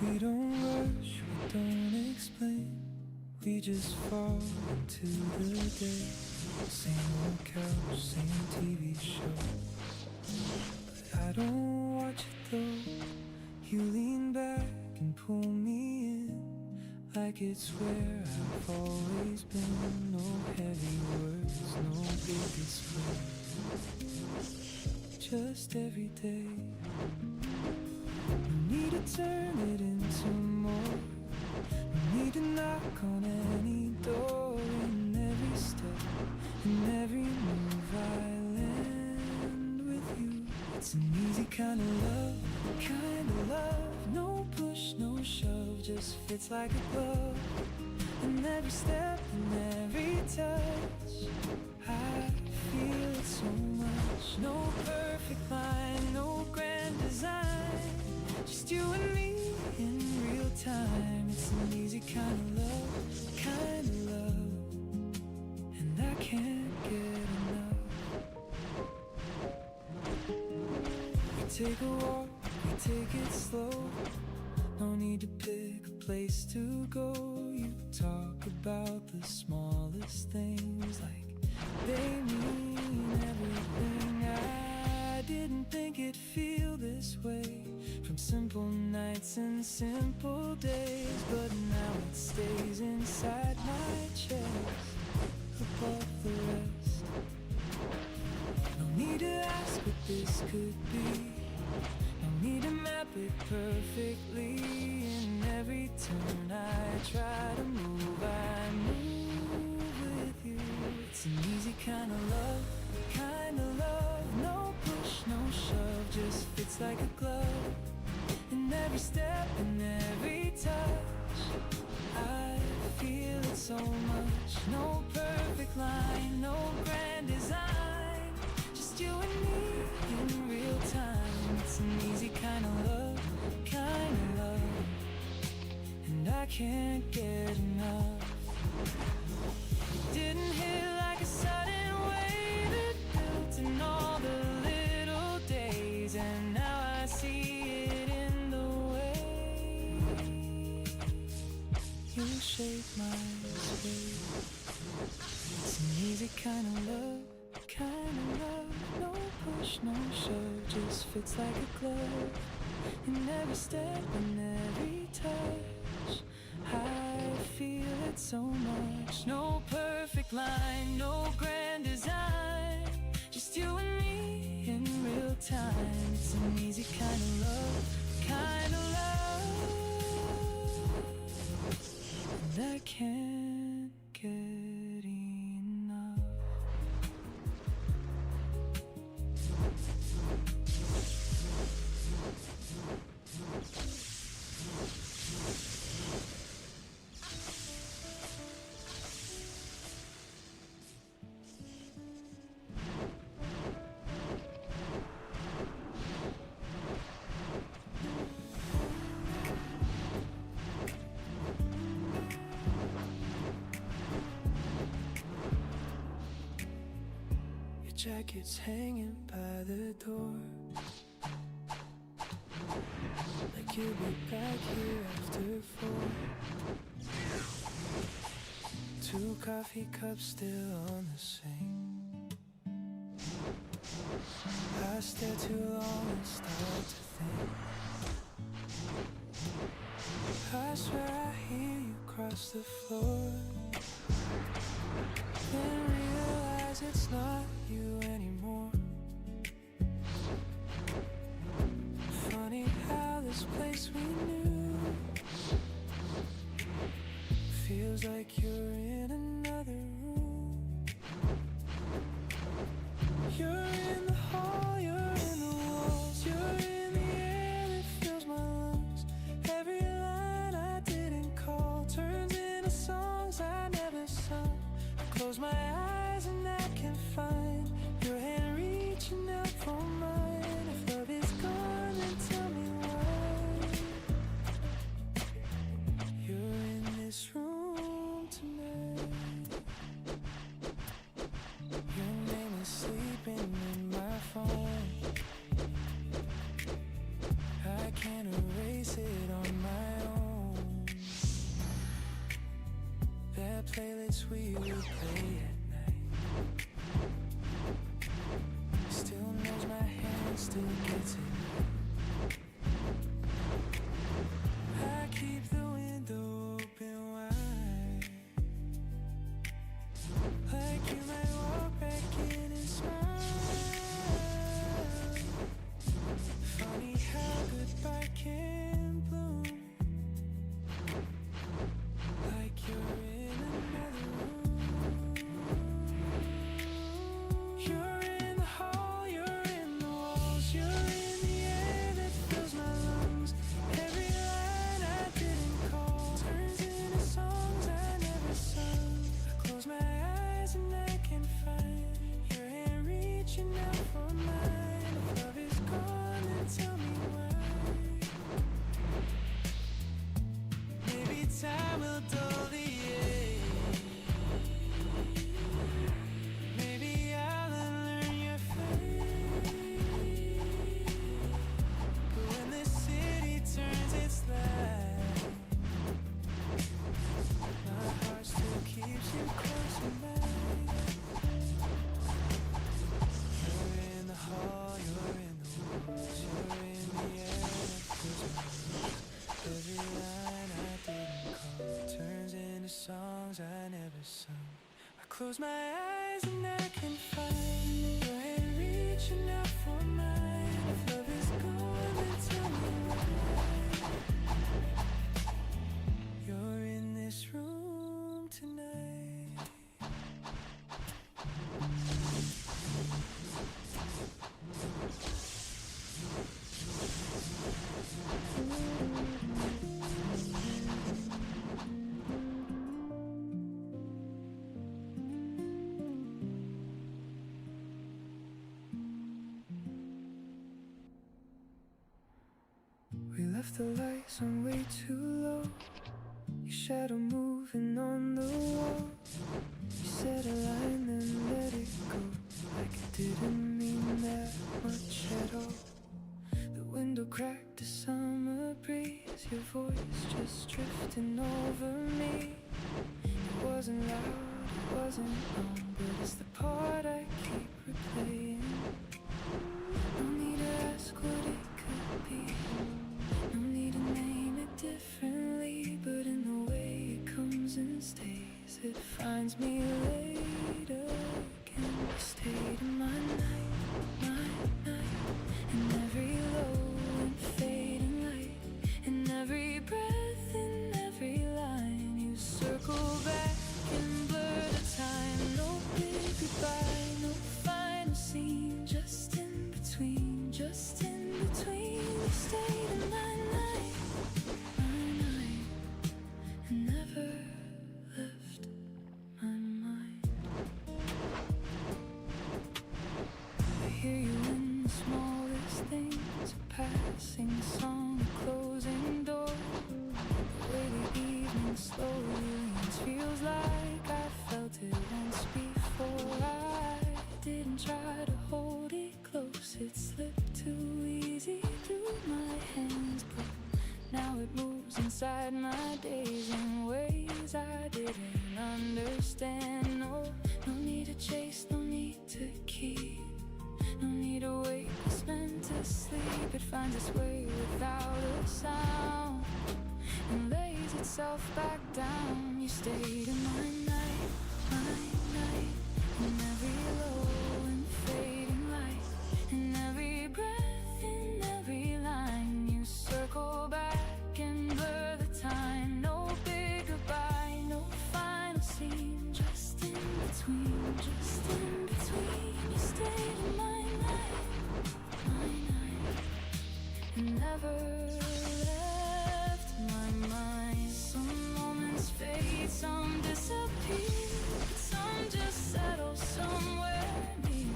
We don't rush, we don't explain. We just fall into the day. Same old couch, same TV show. But I don't watch it though. You lean back and pull me in, like it's where I've always been. No heavy words, no just every day. No need to turn it into more. No need to knock on any door. In every step, in every move I land with you. It's an easy kind of love, kind of love. No push, no shove, just fits like a glove. In every step, in every touch, I feel it so much. No perfect line, no grand design, just you and me in real time. It's an easy kind of love, kind of love, and I can't get enough. We take a walk, we take it slow. No need to pick a place to go. You talk about the smallest things like they mean everything. I didn't think it'd feel this way from simple nights and simple days, but now it stays inside my chest above the rest. No need to ask what this could be. No need to map it perfectly. In every turn I try to move, I move with you. It's an easy kind of love, kind of love. No push, no shove, just fits like a glove. In every step, in every touch, I feel it so much. No perfect line, no grand design, just you and me in real time. It's an easy kind of love, kind of love, and I can't get enough. It didn't hit like a sudden wave, it built in all the little days, and now I see it in the way you shape my space. It's an easy kind of love, kind of love. No push, no shove, just fits like a glove. In every step, in every touch, I feel it so much. No perfect line, no grand design, just you and me in real time. It's an easy kind of love, kind of love, and I can't get enough. Jacket's hanging by the door, like you'll be back here after 4. 2 coffee cups still on the sink. I stare too long and start to think. I swear I hear you cross the floor, then realize it's not you anymore. Funny how this place we knew feels like you're in another room. You're in the hall, you're in the walls, you're in the air that fills my lungs. Every line I didn't call turns into songs I never sung. I close my eyes and I can find your hand reaching out for mine. If love is gone, then tell me why. You're in this room tonight. Your name is sleeping in my phone. I can't erase it on my own. That playlist we would play at night. close my eyes and I can find your hand reaching out for mine. If love is gone, then tell me why. You're in this room tonight. We left the lights on way too low. Your shadow moving on the wall. You said a line and let it go, like it didn't mean that much at all. The window cracked, the summer breeze, your voice just drifting over me. It wasn't loud, it wasn't long, but it's the part I keep replaying. No need to ask what it could be. No need to name it differently, but in the way it comes and stays, it finds me later again. You stayed in my night, in every low and fading light, in every breath, in every line. You circle back and blur the time. No big goodbye, no final scene, just in between, just in between. You stayed in my night, and never left my mind. I hear you in the smallest things, a passing song, a closing door. The way the evening slowly leans feels like I felt it once before. I didn't try to hold it close, it slipped too easy through my hands, but now it moves inside my days in ways I didn't understand. No need to chase, no need to keep, no need to wait, it's meant to sleep. It finds its way without a sound and lays itself back down. You stayed in my night, in every low and fading light, in every breath, in every line. You circle back and blur the time. No big goodbye, no final scene, just in between, just in between. You stayed in my night, and never left my mind. Some moments fade, some disappear, some just settle somewhere near.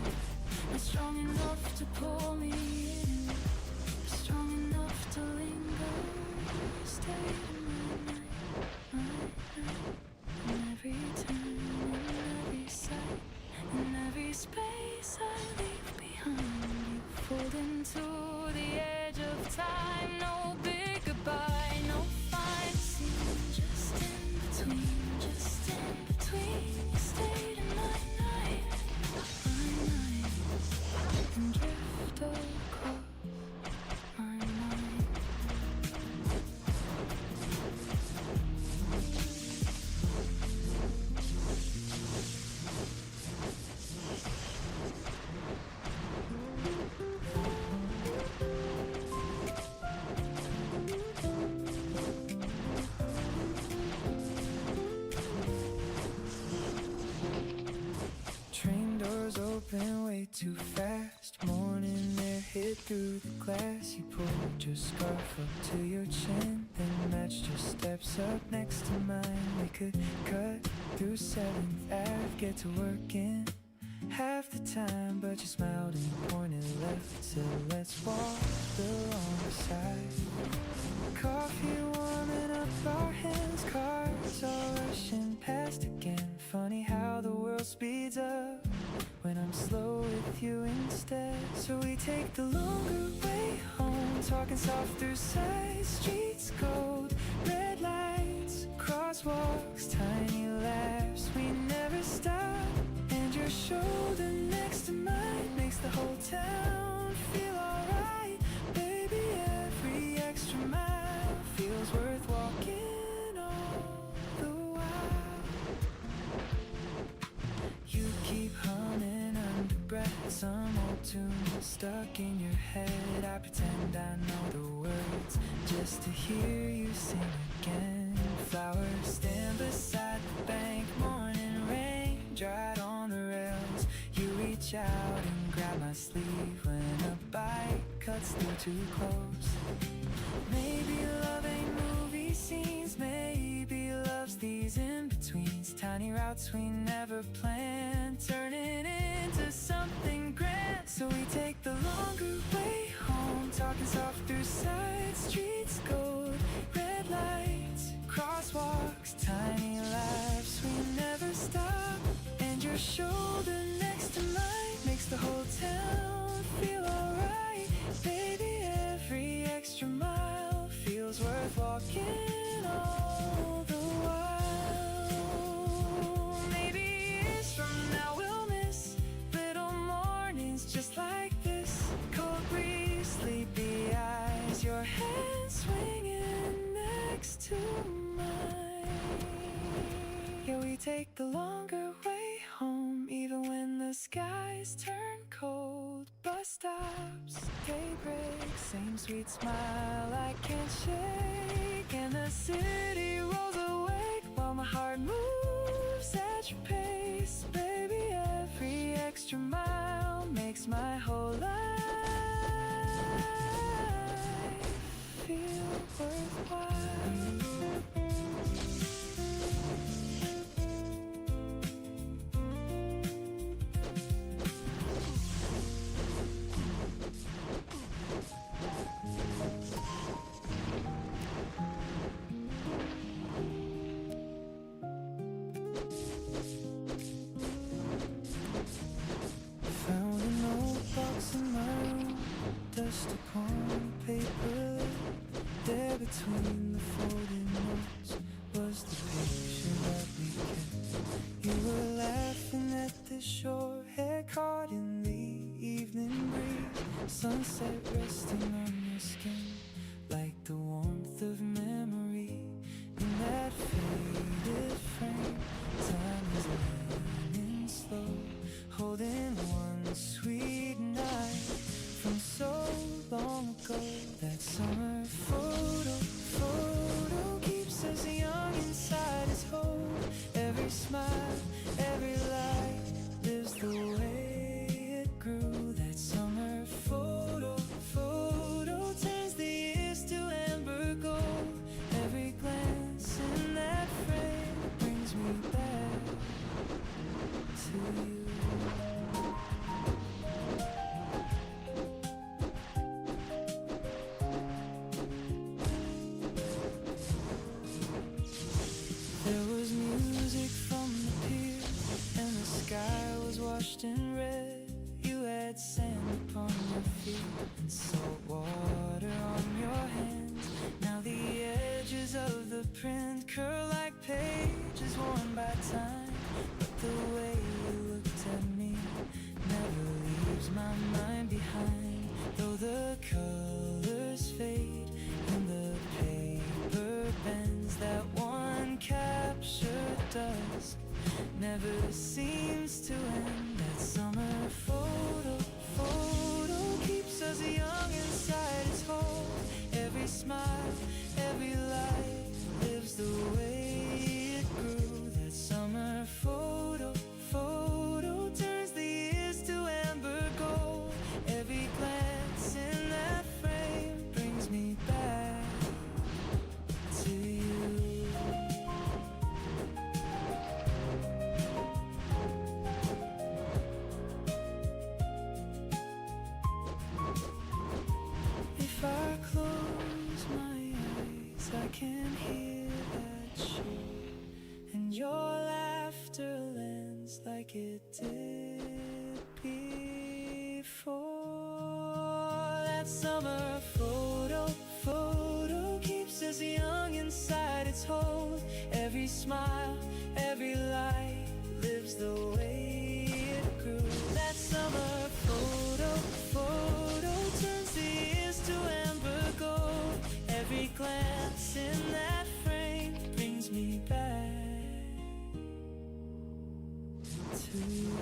Not strong enough to pull me in, but strong enough to linger. Stay in my night, in every turn, in every sight, in every space I leave behind. You pulled into the edge of time. No big goodbye, no final scene, just in between, just in between. You stayed in my night, and drift across my mind. Train doors open way too fast. Morning air hit through the glass. You pulled your scarf up to your chin, then matched your steps up next to mine. We could cut through 7th Ave, get to work in half the time, but you smiled and pointed left. So let's walk alongside. Coffee warming up our hands, cars all rushing past again. Funny how the world speeds up when I'm slow with you instead. So we take the longer way home, talking soft through side streets, cold red lights, crosswalks, tiny laughs. We never stop, and your shoulder next to mine makes the whole town feel alright. Baby, every extra mile feels worth walking all the while. regret. Some old tune stuck in your head. I pretend I know the words just to hear you sing again. Flowers stand beside the bank, morning rain dried on the rails. You reach out and grab my sleeve when a bite cuts through too close. Maybe love ain't movie scenes, maybe love's these in-betweens. Tiny routes we never planned, turning into something grand. So we take the longer way home, talking soft through side streets, gold, red lights, crosswalks, tiny laughs. We never stop, and your shoulder next to mine makes the whole town feel alright. Baby, every extra mile feels worth walking all the while. Maybe years from now we'll miss little mornings just like this. Cold breeze, sleepy eyes, your hand swinging next to mine. Yeah, we take the longer way home, even when the skies turn cold. Bus stops, daybreak, same sweet smile I can't shake. And the city rolls awake while my heart moves at your pace. Baby, every extra mile makes my whole life feel worthwhile. Found an old box in my room, dust upon paper. There between the folding notes was the picture that we kept. You were laughing at the shore, hair caught in the evening breeze. Sunset resting on your skin like the warmth of memory. In that faded frame, time is leaning slow, holding one sweet night from so long ago. That summer photo keeps us young inside its hold. Every smile, every light lives the way it grew. That summer photo turns the years to amber gold. Every glance in that frame brings me back to you. There was music from the pier, and the sky was washed in red. You had sand upon your feet and salt water on your hands. Now the edges of the print curl like pages worn by time. But the way you looked at me never leaves my mind behind. Though the colors fade and the paper bends, that one captured dusk never seems to end. That summer photo keeps us young inside its hold. Every smile, every light lives the way it grew. That summer photo turns the years to amber gold. Every glance in that frame brings me back to you. If I close my eyes, I can hear that shore, and your laughter lands like it did before. That summer photo keeps us young inside its hold. Every smile, every light lives the way it grew. That summer photo turns the years to amber gold. Every glance in that frame brings me back to you.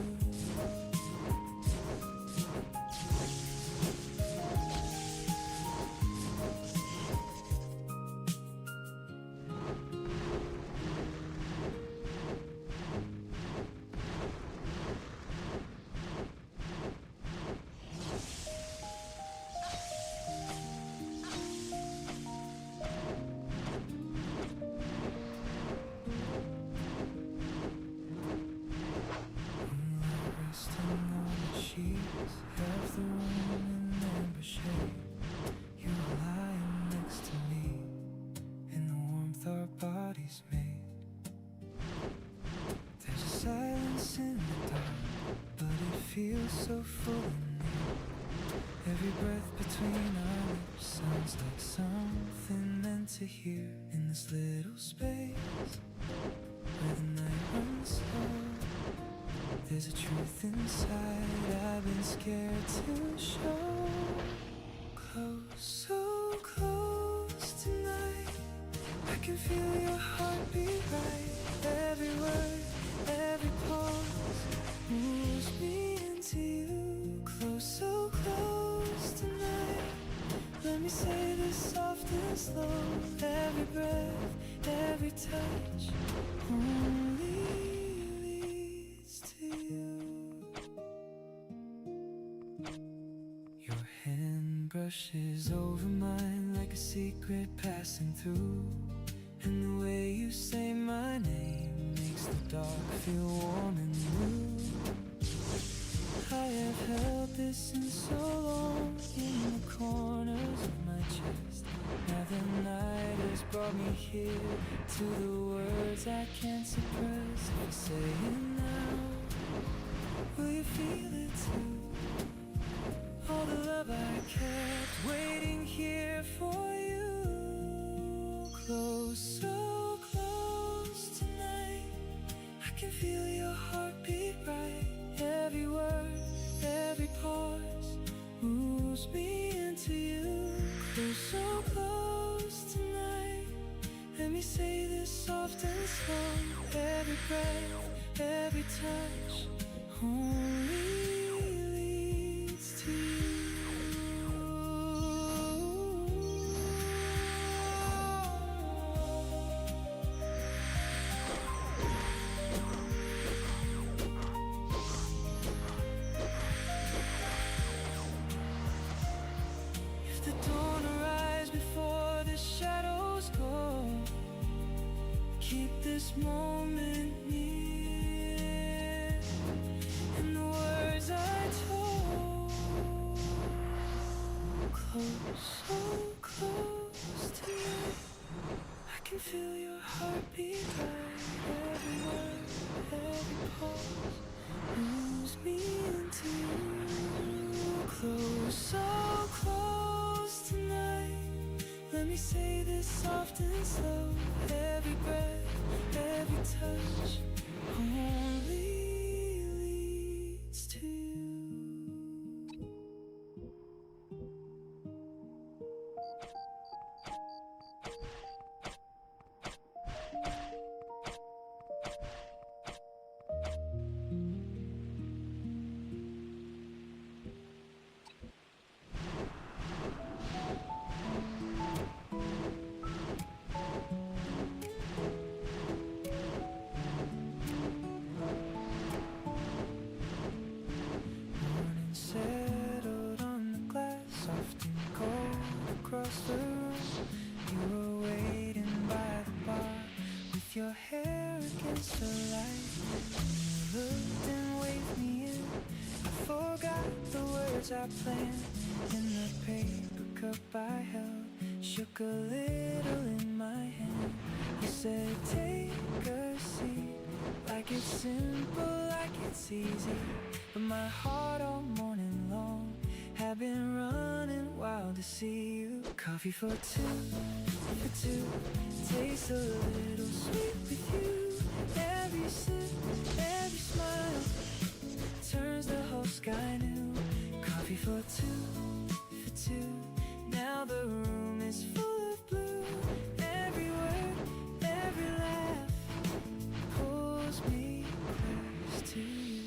sheets, half the room in amber shade. You're lying next to me in the warmth our bodies made. There's a silence in the dark, but it feels so full and near. Every breath between our lips sounds like something meant to hear in this little space where the night runs slow. There's a truth inside I've been scared to show. Close, so close tonight. I can feel your heartbeat right. Every word, every pause moves me into you. Close, so close tonight. Let me say this soft and slow. Every breath, every touch only leads to you. Your hand brushes over mine like a secret passing through. And the way you say my name makes the dark feel warm and new. I have held this in so long in the corners of my chest. Now the night has brought me here to the words I can't suppress. If I say it now, will you feel it too? All the love I kept waiting here for you. Close, so close tonight. I can feel your heartbeat right. Every word, every pause moves me into you. Close, so close tonight. Let me say this soft and slow. Every breath, every touch only leads to you. If the dawn arrives before the shadows go, keep this moment near. And the words I told, close, so close to me. I can feel your heartbeat right. Every word, every pause moves me into you. Close, so close tonight. Let me say this soft and slow. Every breath, every touch only leads to you. Morning settled on the glass, soft and cold across the room. You were waiting by the bar with your hair against the light. And you looked and waved me in. I forgot the words I planned. In the paper cup I held shook a little in my hand. You said take a seat, like it's simple, like it's easy. But my heart all morning long had been running wild to see you. Coffee for two, tastes a little sweet with you. Every sip, every smile turns the whole sky new. Coffee for two, now the room is full of blue. Every word, every laugh pulls me close to you.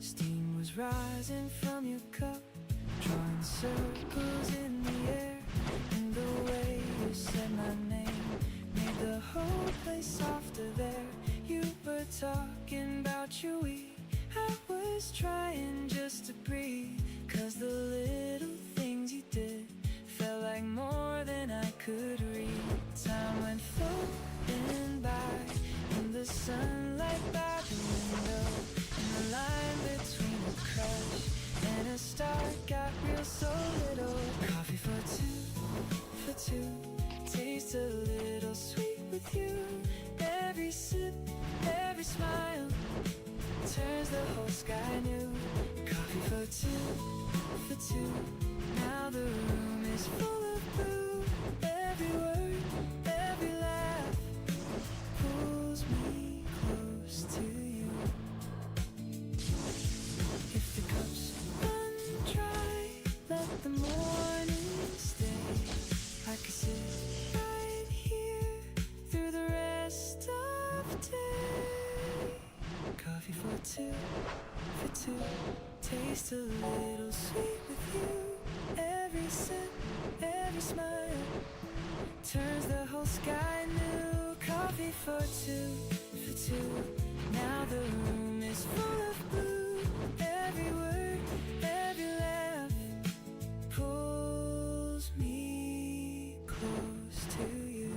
Steam was rising from your cup, drawing circles in the air. And the way you said my name made the whole place softer there. You were talking about your week. I was trying just to breathe, 'cause the little things you did felt like more than I could read. Time went floating by in the sunlight by the window, and the line between turns the whole sky new. Coffee for two. Now the room is full of blue. Every word, every laugh pulls me close to you. If the cups run dry, let the morning stay. I could sit right here through the rest of day. Coffee for two. Taste a little sweet with you. Every sip, every smile turns the whole sky new. Coffee for two. Now the room is full of blue. Every word, every laugh pulls me close to you.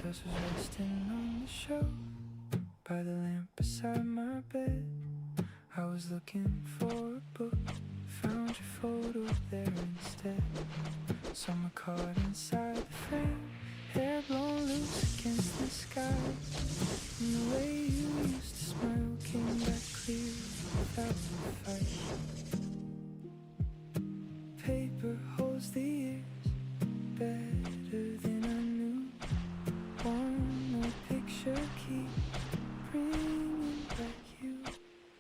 Just was resting on the shelf by the lamp beside my bed. I was looking for a book, found your photo there instead. Summer caught inside the frame, hair blown loose against the sky. And the way you used to smile came back clear without a fight. Paper holds the years better than I knew. One more picture keep bringing back you.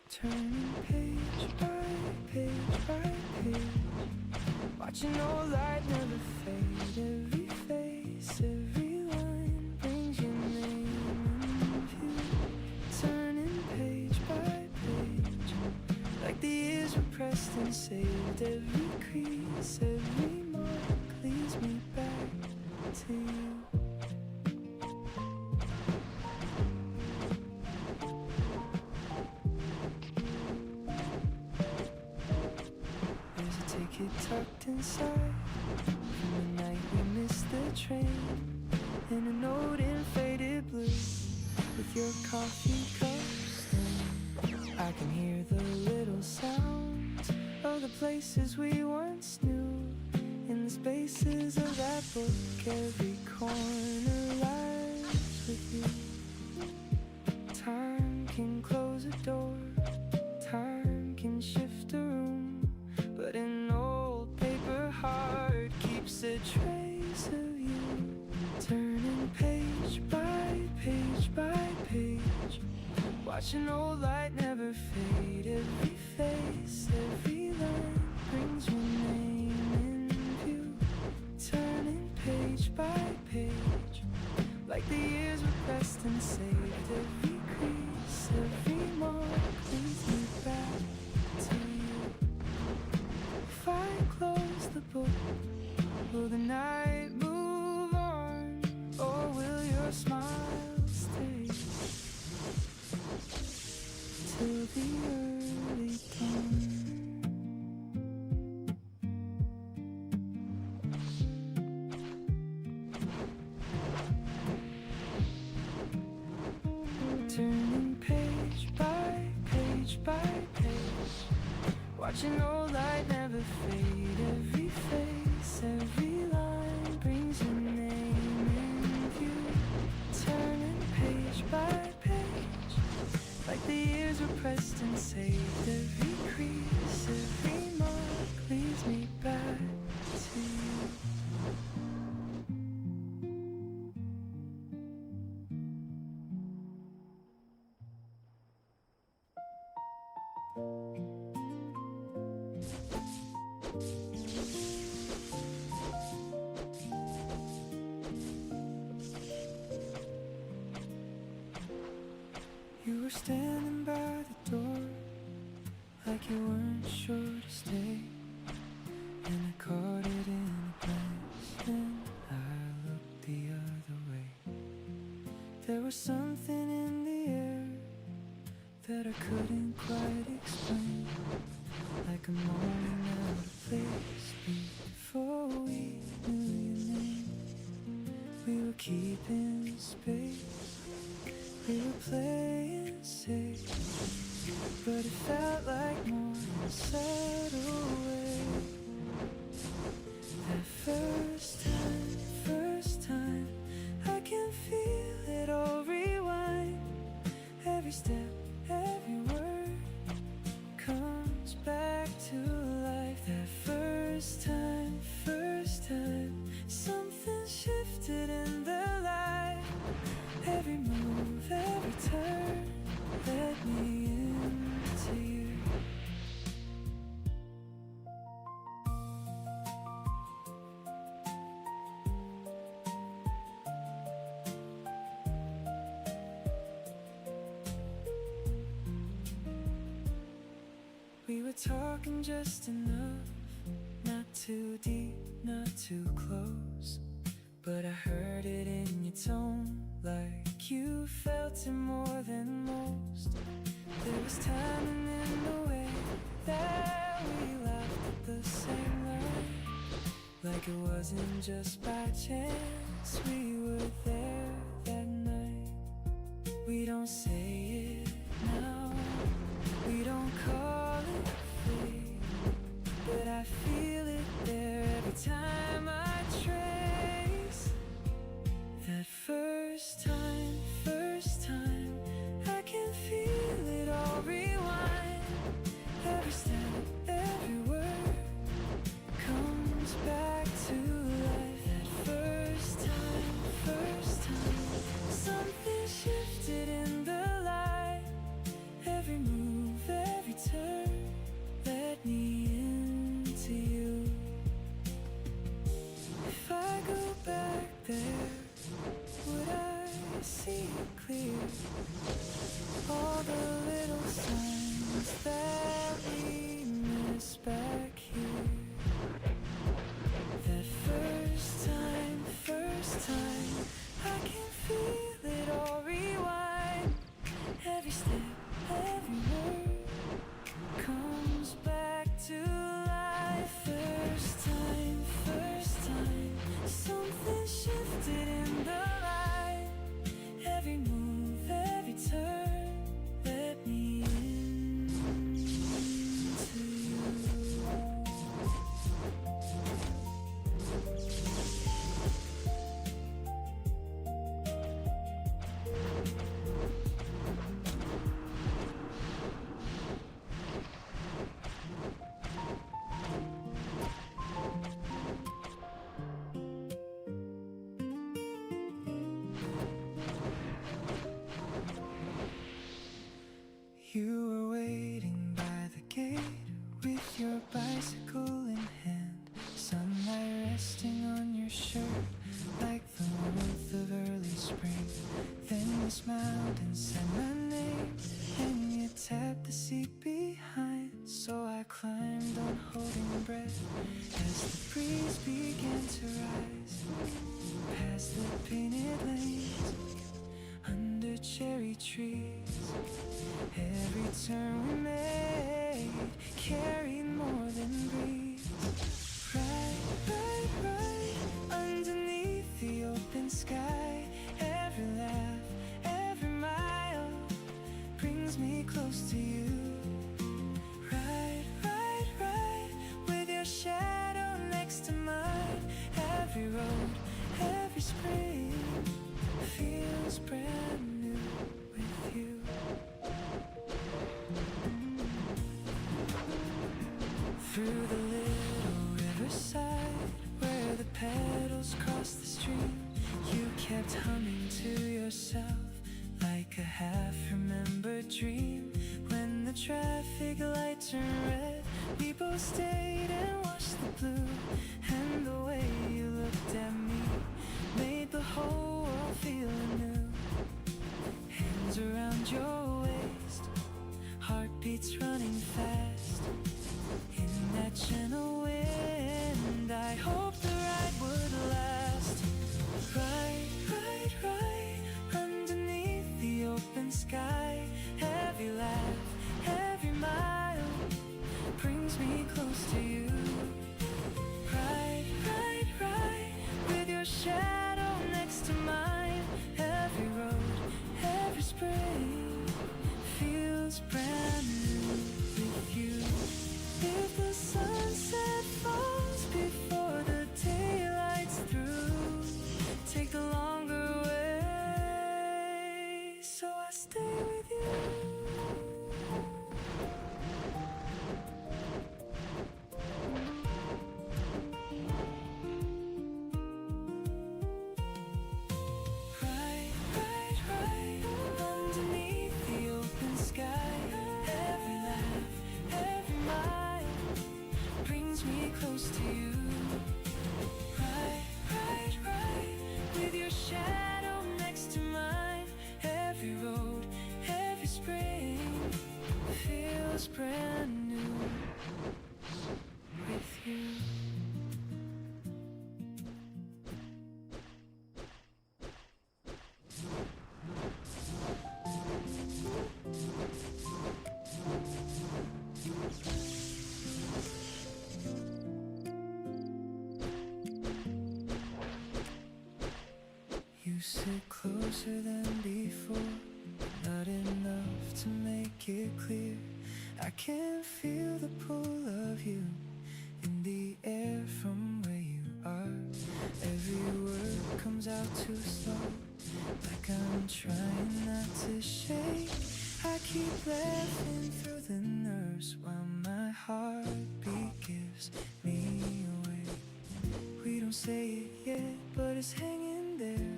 Turning page by page, watching old light never fade. Every face, every line brings your name in view. Turning page by page, like the years were pressed and saved. Every crease, every mark leads me back to you. Tucked inside from the night we missed the train, and a note in faded blue with your coffee cup stain. I can hear the little sounds of the places we once knew, in the spaces of that book. Every corner lies with you. Time can close a door, time can shift a room, but an old paper heart keeps a trace of you. Turning page by page, watching old light never fade. Every face, every line brings your name in view. Turning page by page, like the years were pressed and saved. Every crease, every mark leads me back to you. If I close the book, will the night move on, or will your smile stay till the early dawn? Turning page by page, watching old light never fade. Every face, every line brings your name in view. Turning page by page, like the years were pressed and saved. Every crease, every mark leads me back to you. You were standing by the door, like you weren't sure to stay, and I caught it in a glance, and I looked the other way. There was something in the air that I couldn't quite explain. to life. That first time, something shifted in their life. Every move, every turn led me into you. We were talking just enough, not too deep, not too close. But I heard it in your tone, like you felt it more than most. There was timing in the way that we laughed at the same line, like it wasn't just by chance we were there that night. We don't say it now, we don't call it fate, but I feel it there every time I trace that first time. I can feel it all rewind. Every step, every word comes back to life. That first time, something shifted in the light. Every move, every turn led me into you. If I go back there, would I see it clear? All the little signs that we miss back here. That first time, I can feel it all rewind. Every step, every word comes back to life. First time, something shifted in the light. Every move, every turn led me into you. You were waiting by the gate with your bicycle in hand, sunlight resting on your shirt like the warmth of early spring. Then you smiled and said my name, and you tapped the seat behind. So I climbed on holding breath as the breeze began to rise past the painted lanes under cherry trees. Every turn we made carried more than breeze. Right underneath the open sky. Every laugh, every mile brings me close to you. Right with your shadow next to mine. Every road, every spring feels brand new with you. Through the little riverside where the pedals cross the stream, you kept humming to yourself like a half-remembered dream. When the traffic light turned red, we both stayed and watched the blue. And the way you looked at me made the whole world feel anew. Hands around your waist, heartbeats running fast. In that gentle wind, I hoped the ride would last. Right underneath the open sky. Every laugh, every mile brings me close to you. Right with your shadow next to mine. Every road, every spring feels brand new with you. If the sunset falls before the daylight's through, take the longer way, so I stay with you. close to you. Right, with your shadow next to mine. Every road, every spring feels brand new with you. You sit closer than before, not enough to make it clear. I can feel the pull of you in the air from where you are. Every word comes out too slow, like I'm trying not to shake. I keep laughing through the nerves while my heartbeat gives me away. We don't say it yet, but it's hanging there.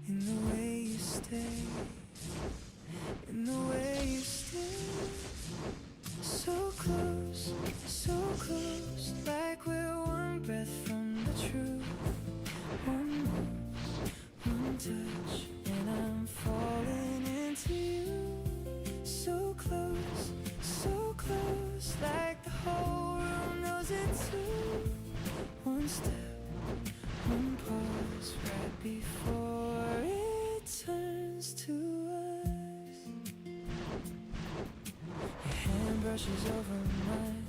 In the way you stay, in the way you stay. So close, like we're one breath from the truth. One move, one touch, and I'm falling into you. So close, like the whole room knows it too. One step, one pause, right before it turns to us. Your hand brushes over mine,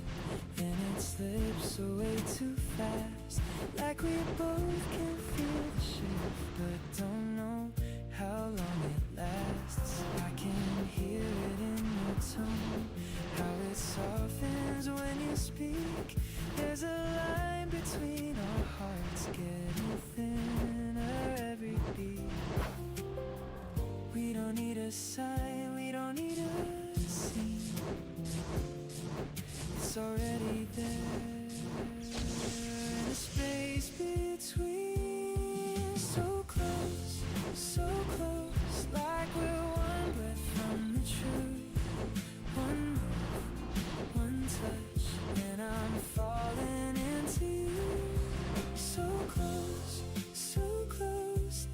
and it slips away too fast. Like we both can feel the shift, but don't know how long it lasts. I can hear it in your tone, how it softens when you speak. There's a line between our hearts, getting thinner every beat. We don't need a sign, we don't need a scene. It's already there, in the space between. So close, like we're one breath from the truth. One move, one touch, and I'm falling into you. So close,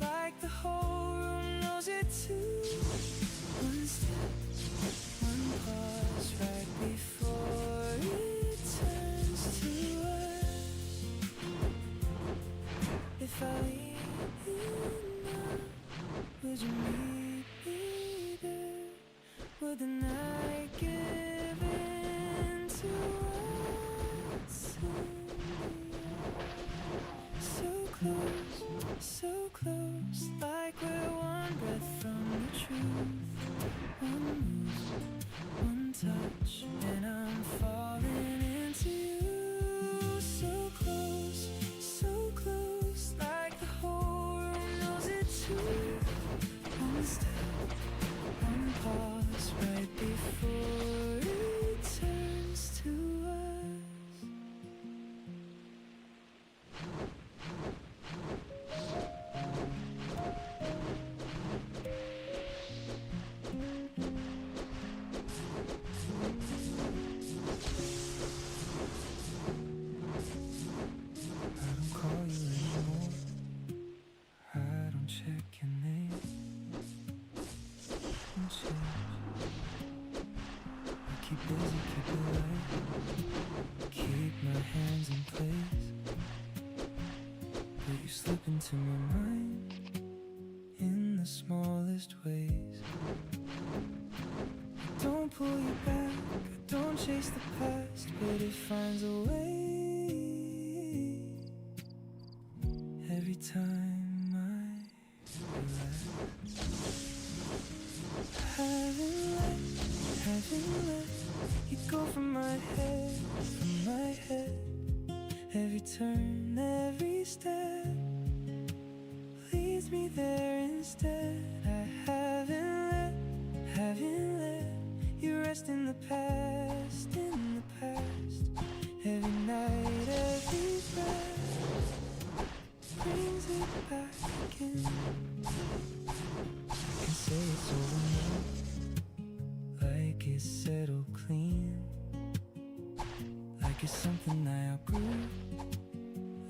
like the whole room knows it too. One step, one pause, right before it turns to us. If I leave you now, would you meet me there? Would the night give in to what's in the air? So close, like we're one breath from the truth. One move, one touch, and I'm falling into you. So close, like the whole room knows it too. One step, one pause, right before it turns to us. I don't call you anymore, I don't check your name. Don't change. I keep busy, keep it light, keep my hands in place. But you slip into my mind in the smallest ways. I don't pull you back, I don't chase the past, but it finds a way. Every time I relax, haven't let you go from my head. Every turn, every step leads me there instead. I haven't let you rest in the past. Every night, every breath brings it back again. I can say it's over now, like it's settled clean. like it's something I outgrew,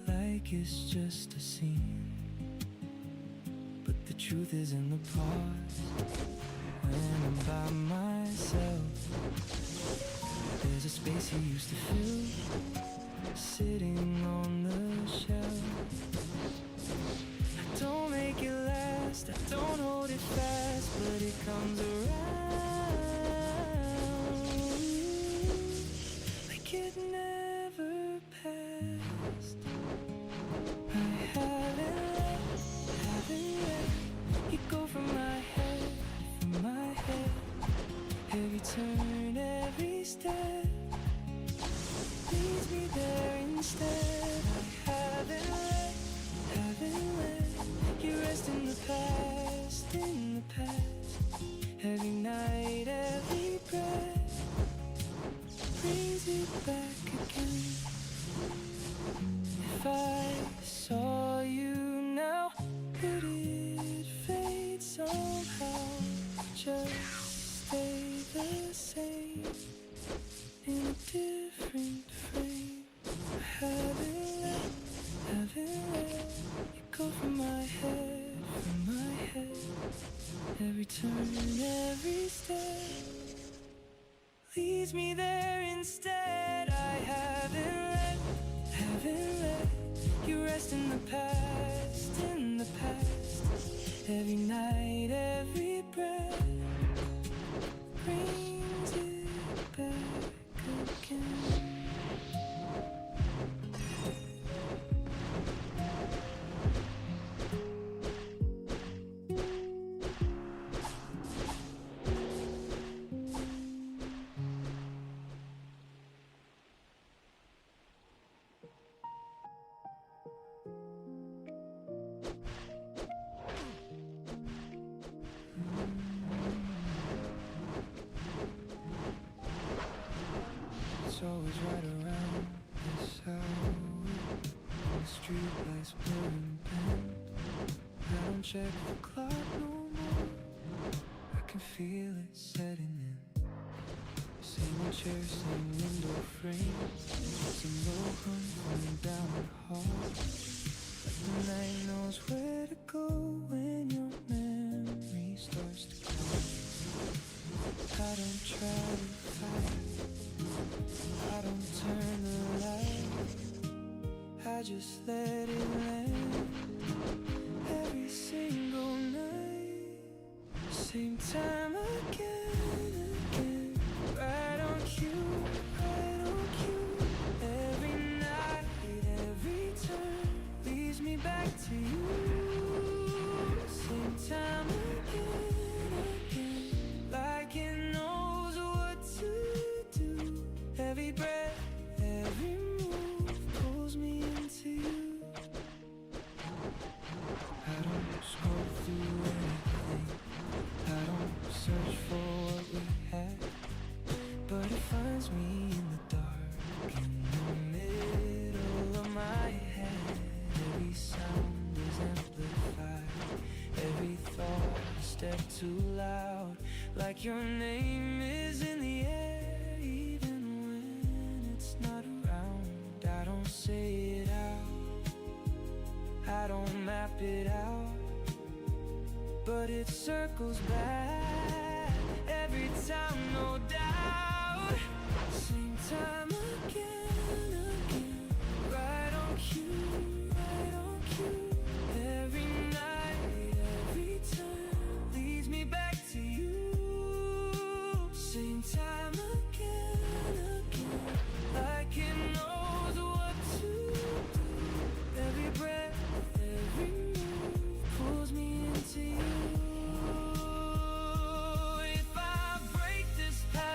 like it's just a scene. But the truth is in the pause, when I'm by myself. There's a space you used to fill, sitting on the shelf. I don't make it last, I don't hold it fast, but it comes around like it never passed. I haven't let you go from my head, from my head. Every turn, every step leads me there instead. I haven't let you rest in the past, in the past. Every night, every breath brings it back again. If I saw you now, could it fade somehow? Just stay the same in a different frame. I haven't let you go from my head, from my head. Every turn, every step leads me there instead. I haven't let you rest in the past, in the past. Every night, every breath brings it back again. It's always right around this hour, the street lights blur and bend. I don't check the clock no more, I can feel it setting in. Same old chair, same window frame, some low hum coming down the hall. Like the night knows where to go when your memory starts to call. I don't try to fight, I don't turn the light, I just let it land. Every single night, same time again, again. Right on cue, right on cue. Every night, every turn leads me back to you. Same time again, again. Like it knows what to do. Every breath, every move pulls me into you. I don't scroll through anything, I don't search for what we had, but it finds me in the dark, in the middle of my head. Every sound is amplified, every thought a step too loud. Like your name is in the air, even when it's not around. I don't say it out, I don't map it out, but it circles back every time, no doubt. Same time again, again. Right on cue, right on cue. Every night, every turn leads me back to you. Same time again, again. Like it knows what to do. Every breath, every move pulls me into you. If I break this pattern,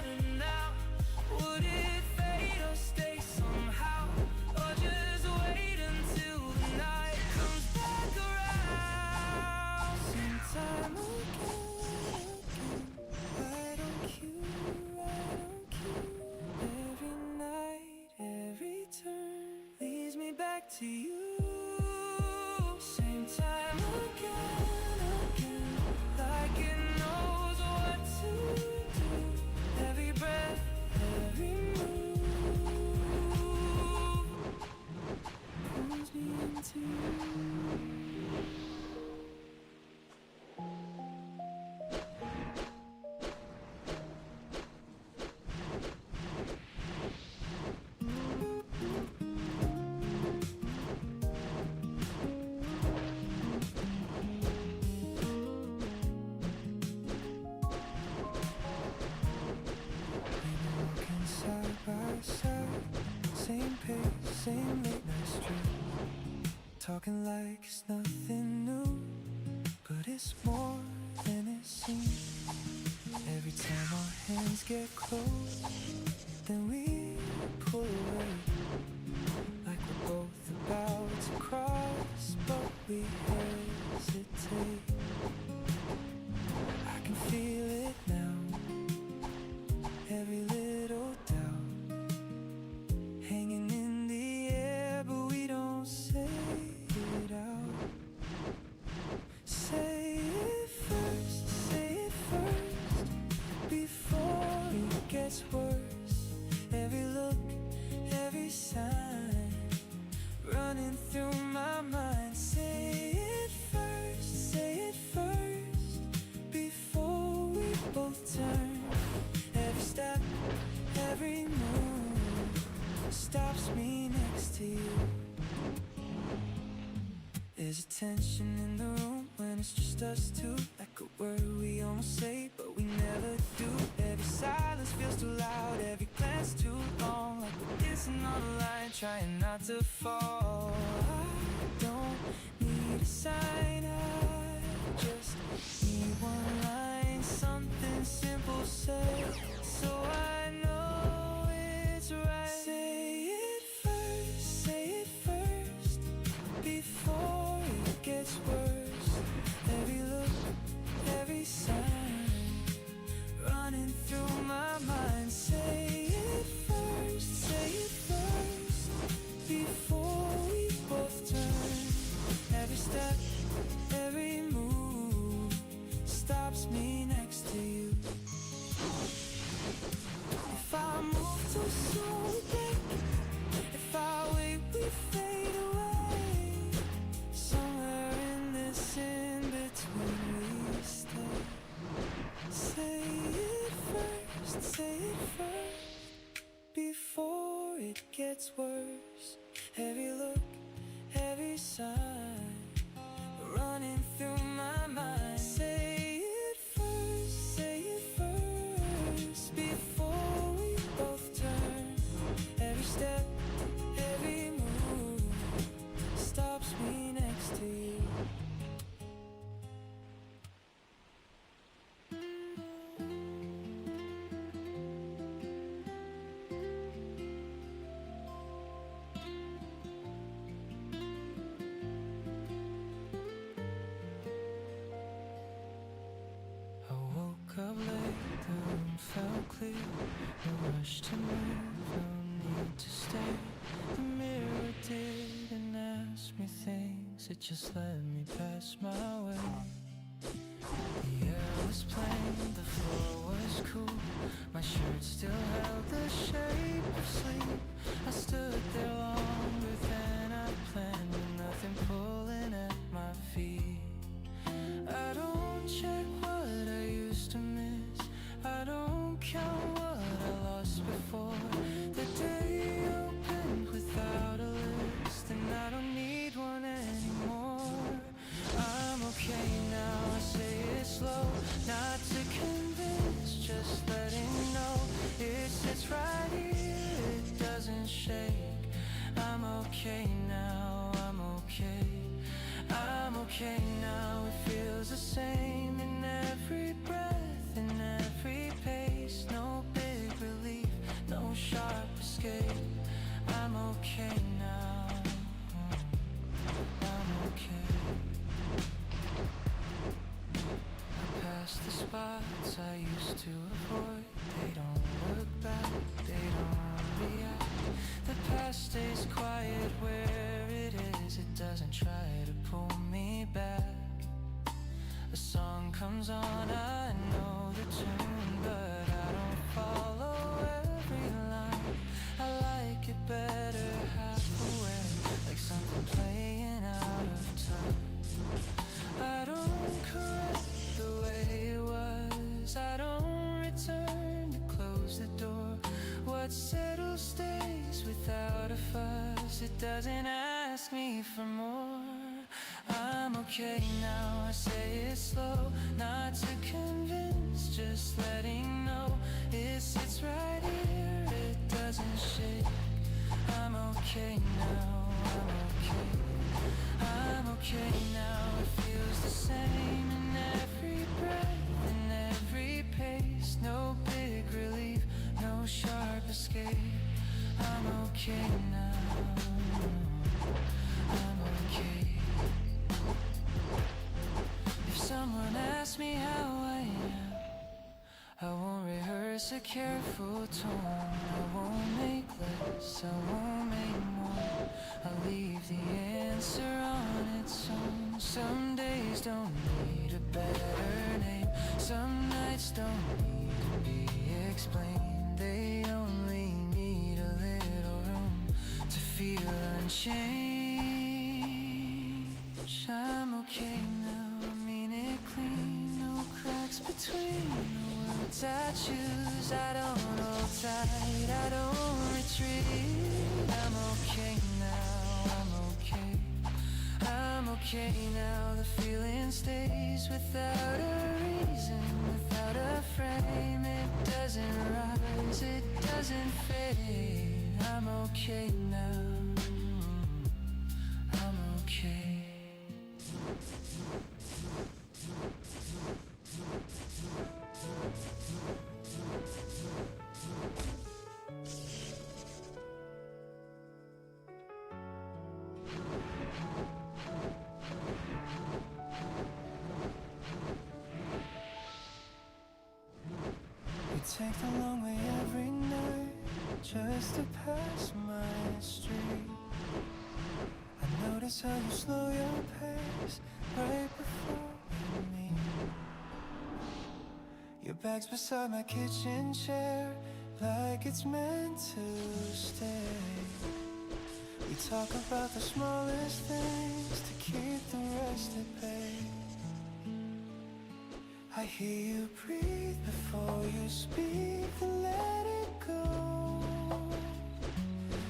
close, then we pull away, like we're both about to cross, but we hesitate. I can feel it now, every little doubt hanging in the air, but we don't say it out. Say it first, before it gets worse. Every look, every sign running through my mind. Say it first, before we both turn. Every step, every move stops me next to you. There's a tension in the room when it's just us two, like a word we almost say but we never do. Every silence feels too loud, every glance too long, like we're kissing on a line, trying not to fall. I don't need a sign, I just need one line, something simple said, so I know it's right. Say it first, before it gets worse. Every look, every sign running through my mind. Say it first, before we both turn. Every step, every move stops me next to you. If I move too slow, back. If I wait, we fade away. Somewhere in this in between we stay. Say it first, before it gets worse. Every look, every sign running through my mind. Say it first, before we both turn. Every step, every move stops me next to you. I woke up late, the room felt clear. No rush to move, no need to stay. The mirror didn't ask me things, it just let me pass my way. The air was plain, the floor was cool. My shirt still held the shape of sleep. I stood there longer than I planned, with nothing pulling at my feet. I don't check what I used to miss, I don't count what I lost before. The day opened without a list, and I don't need one anymore. I'm okay now, I say it slow, not to convince, just letting know it sits right here, it doesn't shake. I'm okay now, I'm okay. I'm okay now, it feels the same in every breath, in every pace. No big relief, no sharp escape. I'm okay now, I'm okay. I passed the spots I used to avoid. They don't look back, they don't react. The past stays quiet where it is, it doesn't try to pull me back. A song comes on, I know the tune, but I don't follow every line. I like it better half away, like something playing out of time. I don't correct the way it was, I don't return to close the door. What settles stays without a fuss, it doesn't ask me for more. I'm okay now, I say it slow, not to convince, just letting know it sits right here, it doesn't shake. I'm okay now, I'm okay. I'm okay now, it feels the same in every breath, in every pace. No big relief, sharp escape. I'm okay now. I'm okay. If someone asks me how I am, I won't rehearse a careful tone. I won't make less, I won't make more. I'll leave the answer on its own. Some days don't need a better name. Some nights don't need to be explained. They only need a little room to feel unchanged. I'm okay now, I mean it clean. No cracks between the words I choose. I don't hold tight, I don't retreat. I'm okay now, I'm okay. I'm okay now, the feeling stays without a reason, without a frame. It doesn't rise, it doesn't fade. I'm okay now, I'm okay. We take the long way every night just to pass my street. I notice how you slow your pace right before we meet. Your bag's beside my kitchen chair like it's meant to stay. We talk about the smallest things to keep the rest at bay. I hear you breathe before you speak, then let it go.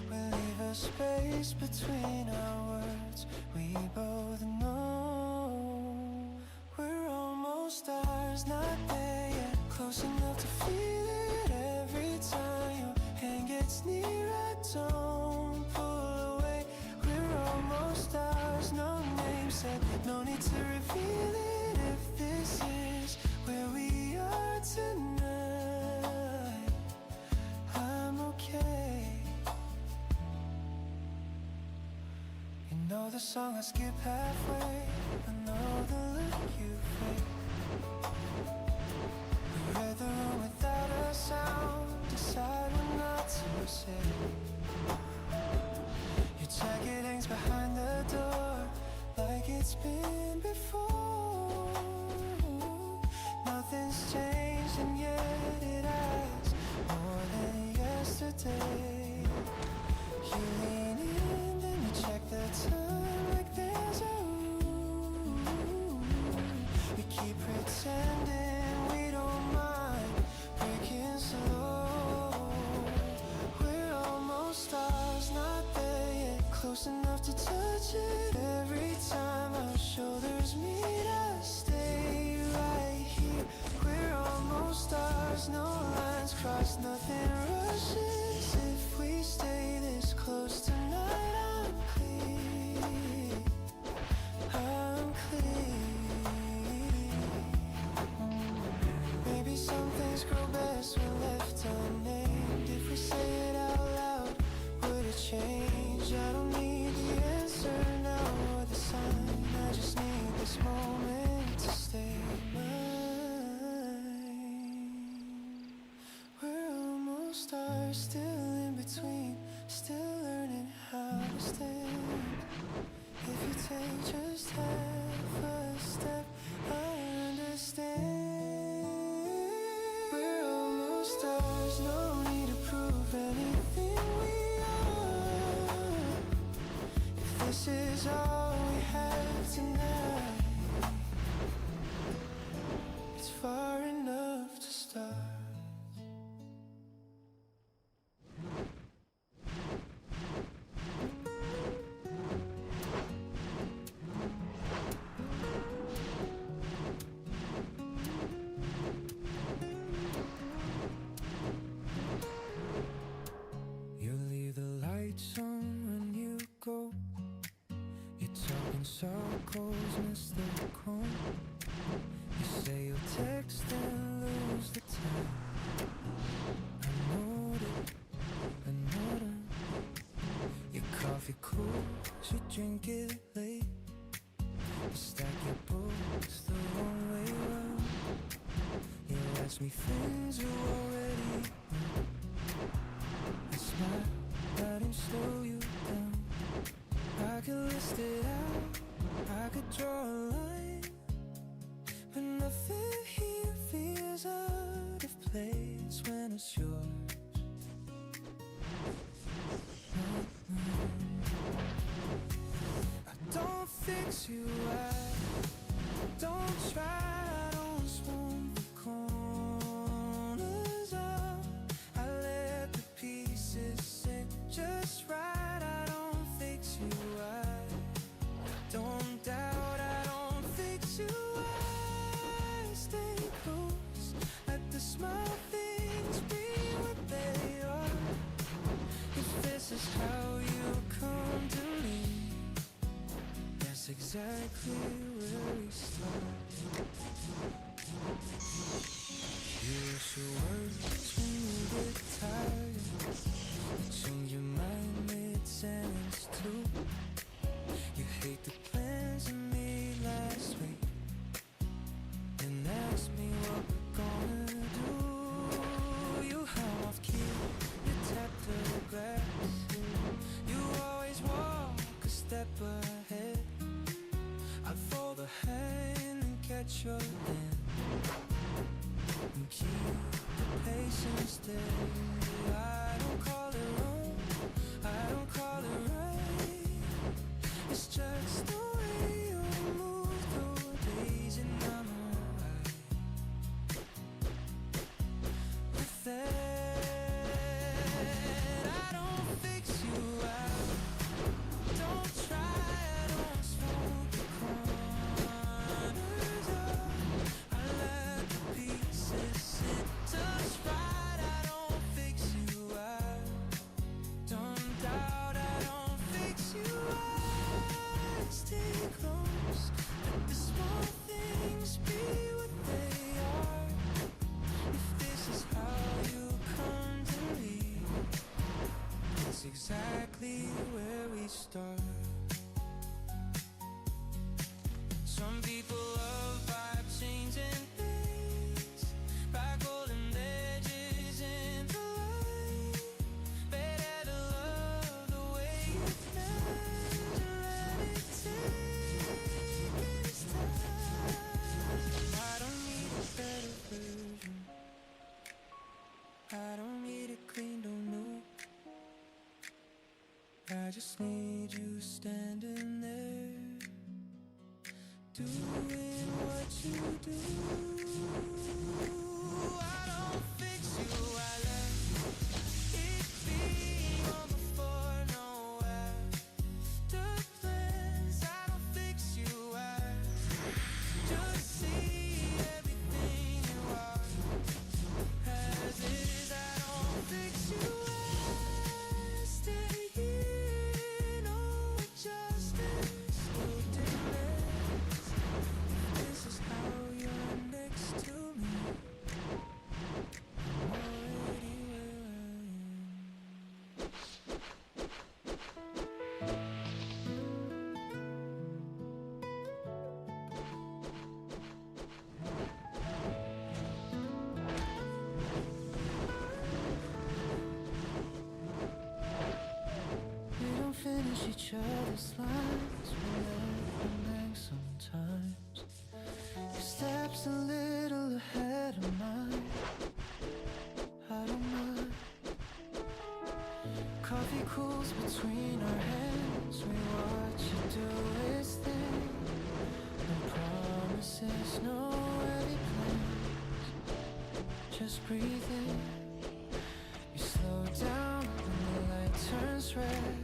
We leave a space between our words, we both know. We're almost stars, not there yet, close enough to feel it every time your hand gets near. I don't pull away. We're almost stars, no name said, no need to reveal it. If this is where we are tonight, I'm okay. You know the song I skip halfway, I know the look you fake. We read the room without a sound, decide what not to say. Your jacket hangs behind the door like it's been before. Nothing's changed and yet it has, more than yesterday. You lean in, then you check the time like there's a rule. We keep pretending we don't mind breaking slow. We're almost stars, not there yet, close enough to touch it. Every time our shoulders meet, I stay right here. We're almost stars, no lines crossed, nothing rushes. If we stay this close tonight, I'm clear, I'm clear. Maybe some things grow best when left unnamed. If we say it out loud, would it change? I don't need the answer now or the sign, I just need this moment to stay mine. We're almost stars, still in between, still learning how to stand. If you take just half a step, I understand. We're almost stars, no need to prove anything we are. If this is all we have tonight, it's far enough to start. You leave the lights on when you go. You talk in circles, miss the cone. You say you'll text and lose the time. I noted it cools, you drink it late. You stack your books the wrong way round. You ask me things you already know. I smile, I didn't slow you down. I could list it out, I could draw a line, but nothing here feels out of place when it's yours. I don't fix you, I don't try, I don't swoon the corners up. I let the pieces sit just right. I don't fix you, I don't doubt, I don't fix you, I stay close. Let the small things be what they are. If this is how you come to me, that's exactly where we start. You wish your words when you get tired. You change your mind mid-sentence too. You hate the plans you made last week and ask me what we're gonna do. You hum off key, you tap the glass. You always walk a step ahead. I fold a hand and catch your hand and keep the patience there. I don't call it wrong, I don't call it right. It's just the way you move through days and I'm alright with that. I don't fix you, I don't try, I don't smoke the corners up. I let the pieces sit just right. I don't fix you, I don't doubt, I don't fix you, I stay close. Let the small things be what they are. If this is how you come to me, that's exactly where we start. Some people love by changing things, by golden edges in the light. Better to love the way you meant, let it take its time. I don't need a better version, I don't need it clean, don't know. I just need you standing there, doing what you do. I don't fix you, I let it be on before no after plans. I don't fix you, I just see everything you are as it is. I don't fix you, I stay here, no adjustments, no demands. This is how you're next to me, I'm already where I am. We don't finish each other's lines, we let them hang sometimes. Your steps a little ahead of mine, I don't mind. Coffee cools between our hands, we watch you do its thing. No promises, no heavy plans, just breathe in. You slow down when the light turns red.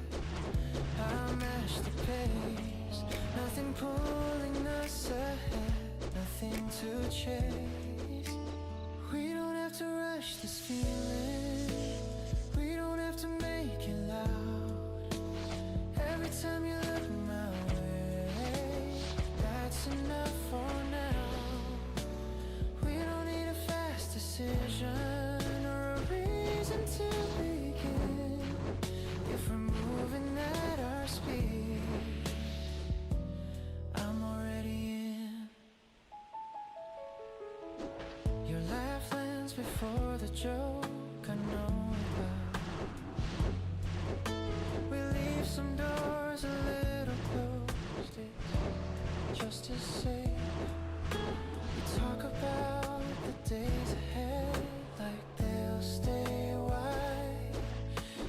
I match the pace, nothing pulling us ahead, nothing to chase. We don't have to rush this feeling, we don't have to make it loud. Every time you look my way, that's enough for now. We don't need a fast decision or a reason to begin if we're moving at our before the joke, I know it well. We leave some doors a little closed, it's just to say. We talk about the days ahead like they'll stay wide.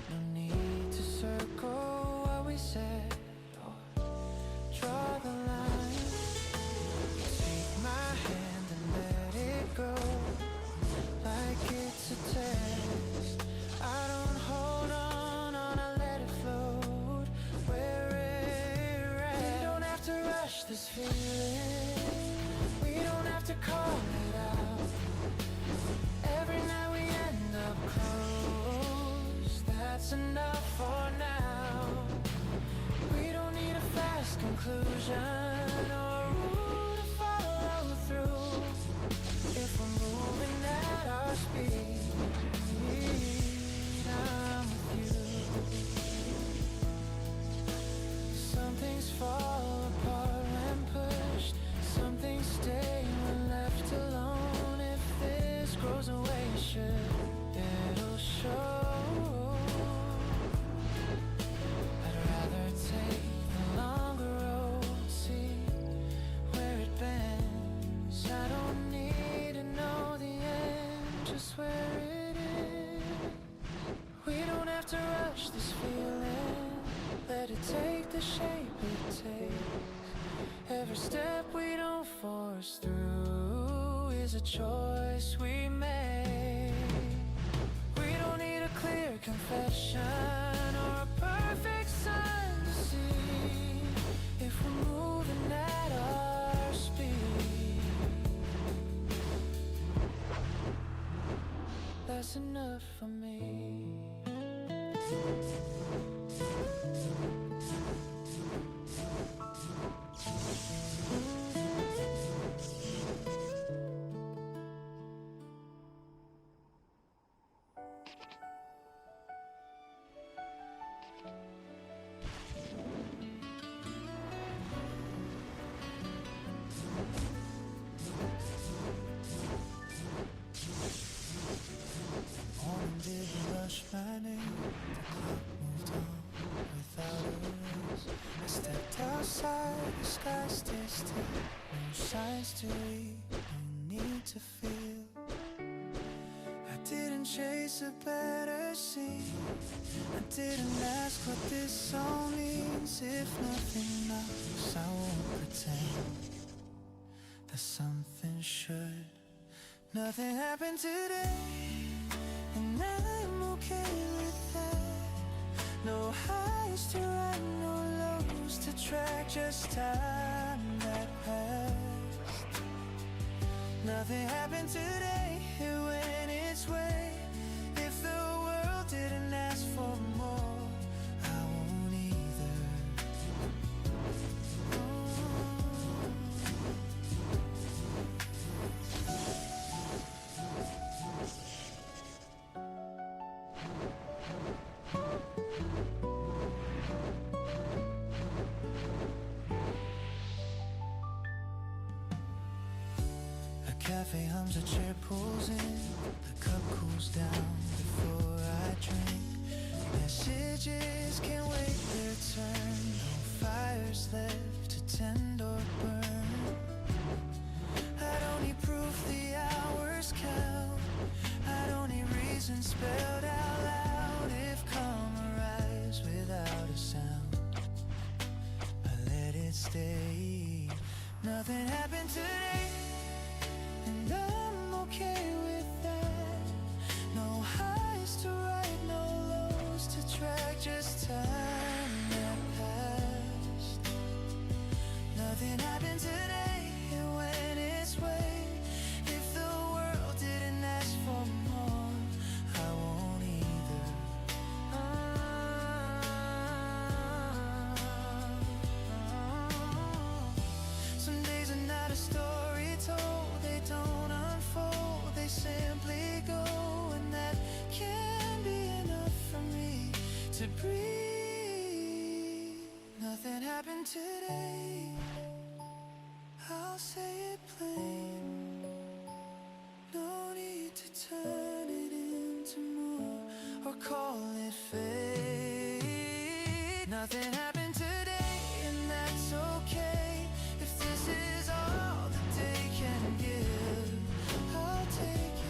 No need to circle what we said or draw the line. Take my hand and let it go like it's a test. I don't hold on, I let it float where it rests. We don't have to rush this feeling, we don't have to call it out. Every night we end up close, that's enough for now. We don't need a fast conclusion or a rule to follow through. If we're moving at our speed, I'm with you. Some things fall apart when pushed, some things stay when left alone. If this grows away, it'll show. I'd rather take the longer road, see where it bends. I don't need to know the end, just where it is. We don't have to rush this feeling, let it take the shape it takes. Every step we don't force through is a choice we make. We don't need a clear confession or a perfect sign to see. If we're moving at our speed, that's enough for me. Morning didn't rush my name, the clock moved on without us. I stepped outside, the sky stays still, no signs to read, no need to feel. I didn't chase a better scene, I didn't ask what this all means. If nothing else, I won't pretend that something should. Nothing happened today, and I'm okay with that. No highs to ride, no lows to track, just time that passed. Nothing happened today, it went its way. If the world didn't ask for more, I won't either. A cafe hums, a chair pulls in, the cup cools down before I drink. Messages can't wait their turn, no fires left to tend or burn. I don't need proof the hours count, I don't need reasons spelled out loud. If calm arrives without a sound, I let it stay. Nothing happened today, and I'm okay with that. No highs to ride, no lows to track, just time that passed. Nothing happened today, it went its way. If the world didn't ask for more, I won't either. Some days are not a story told, they don't unfold, they simply go, and that can be enough for me to breathe. Nothing happened today, I'll say it plain. No need to turn it into more or call it fate. Nothing happened today, and that's okay. If this is all the day can give, I'll take it.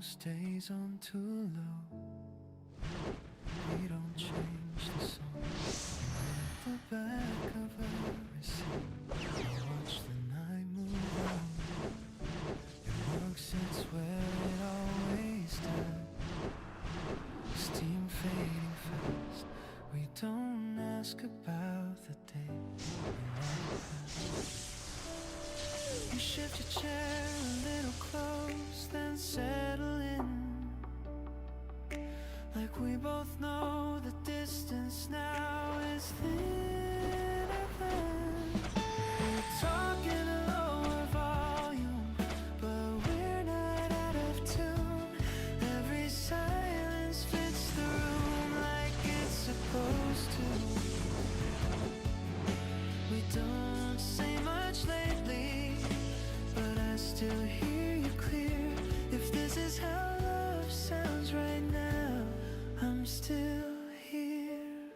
Stays on too low. We don't change the song. At the back of every scene, I watch the night move on. Your work sits where it always does. Steam fading fast. We don't ask about the day we walk past. You shift your chair a little close, then settle in. Like we both know the distance now is thinner than. We're talking a lower volume, but we're not out of tune. Every silence fits the room like it's supposed to. We don't say much lately, but I still hear you clear. If this is how love sounds right now, I'm still here.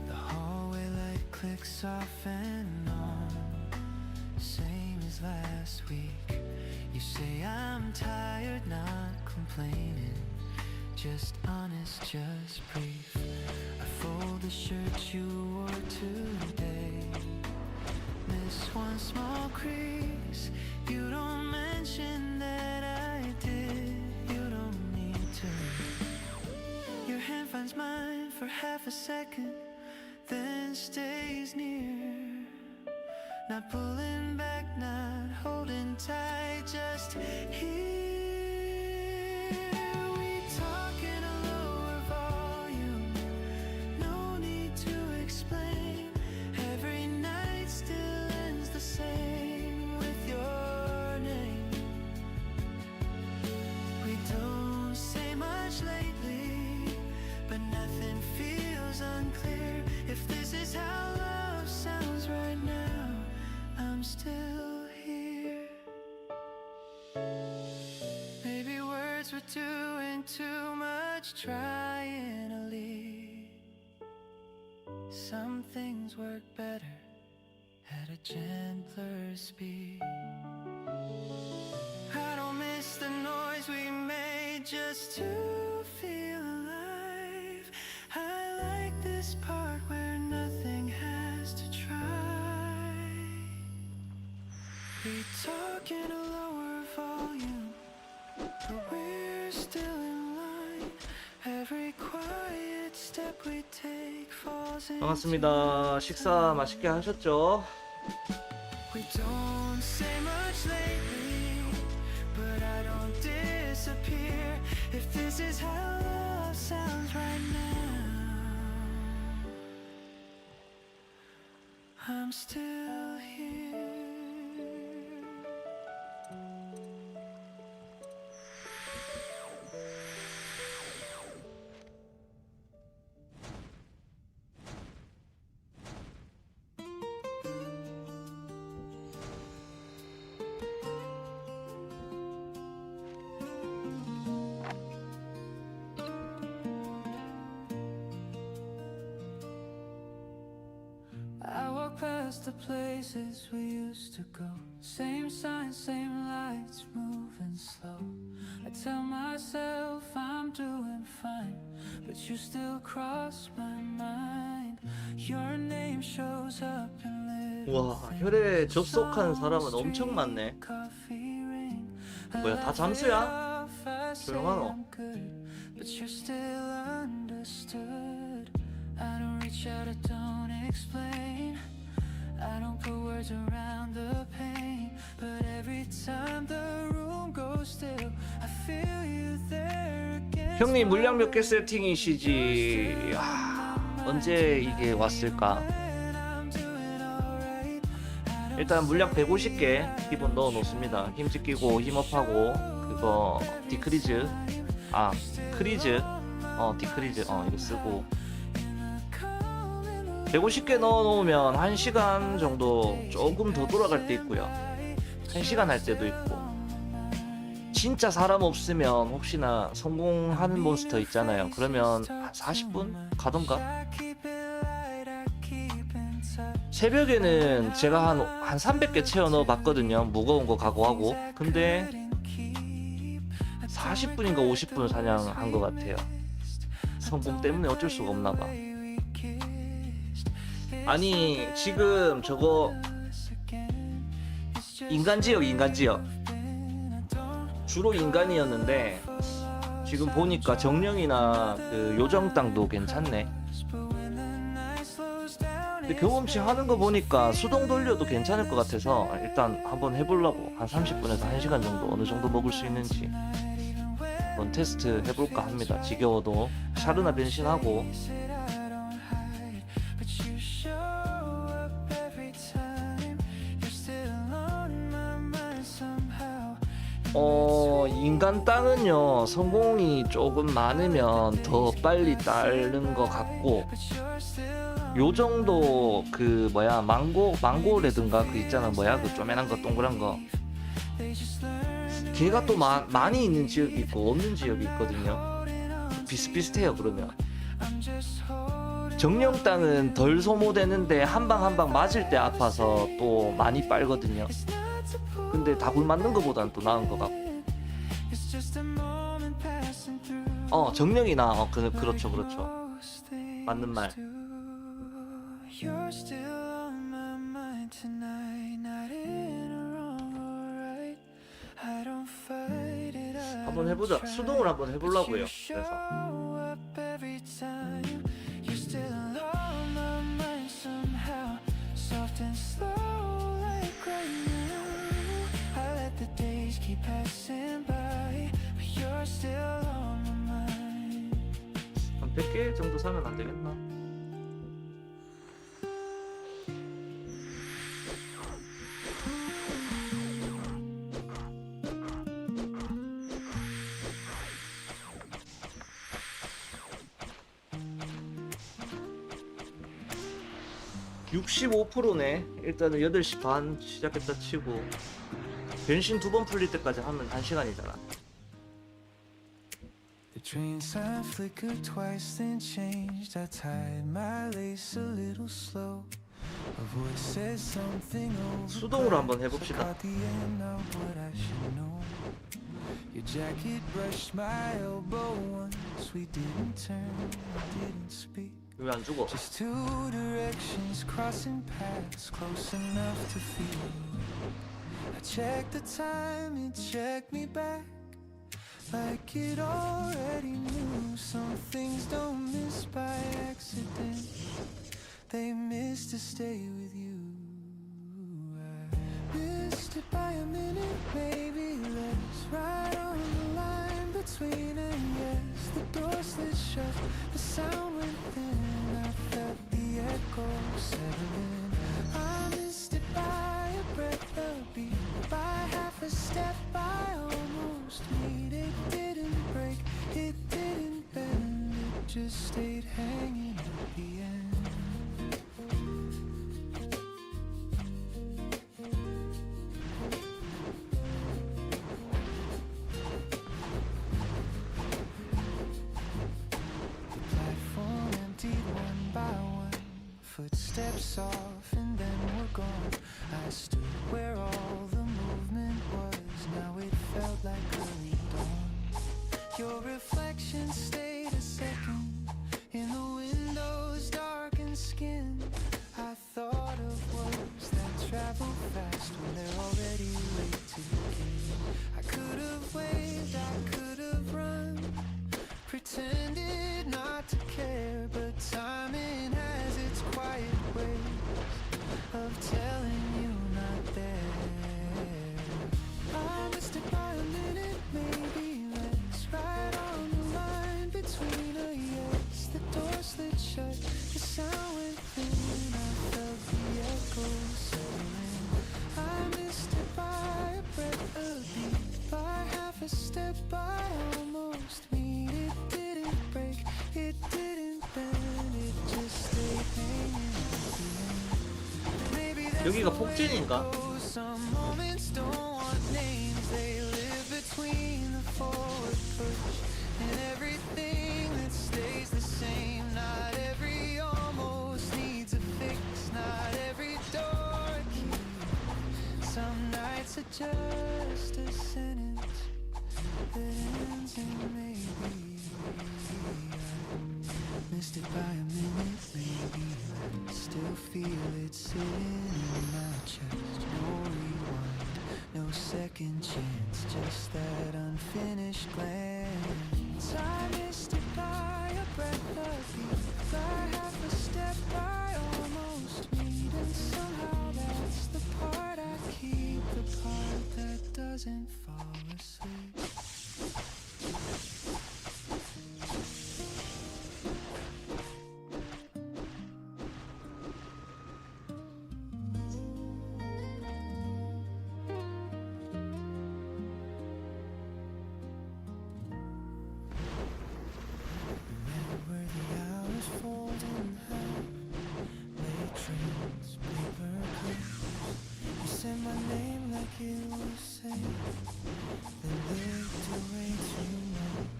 The hallway light clicks off and on, same as last week. You say I'm tired, not complaining, just honest, just brief. I fold the shirt you wore today, miss one small crease. You don't mention that I did, you don't need to. Your hand finds mine for half a second, then stays near. Not pulling back, not holding tight, just here. We talk in a lower volume, no need to explain. Every night still ends the same with your name. We don't say much lately, but nothing feels unclear. If this is how love sounds right now, I'm still here. Maybe words were doing too much trying to leave. Some things work better at a gentler speed. I don't miss the noise we made just to feel alive. I like this part where nothing has to try. We talk in a lower volume, but we're still in line. Every quiet step we take falls into 반갑습니다. 식사 맛있게 하셨죠? We don't say much lately, but I don't disappear. If this is how love sounds right now, I'm still here. I walk past the places we used to go. Same signs, same lights, moving slow. I tell myself I'm doing fine, but you still cross my mind. Your name shows up in little 와, 혈에 접속한 사람은 엄청 많네. 뭐야, 다 잠수야? 조용하노? But you're still understood. I don't reach shout, I don't explain. I don't put words around the pain, but every time the room goes still, I feel you there again. 형님 물량 몇 개 세팅이시지? 언제 이게 왔을까? 일단 물량 150개 기본 넣어 놓습니다. 힘집 끼고 힘업하고 그거 디크리즈 크리즈 디크리즈 이거 쓰고 150개 넣어 놓으면 1시간 정도 조금 더 돌아갈 때 있고요. 1시간 할 때도 있고. 진짜 사람 없으면 혹시나 성공하는 몬스터 있잖아요. 그러면 한 40분 가던가. 새벽에는 제가 한 300개 채워 넣어 봤거든요. 무거운 거 각오하고. 근데 40분인가 50분 사냥한 것 같아요. 성공 때문에 어쩔 수가 없나 봐. 아니 지금 저거 인간지역 주로 인간이었는데 지금 보니까 정령이나 그 요정 땅도 괜찮네. 근데 경험치 하는 거 보니까 수동 돌려도 괜찮을 것 같아서 일단 한번 해보려고. 한 30분에서 1시간 정도 어느 정도 먹을 수 있는지 한번 테스트 해볼까 합니다. 지겨워도 샤르나 변신하고. 인간 땅은요 성공이 조금 많으면 더 빨리 따르는 것 같고, 요 정도 그 망고라든가 그 있잖아 그 쪼매난 거 동그란 거 걔가 또 많이 있는 지역이 있고 없는 지역이 있거든요. 비슷비슷해요. 그러면 정령 땅은 덜 소모되는데 한 방 한 방 맞을 때 아파서 또 많이 빨거든요. 근데 다굴 맞는 것보다는 또 나은 것 같고. 정령이나 그렇죠 맞는 말. 한번 해보자. 수동을 한번 해보려고요. 그래서 한 100개 정도 사면 안 되겠나? (65%네) 일단은 8시 반 시작했다 치고 변신 2번 풀릴 때까지 하면 1시간이잖아. The train sign flickered twice then changed. I tied my lace a little slow. A voice said something over. 수동으로 한번 해봅시다. Caught the end of what I should know. Your jacket brushed my elbow once. We didn't turn, didn't speak. 왜 안 죽어? Just two directions crossing paths close enough to feel. I checked the time, it checked me back like it already knew. Some things don't miss by accident, they miss to stay with you. I missed it by a minute, maybe less. Right on the line between and yes. The door slid shut, the sound went thin. I felt the echo settling. I missed it by a breath, a beat, by half a step. I almost made it. Didn't break, it didn't bend, it just stayed hanging at the end. The platform emptied one by one, footsteps off 여기가 폭진인가? Some moments don't want names, they live between the forward push and everything that stays the same. Not every almost needs a fix, not every door a key. Some nights are just a sentence that ends in maybe. I missed it by a minute, maybe. I still feel it sitting in my chest. No rewind, no second chance, just that unfinished glance. I missed it by a breath of beat, by half a step I almost meet, and somehow that's the part I keep, the part that doesn't fall asleep. Where the hours fold in half, late trains, paper clips. You said my name like it was safe, then looked away too much.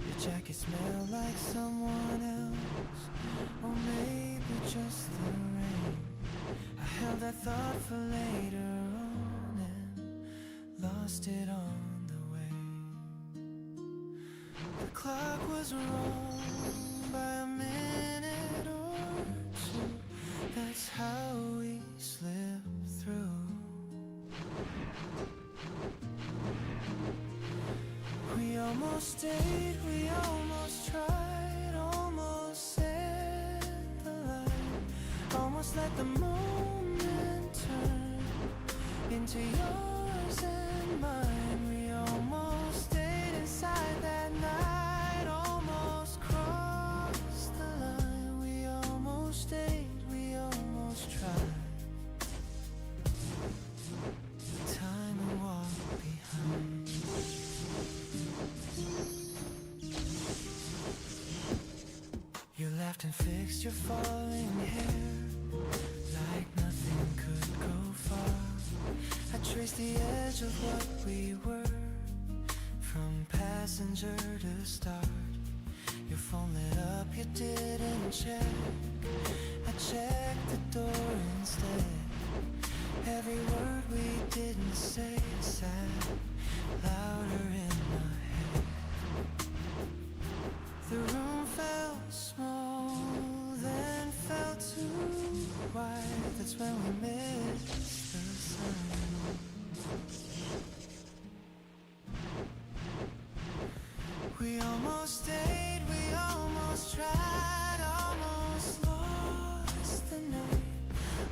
Your jacket smelled like someone else, or maybe just the rain. I held that thought for later on and lost it on the way. The clock was wrong by a minute or two. That's how we slipped through. We almost stayed, we almost tried, almost set the light, almost let the moment turn into yours and mine. We almost stayed inside that night, almost crossed the line. We almost stayed, we almost tried. Time and walk behind. You laughed and fixed your falling hair like nothing could go far. I traced the edge of what we were, from passenger to start. Your phone lit up, you didn't check. I checked the door instead. Every word we didn't say sat louder in my head. The room felt small, then felt too wide. That's when we missed the sun. We almost stayed, we almost tried, almost lost the night,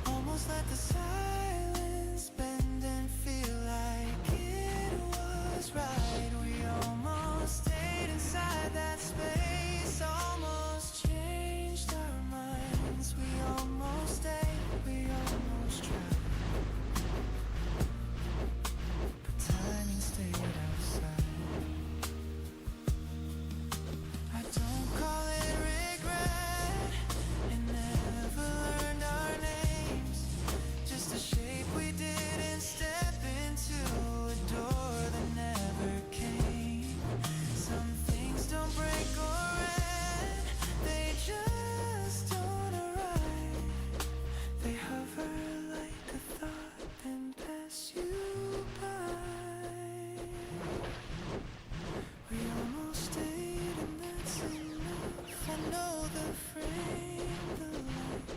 almost let the silence bend and feel like it was right. We almost stayed inside that space, almost changed our minds. We almost stayed, we almost tried, but timing stayed outside. I don't call it regret, and never learned our names, just a shape we didn't step into, a door that never came. Some things don't break or end, they just don't arrive. They hover like a thought, then pass you by. We almost stayed, and that's enough. I know the frame, the light,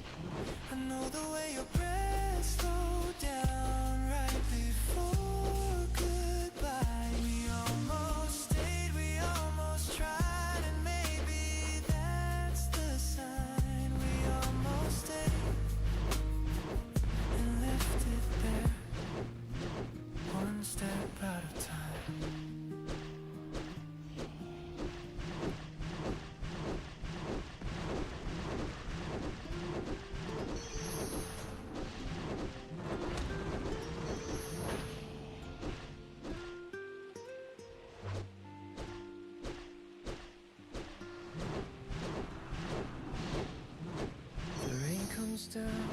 I know the way your breath slowed down right before goodbye. We almost stayed, we almost tried, and maybe that's the sign. We almost stayed and left it there, one step out of time. The rain comes down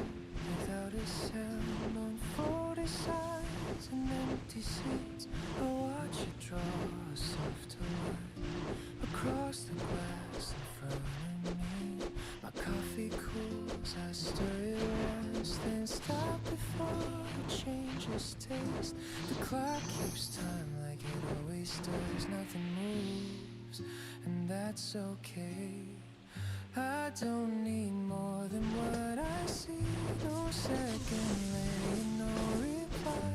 without a sound. empty seats. I watch it draw a softer line across the glass in front of me. My coffee cools, I stir it once, then stop before it changes taste. The clock keeps time like it always does. Nothing moves, and that's okay. I don't need more than what I see. No second lane, no reply.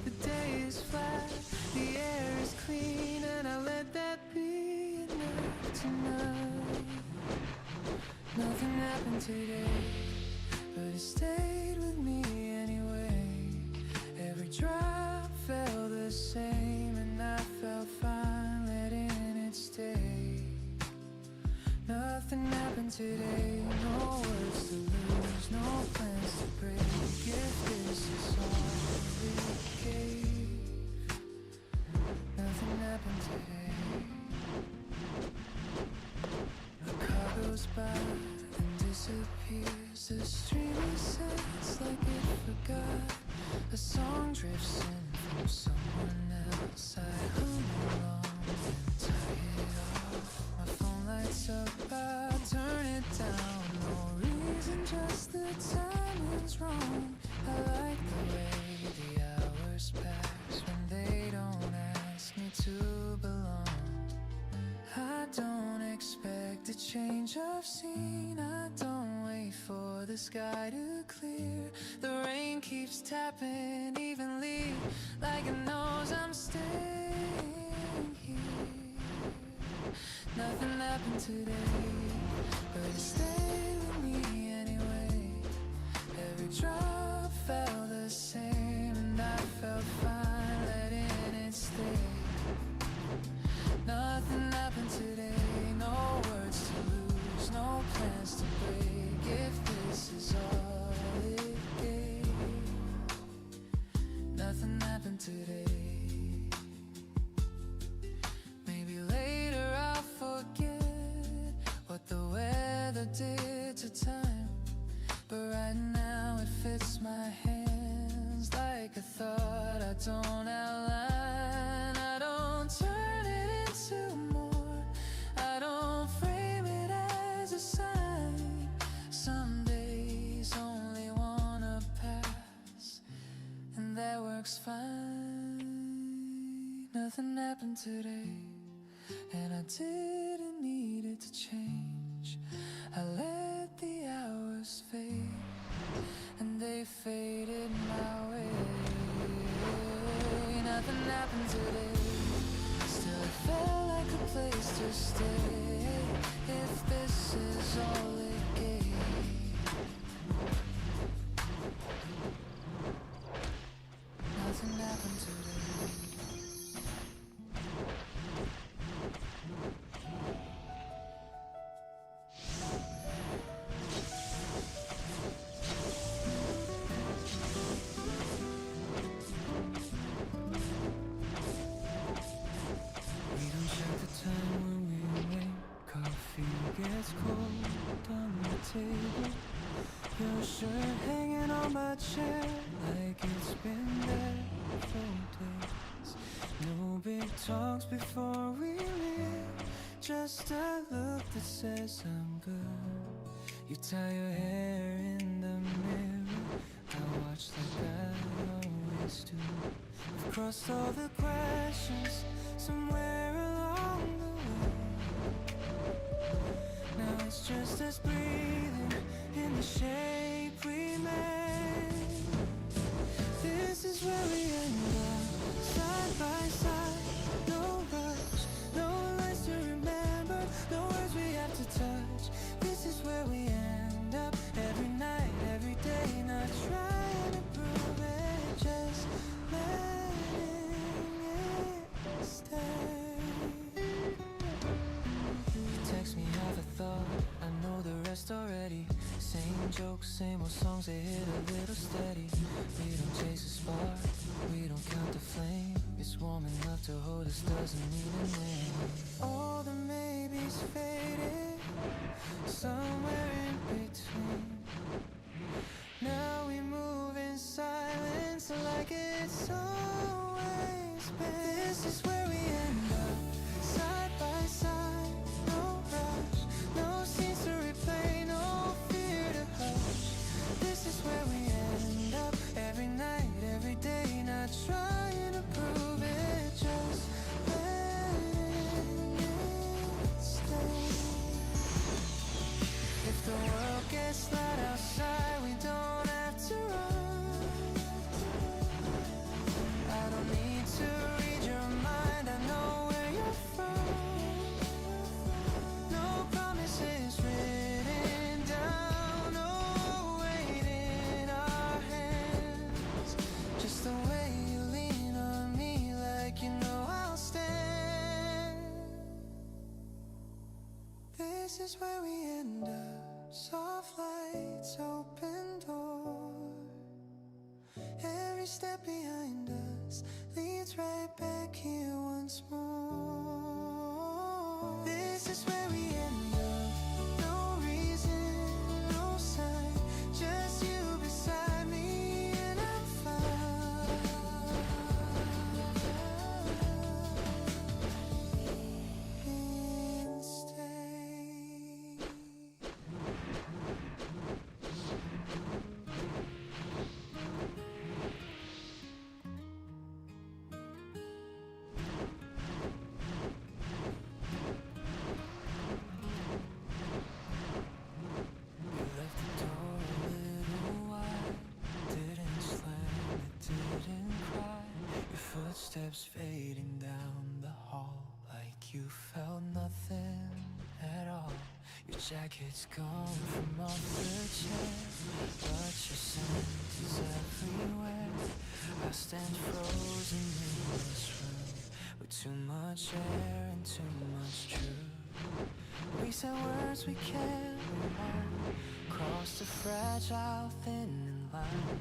The day is flat, the air is clean, and I let that be enough tonight. Nothing happened today, but it stayed with me anyway. Every drop felt the same, and I felt fine letting it stay. Nothing happened today, no words to lose, no plans to break. If this is all we gave, nothing happened today. A car goes by and disappears. The stream resets like it forgot. A song drifts in from someone else. I hum along and tie it off. My phone lights up, I turn it down. No reason, just the timing's wrong. I like the way the hours pass when they don't ask me to belong. I don't expect a change of scene. I don't wait for the sky to clear. The rain keeps tapping evenly, like it knows I'm staying here. Nothing happened today, but it stayed with me anyway. Every drop felt the same, and I felt fine letting it stay. Nothing happened today, no words to lose, no plans to break. If this is all it gave, nothing happened today. Maybe later I'll forget what the weather did to time, but right now it fits my hands like a thought I don't outline. I don't turn it into more, I don't frame it as a sign. Some days only wanna pass, and that works fine. Nothing happened today, and I didn't need it to change. I let the hours fade, and they faded my way. Nothing happened today, still it felt like a place to stay. If this is all it gave, nothing happened today. We don't check the time when we wait. Coffee gets cold on the table. Your shirt hanging on my chair like it's been there for days. No big talks before we leave, just a look that says I'm good. You tie your hair in the mirror, I watch like I always do. We've crossed all the questions somewhere along the way. Now it's just us breathing in the shape we made. This is where we end up, side by side. No rush, no lines to remember, no words we have to touch. This is where we end up, every night, every day. Not trying to prove it, just letting it stay. You text me half a thought, I know the rest already. Same jokes, same old songs, they hit a little steady. We don't chase a spark, we don't count the flame. It's warm enough to hold us, doesn't need a name. All the maybes faded, somewhere in between. Now we move in silence like it's always This is where we end up, side by side. No rush, no scenes to replay, no fear to hush. This is where we end up, every night, every day. Not trying to prove it, just letting it stay. If the world gets loud outside, we don't have to run. I don't need to read your mind, I know where you're from. No promises written down, no weight in our hands. Just the way you lean on me, like you know I'll stand. This is where we end up, soft lights, open door. Every step behind us leads right back here once more. This is where we end up, no reason, no sign, just you beside me and I'm fine. And stay. You left the door a little wide, didn't slam it, didn't cry. Your footsteps fading down the hall, like you felt nothing at all. Your jacket's gone from off the chair, but your scent is everywhere. I stand frozen in this room, with too much air and too much truth. We said words we can't rewind, crossed a fragile thin line.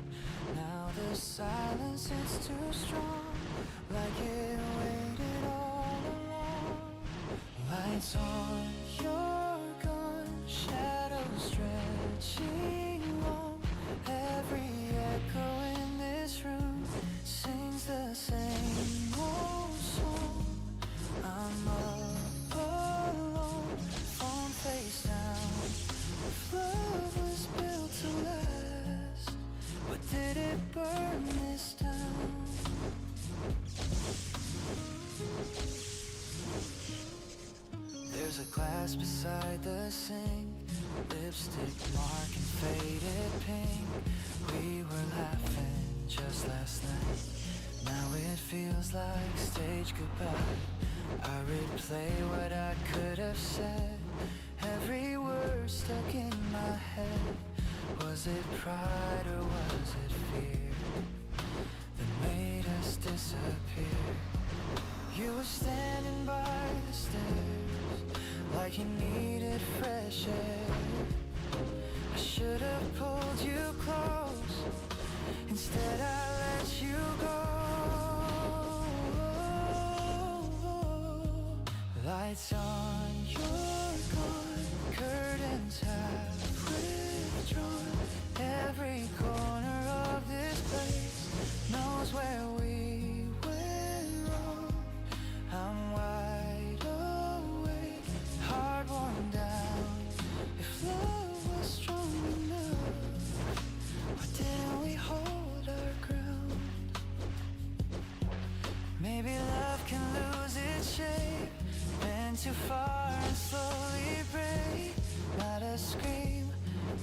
Now the silence is too strong, like it waited all along. Lights on, you're gone, shadows stretching long. Every echo in this room sings the same old song. I'm up alone, phone face down. If love was built to last, but did it burn this town? There's a glass beside the sink, lipstick mark and faded pink. We were laughing just last night, now it feels like stage goodbye. I replay what I could have said, every word stuck in my head. Was it pride or was it fear that made us disappear? You were standing by the stairs, like you needed fresh air. I should have pulled you close, instead I let you go. Lights on, you're gone, curtains have withdrawn. Every corner of this place knows where we went wrong. I'm wide awake, heart worn down. If love was strong enough, why didn't we hold our ground? Maybe love can lose its shape, bend too far and slowly break. Not a scream,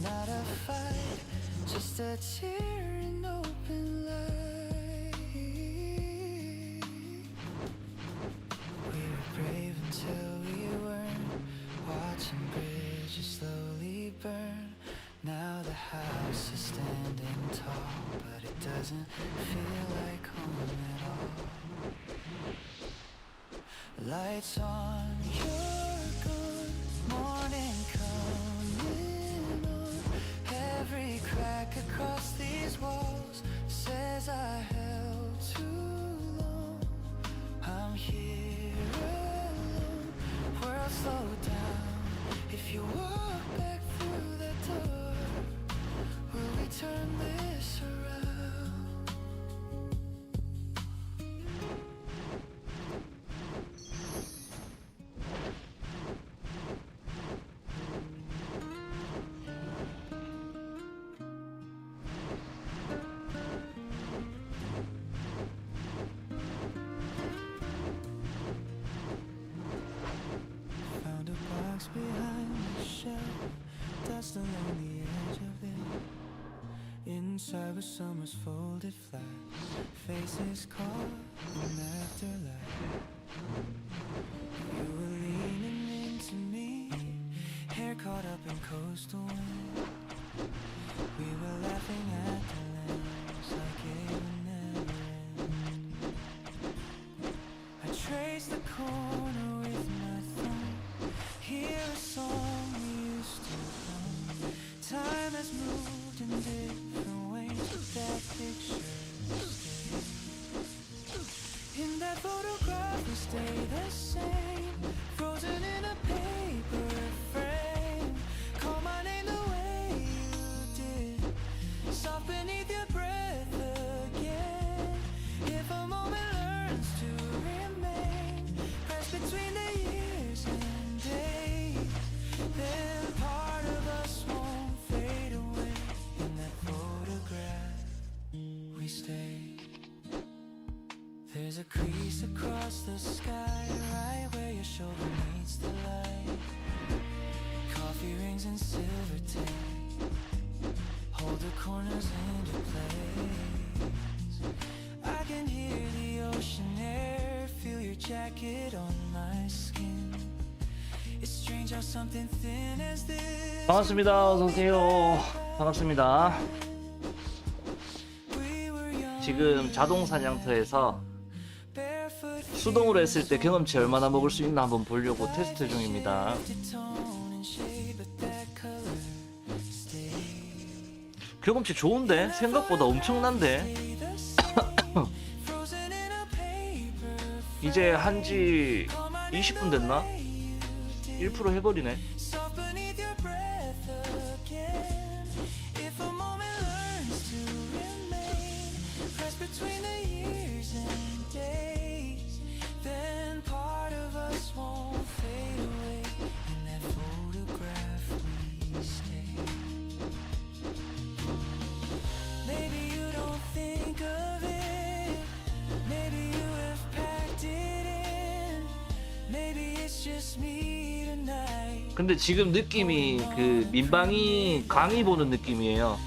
not a fight, just a tear in open light. We were brave until we weren't, watching bridges slowly burn. Now the house is standing tall, but it doesn't feel like home at all. Lights on, you're gone, morning coming on. Every crack across these walls says I held too long. I'm here alone, world slow down. If you walk back through the door, will we turn this around? still on the edge of it. Inside where summer's folded flat, faces caught in afterlife. You were leaning into me, hair caught up in coastal wind. We were laughing at the lamps like it would never end. I traced the corner with my thumb, hear a song we used to hum. Time has moved in different ways, but that picture stays. In that photograph we stay the same, frozen in a paper frame. Call my name the way you did, soft beneath your breath again. If a moment learns to remain, pressed between the years and days, then part of us won't fade away. In that photograph we stay. There's a crease across the sky, right where your shoulder meets the light. Coffee rings and silver tape hold the corners into place. I can hear the ocean air, feel your jacket on my skin. It's strange how something thin as this. 반갑습니다. 어서 오세요. 반갑습니다. 지금 자동 사냥터에서 수동으로 했을 때 경험치 얼마나 먹을 수 있나 한번 보려고 테스트 중입니다. 경험치 좋은데? 생각보다 엄청난데? 이제 한지 20분 됐나? 1% 해버리네. 근데 지금 느낌이 그 민방위 강의 보는 느낌이에요.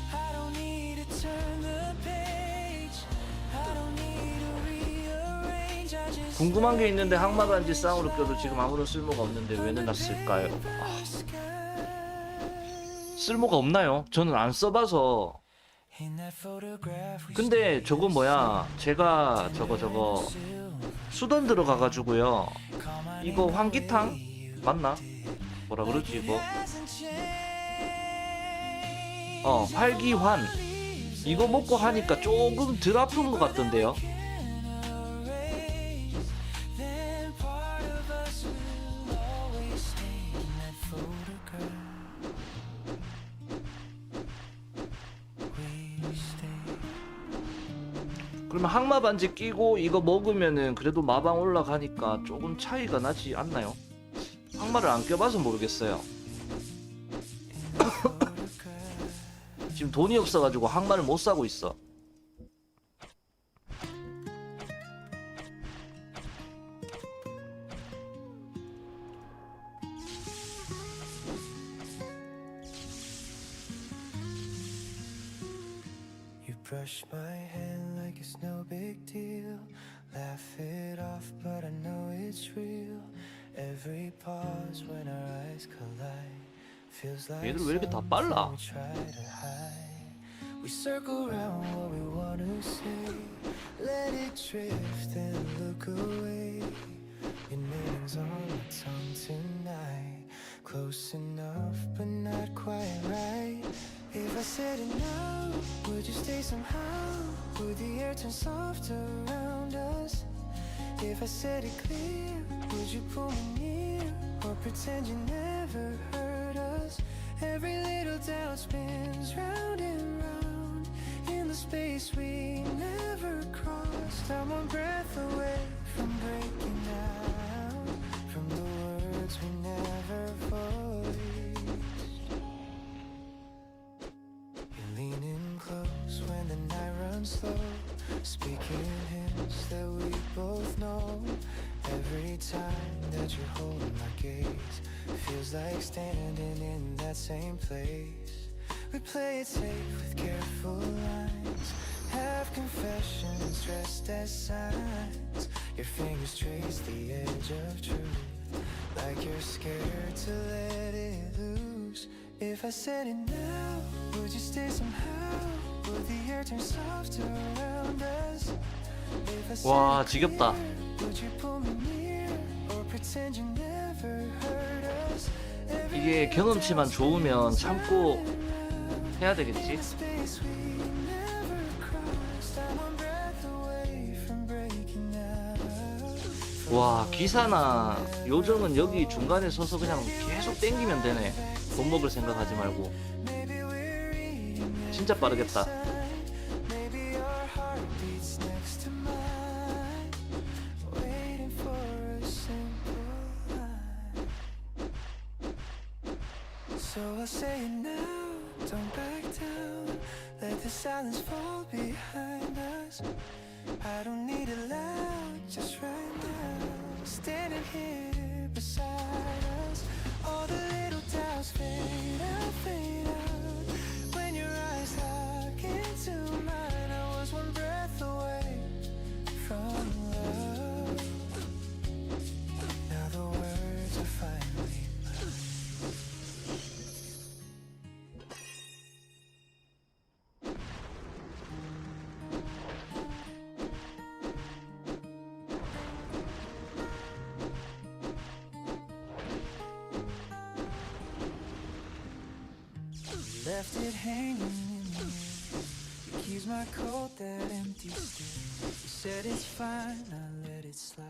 궁금한 게 있는데 항마반지 쌍으로 껴도 지금 아무런 쓸모가 없는데 왜 내놨을까요? 쓸모가 없나요? 저는 안 써봐서. 근데 저거 뭐야, 제가 저거 수던 들어가가지고요, 이거 환기탕? 맞나? 뭐라 그러지 이거? 활기환 이거 먹고 하니까 조금 덜 아픈 것 같던데요. 그러면 항마 반지 끼고 이거 먹으면은 그래도 마방 올라가니까 조금 차이가 나지 않나요? 항마를 안 껴봐서 모르겠어요. 지금 돈이 없어가지고 항마를 못 사고 있어. Brush my hand like it's no big deal. Laugh it off, but I know it's real. Every pause when our eyes collide feels like 얘들 왜 이렇게 다 빨라? we try to hide. We circle around what we want to say. Let it drift and look away. Your name's on my tongue tonight. Close enough, but not quite right. If I said it now, would you stay somehow? Would the air turn soft around us? If I said it clear, would you pull me near? Or pretend you never heard us? Every little doubt spins round and round in the space we never crossed. I'm one breath away from breaking down, from the words we never voiced. You're leaning close when the night runs slow, speaking hints that we both know. Every time that you're holding my gaze, feels like standing in that same place. We play it safe with careful lines, have confessions dressed as signs. Your fingers trace the edge of truth, like you're scared to let it loose. If I said it now, would you stay somehow? Would the air turn softer around us? If I said 와, it 지겹다. clear, would you pull me near or pretend you never heard us? 이게 경험치만 좋으면 참고 해야 되겠지? Space we never crossed. I'm one breath away from breaking out. 와, 기사나 요즘은 여기 중간에 서서 그냥 계속 땡기면 되네. 돈 먹을 생각하지 말고. Maybe we're eating 진짜 빠르겠다. Maybe our heart beats next to mine, waiting for a simple line. So I'll say it now, don't back down. Let the silence fall behind us. I don't need it loud, just right now. Standing here beside us. All the little doubts fade out, fade out. When your eyes lock into mine, I was one breath away from love. Now the words are finally mine. Left it hanging in the air. Your keys, my coat, that empty stare. You said it's fine, I let it slide.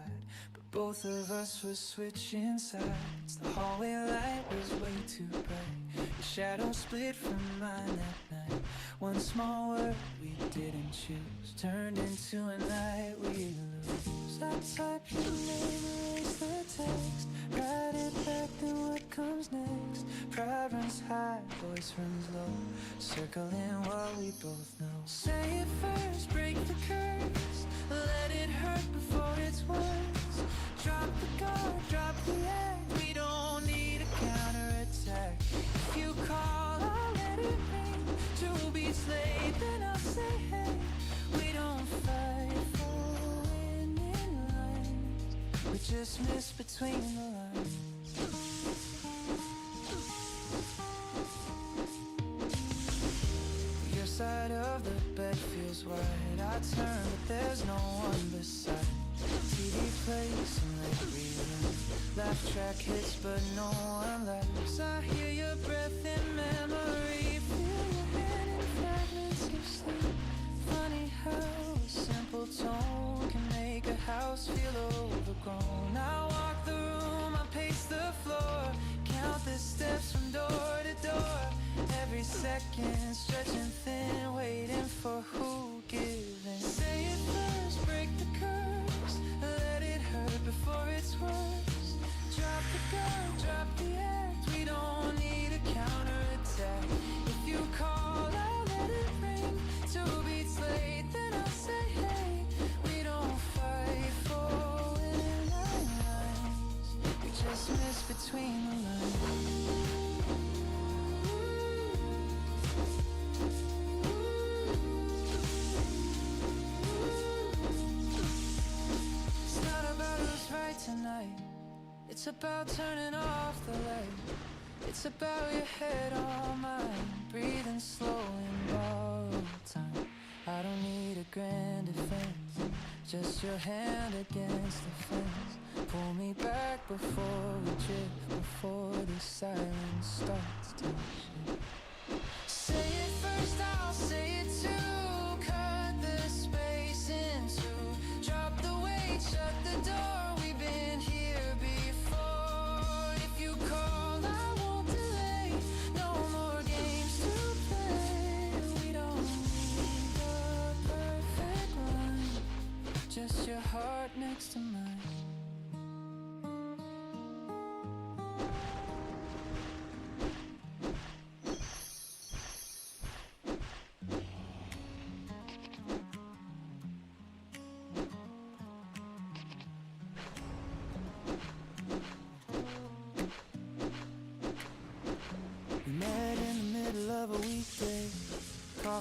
But both of us were switching sides. The hallway light was way too bright. Your shadow split from mine that night. One small word we didn't choose turned into a night we lose. I type your name, erase the text. Write it back, then what comes next? Pride runs high, voice runs low, circling what we both know. Say it first, break the curse. Let it hurt before it's worse. Drop the guard, drop the act. We don't need a counterattack. If you call, I'll let it ring. 2 beats late, then I'll say hey. We don't fight for winning lines. We just miss between the lines. Your side of the bed feels wide. I turn, but there's no one beside. TV plays some late rerun. Laugh track hits, but no one laughs. I hear your breath in memory. Feel your hand in fragments of sleep. Funny how a simple tone can make a house feel overgrown. I walk the room, I pace the floor, count the steps from door to door. Every second stretching thin, waiting for who gives in. Say it first, break the curse. Let it hurt before it's worse. Drop the gun, drop the act. We don't need a counterattack. If you call, I'll let it ring. 2 beats late, then I'll say hey. We don't fight for winning lines. We just miss between the lines. Tonight, it's about turning off the light. It's about your head on mine, breathing slow in borrowed time. I don't need a grand defense, just your hand against the fence. Pull me back before we drift, before the silence starts to shift. Say it first, I'll say it too. Cut the space in two. Drop the weight, shut the door. We've been here before. If you call, I won't delay. No more games to play. We don't need the perfect line, just your heart next to mine.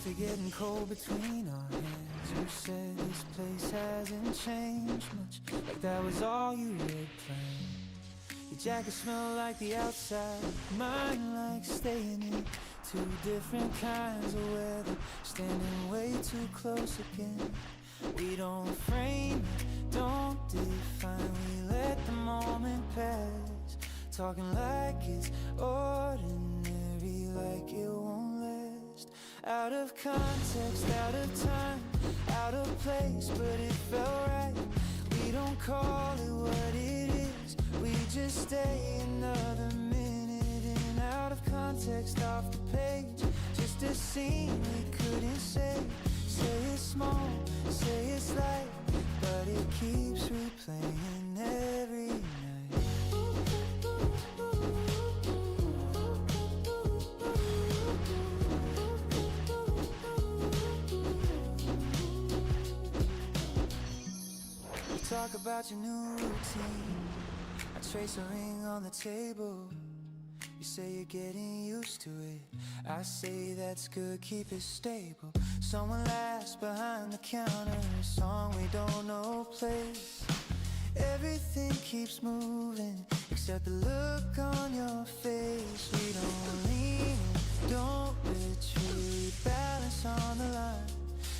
coffee getting cold between our hands. You said this place hasn't changed much, like that was all you had planned. Your jacket smelled like the outside, mine like staying in. Two different kinds of weather, standing way too close again. We don't frame it, don't define, we let the moment pass. Talking like it's ordinary, like it won't last. Out of context, out of time, out of place, but it felt right. We don't call it what it is, we just stay another minute in. Out of context, off the page, just a scene we couldn't say. Say it's small, say it's light, but it keeps replaying every night. Talk about your new routine. I trace a ring on the table. You say you're getting used to it. I say that's good, keep it stable. Someone laughs behind the counter, a song we don't know plays. Everything keeps moving, except the look on your face. We don't lean in, don't retreat, balance on the line.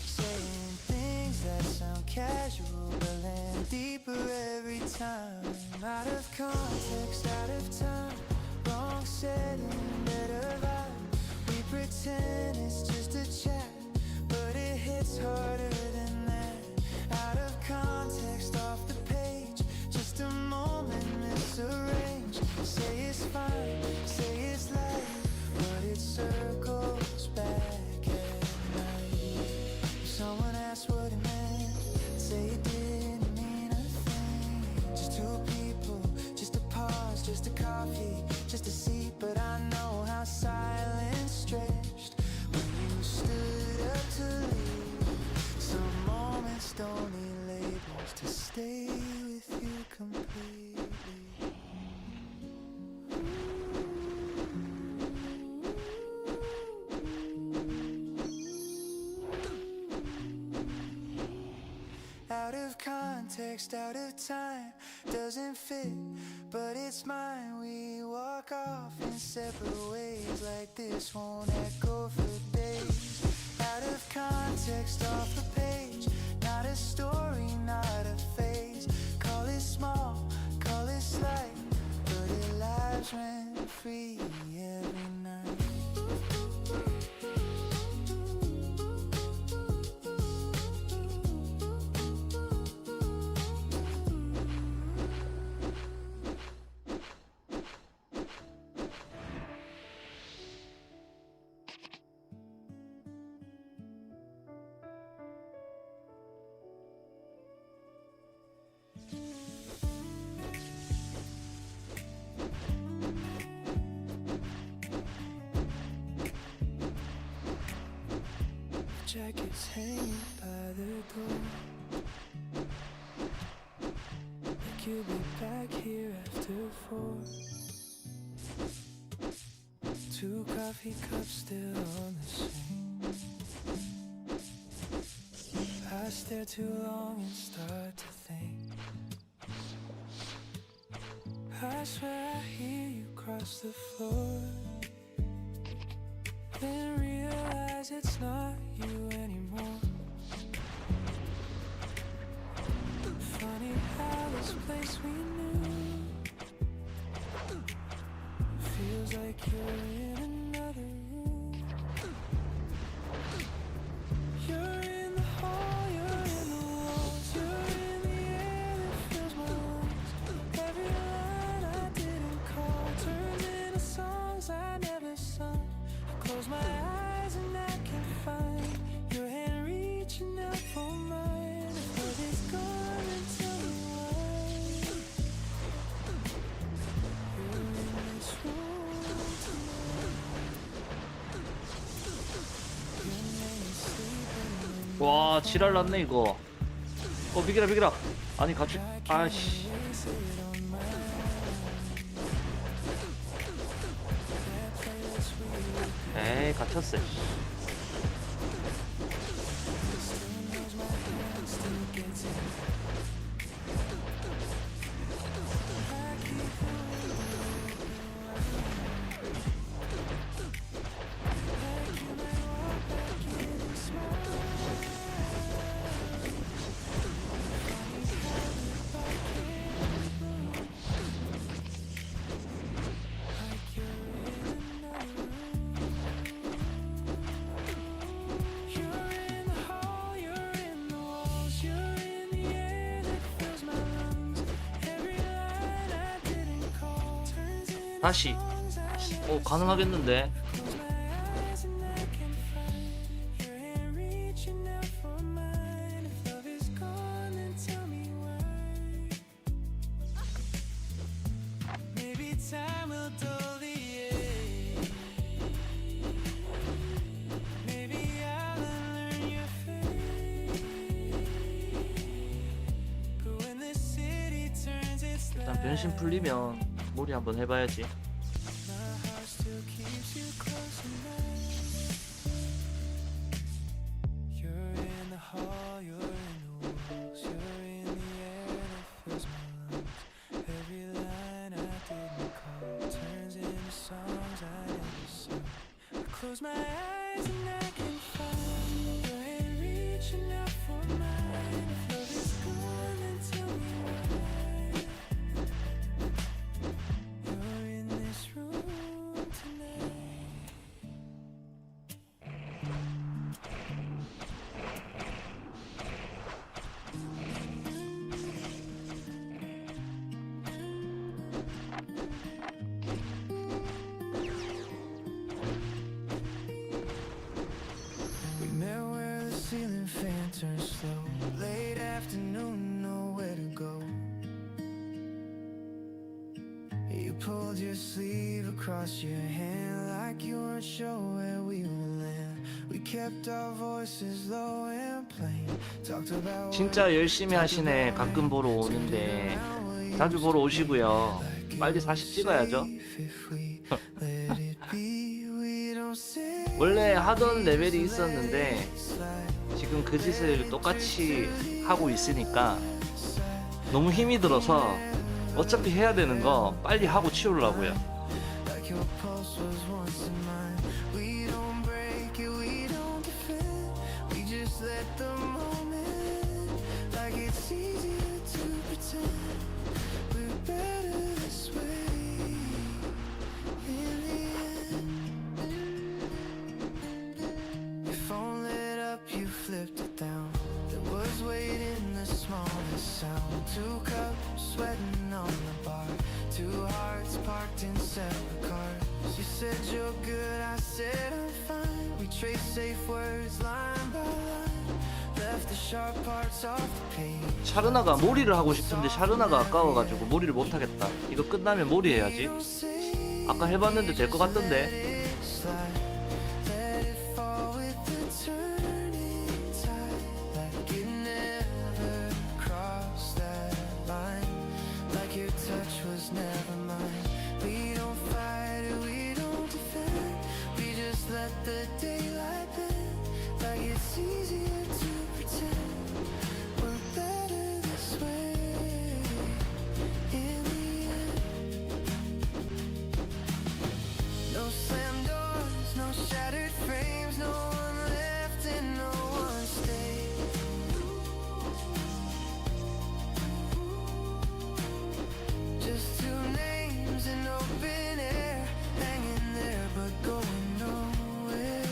Saying things that sound casual, but land deeper every time. Out of context, out of time, wrong setting, better vibe. We pretend it's just a chat, but it hits harder than that. Out of context, off the page, just a moment misarranged. Say it's fine, say it's light, but it circles back at night. If someone asks what it meant, say it didn't mean a thing. Just two people, just a pause, just a coffee, just a seat, but I know how silence stretched when you stood up to leave. Some moments don't need labels to stay with you completely. Out of context, out of time, doesn't fit, but it's mine. We walk off in separate ways, like this won't echo for days. Out of context, off the page, not a story, not a phase. Call it small, call it slight, but it lives rent free every night. Jackets hanging by the door, like you'll be back here after 4. 2 coffee cups still on the sink. I stare too long and start to think. I swear I hear you cross the floor, then realize it's not you anymore. Funny how this place we knew feels like you're in another room. You're in the hall, you're in the walls, you're in the air that fills my lungs. Every line I didn't call turned into songs I never sung. I close my eyes and I can find your hand reaching out for mine. If love is gone, then tell me why. You're in this room tonight. Your name is sleeping in 와 지랄 났네 이거. 비기라 비기라. 아니 같이 아씨. erase it on my mind. That playlist we 에이 갇혔어. 다시 가능하겠는데. Maybe time will dull the ache. Maybe I'll unlearn your fate. But when the city turns its 일단 변신 풀리면 몰이 한번 해봐야지. my heart still keeps you close tonight. You're in the hall, you're in the walls, you're in the air that fills my lungs. Every line I didn't call turns into songs I never sung. I close my eyes and I can find your hand reaching out for mine. If love is gone, then tell me why. You're in this room tonight. We met where the ceiling fan turns slow. Late afternoon, nowhere to go. You pulled your sleeve across your hand like you weren't sure where we would land. We kept our voices low and plain. Talked about 진짜 열심히 하시네. 가끔 보러 오는데 자주 보러 오시고요. 빨리 40 찍어야죠. 원래 하던 레벨이 있었는데 지금 그 짓을 똑같이 하고 있으니까 너무 힘이 들어서 어차피 해야 되는 거 빨리 하고 치우려고요. like your pulse was once in mine. We don't break it, we don't defend. We just let the moment, like it's easier to pretend we're better this way. In the end, your phone lit up, you flipped it down. There was weight in the smallest sound. 2 cups sweating on the bar. 2 hearts parked in separate cars. You said you're good, I said I'm fine. We traced safe words line by line. Left the sharp parts off the page. 샤르나가 몰이를 하고 싶은데 샤르나가 아까워가지고 몰이를 못하겠다. 이거 끝나면 몰이 해야지. Don't say 아까 해봤는데 될 것 같던데. it slide. Let it fall with the turning tide. Like it never crossed that line. Like your touch was never mine. We don't fight it, we don't defend. We just let the daylight bend. Like it's easier to pretend we're better this way. In the end, no slam doors, no shattered frames, no one left and no one stayed. Just 2 names in open air, hanging there but going nowhere.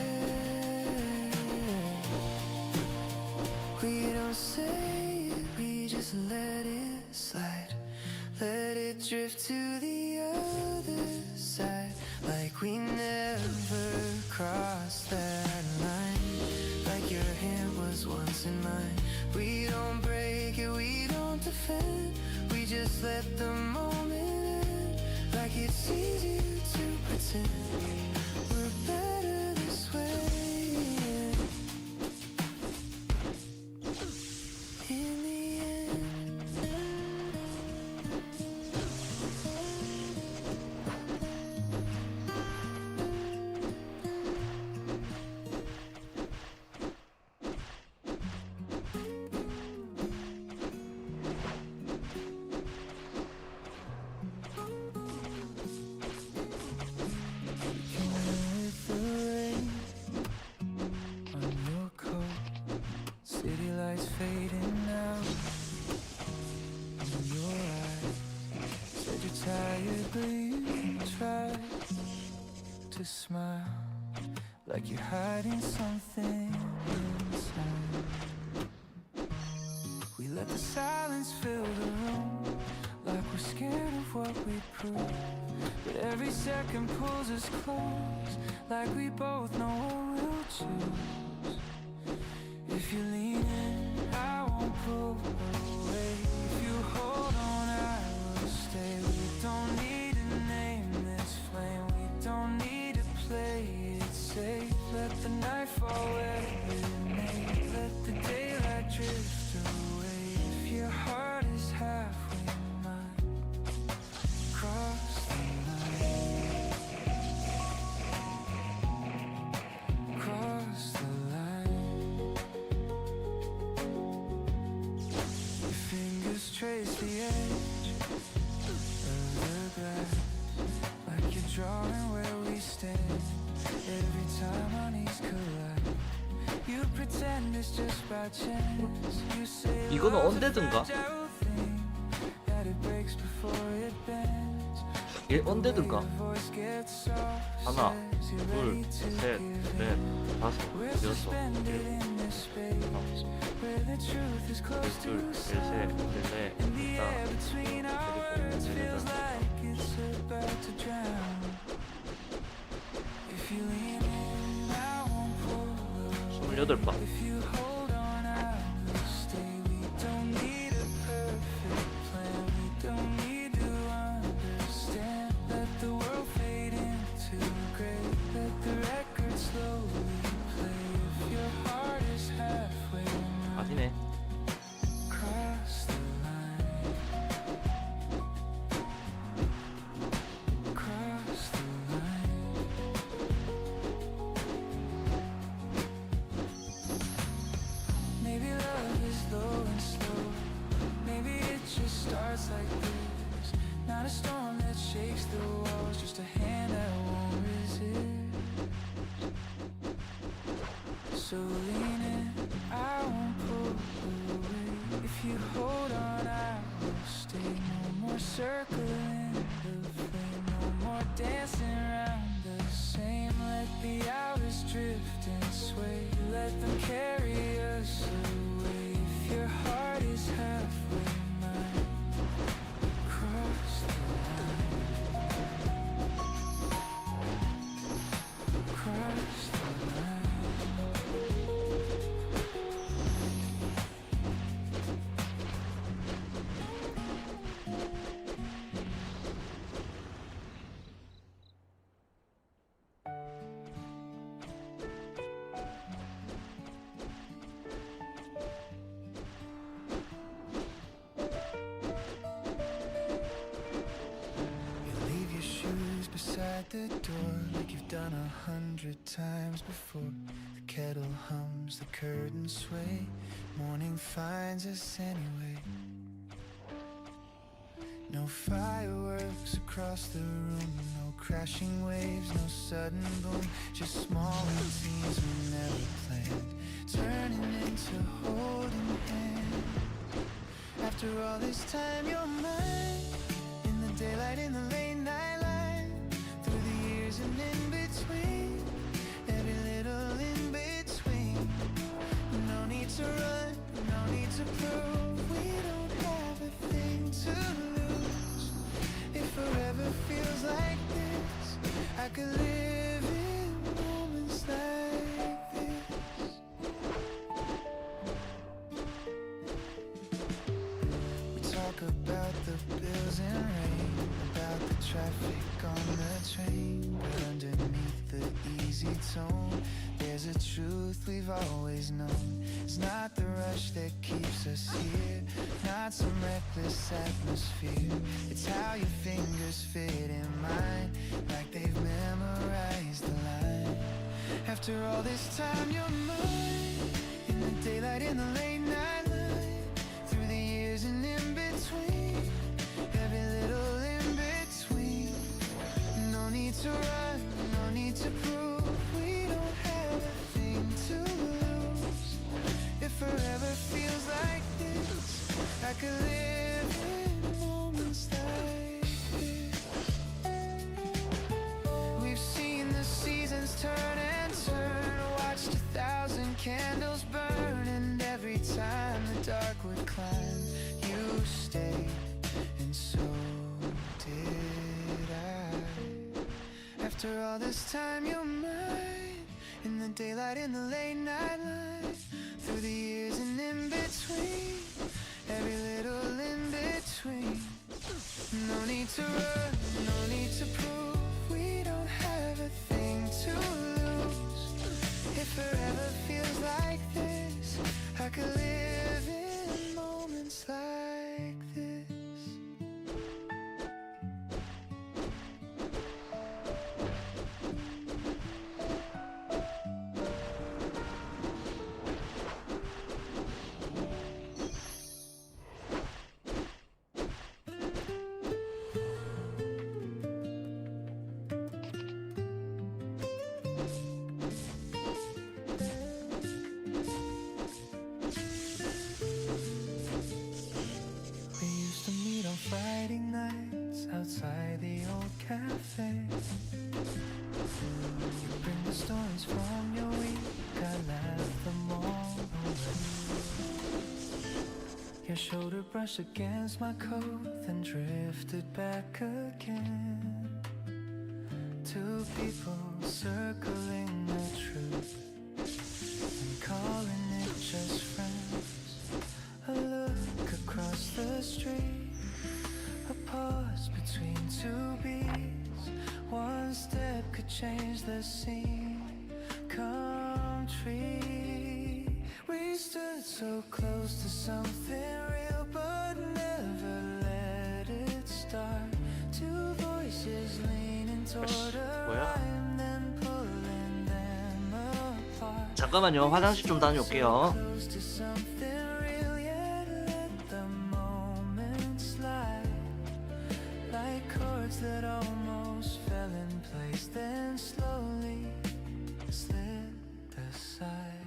We don't say it, we just let it slide. Let it drift to the other side. Like we never crossed that line. Like your hand was once in mine. We don't break it, we don't defend. We just let the moment end. Like it's easier to pretend we're better this way. In the end, smile, like you're hiding something inside. We let the silence fill the room, like we're scared of what we prove. But every second pulls us close, like we both know what we'll choose. If you lean in, I won't pull away. If you hold on, I will stay. We don't need to name this flame. We don't need to play it safe. Let the night fall where it may. Let the daylight drift away. If your heart is halfway mine, cross the line. Cross the line. Your fingers trace the edge of the grass, like you're drawing where we stand. Every time our knees collide, you pretend it's just by chance. You say 이거는 love's a 언제든가? fragile thing, that it breaks before it bends. 얘 언제든가. Your voice gets soft, 하나, says you're 둘, ready to 셋, give 넷, in. 다섯, We're 여섯, suspended 일곱, in this space, where the truth is close 둘, to 셋, sound. 넷, And the 다, air between our words feels like it's about to drown. If you lean in, I won't pull away. 28번. If you hold on, I will stay. We don't need a perfect plan. We don't need to understand. Let the world fade into gray. Let the record slowly play. If your heart is halfway mine, 아니네. cross the line. Cross the line. Maybe love is low and slow. Maybe it just starts like this. Not a storm that shakes the walls, just a hand that won't resist. So lean in, I won't pull away. If you hold on, I will stay. No more circling the flame, no more dancing around the same. Let the hours drift and sway. Let them carry us away. If your heart is halfway mine, cross the line. Cross the line. You leave your shoes beside the door like you've done 100 times before. The kettle hums, the curtains sway. Morning finds us anyway. No fireworks across the room, no crashing waves, no sudden boom. Just small routines we never planned, turning into holding hands. After all this time, you're mine. In the daylight, in the late night light, through the years and in between, every little in between. No need to run, no need to prove. We don't have a thing to lose. If forever feels like this, I could live in moments like this. We talk about the bills and rain, about the traffic on the train. But underneath the easy tone, there's a truth we've always known. It's not the rush that keeps us here, not some reckless atmosphere. It's how your fingers fit in mine, like they've memorized the line. After all this time, you're mine. In the daylight, in the late night light, through the years and in between, every little in between. No need to run, no need to prove. We don't have a thing to lose. If forever feels like this, I could live in moments like this. We've seen the all this time you're mine. In the daylight, in the late night light, through the years and in between, every little in between. No need to run, no need to prove, we don't have a thing to lose. If forever feels like this, I could live in moments like this. We used to meet on Friday nights outside the old cafe. You bring the stories from your week, I laugh them all away. Your shoulder brushed against my coat, then drifted back again. Two people circling the truth and calling it just friends. A look across the street, a pause between two beats. One step could change the scene. Come tree, we stood so close to something real, but never let it start. Two voices leaning toward a 뭐야? rhyme, then pulling them apart. 잠깐만요. 화장실 좀 다녀올게요. Close to something real, yet let the moment slide. Like chords that almost fell in place, then slowly slid aside.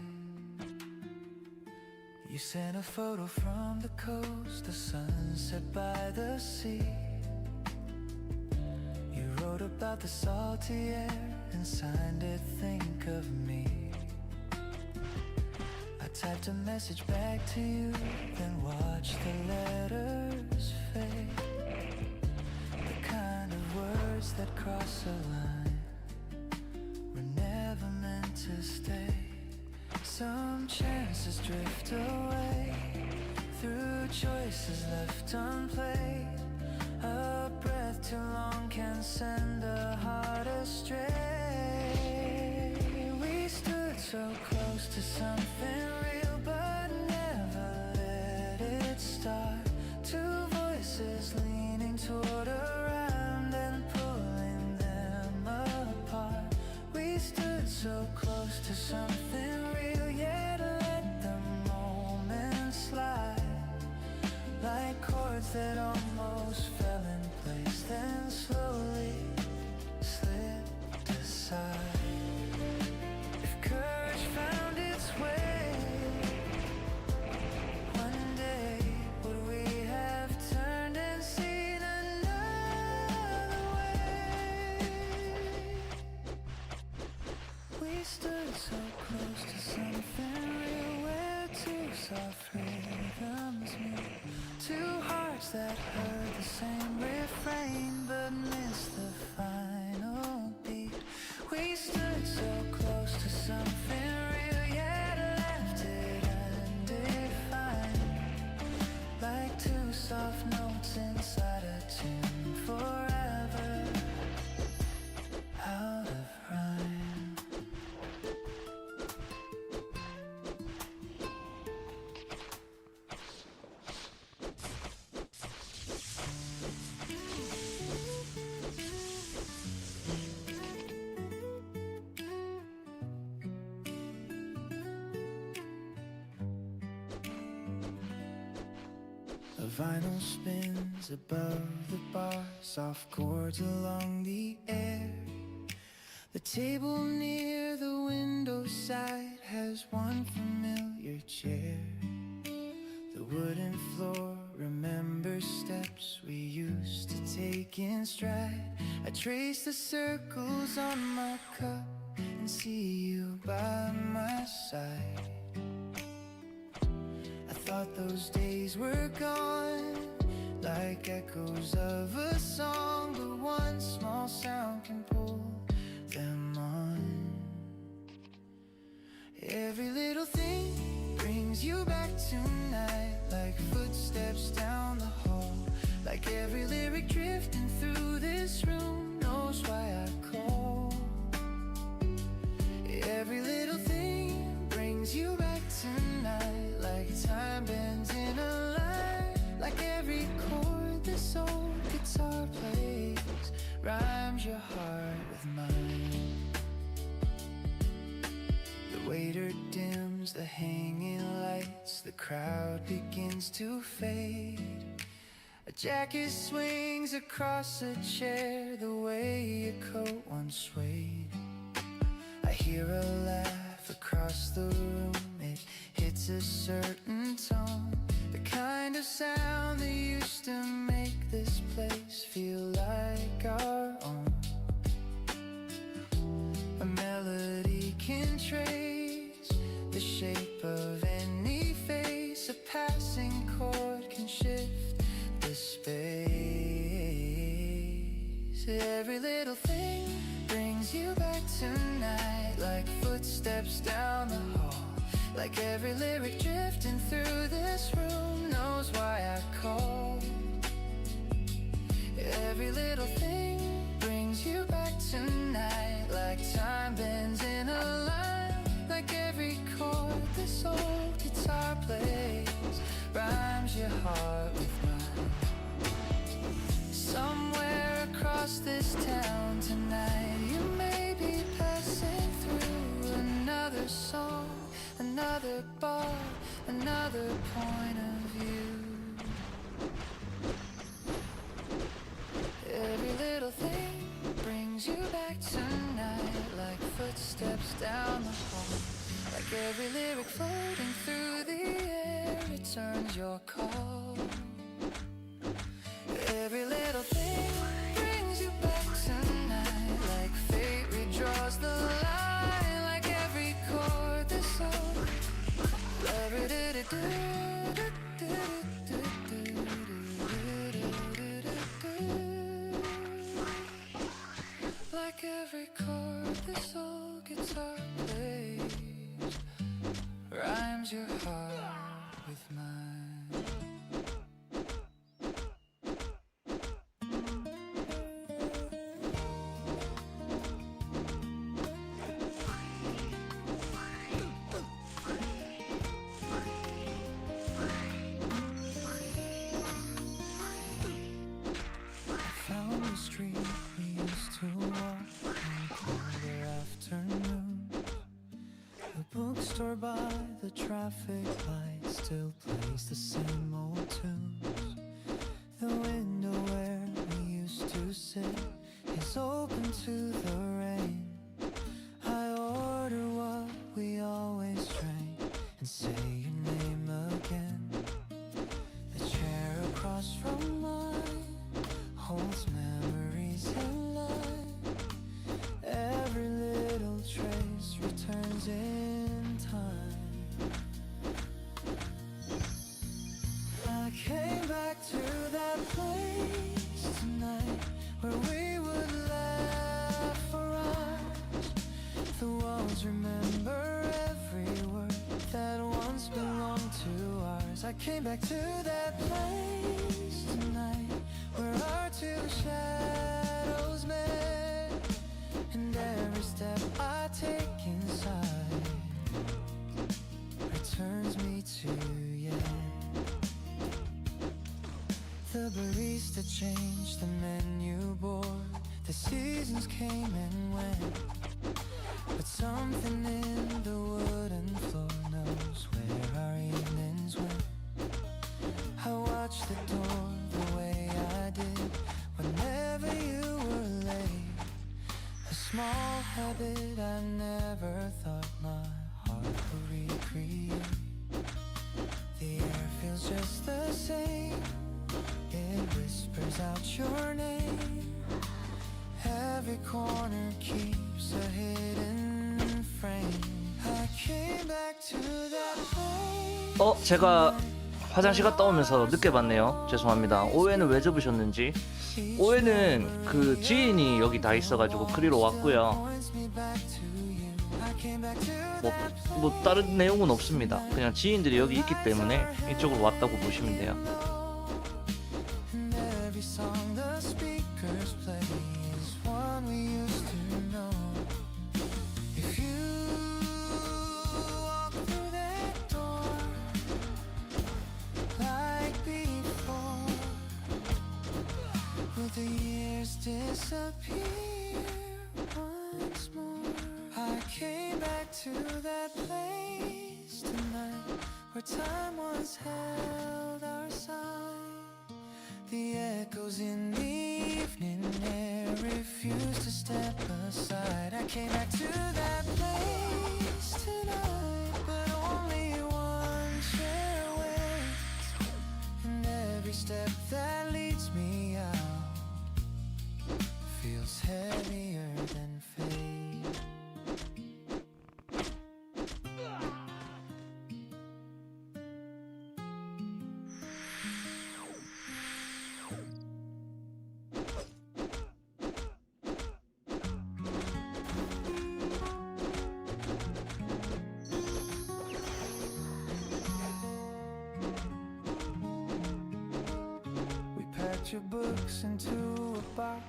You sent a photo from the coast, the sunset by the sea. You wrote about the salty air and signed it, think of me. I typed a message back to you, then watched the letters fade. The kind of words that cross a line were never meant to stay. Some chances drift away through choices left unplayed. A breath too long can send a heart astray. We stood so close to something real, but never let it start. Two voices leaning toward a rhyme, then pulling them apart. We stood so close to something real, yet let the moment slide. Like chords that almost fell in place, then slowly slipped aside. If courage found its way, one day would we have turned and seen another way? We stood so close to something real, where two soft rhythms meet. Two hearts that heard the same refrain, but missed the final beat. We stood so close to something real, yet left it undefined. Like two soft notes inside a tune, forever out of rhyme. The vinyl spins above the bar, soft chords along the air. The table near the window side has one familiar chair. The wooden floor remembers steps we used to take in stride. I trace the circles on my cup and see you by my side. I thought those days were gone, like echoes of a song, but one small sound can pull the Every little thing brings you back tonight, like footsteps down the hall, like every lyric drifting through this room knows why I call. Every little thing brings you back tonight, like time bends in a line, like every chord this old guitar plays rhymes your heart with mine. The waiter dims the hanging lights, the crowd begins to fade. A jacket swings across a chair the way your coat once swayed. I hear a laugh across the room, it hits a certain tone, the kind of sound that used to make this place feel like our own. A melody can trace the shape of any face, a passing chord can shift the space. Every little thing brings you back tonight, like footsteps down the hall, like every lyric drifting through this room knows why I called. Every little thing brings you back tonight, like time bends in a line, like every chord this old guitar plays rhymes your heart with mine. Somewhere across this town tonight, you may be passing through another song, another bar, another point of view. Every little thing brings you back tonight, like footsteps down the hall, like every lyric floating through the air returns your call. Every little thing brings you back tonight, like fate redraws the line, like every chord this song. Like every chord this old guitar plays rhymes your heart with mine. Found the street we used to walk on colder afternoons. The bookstore by the traffic light still plays the same old tunes. The window where we used to sit is open to the rain. I order what we always drank and say your name again. The chair across from mine holds memories in line. Every little trace returns in time. I came back to that place tonight where we would laugh or rise. The walls remember every word that once belonged to ours. I came back to that place tonight where our two shadows met, and every step I take inside returns me to you. The barista changed the menu board, the seasons came and went, but something in the wooden floor knows where our evenings went. I watched the door the way I did whenever you were late. A small habit I never thought my heart would recreate. The air feels just the same, it whispers out your name. Every corner keeps a hidden frame. I came back to that place. 제가 화장실 갔다 오면서 늦게 봤네요. 죄송합니다. 오해는 왜 접으셨는지. 오해는 그 지인이 여기 다 있어가지고 그리로 왔고요. 뭐 다른 내용은 없습니다. 그냥 지인들이 여기 있기 때문에 이쪽으로 왔다고 보시면 돼요. And every song the speakers play is one we used to know. If you walk through that door like before, will the years disappear once more? I came back to that place tonight where time once held our side. The echoes in the evening air refuse to step aside. I came back to that place tonight, but only one chair waits, and every step that leads me out feels heavier than fate. Your books into a box,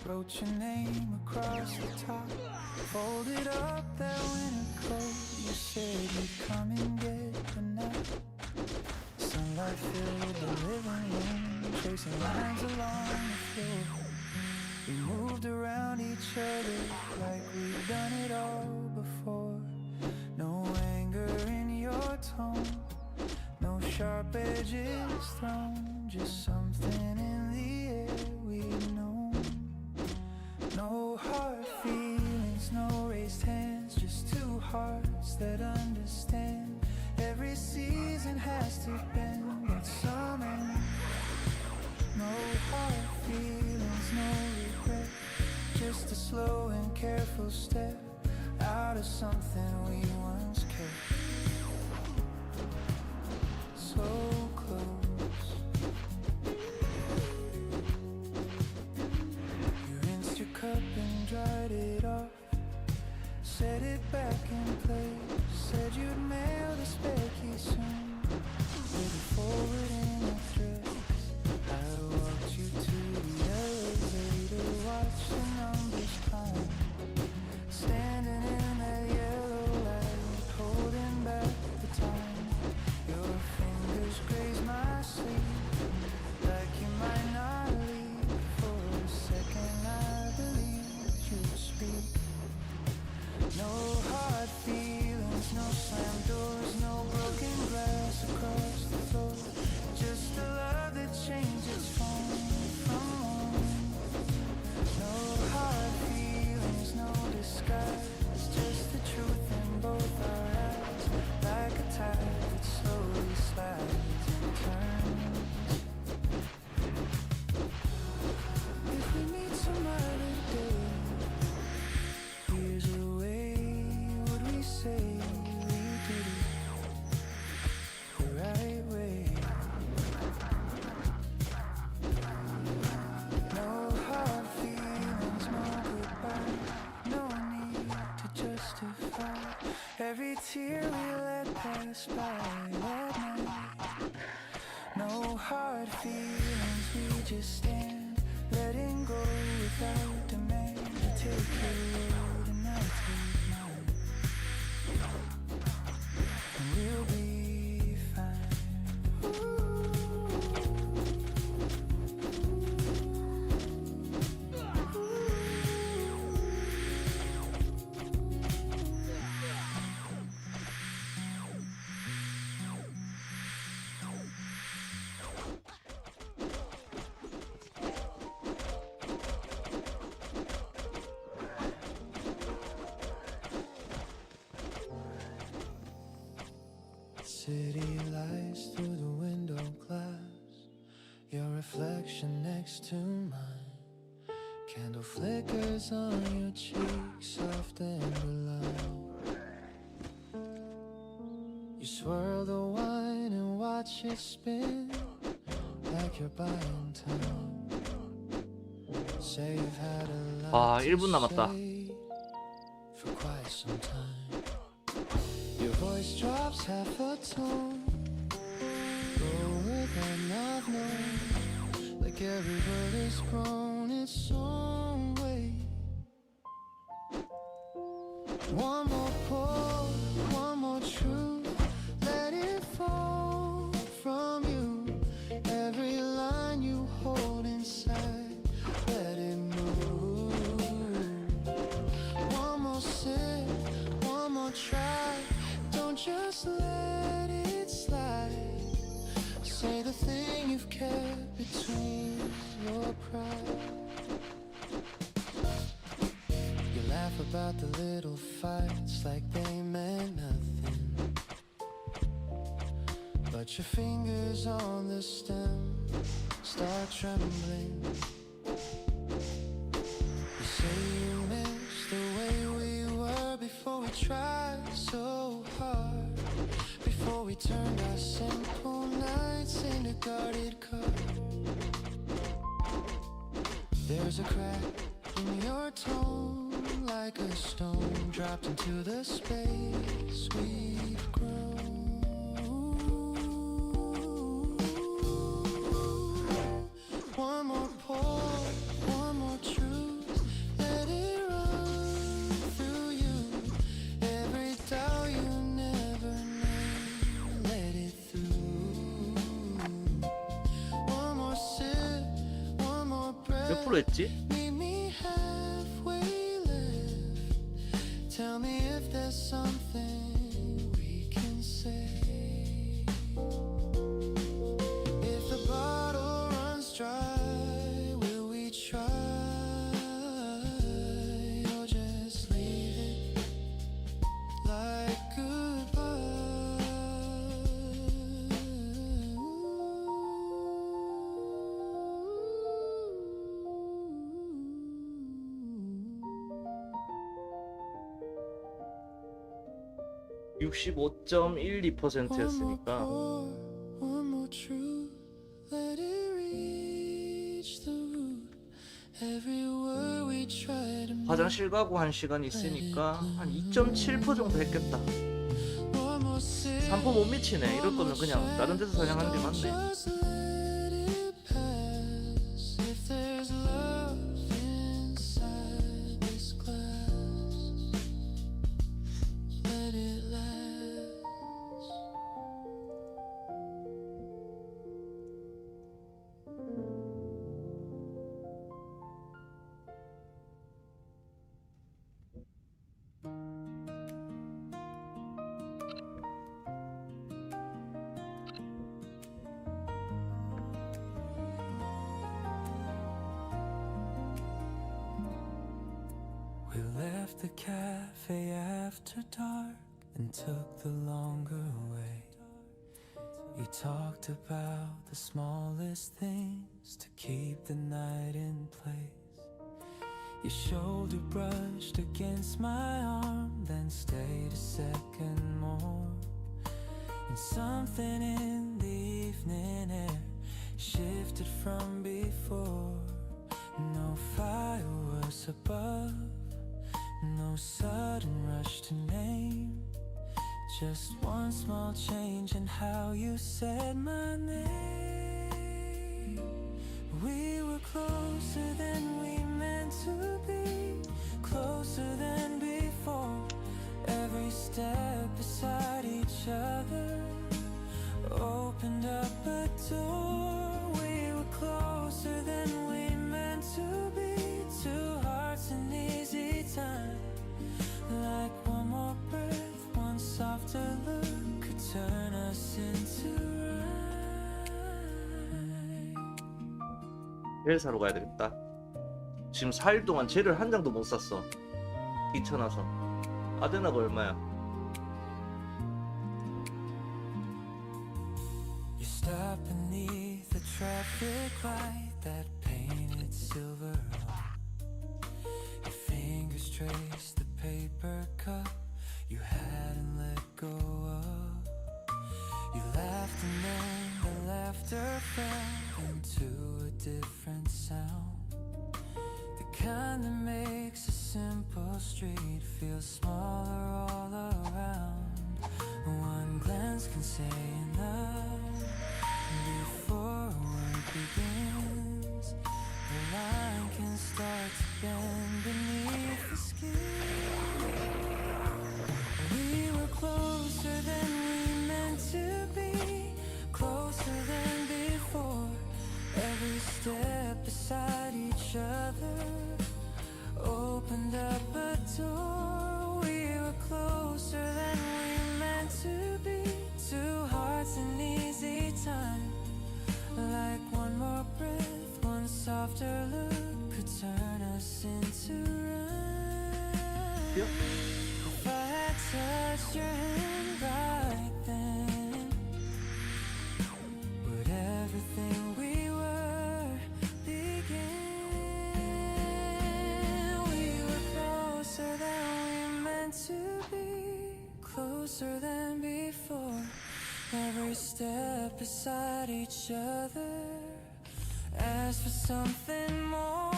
wrote your name across the top, folded up that winter coat. You said you'd come and get the night. Sunlight filled the living room, tracing lines along the floor. We moved around each other like we've done it all before. No anger in your tone, no sharp edges thrown, just something in the air we know. No hard feelings, no raised hands, just two hearts that understand. Every season has to bend at some end. No hard feelings, no regret, just a slow and careful step out of something we once kept. So close. You rinsed your cup and dried it off, set it back in place, said you'd mail the spare key soon, with it forward in a dress. I walked you to the elevator, watched the numbers climb, standing in that yellow light, holding back the time. Your fingers graze my sleeve, like you might not leave. For a second I believed you'd speak. No hard feelings, no slammed doors, no broken glass across the floor, just a love that changed its form from home. No hard feelings, no disguise, just the truth in both our eyes, like a tide that slowly slides and turns. If we meet some other day, here's a way, would we say we did it the right way? No hard feelings, no goodbye, no need to justify every tear we let pass by that night. No hard feelings, we just stand, letting go without demand. You take your road and I take mine, and we'll be fine. City lights through the window glass, your reflection next to mine. Candle flickers on your cheeks, soft and loud. You swirl the wine and watch it spin like you're buying time. Say you've had a lot 아, to 1분 남았다. say for quite some time. Your voice drops half a tone, lower than I've known, like every word has grown its own way. One more pour, one more truth, let it fall from you. Every line you hold inside, let it move. One more sip, one more try, don't just let it slide. Say the thing you've kept between your pride. You laugh about the little fights like they meant nothing, but your fingers on the stem start trembling. You say you miss the way we were before we tried so hard, before we turned our simple nights into guarded cards. There's a crack in your tone, like a stone dropped into the space we've grown. One more pour, one more truth, let it run through you. Every doubt you never knew, let it through. One more sip, one more breath. 몇 프로 했지? Meet me halfway left. Tell me if there's something we can say. If the bottle runs dry, will we try or just leave it like goodbye? 65.12%였으니까 One more truth, let it reach the root. Every word we try to 화장실 가고 한 시간 있으니까 한 2.7% 정도 했겠다. 3% 못 미치네. 이럴 거면 그냥 다른 데서 사냥하는 게 맞네. Just let it pass. If there's love inside this glass, let it last. We left the cafe after dark and took the longer way. You talked about the smallest things to keep the night in place. Your shoulder brushed against my arm, then stayed a second more. And something in the evening air shifted from before. No fireworks above, no sudden rush to name, just one small change in how you said my name. We were closer than we meant to be, closer than before. Every step beside each other opened up a door. We were closer than we meant to be, two hearts in easy time. Like one more breath, one softer look could turn us into right. 젤 사러 가야 되겠다. 지금 4일 동안 젤을 한 장도 못 샀어. 귀찮아서. 아데나가 얼마야? You stop beneath the traffic light that painted silver on. Your fingers trace the paper cup you hadn't let go of. You laughed and then the laughter fell into a different sound, the kind that makes a simple street feel special. 갈게요. If I had touched your hand right then, would everything we were begin? We were closer than we meant to be, closer than before. Every step beside each other, asked for something more.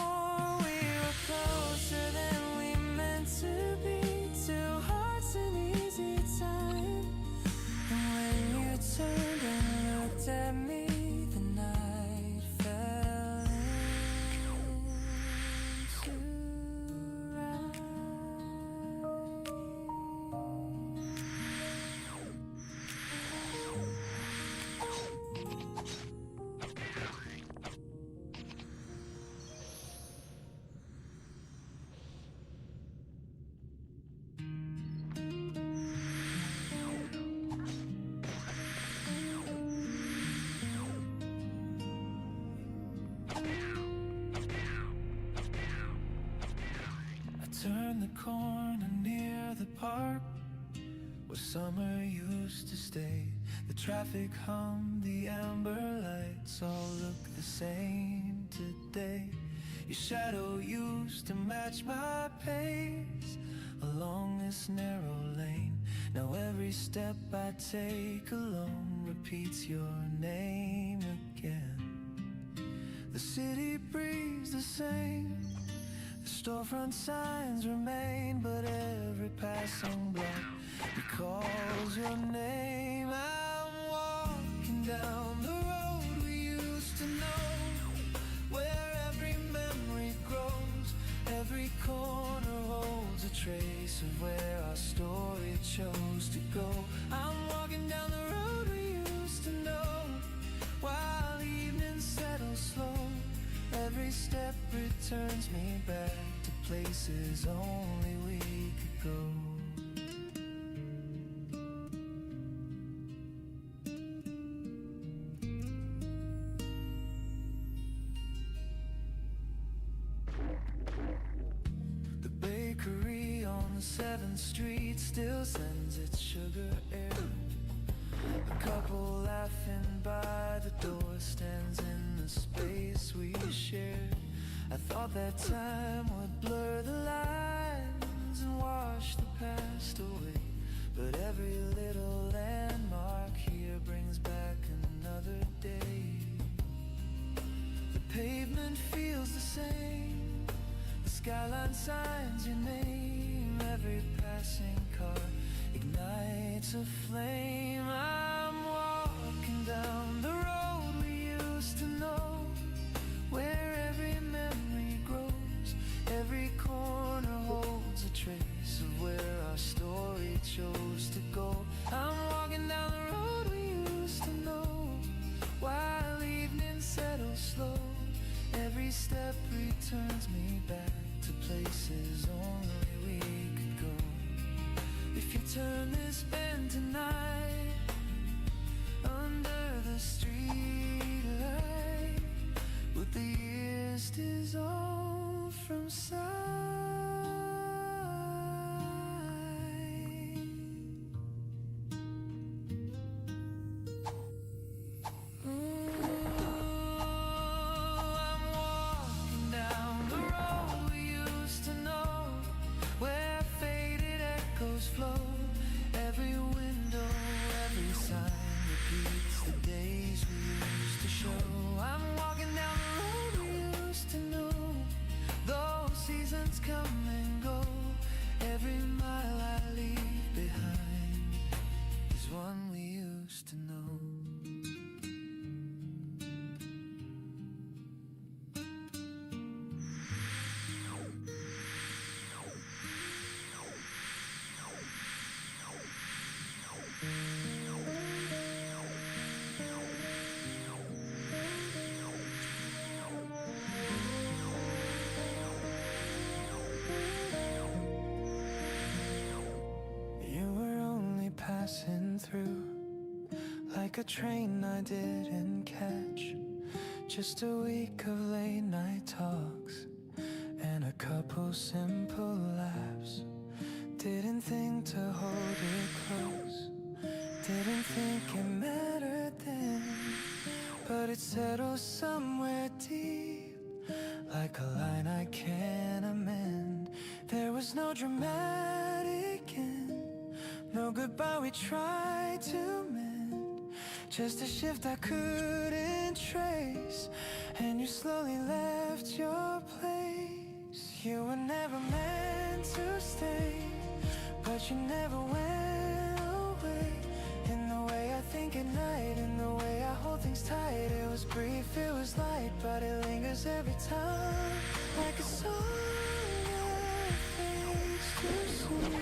We were closer than we meant to be, two hearts in easy time. And when you turned and looked at me, the night fell into rhyme. Turn the corner near the park where summer used to stay. The traffic hummed, the amber lights all look the same today. Your shadow used to match my pace along this narrow lane. Now every step I take alone repeats your name again. The city breathes the same, the storefront signs remain, but every passing block recalls your name. I'm walking down the road we used to know, where every memory grows, every corner holds a trace of where our story chose to go. I'm walking down the road we used to know, while evening settles slow. Every step returns me back to places only we could go. The bakery on 7th Street still sends its sugar air. A couple laughing by the door stands in the space we shared. I thought that time would blur the lines and wash the past away, but every little landmark here brings back another day. The pavement feels the same, the skyline signs your name. Every passing car ignites a flame. I'm walking down the road we used to know, where every memory grows, every corner holds a trace of where our story chose to go. I'm walking down the road we used to know, while evening settles slow. Every step returns me back to places only we could go. If you turn this bend tonight, under the street light, would the years dissolve from sight? I'm walking down the road we used to know, where faded echoes flow. Every window, every sign repeats the days we used to show. I'm walking down the road we used to know, those seasons come and go. Every mile I leave behind is one we used to know. You were only passing through, like a train I didn't catch. Just a week of late night talks and a couple simple laughs. Didn't think to hold it close. Didn't think it mattered then. But it settles somewhere deep, like a line I can't amend. There was no dramatic end, no goodbye we tried to mend. Just a shift I couldn't trace, and you slowly left your place. You were never meant to stay, but you never went away. In the way I think at night, in the way I hold things tight. It was brief, it was light, but it lingers every time, like a song that fades too soon.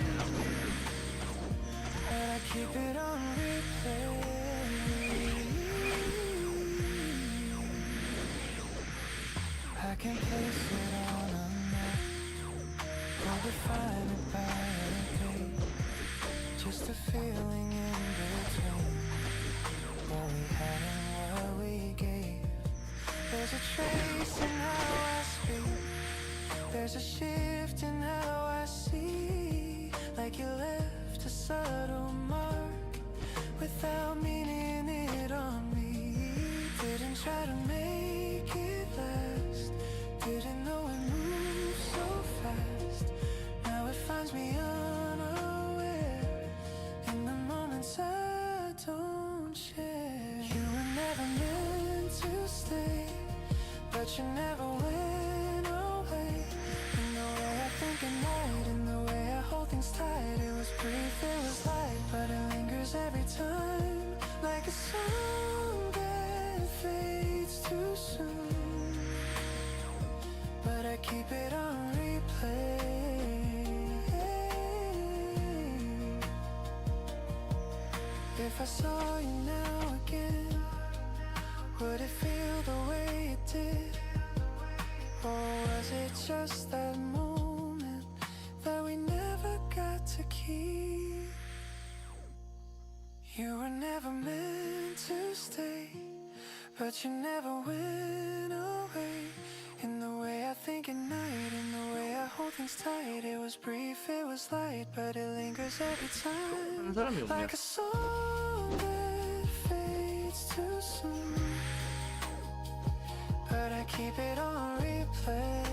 But I keep it on replay. I can place it on a map, or define it by a date. Just a feeling in between what we had and what we gave. There's a trace in how I speak, there's a shift in how I see. Like you left a subtle mark without meaning it on me. Didn't try to make it last, didn't know it moved so fast. Now it finds me unaware in the moments I don't share. You were never meant to stay, but you never went away. In the way I think at night, in the way I hold things tight. It was brief, it was light, but it lingers every time, like a song that fades too soon. But I keep it on replay. If I saw you now again, would it feel the way it did? Or was it just that moment that we never got to keep? You were never meant to stay, but you never went away. In the way I think at night, in the way I hold things tight. It was brief, it was light, but it lingers every time, 하는 사람이 없냐? like a song that fades too soon. But I keep it on replay.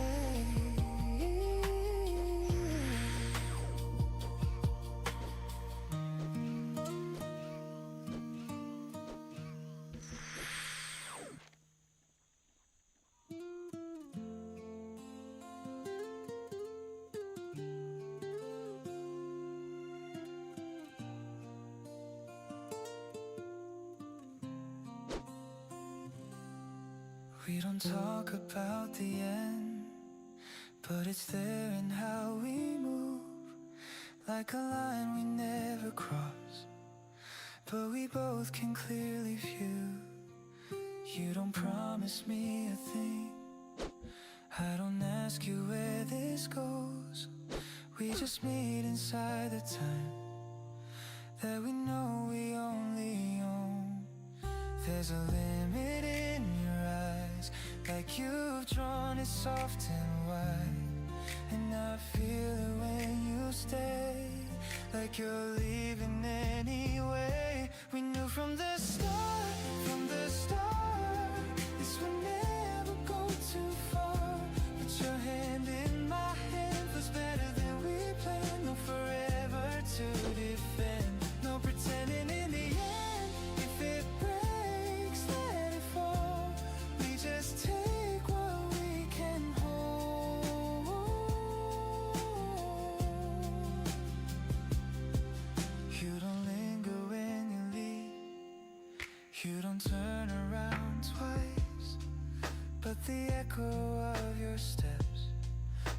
We don't talk about the end, but it's there in how we move, like a line we never cross, but we both can clearly view. You don't promise me a thing, I don't ask you where this goes. We just meet inside the time that we know we only own. There's a limit in your eyes, like you've drawn it soft and wide. And I feel it when you stay, like you're leaving anyway. We knew from the start, this would never go too far. Put your hand in my hand, feels better than we planned. No forever to defend, no pretending in the end. If it breaks, let it fall. We just take what we can hold. You don't linger when you leave, you don't turn around twice, but the echo of your steps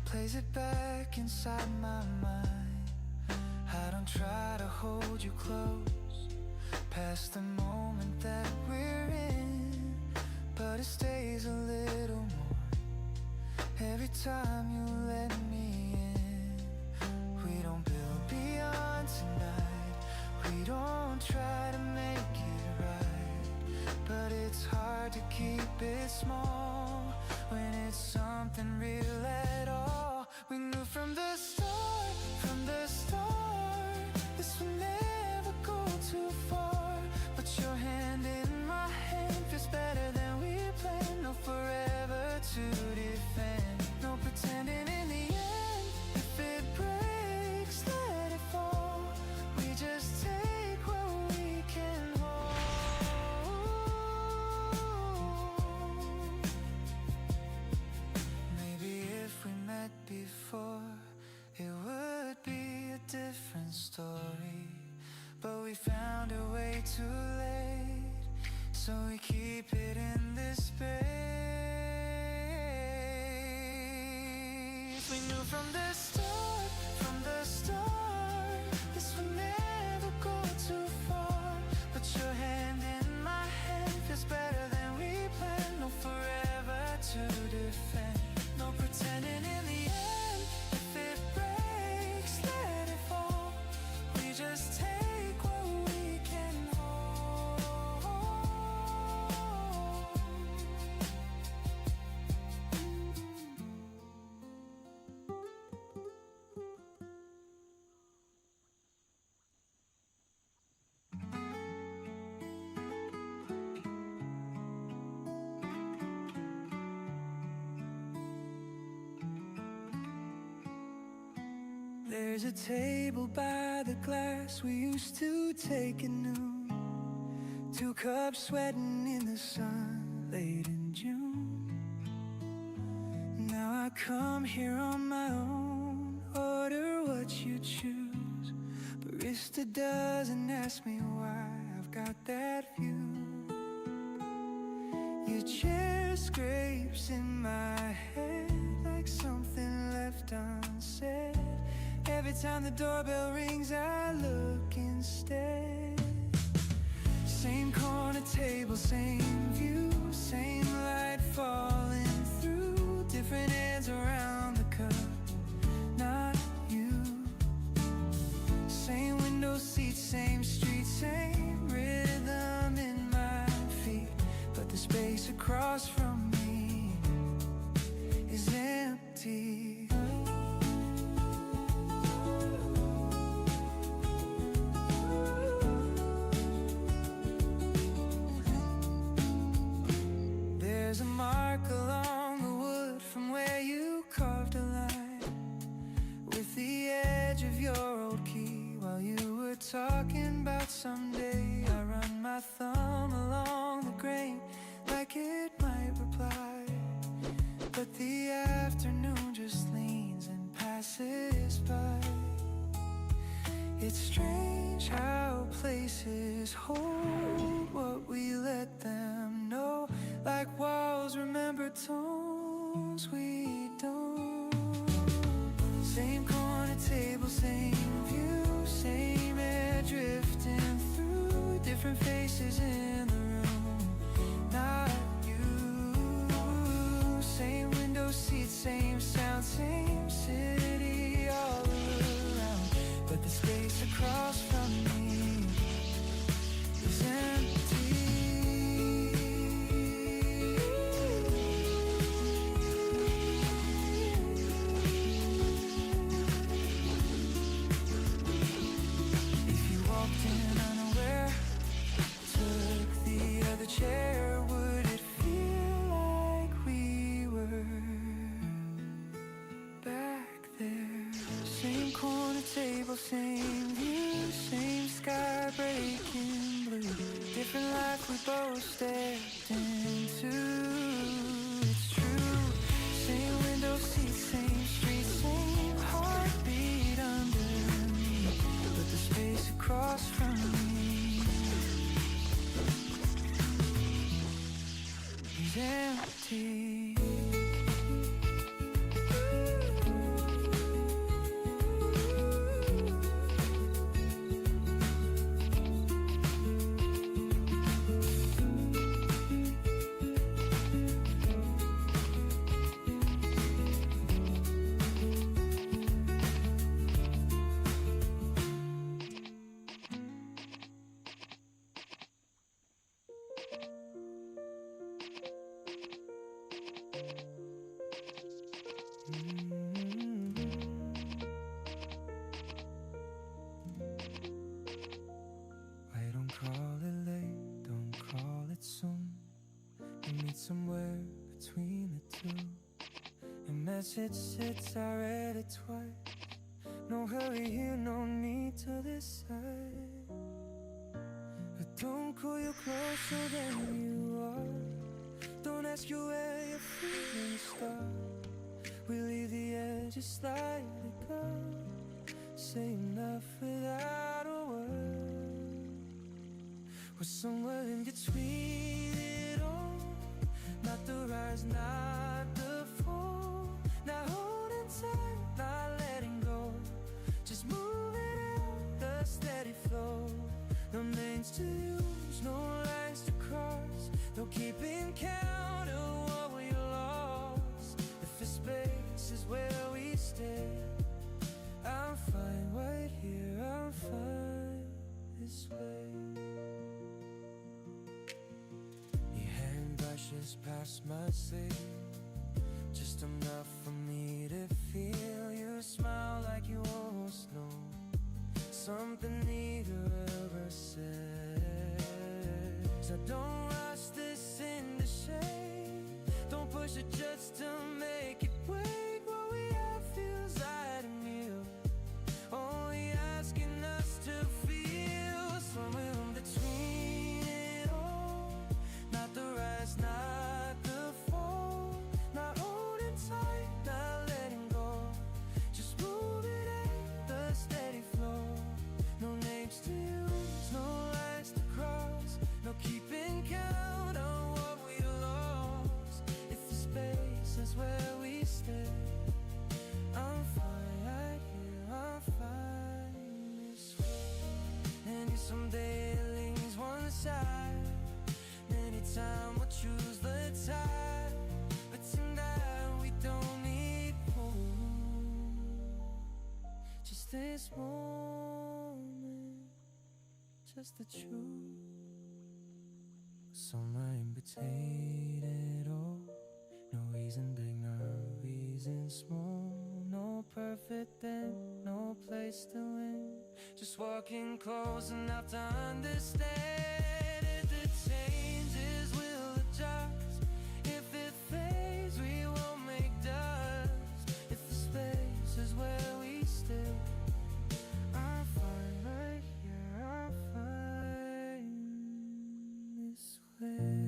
plays it back inside my mind. I don't try to hold you close past the moment that we're in, but it stays a little more every time you let me in. We don't build beyond tonight, we don't try to make it right, but it's hard to keep it small when it's something real at all. We knew from the start, so we keep it in this space. We knew from the start, this would never go too far. Put your hand in my hand, feels better than we planned. No forever to defend, no pretending in the end. If it breaks, let it fall. We just take what we can hold. There's a table by the glass we used to take at noon. 2 cups sweating in the sun late in June. Now I come here on my own, order what you choose. Barista doesn't ask me why I've got that view. Your chair scrapes in my head like something left unsaid. Every time the doorbell rings, I look instead. Same corner table, same view, same light falling through. Different hands around the cup, not you. Same window seat, same street, same rhythm in my feet. But the space across from me is empty. There's a mark along the wood from where you carved a line with the edge of your old key while you were talking about someday. I run my thumb along the grain like it might reply, but the afternoon just leans and passes by. It's strange how places hold what we let them know. Like walls remember tones we don't. Same corner table, same view, same air drifting through. Different faces in the room, not you. Same window seat, same sound, same city all around. But the space across from me is empty. Chair, would it feel like we were back there? Same corner table, same view, same sky breaking blue. Different life we both stepped into. It's true. Same window seat, same street, same heartbeat underneath. But the space across from me is empty. Why don't call it late, don't call it soon. We meet somewhere between the two. Your message sits, I read it twice. No hurry here, no need to decide. But don't call you closer than you are. Don't ask you where your feelings start. We leave the edges slightly gone. Say enough without a word. We're somewhere in between. rise, not the fall. Not holding tight, not letting go. Just moving in the steady flow. No names to use, no lines to cross. No keeping count of what we lost. If the space is where we stay, I'm fine right here, I'm fine this way. Your hand brushes past my sleeve, just enough for me to feel you smile like you almost know something neither ever said. So don't rush this into shade, don't push it just to make it wait. What we have feels right and real, only asking us to feel somewhere in between it all. Not the rise, not the fall. Not holding tight, not letting go. Just moving in the steady flow. No names to use, no lines to cross. No keeping count on what we lost. If the space is where we stay, I'm fine right here, I'm fine this way. And if someday it leans one side, anytime we'll choose the tide. But tonight we don't need home. Just this moment, just the truth. Somewhere in between it all. No reason big, no reason small. No perfect end, no place to win. Just walking close enough to understand. If it changes, we'll adjust. If it fades, we won't make dust. If the space is where we stay, I'm fine right here, I'm fine this way.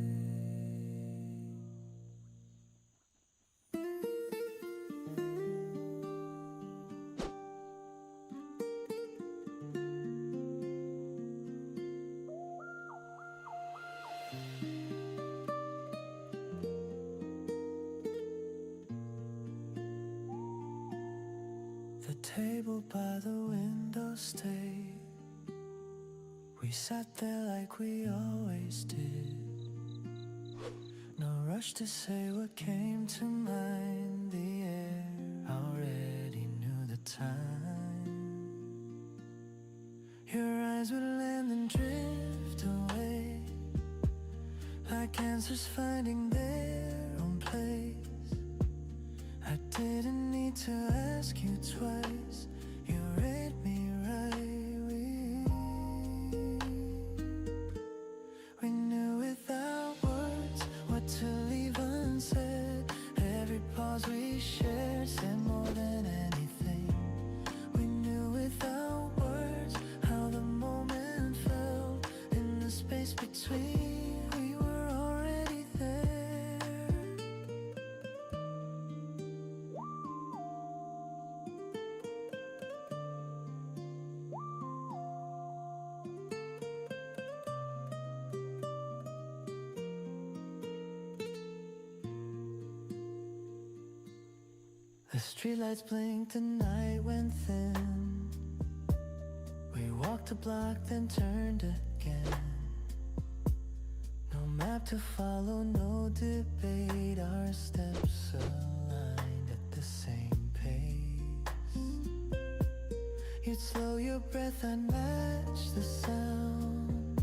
The table by the window stayed. We sat there like we always did. No rush to say what came to mind. The air already knew the time. Your eyes would land and drift away, like answers finding their own place. I didn't need to ask you twice. You read me right. We knew without words what to leave unsaid. Every pause we shared said more than anything. We knew without words how the moment felt. In the space between, we were already there. The streetlights blinked, the night went thin. We walked a block, then turned again. No map to follow, no debate. Our steps aligned at the same pace. You'd slow your breath, I'd match the sound,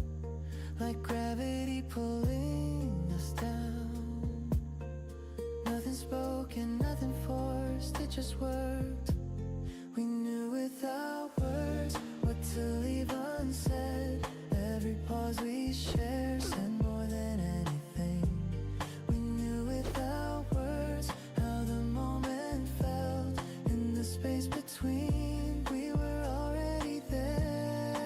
like gravity pulling us down. Nothing spoken, nothing forced, it just worked. We knew without words what to leave unsaid. Every pause we shared said more than anything. We knew without words how the moment felt. In the space between, we were already there.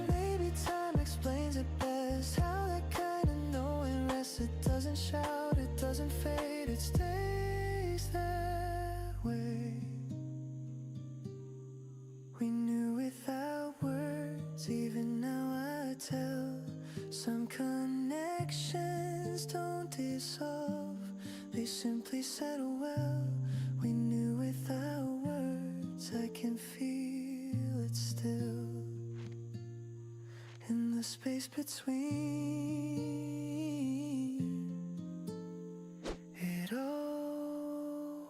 Maybe time explains it best, how that kind of knowing rests. It doesn't shout, it doesn't fade, it stays that way. promise of. They simply said, oh well, we knew without words. I can feel it still in the space between. It always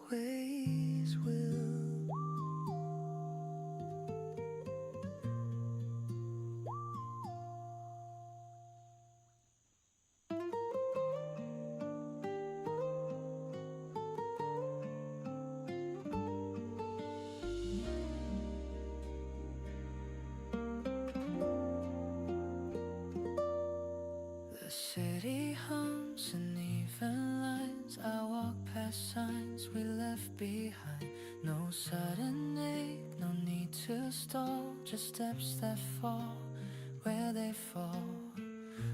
will. The city hums in even lines. I walk past signs we left behind. No sudden ache, no need to stall. Just steps that fall where they fall.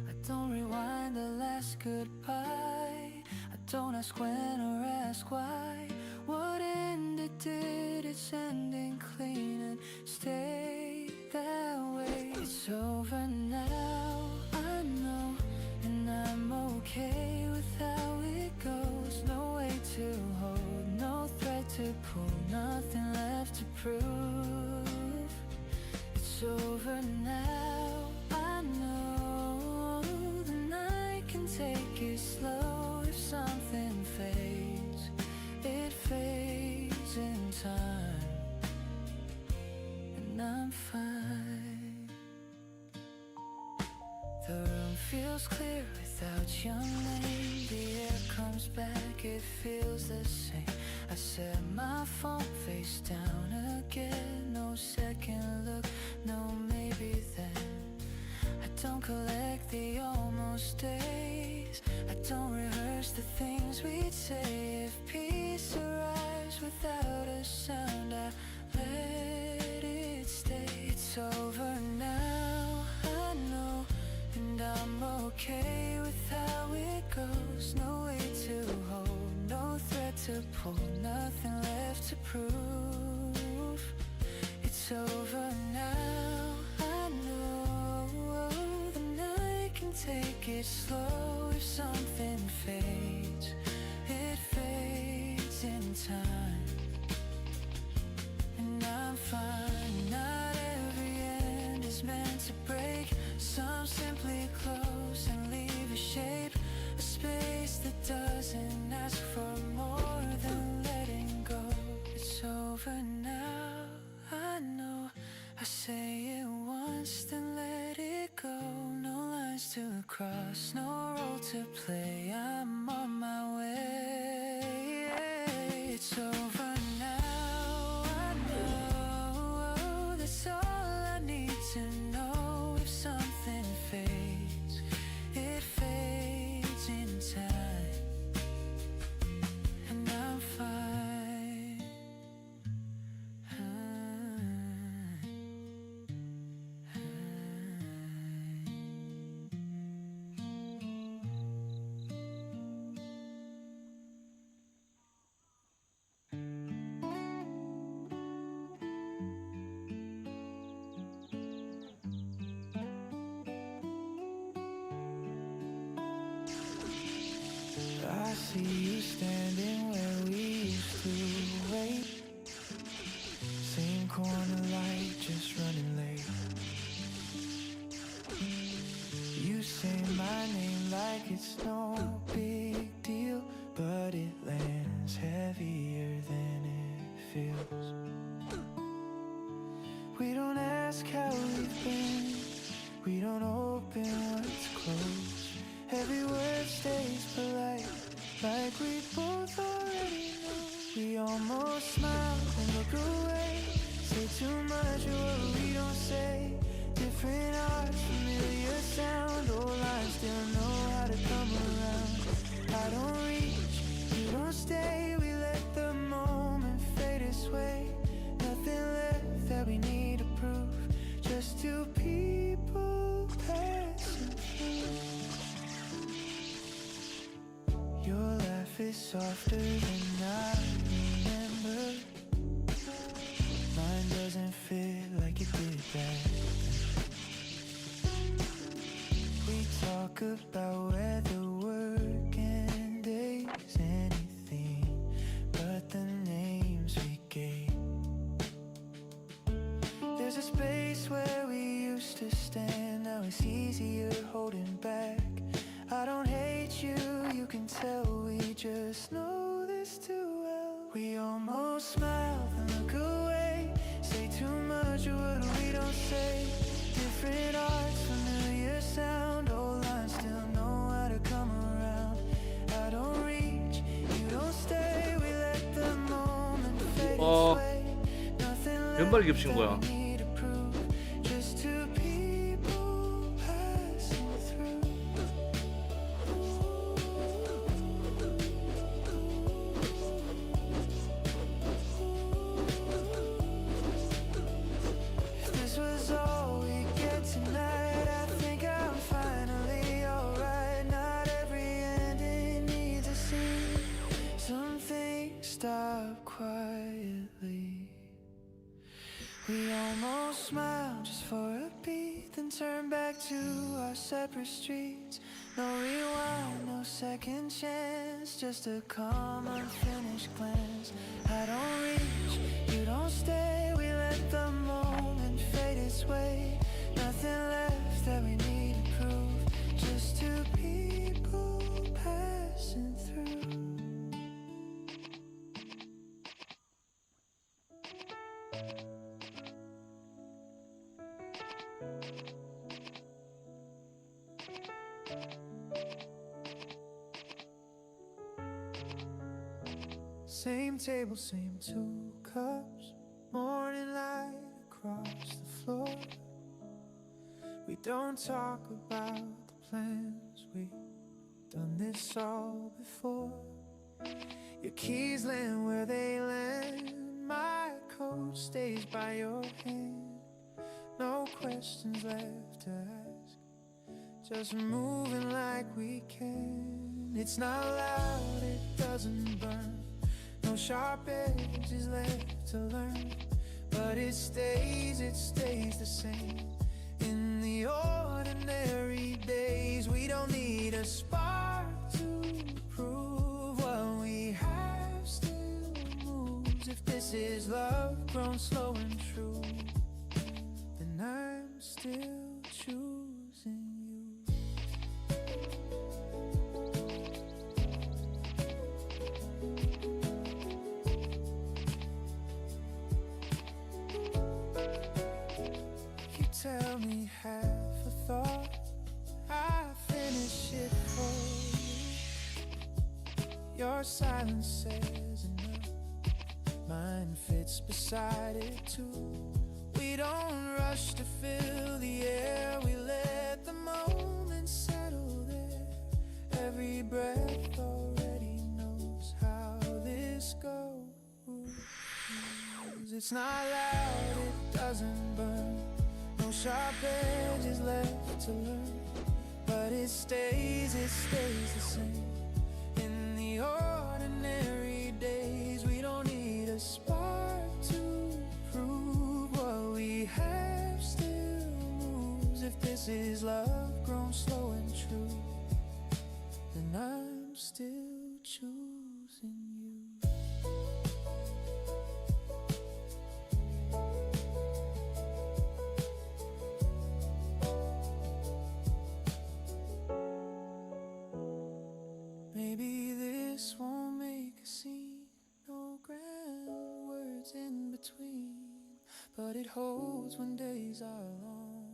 I don't rewind the last goodbye. I don't ask when or ask why. What ended did its ending clean and stay that way. It's over now, I know, and I'm okay with how it goes. No way to hold, no thread to pull, nothing left to prove. It's over now, I know. The night can take it slow. If something fades, it fades in time, and I'm fine. The room feels clear without your name. The air comes back, it feels the same. I set my phone face down again. No second look, no maybe then. I don't collect the almost days. I don't rehearse the things we'd say. If peace arrives without a sound, I let it stay. It's over now, I know, and I'm okay with how it goes. No way to hold, no thread to pull, nothing left to prove. It's over now, I know. The night can take it slow. If something fades, it fades in time, and I'm fine. Not every end is meant to break. Some simply close and leave a shape, a space that doesn't ask for more than letting go. It's over now, I know. I say it once, then let it go. No lines to cross, no role to play. I'm on my way. It's over now, I know. That's all I need to know. If something fades, it fades in time, and I'm fine. I see you standing where we used to wait. Same corner light, just running late. You say my name like it's no big deal, but it lands heavier than it feels. We don't ask how we've been, we don't open what's closed. Every word stays polite, like we both already know. We almost smile and look away, say too much of what we don't say. Different hearts, familiar sound, old lines still know how to come around. I don't reach, you don't stay, we let the moment fade us away. Nothing left that we need to prove, just two people passing through. Your laugh is softer than I remember. Mine doesn't fit like it did back then. We talk about where the work ended. just know this too well. We almost smile and look away, say too much of what we don't say. Different arts, familiar sound, old lines still know how to come around. I don't reach, you don't stay, we let the moment fade away. Nothing 왼발 겹친 거야. left that we need to prove, just two people passing through. If this was all we get tonight, I think I'm finally alright. Not every ending needs a scene. Some things stop quietly. We almost smiled just for a beat, then turned back to our separate streets. No rewind, no second chance, just a calm, unfinished glance. I don't reach, you don't stay, we let the moment fade its way. Nothing left that we need to prove, just two people passing through. Same table, same two cups, morning light across the floor. We don't talk about the plans, we've done this all before. Your keys land where they land, my coat stays by your hand. No questions left to ask, just moving like we can. It's not loud, it doesn't burn, no sharp edges left to learn, but it stays the same. In the ordinary days, we don't need a spark to prove what we have still moves. If this is love grown slow and true, then I'm still choosing you. You tell me half a thought, I finish it for you. Your silence says enough, mine fits beside it too. We don't rush to fill the air, we let the moment settle there. Every breath already knows how this goes. It's not loud, it doesn't burn, no sharp edges left to learn, but it stays the same. In the ordinary days, we don't need a spark to prove what we have still moves. If this is love grown slow and true, then I'm still choosing you. Maybe this won't make a scene, no grand words in between, but it holds when days are long,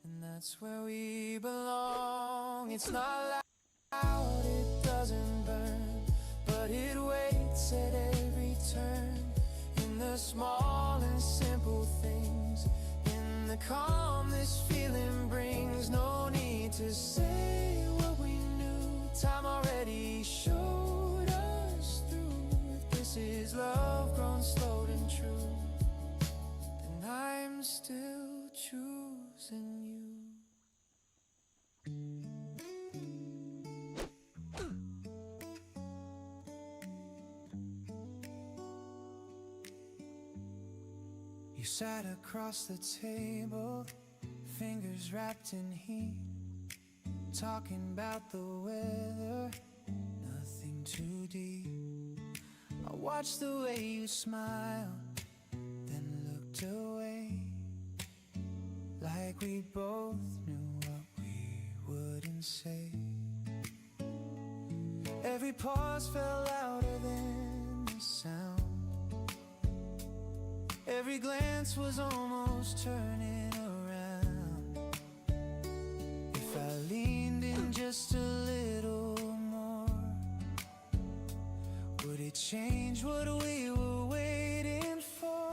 and that's where we belong. It's not loud, it doesn't burn, but it waits at every turn. In the small and simple things, in the calm this feeling brings. No need to say what we knew, time already showed us through. If this is love grown slow and true, then I'm still choosing you. You sat across the table, fingers wrapped in heat, talking about the weather, nothing too deep. I watched the way you smiled, then looked away, like we both knew what we wouldn't say. Every pause fell louder than the sound. Every glance was almost turning around. If I leaned in just a little more, would it change what we were waiting for?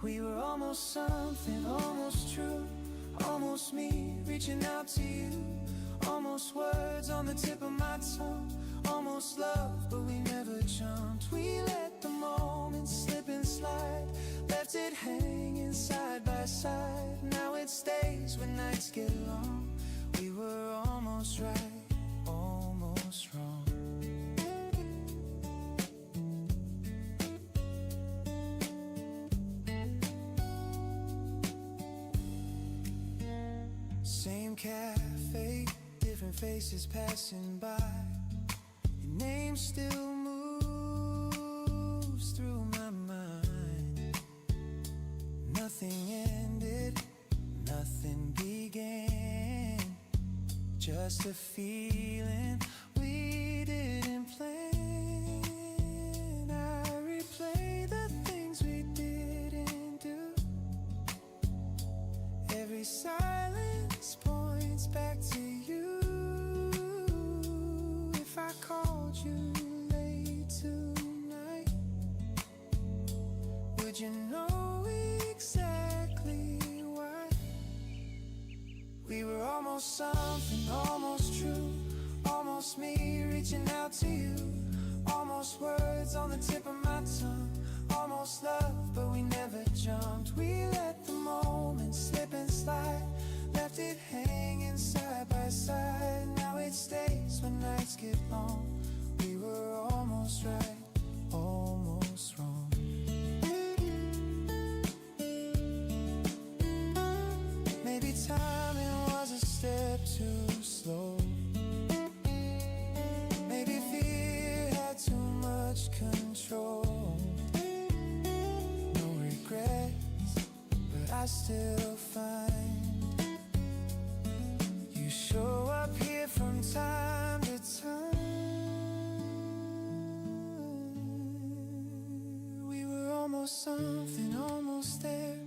We were almost something, almost true, almost me reaching out to you, almost words on the tip of my tongue, almost love, but we never jumped. We let the moment slip and slide, left it hanging side by side. Now it stays when nights get long. We were almost right, almost wrong. Same cafe, different faces passing by. Your name still moves through my mind. Nothing ended, nothing began. Just a feeling we didn't plan. I replay the things we didn't do. Every silence points back to you. If I called you late tonight, would you know exactly why? We were almost something, almost true, almost me reaching out to you, almost words on the tip of my tongue, almost love, but we never jumped. We let the moment slip and slide, left it hanging side by side. Now it stays when nights get long. We were almost right, almost wrong. Maybe timing was a step too slow. Maybe fear had too much control. No regrets, but I still find you show up here from time to time. We were almost something, almost there,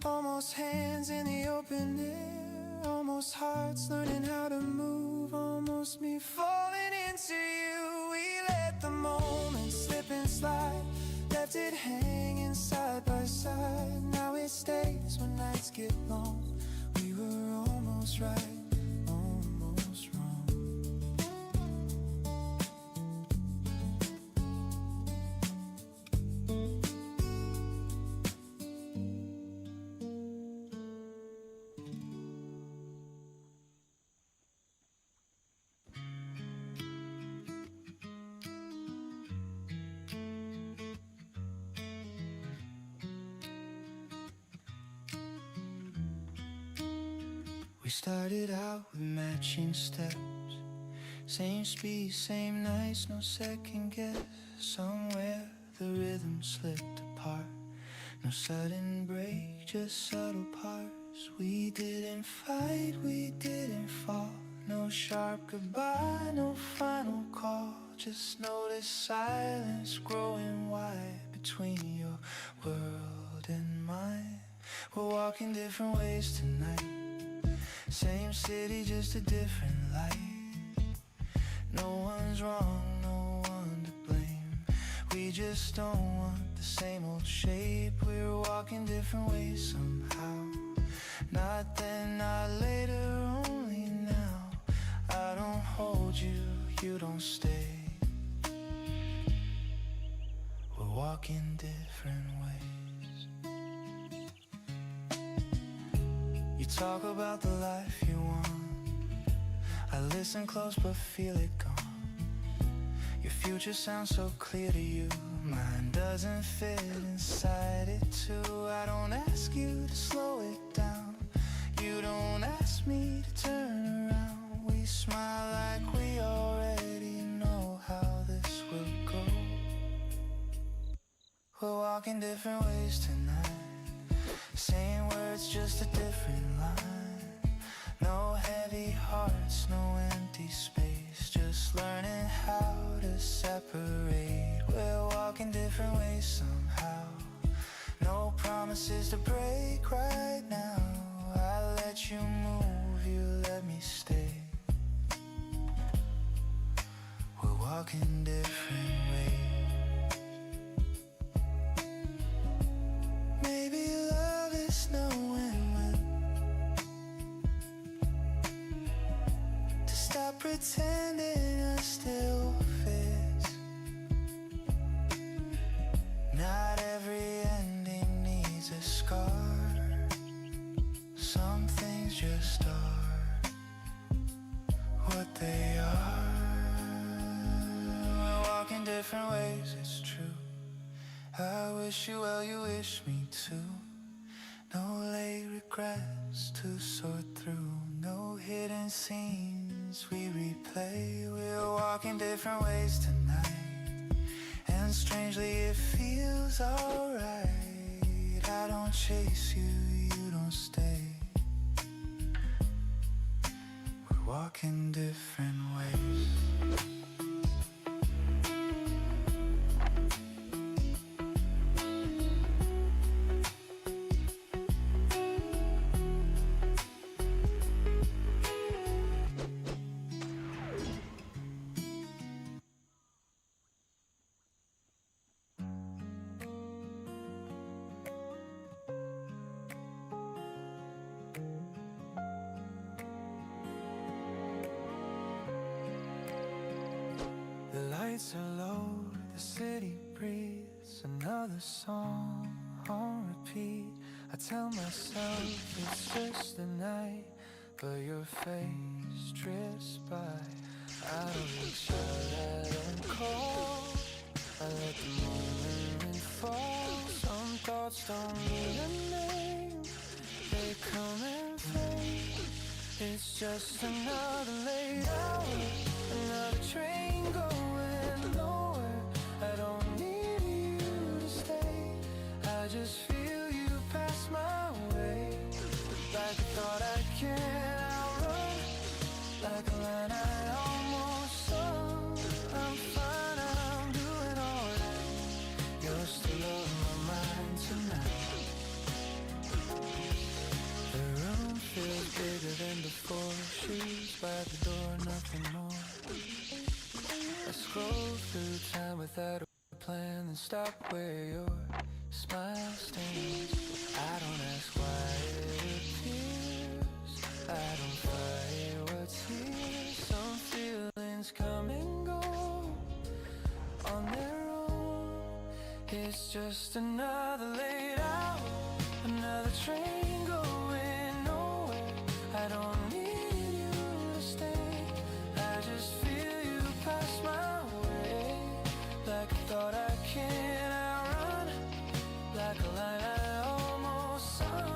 almost hands in the open air, almost hearts learning how to move, almost me falling into you. We let the moment slip and slide, left it hanging side by side. Now it stays when nights get long. We were almost right, almost wrong. We started out with matching steps, same speed, same nights, no second guess. Somewhere the rhythm slipped apart, no sudden break, just subtle parts. We didn't fight, we didn't fall, no sharp goodbye, no final call. Just notice silence growing wide between your world and mine. We're walking different ways tonight, same city, just a different light. No one's wrong, no one to blame. We just don't want the same old shape. We're walking different ways somehow. Not then, not later, only now. I don't hold you, you don't stay. We're walking different ways. You talk about the life you want, I listen close but feel it gone. Your future sounds so clear to you, mine doesn't fit inside it too. I don't ask you to slow it down, you don't ask me to turn around. We smile like we already know how this will go. We're walking different ways tonight, same words, just a different line. No heavy hearts, no empty space, just learning how to separate. We're walking different ways somehow. No promises to break right now. I let you move, you let me stay. We're walking different ways. Maybe love is knowing when to stop pretending I still fit. Not every ending needs a scar. Some things just are what they are. We're walking different ways, it's true. I wish you well, you wish me too. No late regrets to sort through. No hidden scenes we replay. We're walking different ways tonight, and strangely it feels alright. I don't chase you, you don't stay. We're walking different ways. The lights are low, the city breathes another song on repeat. I tell myself it's just a night, but your face drifts by. I don't reach out, I don't call. I let the moment fall. Some thoughts don't need a name, they come and fade. It's just another late hour, another train going nowhere. I don't need you to stay, I just feel you pass my way. Like a thought I can't outrun, like a line I almost saw. I'm fine, I'm doing alright. You're still on my mind tonight. The room feels bigger than before. Shoes by the door, nothing more. I scroll through time without a plan, and stop where your smile stands. I don't ask why it appears, I don't fight what's here. Some feelings come and go on their own. It's just another late hour, another train going nowhere. I don't need you to stay, I just feel you pass my way. Like a thought I can't outrun, like a line I almost saw.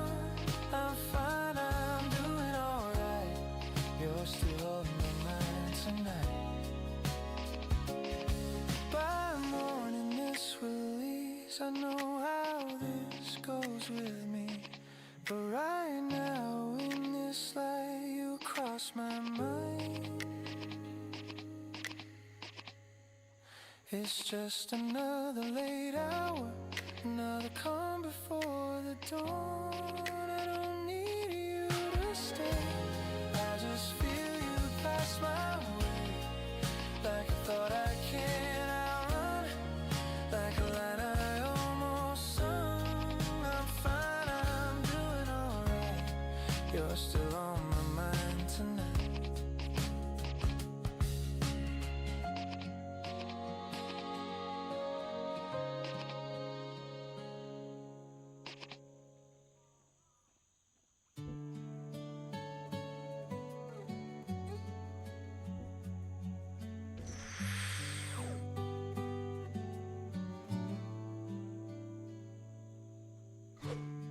I'm fine, I'm doing alright. You're still on my mind tonight. By morning this will ease, I know how this goes with me. But right now in this light you cross my mind. It's just another late hour, another calm before the dawn. I don't need you to stay, I just feel you pass my way. Like a thought I can't outrun, like a line I almost sung. I'm fine, I'm doing alright. You're still on my mind tonight.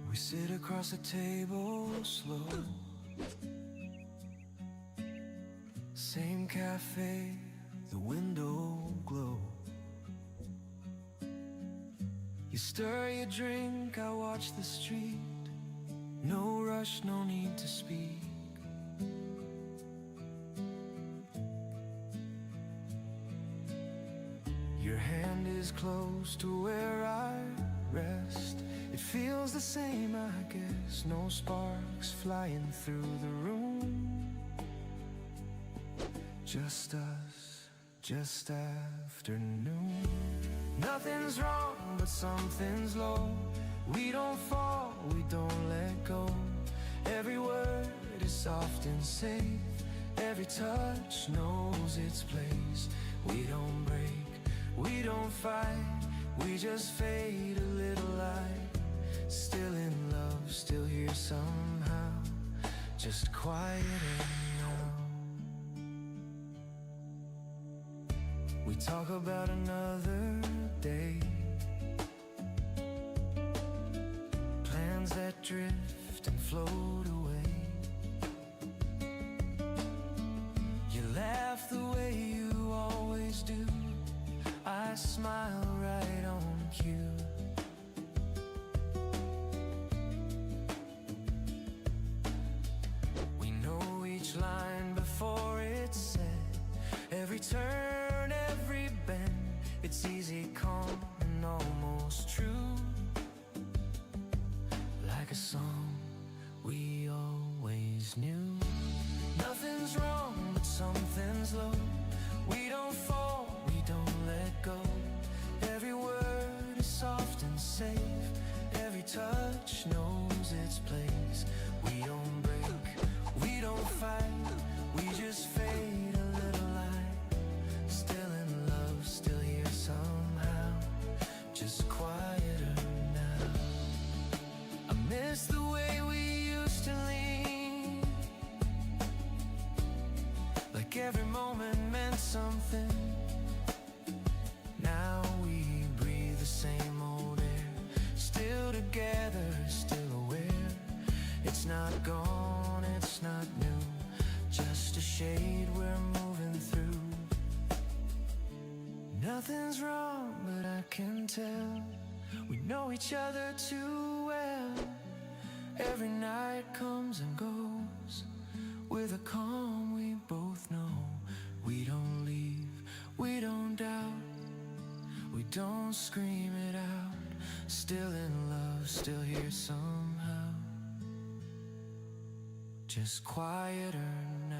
We sit across the table slow, same cafe, the window glow. You stir your drink, I watch the street. No rush, no need to speak. Your hand is close to where I rest. It feels the same, I guess. No sparks flying through the room. Just us, just afternoon. Nothing's wrong, but something's low. We don't fall, we don't let go. Every word is soft and safe. Every touch knows its place. We don't break, we don't fight. We just fade a little light. Still in love, still here somehow. Just quieter now. We talk about another day. Plans that drift and float away. You laugh the way you always do. I smile right on cue. We know each line before it's said. Every turn, every bend. It's easy, calm, and almost true. Like a song we always knew. Nothing's wrong, but something's low. We don't fall, we don't let go. Every word is soft and safe. Every touch knows its place. We don't break, we don't fight. We just fade a little light. Still in love, still here somehow. Just quieter now. I miss the way we used to lean. Like every moment meant something. Now we breathe the same old air. Still together, still aware. It's not gone, it's not new. Just a shade we're moving through. Nothing's wrong, but I can tell. We know each other too well. Every night comes and goes with a calm we both know. We don't leave, we don't doubt. We don't scream it out. Still in love, still here somehow. Just quieter now.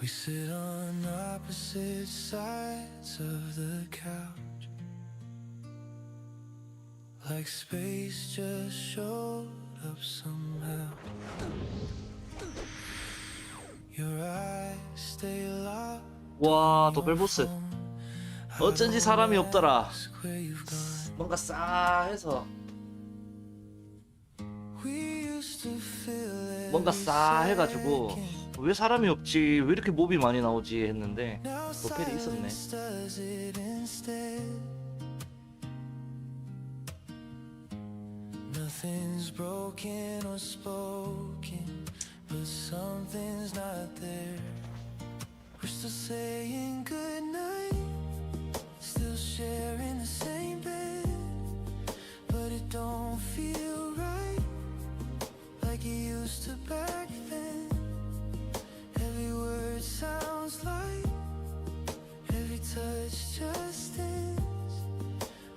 We sit on opposite sides of the couch, like space just showed up somehow. Your eyes stay locked. 와, 도벨보스. 어쩐지 사람이 없더라. 뭔가 싸해서. 뭔가 싸해가지고 왜 사람이 없지, 왜 이렇게 몹이 많이 나오지 했는데 도펠이 있었네. Nothing's broken or spoken, but something's not there. We're still saying goodnight, still sharing the same bed, but it don't feel right like it used to back then. Every word sounds like, every touch just ends.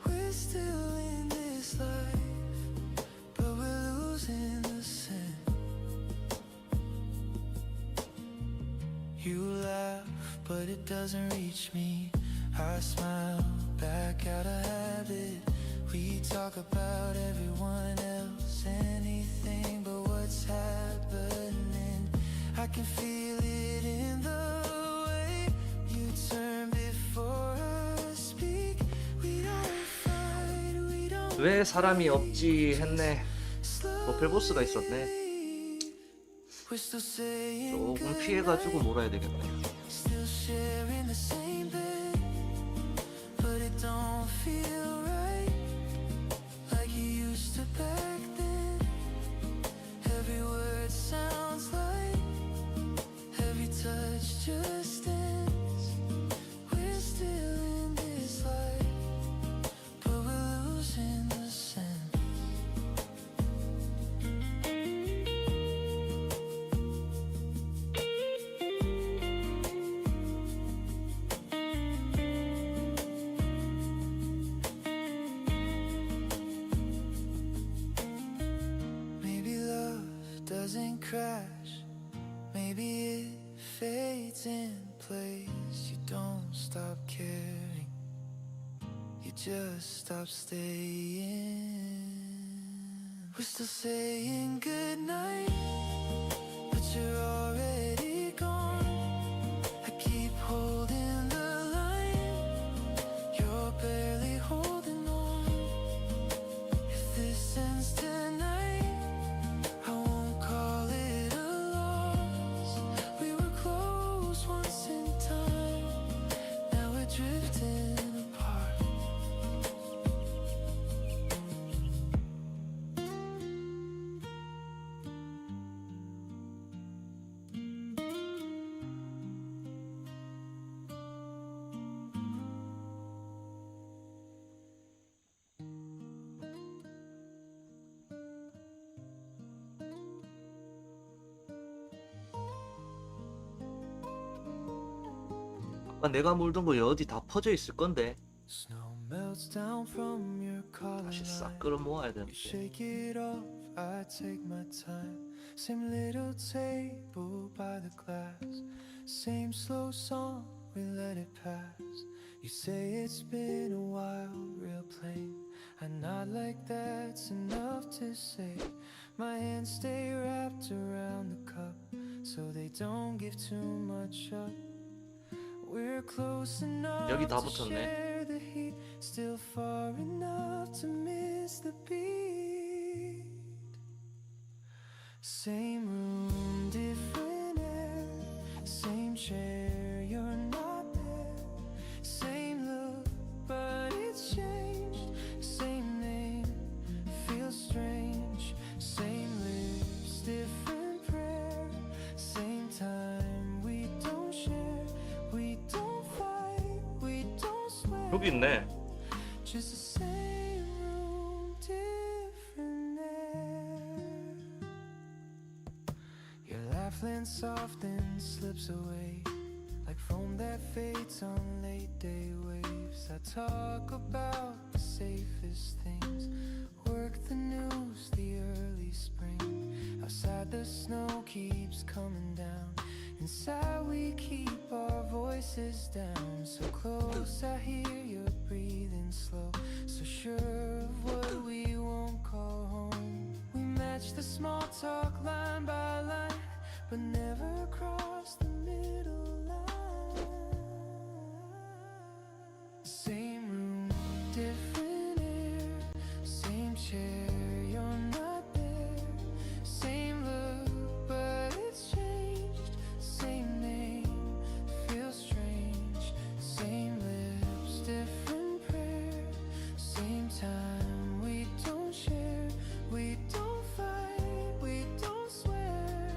We're still in this life, but we're losing the scent. You laugh, but it doesn't reach me. I smile back out of habit. We talk about everyone else, anything but what's happening. I can feel it in the way you turn before I speak. We don't fight, we don't. 왜 사람이 없지 했네. 도펠보스가 있었네. We're still saying 조금 피해가지고 놀아야 되겠네. still sharing the same bed, but it don't feel crash. Maybe it fades in place. You don't stop caring, you just stop staying. We're still saying goodnight, but you're already gone. I keep holding the line, you're barely holding on. If this ends tonight, I won't call it a loss. We were close once in time, now we're drifting apart. 아까 내가 물던 거 어디 다 퍼져 있을 건데 Snow melts down from your collar 다시 싹 line. 끌어 모아야 You 되는데. shake it off, I take my time. Same little table by the glass, same slow song, we let it pass. You say it's been a while, real plain. I nod like that's enough to say. My hands stay wrapped around the cup, so they don't give too much up. We're close enough 여기 다 to 붙었네. share the heat, still far enough to miss the beat. Same room, different air, same chair, you're not there. Same look, but it's changed. Same name, feels strange. Same lips, different prayer. Same time, we don't share. We don't fight, we don't swear. 여기 있네. Just the same room, different air. Your laugh lands soft and slips away, like foam that fades on late day waves. I talk about the safest things, work the news, the early spring. Outside the snow keeps coming down, inside we keep our voices down. So close I hear your breathing slow, so sure of what we won't call home. We match the small talk line by line, but never cross the middle line. Same room, different air, same chair, you're not there. Same look, but it's changed. Same name, feels strange. Same lips, different prayer. Same time, we don't share. We don't fight, we don't swear.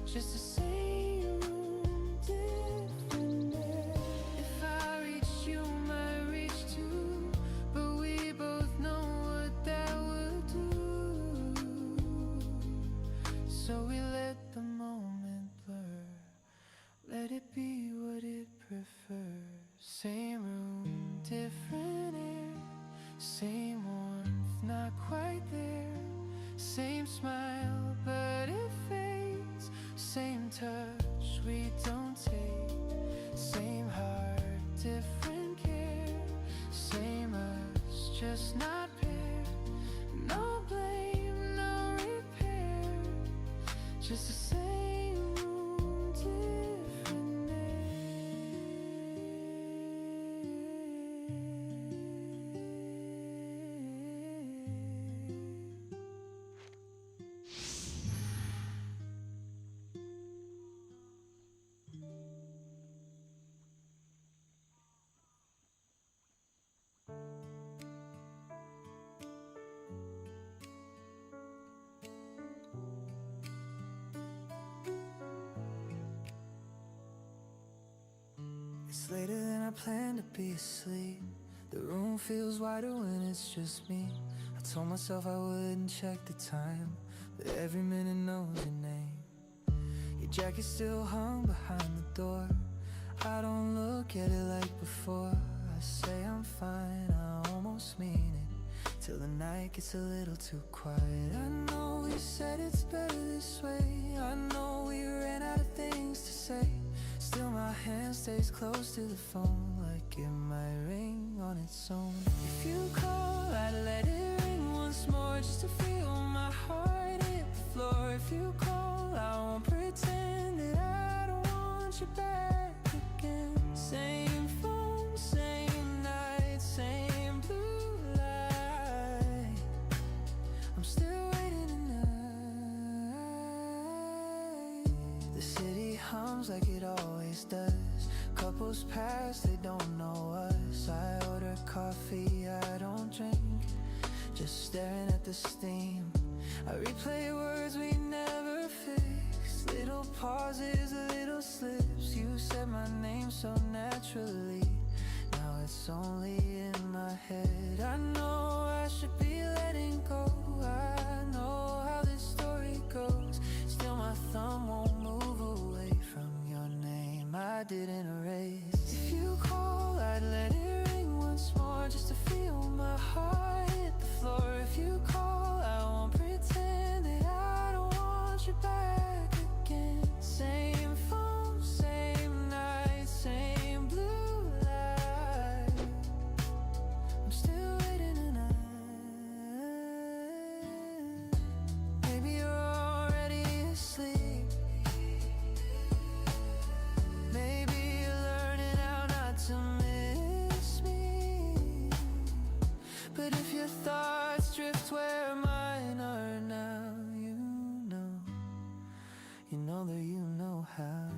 Just the same room, different air. If I reach you, might reach too, but we both know what that would do. So we let the moment blur, let it be what it prefers. Same room, different air, same warmth, not quite there. Same smile, but it fades. Same touch, we don't take. Same heart, different care. Same us, just not paired. No blame, no repair. Just the same room, different air. It's later than I planned to be asleep. The room feels wider when it's just me. I told myself I wouldn't check the time, but every minute knows your name. Your jacket still hung behind the door. I don't look at it like before. I say I'm fine, I almost mean it. till the night gets a little too quiet. I know we said it's better this way. I know we ran out of things to say. Still my hand stays close to the phone, like it might ring on its own. If you call, I'd let it ring once more, just to feel my heart hit the floor. If you call, I won't pretend that I don't want you back again. Same phone, same night, same blue light. I'm still waiting tonight. The city hums like it always does. Couples pass, they don't know us. I order coffee, I don't drink, just staring at the steam. I replay words we never fixed, little pauses, little slips. You said my name so naturally, now it's only in my head. I know I should be letting go, I know how this story goes. Still my thumb won't move away from your name I didn't erase. If you call, I'd let it ring once more, just to feel my heart hit the floor. If you call, I won't pretend that I don't want you back again. Same phone, same night, same blue light. I'm still waiting tonight. Maybe you're already asleep. Maybe you're learning how not to miss me. But if your thoughts drift where mine are now, you know that you know how.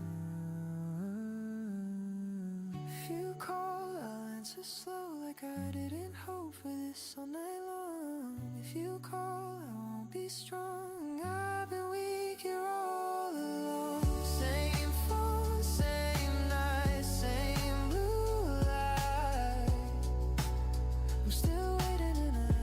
If you call, I'll answer slow, like I didn't hope for this all night long. If you call, I won't be strong, I've been weak here all along. Same phone, same night, same blue light. I'm still waiting tonight.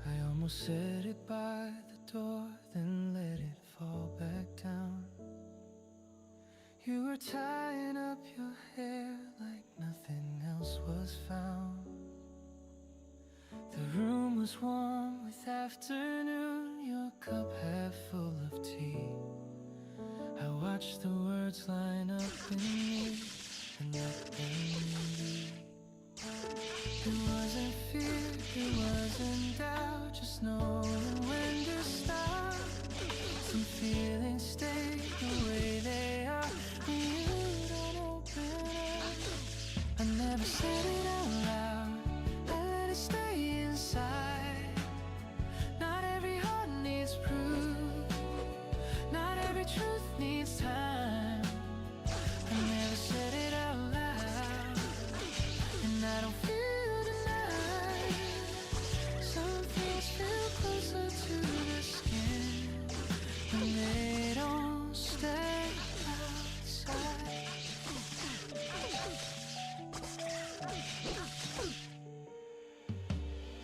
I almost set it by the door, then let it fall back down. You were tying up your hair like nothing else was found. The room was warm with afternoon, your cup half full of tea. I watched the words line up in me and let them be. It wasn't fear, it wasn't doubt, just knowing when to stop. Some feelings stay the way they are when you don't open up. I never said it out loud, I let it stay inside. Not every heart needs proof, not every truth needs time. I never said it out loud, and I don't feel closer to the skin when they don't stay outside.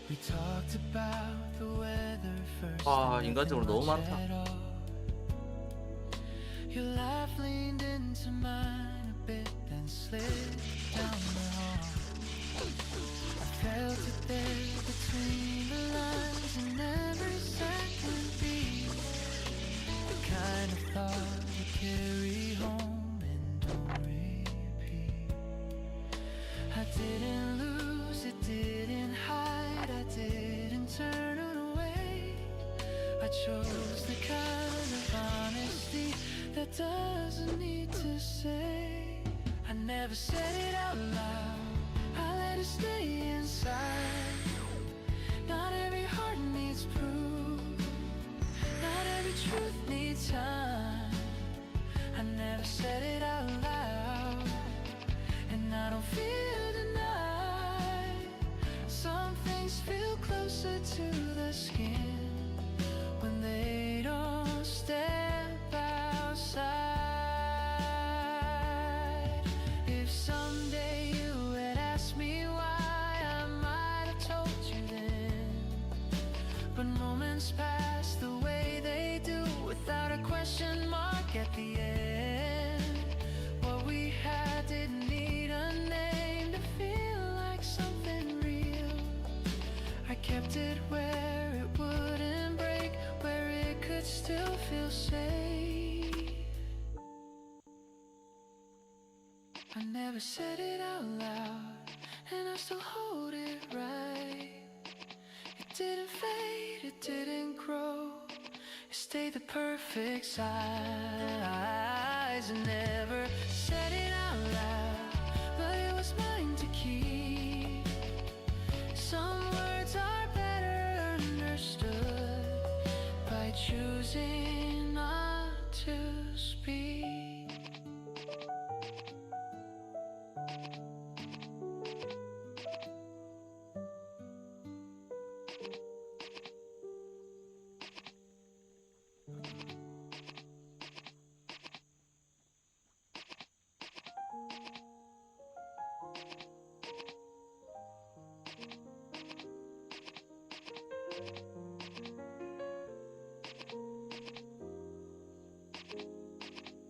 We talked about the weather first. 아, 인간적으로 너무 많다. Your laugh leaned into mine a bit, then slid down the hall. I felt it there between the lines in every second beat. The kind of thought you carry home and don't repeat. I didn't lose, it didn't hide, I didn't turn it away. I chose the kind of honesty that doesn't need to say. I never said it out loud, I let it stay inside. Not every heart needs proof, not every truth needs time. I never said it out loud, and I don't feel denied. Some things feel closer to the skin when they don't step outside. If I never said it out loud, and I still hold it right. It didn't fade, it didn't grow. It stayed the perfect size. I never said it out loud, but it was mine to keep. Some words are better understood by choosing not to speak.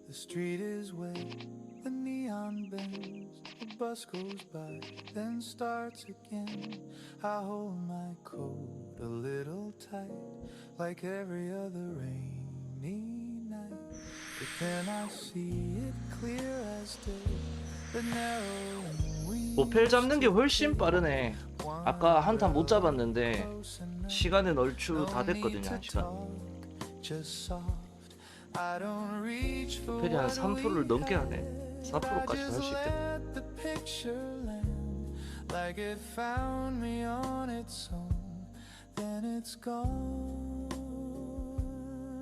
The street is wet, the neon bends, the bus goes by, then starts again. I hold my coat a little tight, like every other rainy night. But then I see it clear as day, the narrow weeds. 모펠 잡는 게 훨씬 빠르네. 아까 한탄 못 잡았는데 시간은 얼추 다 됐거든요. 1시간. 모펠이 한 3%를 넘게 하네. 4%까지 할 수 있겠네. Like it found me on its own, then it's gone.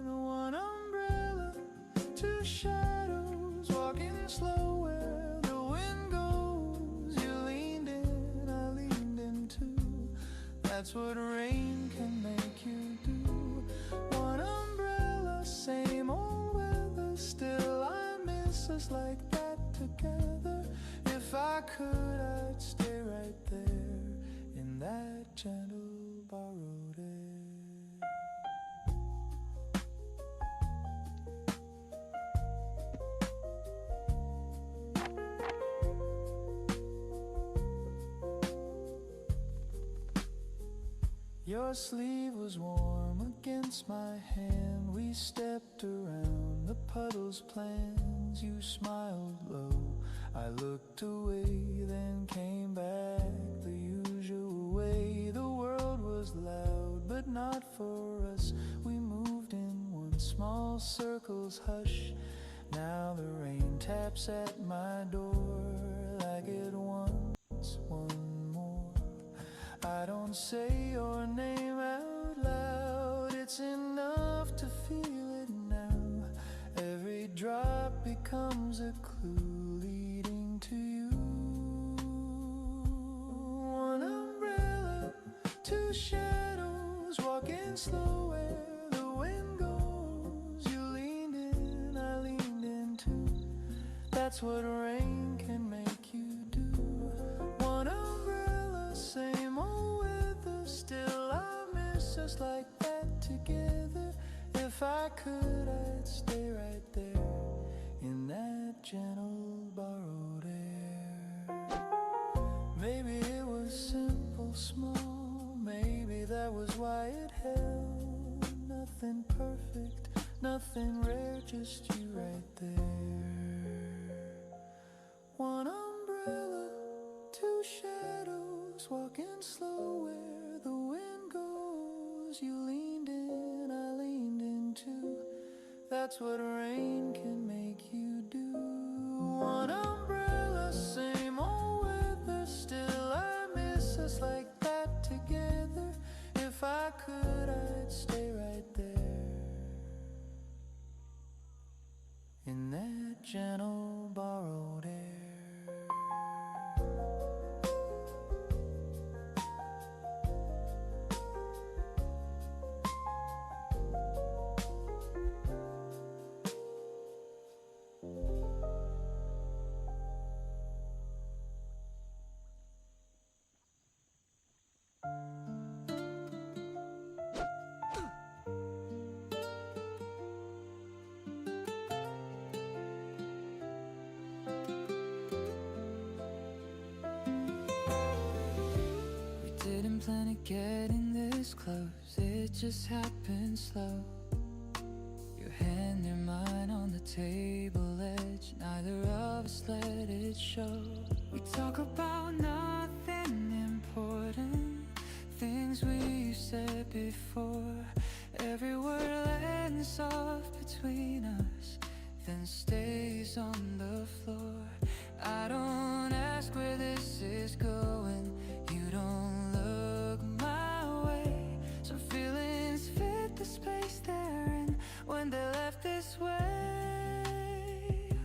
One umbrella, two shadows, walking slow where the wind goes. You leaned in, I leaned in too. That's what rain can make you do. One umbrella, same old weather, still I miss us like that together. If I could, I'd stay right there in that gentle borrowed air. Your sleeve was warm against my hand. We stepped around the puddle's plans. You smiled low, I looked away, then came back the usual way. The world was loud, but not for us. We moved in one small circle's hush. Now the rain taps at my door like it wants one more. I don't say your name out loud, it's enough to feel it now. Every drop becomes a clue leading to you. One umbrella, two shadows, walking slow where the wind goes. You leaned in, I leaned in too. That's what rain can make you do. One umbrella, same old weather, still I miss us like that together. If I could, I'd stay right there in that gentle borrowed air. Maybe it was simple, small, maybe that was why it held. Nothing perfect, nothing rare, just you right there. One umbrella, two shadows, walking slow where the wind goes. You leaned in, I leaned in too. That's what rain can make you do. One umbrella, same old weather, still I miss us like that together. If I could, I'd stay right there in that gentle borrowed air. Didn't plan to getting this close, it just happened slow. Your hand in mine on the table edge, neither of us let it did show. We talk about nothing important, things we've said before. Every word lands soft between us, then stays on the floor. I don't ask where this is going, you don't look my way. Some feelings fit the space they're in when they're left this way.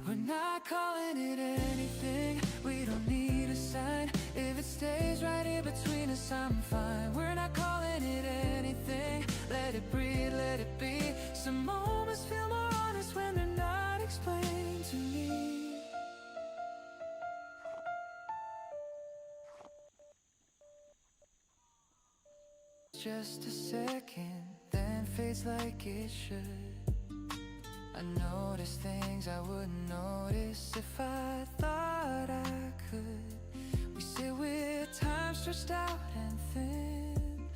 We're not calling it anything, we don't need a sign. If it stays right here between us, I'm fine. We're not calling it anything, let it breathe, let it be. Some moments feel more honest when they're not explained to me. Just a second, then fades like it should. I notice things I wouldn't notice if I thought I could. We sit with time stretched out and thin,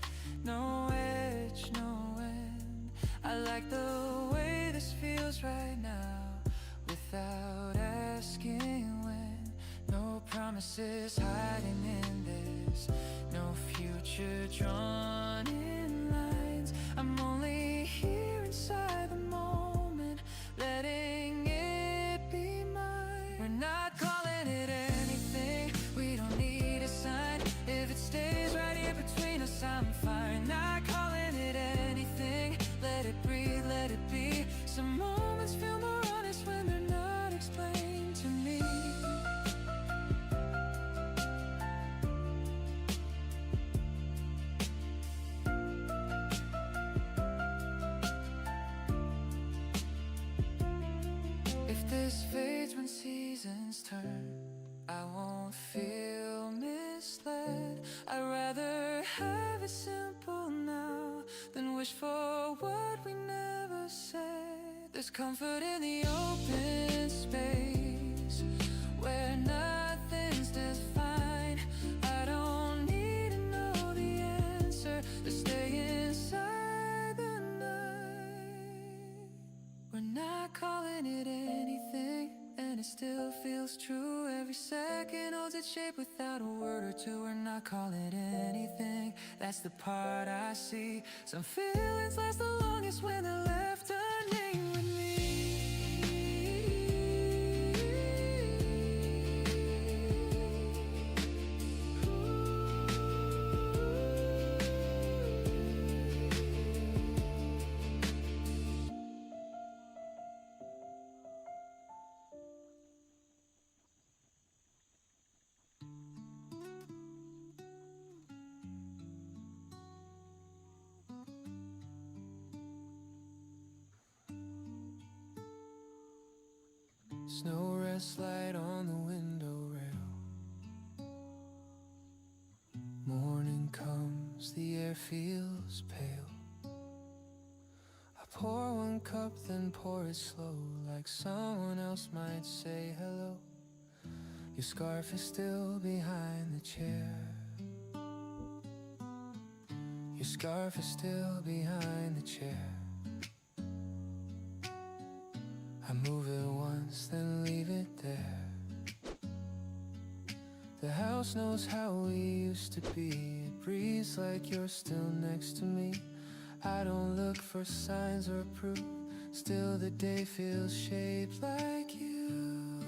no edge, no end. I like the way this feels right now, without asking when. No promises hiding in this, no future drawn in lines. I'm only here inside the moment, letting it be mine. We're not calling it anything, we don't need a sign. If it stays right here between us, I'm fine. Not calling it anything, let it breathe, let it be. Some moments feel more honest when they're not explained to me. If this fades when seasons turn, I won't feel misled. I'd rather have it simple now than wish for what we never said. There's comfort in the open space where nothing's defined. I don't need to know the answer to stay inside the night. We're not calling it anything, and it still feels true. Every second holds its shape without a word or two. We're not calling it anything, that's the part I see. Some feelings last the longest when they're left unnamed with me. Snow rest light on the window rail. Morning comes, the air feels pale. I pour one cup, then pour it slow, like someone else might say hello. Your scarf is still behind the chair. Your scarf is still behind the chair. I move it once, then leave it there. The house knows how we used to be. It breathes like you're still next to me. I don't look for signs or proof, still the day feels shaped like you.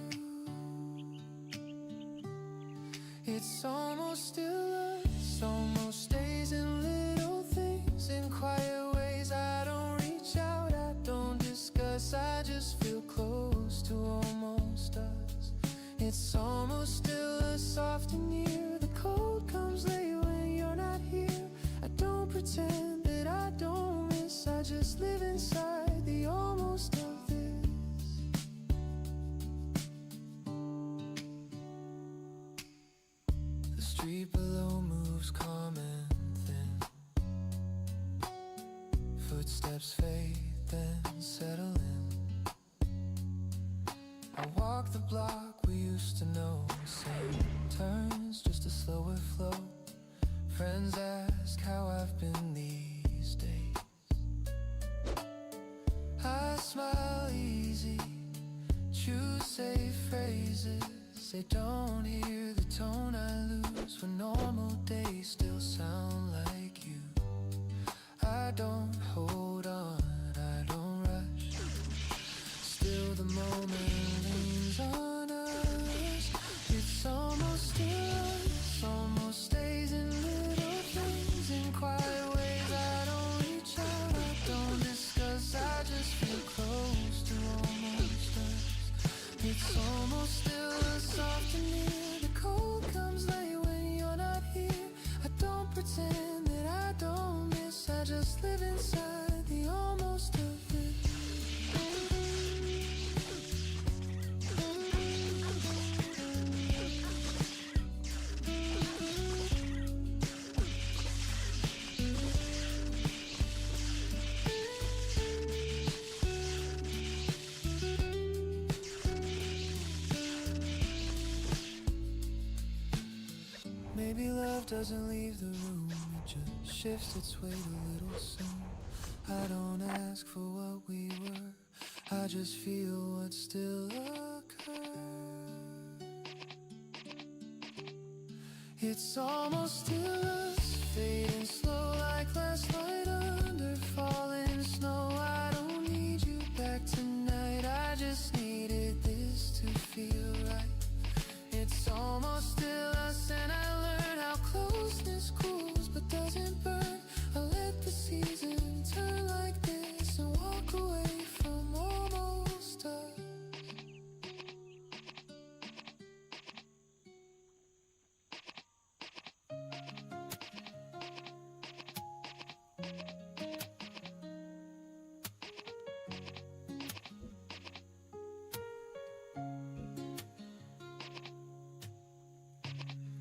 It's almost still us, almost stays in little things, in quiet ways. I don't reach out, I don't discuss, I just feel close to almost us. It's almost still us, often near. The cold comes late when you're not here. I don't pretend that I don't miss, I just live inside the almost of this. The street below moves calm and thin. Footsteps fade, then settle in. I walk the block we used to know. Same turns, just a slower flow. Friends ask how I've been these days. I smile easy, choose safe phrases. They don't hear the tone I lose when normal days still sound like you. I don't hold on, I don't rush. Still the moment leans on us. It's almost still us, almost stays in little things, in quiet ways I don't reach out, I don't discuss, I just feel close to almost us. It's almost still us, soft and near. The cold comes late when you're not here. I don't pretend that I don't miss, I just live inside the almost of it. Maybe love doesn't leave the room, it just shifts its weight a little soon. I don't ask for what we were, I just feel what still occurs. It's almost still us, fading slow like last night under falling snow. I don't need you back tonight, I just needed this to feel right. It's almost still us, and I learned how closeness cools but doesn't burn. I let the season turn like this and walk away from almost us.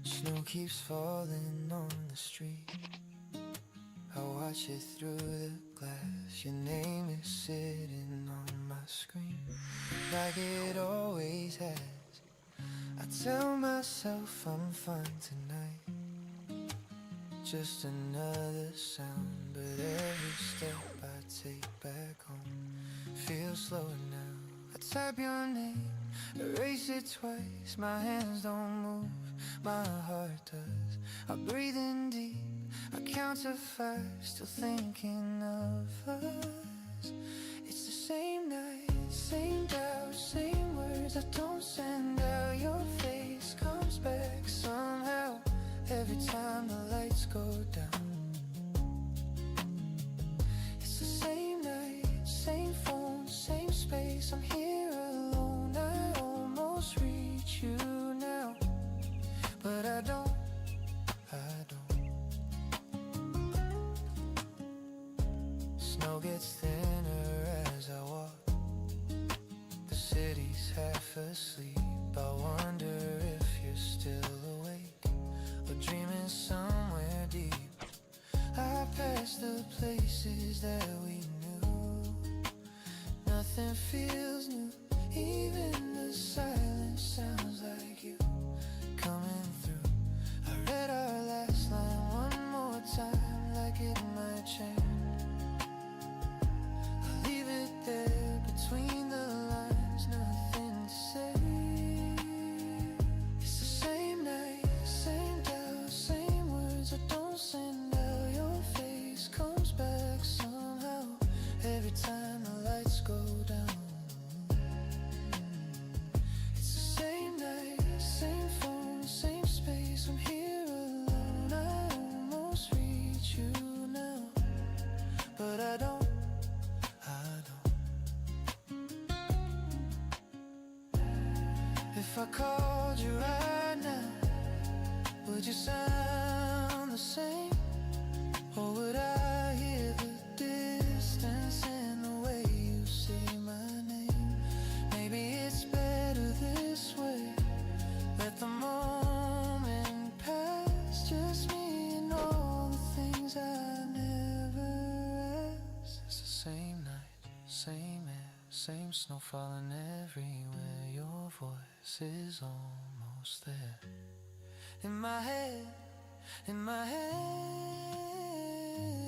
Snow keeps falling on the street. I watch it through the glass. Your name is sitting on my screen, like it always has. I tell myself I'm fine tonight, just another sound. But every step I take back home feels slower now. I type your name, erase it twice. My hands don't move, my heart does. I breathe in deep, I count to 5, still thinking of us. It's the same night, same doubt, same words I don't send out. Your face comes back somehow every time the lights go down. It's the same night, same phone, same space. I'm here alone, I almost reach you now, but I don't. Snow gets thinner as I walk, the city's half asleep. I wonder if you're still awake or dreaming somewhere deep. I pass the places that we knew, nothing feels new, even the silence sounds like you coming through. I read our last line one more time, like it might change. I leave it there between the lines, nothing to say. It's the same night, same doubt, same words I don't send out. Your face comes back somehow every time the lights go down. It's the same night, same phone, same space. I'm here alone, I almost reach you now, but I don't. If I called you right now, would you sound the same? Or would I hear the distance in the way you say my name? Maybe it's better this way, let the moment pass, just me and all the things I never asked. It's the same night, same air, same snow falling everywhere. Your voice is almost there. In my head,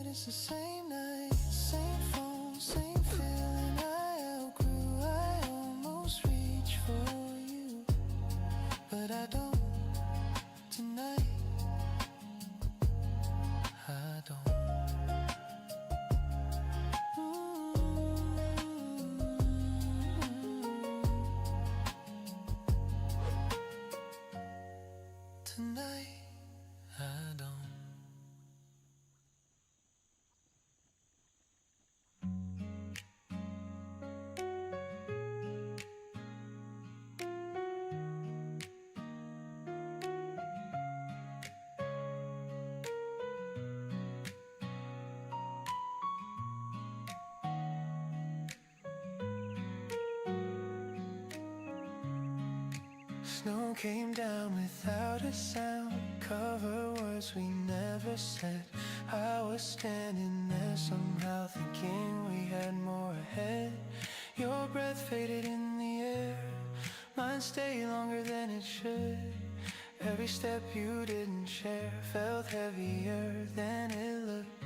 it's the same night, same phone, same feeling I outgrew. I almost reach for you, but tonight. I don't. Snow came down without a sound, cover words we never said. I was standing there somehow thinking we had more ahead. Your breath faded in the air, mine stayed longer than it should. Every step you didn't share felt heavier than it looked.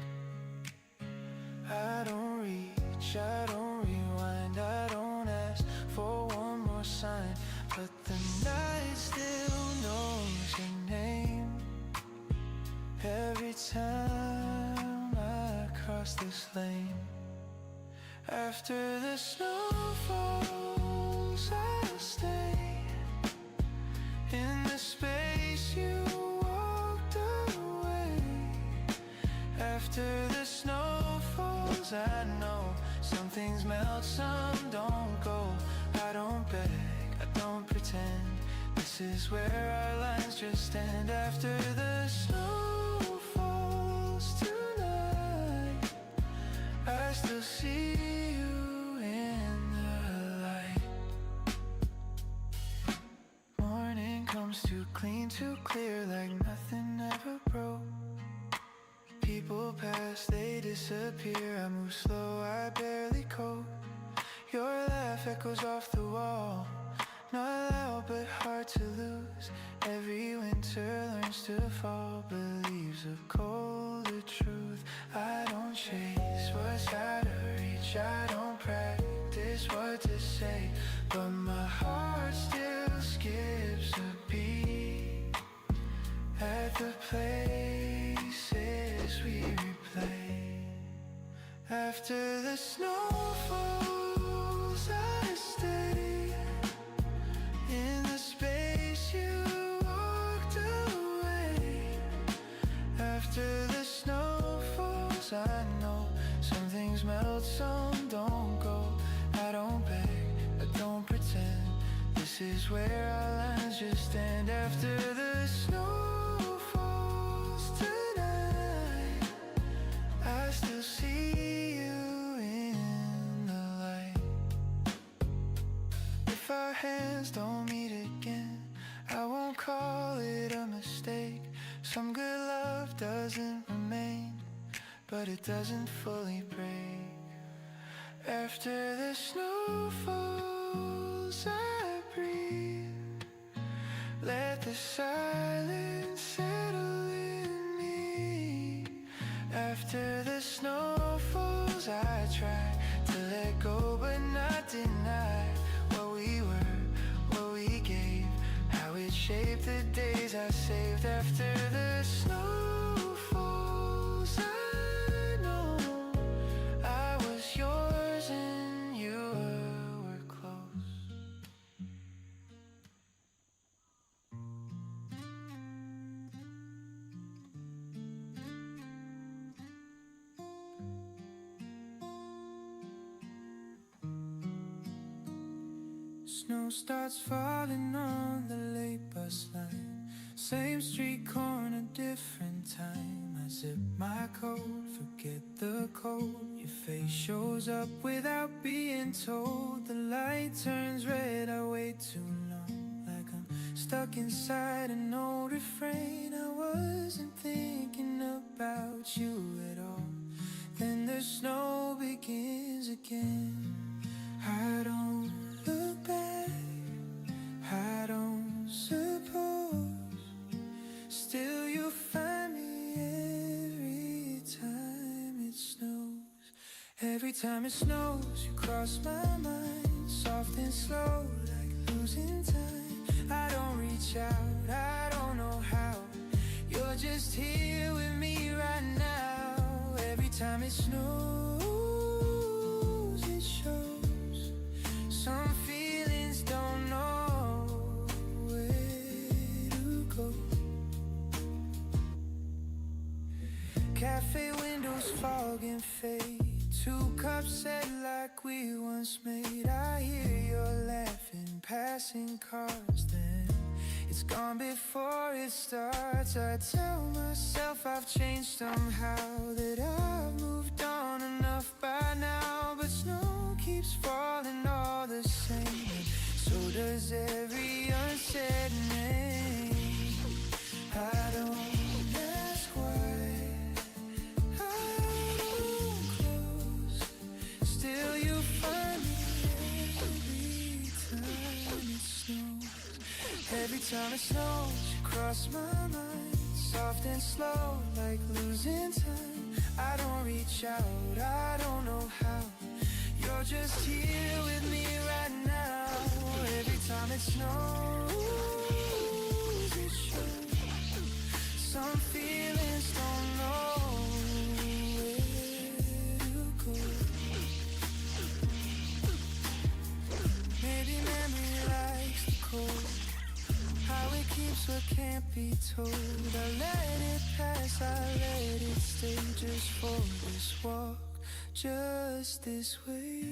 I don't reach, I don't rewind, I don't ask for one more sign, but the night still knows your name. Every time I cross this lane, after the snow falls, I'll stay in the space you walked away. After the snow falls, I know some things melt, some don't go. I don't beg, I don't pretend. This is where our lines just end. After the snow falls tonight, I still see you in the light. Morning comes too clean, too clear, like nothing ever broke. People pass, they disappear. I move slow, I barely cope. Your laugh echoes off the wall, not loud but hard to lose. Every winter learns to fall, believes a colder truth. I don't chase what's out of reach, I don't practice what to say, but my heart still skips a beat at the places we replay. After the snow falls, I stay in the space you walked away. After the snow falls, I know some things melt, some don't go. I don't beg, I don't pretend. This is where our lines just end. After the snow falls tonight, I still see you in the light. If our hands don't meet again, I won't call it a mistake. Some good love doesn't remain, but it doesn't fully break. After the snow falls, I breathe, let the silence settle in me. After the snow falls, I try to let go but not deny what we were, what we gave, how it shaped the days I saved. After the snow falls, I know I was yours and you were close. Snow starts falling on the late bus line. Same street corner, different time. I zip my coat, forget the code. Your face shows up without being told. The light turns red, I wait too long, like I'm stuck inside an old refrain. I wasn't thinking about you at all. Then the snow begins again. I don't look back, I don't suppose. Still you find me every time it snows. Every time it snows, you cross my mind, soft and slow, like losing time. I don't reach out, I don't know how. You're just here with me right now. Every time it snows, it shows. Some feelings don't know where to go. cafe windows fog and fade. 2 cups set like we once made. I hear your laughing, passing cars. Then it's gone before it starts. I tell myself I've changed somehow, that I've moved on enough by now. But snow keeps falling all the same, so does every unsaid name. I don't ask why, I don't close. Still you find me every time it snows. Every time it snows, you cross my mind, soft and slow, like losing time. I don't reach out, I don't know how. You're just here with me right now. Every time it snows, it shows. Some feelings don't know where to go. Maybe memory likes the cold, how it keeps what can't be told. I let it pass, I let it stay, just for this walk, just this way.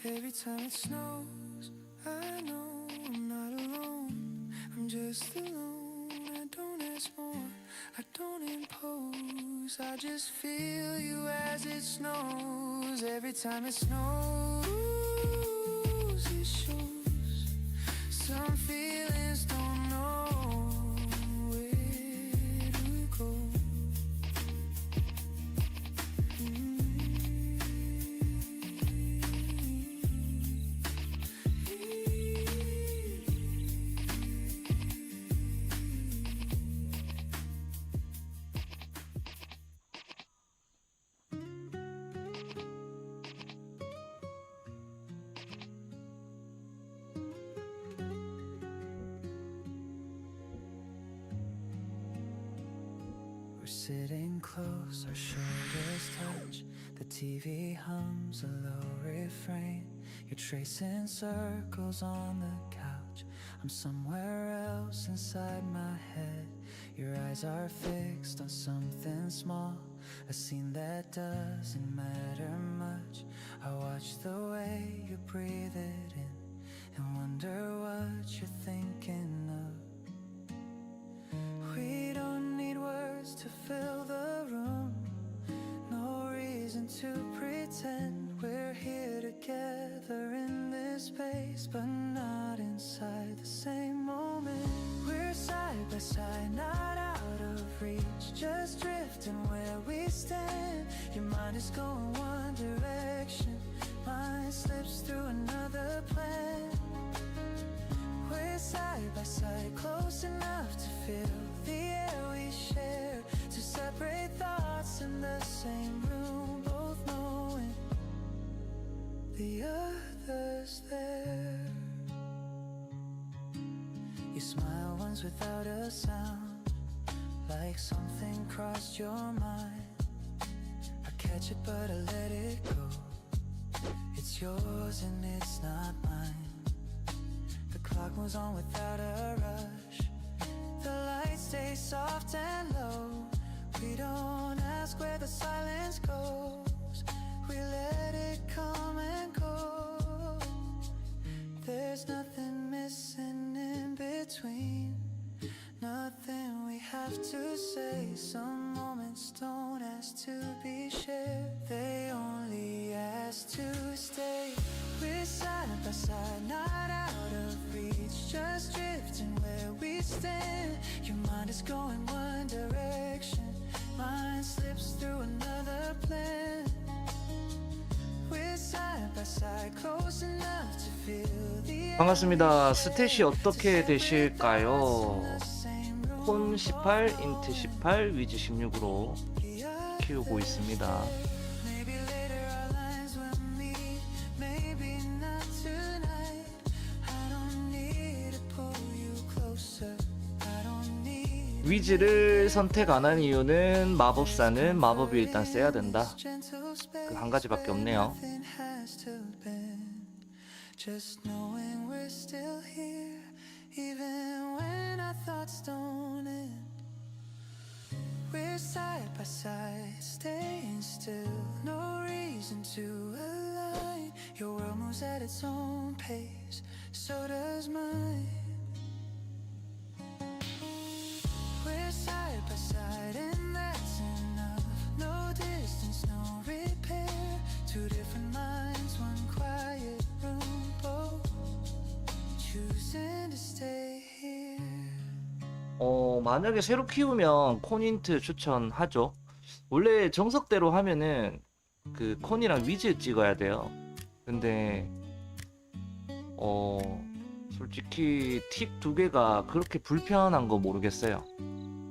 Every time it snows, I know I'm not alone. I'm just alone. I don't ask more, I don't impose. I just feel you as it snows. Every time it snows, it shows. Some feelings don't know where to go. We're sitting close, our shoulders touch. The TV hums a low refrain. You're tracing circles on the couch. I'm somewhere else inside my head. Your eyes are fixed on something small, a scene that doesn't matter much. I watch the way you breathe it in and wonder what you're thinking of. We don't need words to fill the room, no reason to pretend we're here together in this space, but not inside the same moment. We're side by side, not out of reach, just drifting where we stand. Your mind is going one direction, mine slips through another plan. We're side by side, close enough to feel the air we share, to separate thoughts in the same room, both knowing the other's there. You smile once without a sound, like something crossed your mind. I catch it but I let it go. It's yours and it's not mine. The clock moves on without a rush. The lights stay soft and low. We don't ask where the silence goes. We let it come and go. There's nothing missing in between, nothing we have to say. Some moments don't ask to be shared, they only ask to stay. We're side by side, not out of reach, just drifting where we stand. Your mind is going one direction, mine slips through another plan. We're side by side, close enough to feel the 반갑습니다. 스탯이 어떻게 되실까요? 폰 18, 인트 18, 위즈 16으로 키우고 있습니다. 위즈를 선택 안 한 이유는 마법사는 마법이 일단 세야 된다. 그 한 가지밖에 없네요. Just knowing we're still here, even when our thoughts don't end. We're side by side, staying still, no reason to align. Your world moves at its own pace, so does mine. We're side by side, and that's enough. No distance, no repair. Two different minds, one quiet room, both choosing to stay here. 만약에 새로 키우면 콘인트 추천하죠. 원래 정석대로 하면은 그 콘이랑 위즈 찍어야 돼요. 근데 솔직히 팁 두 개가 그렇게 불편한 거 모르겠어요.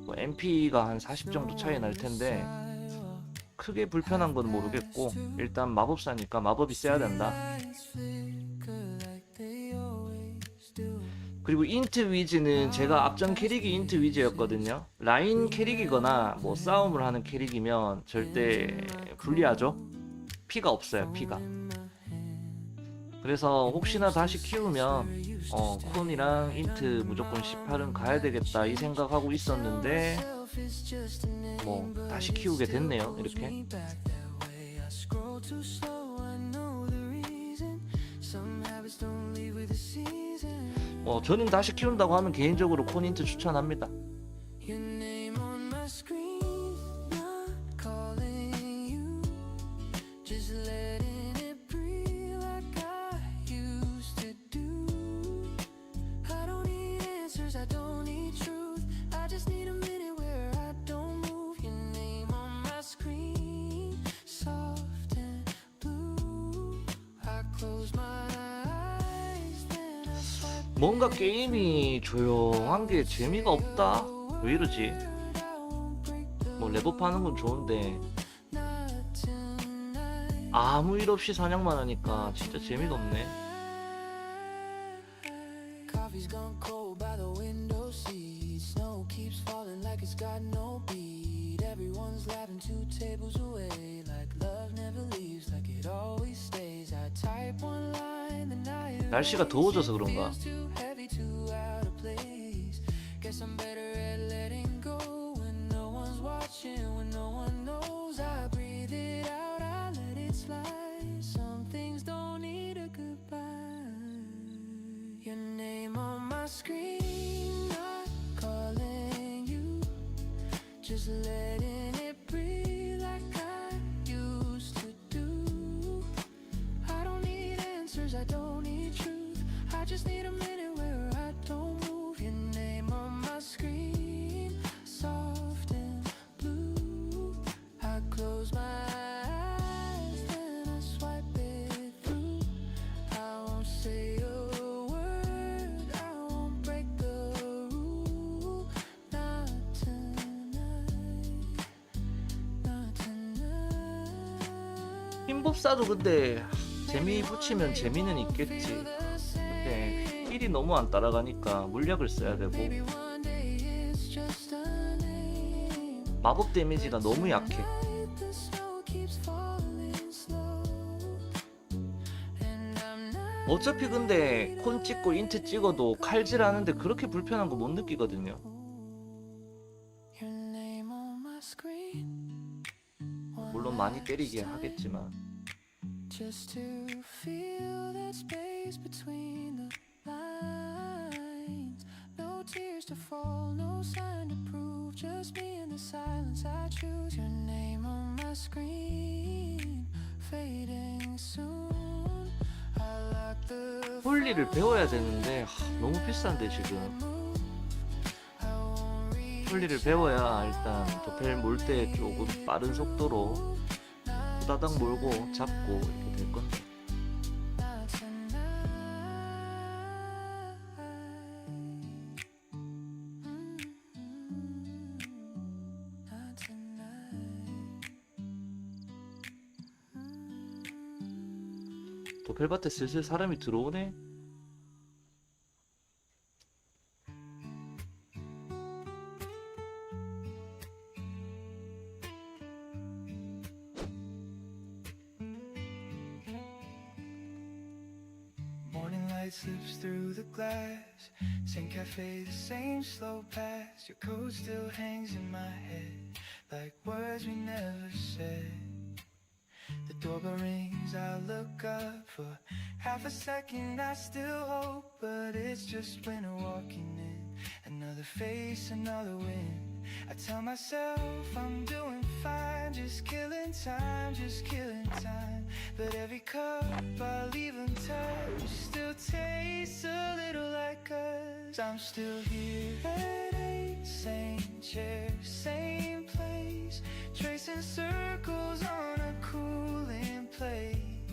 뭐 MP가 한 40 정도 차이 날 텐데 크게 불편한 건 모르겠고, 일단 마법사니까 마법이 세야 된다. 그리고 인트 위즈는 제가 앞전 캐릭이 인트 위즈였거든요. 라인 캐릭이거나 뭐 싸움을 하는 캐릭이면 절대 불리하죠. 피가 없어요, 피가. 그래서 혹시나 다시 키우면 콘이랑 인트 무조건 18은 가야 되겠다 이 생각하고 있었는데 뭐 다시 키우게 됐네요, 이렇게. 저는 다시 키운다고 하면 개인적으로 콘인트 추천합니다. 뭔가 게임이 조용한 게 재미가 없다? 왜 이러지? 뭐 랩업하는 건 좋은데 아무 일 없이 사냥만 하니까 진짜 재미가 없네. 날씨가 더워져서 그런가? 흰법사도 근데 재미 붙이면 재미는 있겠지. 근데 힐이 너무 안 따라가니까 물약을 써야 되고 마법 데미지가 너무 약해. 어차피 근데 콘 찍고 인트 찍어도 칼질 하는데 그렇게 불편한 거 못 느끼거든요. 물론 많이 때리긴 하겠지만 Just to feel that space between the lines. No tears to fall, no sign to prove. Just me in the silence. I choose your name on my screen. Fading soon. I like the 홀리를 배워야 되는데 너무 비싼데 지금. 홀리를 배워야 일단 도펠 몰 때 조금 빠른 속도로 후다닥 몰고 잡고 이렇게 될 건데. 도펠밭에 슬슬 사람이 들어오네. light slips through the glass. Same cafe, the same slow pass. Your coat still hangs in my head like words we never said. The doorbell rings, I look up for half a second. I still hope, but it's just winter walking in. Another face, another wind. I tell myself I'm doing fine, just killing time, just killing time. But every cup I leave untouched still tastes a little like us. I'm still here at 8, same chair, same place, tracing circles on a cooling plate.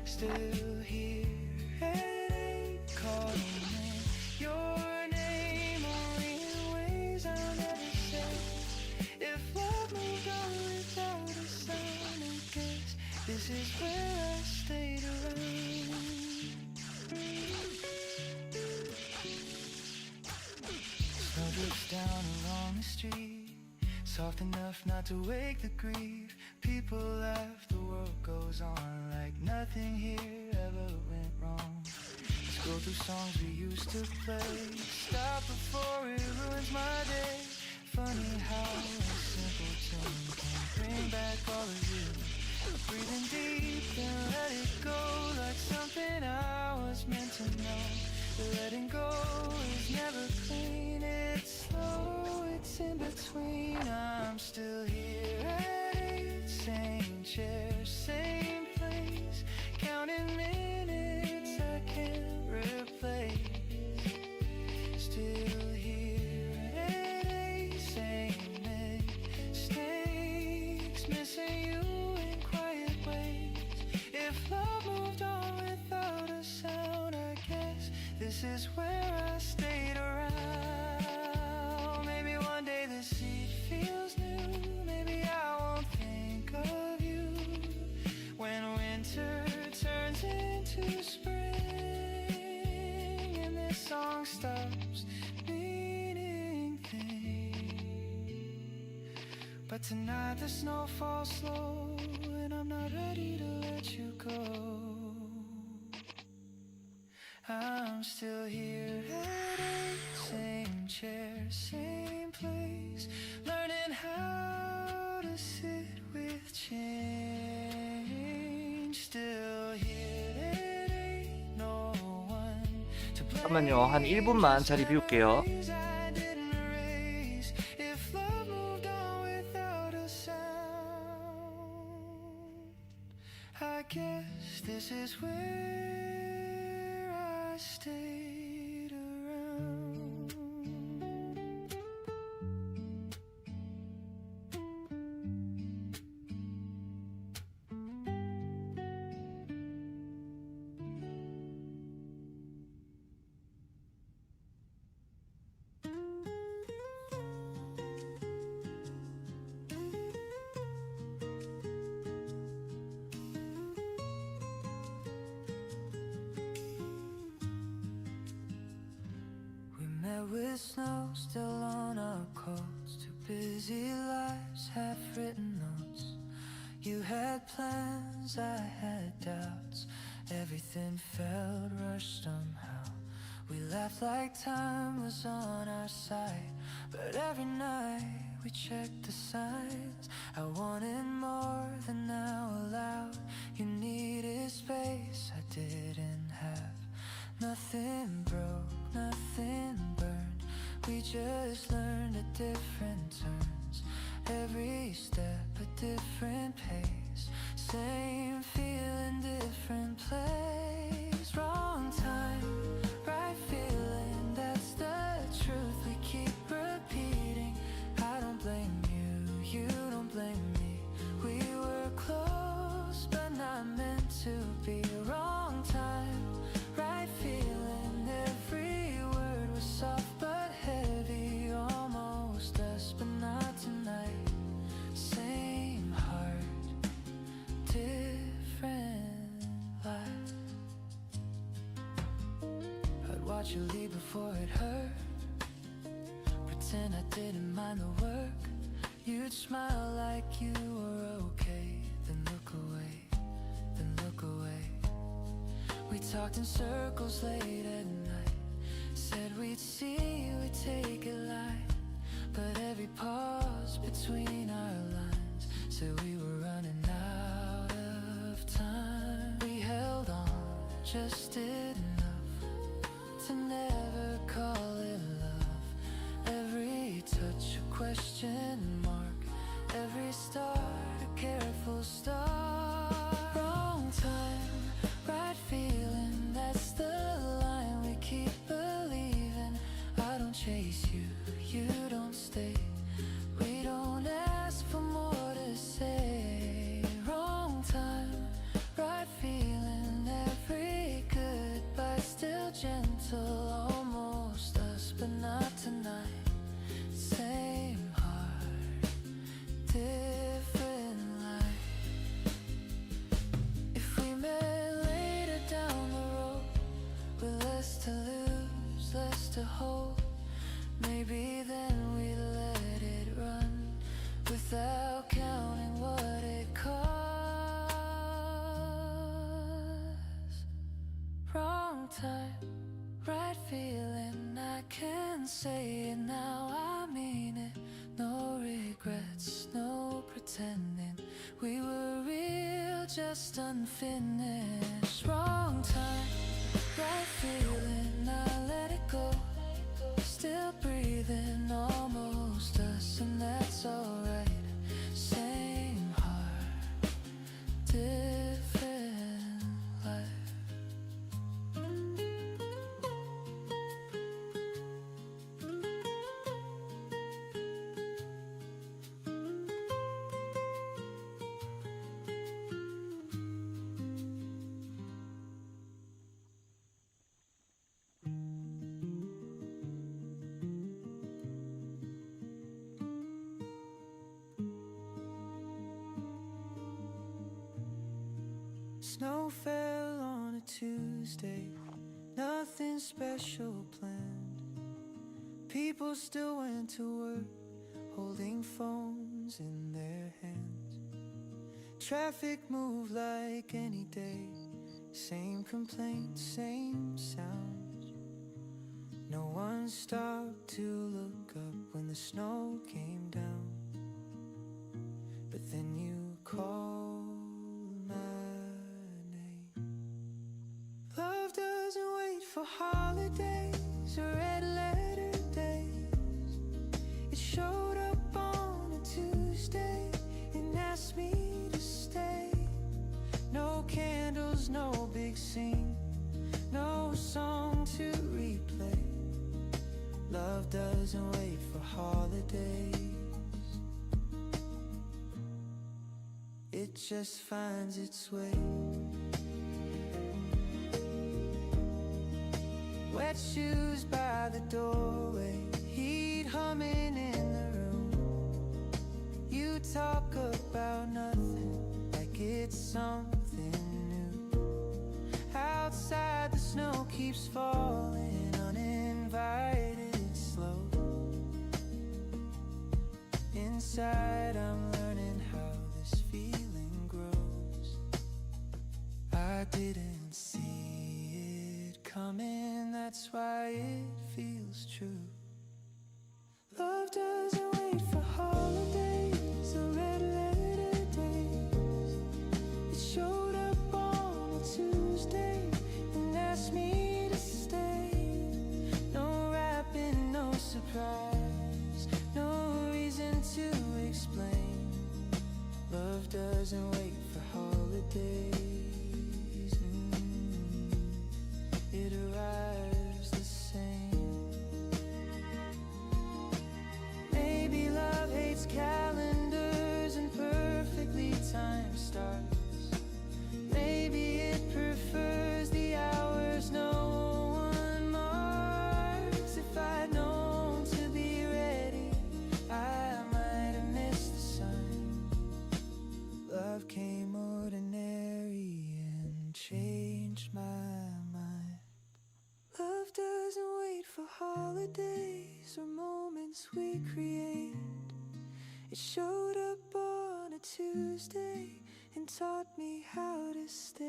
Still here at 8, calling your name only in ways I'll never say. If love moved on without a sound, I guess this is where I stayed around. Snow drips down along the street, soft enough not to wake the grief. People laugh, the world goes on like nothing here ever went wrong. Let's go through songs we used to play, stop before it ruins my day. Funny how a simple tune can bring back all of you. Breathing deep and let it go like something I was meant to know. The letting go is never clean, it's slow, it's in between. I'm still here at 8, same chair, same place, counting minutes I can't replace. Still here at 8, same mistakes, missing you in quiet ways. If love moved on without a sound, I guess this is where I stayed around. Maybe one day the seat feels new, maybe I won't think of you when winter turns into spring and this song stops meaning things. But tonight the snow falls slow and I'm not ready to let you go. I'm still here at 8, same chair, same place, learning how to sit with change. Still here at 8, no one to blame. 잠깐만요, 한 1분만 자리 비울게요. I didn't erase. If love moved on without a sound, I guess this is where I stayed around. With snow still on our coats, two busy lives, half-written notes. You had plans, I had doubts. Everything felt rushed somehow. We laughed like time was on our side, but every night we checked the signs. I wanted more than now allowed. You needed space I didn't have. Nothing broke, nothing burned. We just learned at different turns. Every step a different pace. Same feeling, different place. Wrong time, right feeling. That's the truth we keep repeating. I don't blame you, you don't blame me. We were close, but not meant to be. Wrong time, right feeling. Every word was soft but heavy, almost us, but not tonight. Same heart, different life. I'd watch you leave before it hurt, pretend I didn't mind the work. You'd smile like you were okay, then look away, then look away. We'd talked in circles late at night. Said we'd see, we'd take it light. But every pause between our lines said we were running out of time. We held on just enough to never call it love. Every touch a question mark, every start a careful start. Wrong time, right feeling, that's the line we keep believing. I don't chase you, you don't stay. We don't ask for more to say. Wrong time, right feeling, every goodbye still gentle. Almost us, but not tonight. Same heart, different life. If we met later down the road with less to lose, less to hold, maybe then we let it run without counting what it costs. Wrong time, right feeling, I can say it now, I mean it. No regrets, no pretending. We were real, just unfinished. Wrong time, right feeling, I let it go. Still breathing, almost us, and that's alright. Same heart, different life. Snow fell on a Tuesday, nothing special planned. People still went to work, holding phones in their hands. Traffic moved like any day, same complaints, same sounds. No one stopped to look up when the snow came down. But then you called my name. Love doesn't wait for holidays or red letter days. It showed up on a Tuesday and asked me to stay. No candles, no big scene, no song to replay. Love doesn't wait for holidays. It just finds its way. Wet shoes by the doorway, heat humming in the room. You talk about nothing like it's something new. Outside the snow keeps falling, uninvited, slow. Inside I'm learning how this feeling grows. I didn't see it coming, that's why it feels true. Love doesn't wait for holidays or red letter days. It showed up on a Tuesday and asked me to stay. No rapping, no surprise, no reason to explain. Love doesn't wait for holidays. It arrives the same. Maybe love hates calendars and perfectly timed starts. Maybe it prefers the hours no one marks. If I'd known to be ready, I might have missed the sign. Love came ordinary and changed my mind. Love doesn't wait for holidays or moments we create. It showed up on a Tuesday and taught me how to stay.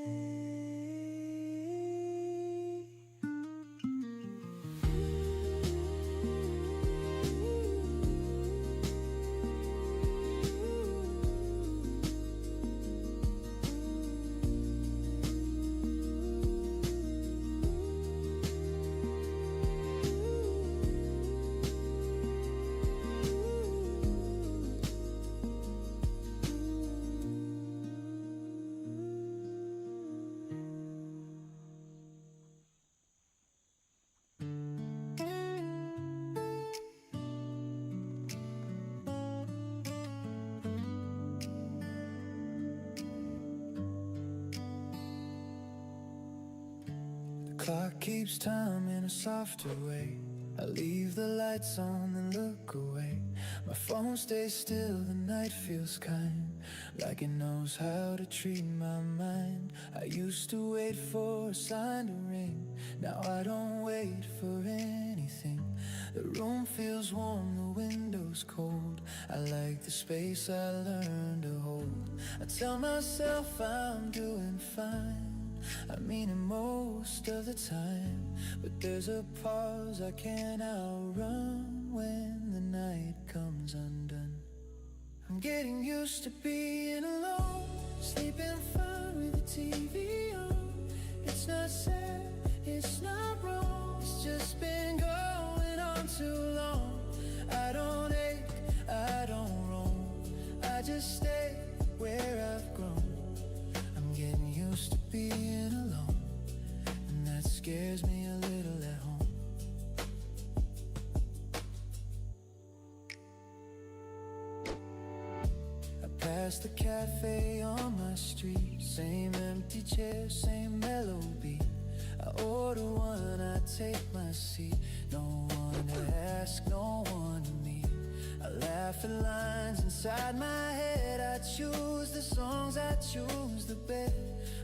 clock keeps time in a softer way. I leave the lights on and look away. My phone stays still, the night feels kind, like it knows how to treat my mind. I used to wait for a sign to ring, now I don't wait for anything. The room feels warm, the window's cold. I like the space I learned to hold. I tell myself I'm doing fine, I mean it most of the time. But there's a pause I can't outrun when the night comes undone. I'm getting used to being alone, sleeping fine with the TV on. It's not sad, it's not wrong, it's just been going on too long. I don't ache, I don't roam, I just stay where I've grown. I'm getting used to being alone, and that scares me a little at home. I pass the cafe on my street, same empty chair, same mellow beat. I order one, I take my seat. No one to ask, no one to meet. I laugh at lines inside my head. I choose the songs, I choose the bed.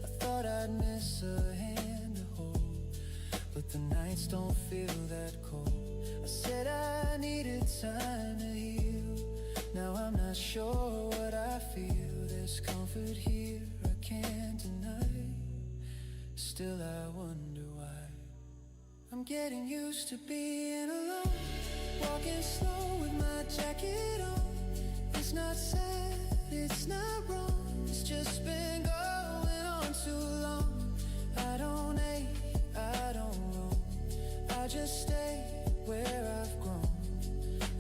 I thought I'd miss a hand to hold, but the nights don't feel that cold. I said I needed time to heal, now I'm not sure what I feel. There's comfort here I can't deny, still I wonder why. I'm getting used to being alone, walking slow with my jacket on. It's not sad, it's not wrong, it's just been going on too long. I don't ache, I don't roam, I just stay where I've grown.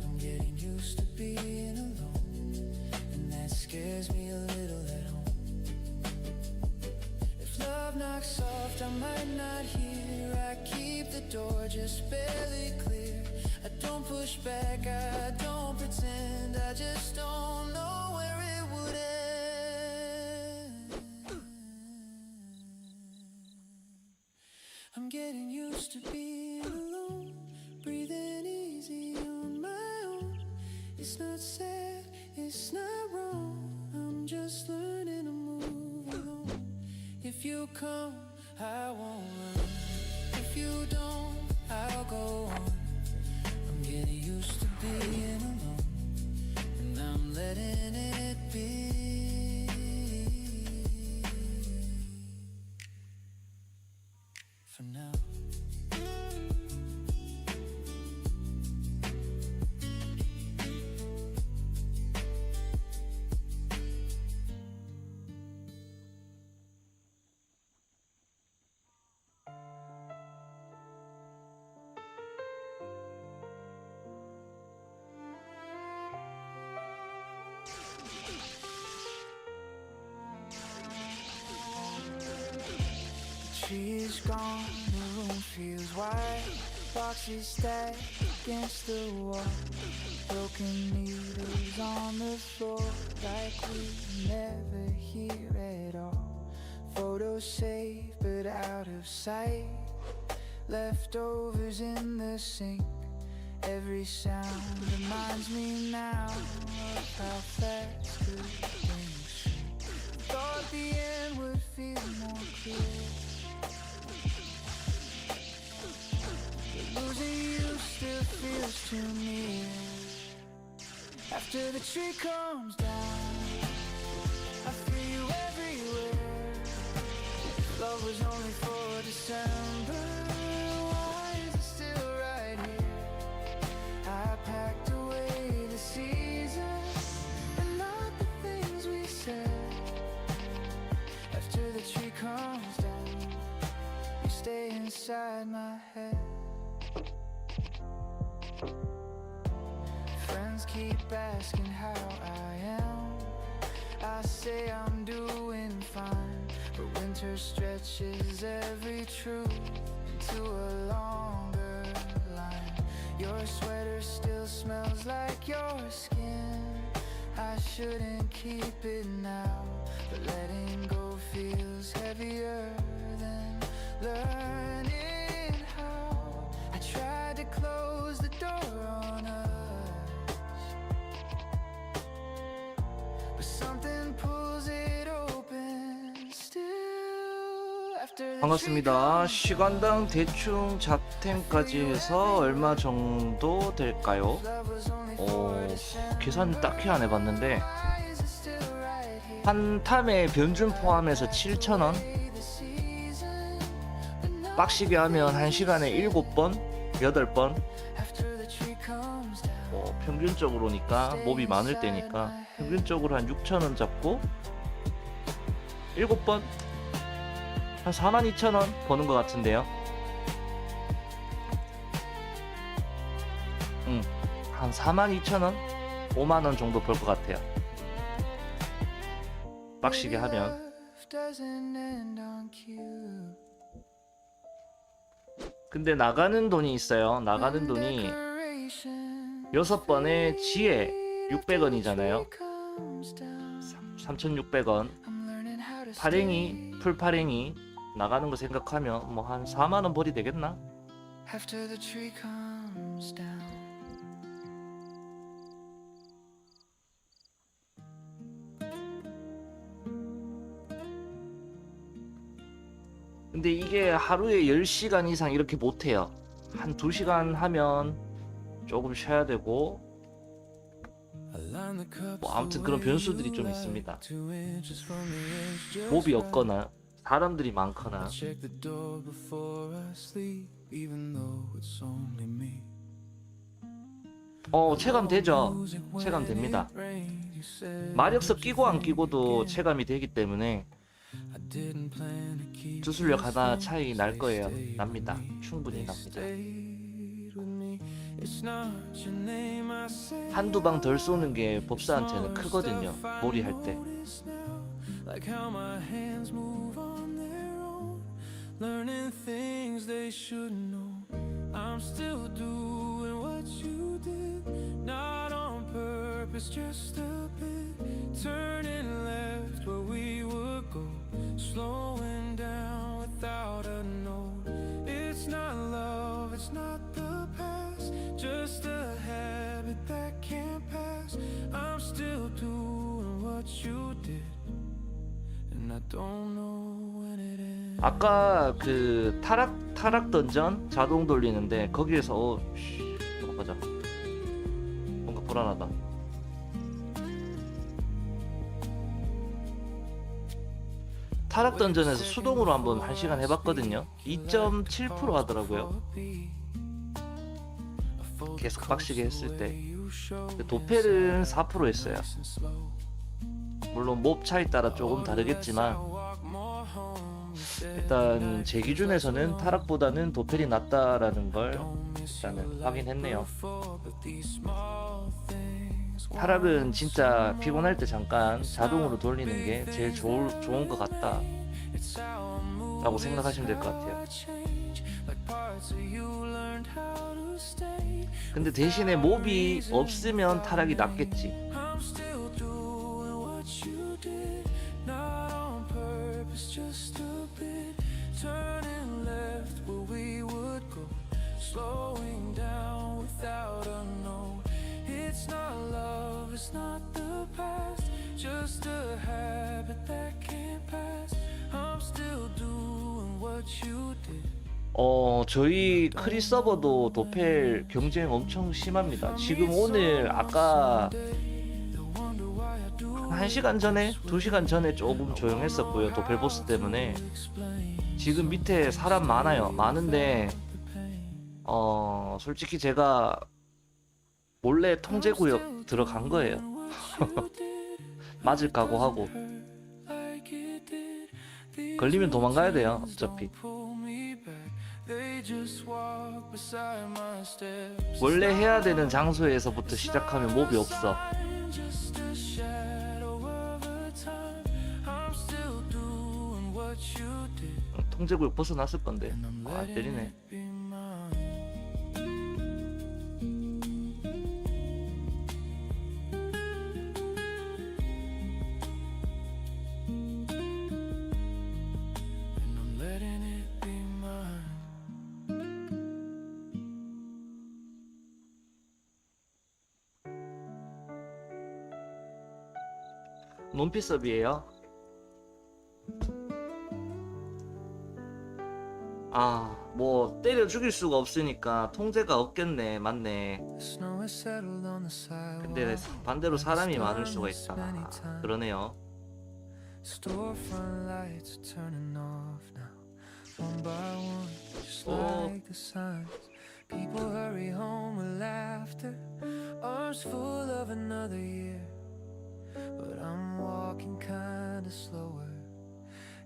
I'm getting used to being alone, and that scares me a little at home. If love knocks soft, I might not hear. I keep the door just barely clear. I don't push back, I don't pretend, I just don't know where it would end. I'm getting used to being alone, breathing easy on my own. It's not sad, it's not wrong, I'm just learning to move alone. If you come, I won't run. If you don't, I'll go on. I'm getting used to being alone, and I'm letting it be. For now. Tree is gone, the room feels white. Boxes stacked against the wall, broken needles on the floor, like we never here at all. Photos saved but out of sight, leftovers in the sink. Every sound reminds me now of how fast good things shrink. Thought the end would feel more clear, losing you still feels too near. After the tree comes down, I feel you everywhere. Love was only for December, why is it still right here? I packed away the seasons and not the things we said. After the tree comes down, you stay inside my head. Friends keep asking how I am. I say I'm doing fine, but winter stretches every truth into a longer line. Your sweater still smells like your skin. I shouldn't keep it now, but letting go feels heavier than learning. they close the door on us, but something pulls it open still. After the tree 반갑습니다. 시간당 대충 잡템까지 해서 얼마 정도 될까요? 계산 딱히 안 해봤는데 한 탐에 변준 포함해서 7,000원, 빡시게 하면 1시간에 7번, 8번, 평균적으로니까 몹이 많을 때니까 평균적으로 한 6,000원 잡고 7번 한 42,000원 버는 것 같은데요. 한 42,000원? 5만원 정도 벌 것 같아요. 빡시게 하면. 근데 나가는 돈이 있어요. 나가는 돈이 6번에 지혜 600원이잖아요. 3,600원. 파랭이, 풀파랭이 나가는 거 생각하면 뭐 한 4만원 벌이 되겠나? After the tree comes down. 근데 이게 하루에 10시간 이상 이렇게 못해요. 한 2시간 하면 조금 쉬어야 되고 뭐 아무튼 그런 변수들이 좀 있습니다. 몹이 없거나 사람들이 많거나. 체감되죠? 체감됩니다. 마력서 끼고 안 끼고도 체감이 되기 때문에 주술력 하나 차이 날 거예요. 납니다. 충분히 납니다. 한두 방 덜 쏘는 게 법사한테는 크거든요. 몰이 할 때. Slowing down without a note. It's not love, it's not the past, just a habit that can't pass. I'm still doing what you did, and I don't know when it ends. 아까 그 타락 던전 자동 돌리는데 거기에서 넘어가자. 뭔가 불안하다. 타락 던전에서 수동으로 한번 1시간 해봤거든요. 2.7% 하더라고요. 계속 빡시게 했을 때. 도펠은 4% 했어요. 물론 몹 차에 따라 조금 다르겠지만 일단 제 기준에서는 타락보다는 도펠이 낫다라는 걸 일단은 확인했네요. 타락은 진짜 피곤할 때 잠깐 자동으로 돌리는 게 제일 좋은 것 같다 라고 생각하시면 될 것 같아요. 근데 대신에 몹이 없으면 타락이 낫겠지. It's not love, it's not the past, just a habit that can't pass. I'm still doing what you did. 저희 크리스터서버도 도펠 경쟁 엄청 심합니다. 지금 오늘 아까 1시간 전에, 2시간 전에 조금 조용했었고요. 도펠 보스 때문에. 지금 밑에 사람 많아요. 많은데 솔직히 제가 몰래 통제구역 들어간 거예요. 맞을 각오하고. 걸리면 도망가야 돼요. 어차피. 원래 해야 되는 장소에서부터 시작하면 몹이 없어. 통제구역 벗어났을 건데. 안 때리네. 논피섭이에요. 아, 뭐 때려 죽일 수가 없으니까 통제가 없겠네. 맞네. The snow has settled on the sidewalk. 근데 반대로 사람이 많을 수가 있다. 그러네요. Storefront lights are turning off now, one by one, just Oh. like the signs. People hurry home with laughter, arms full of another year. But I'm walking kinda slower.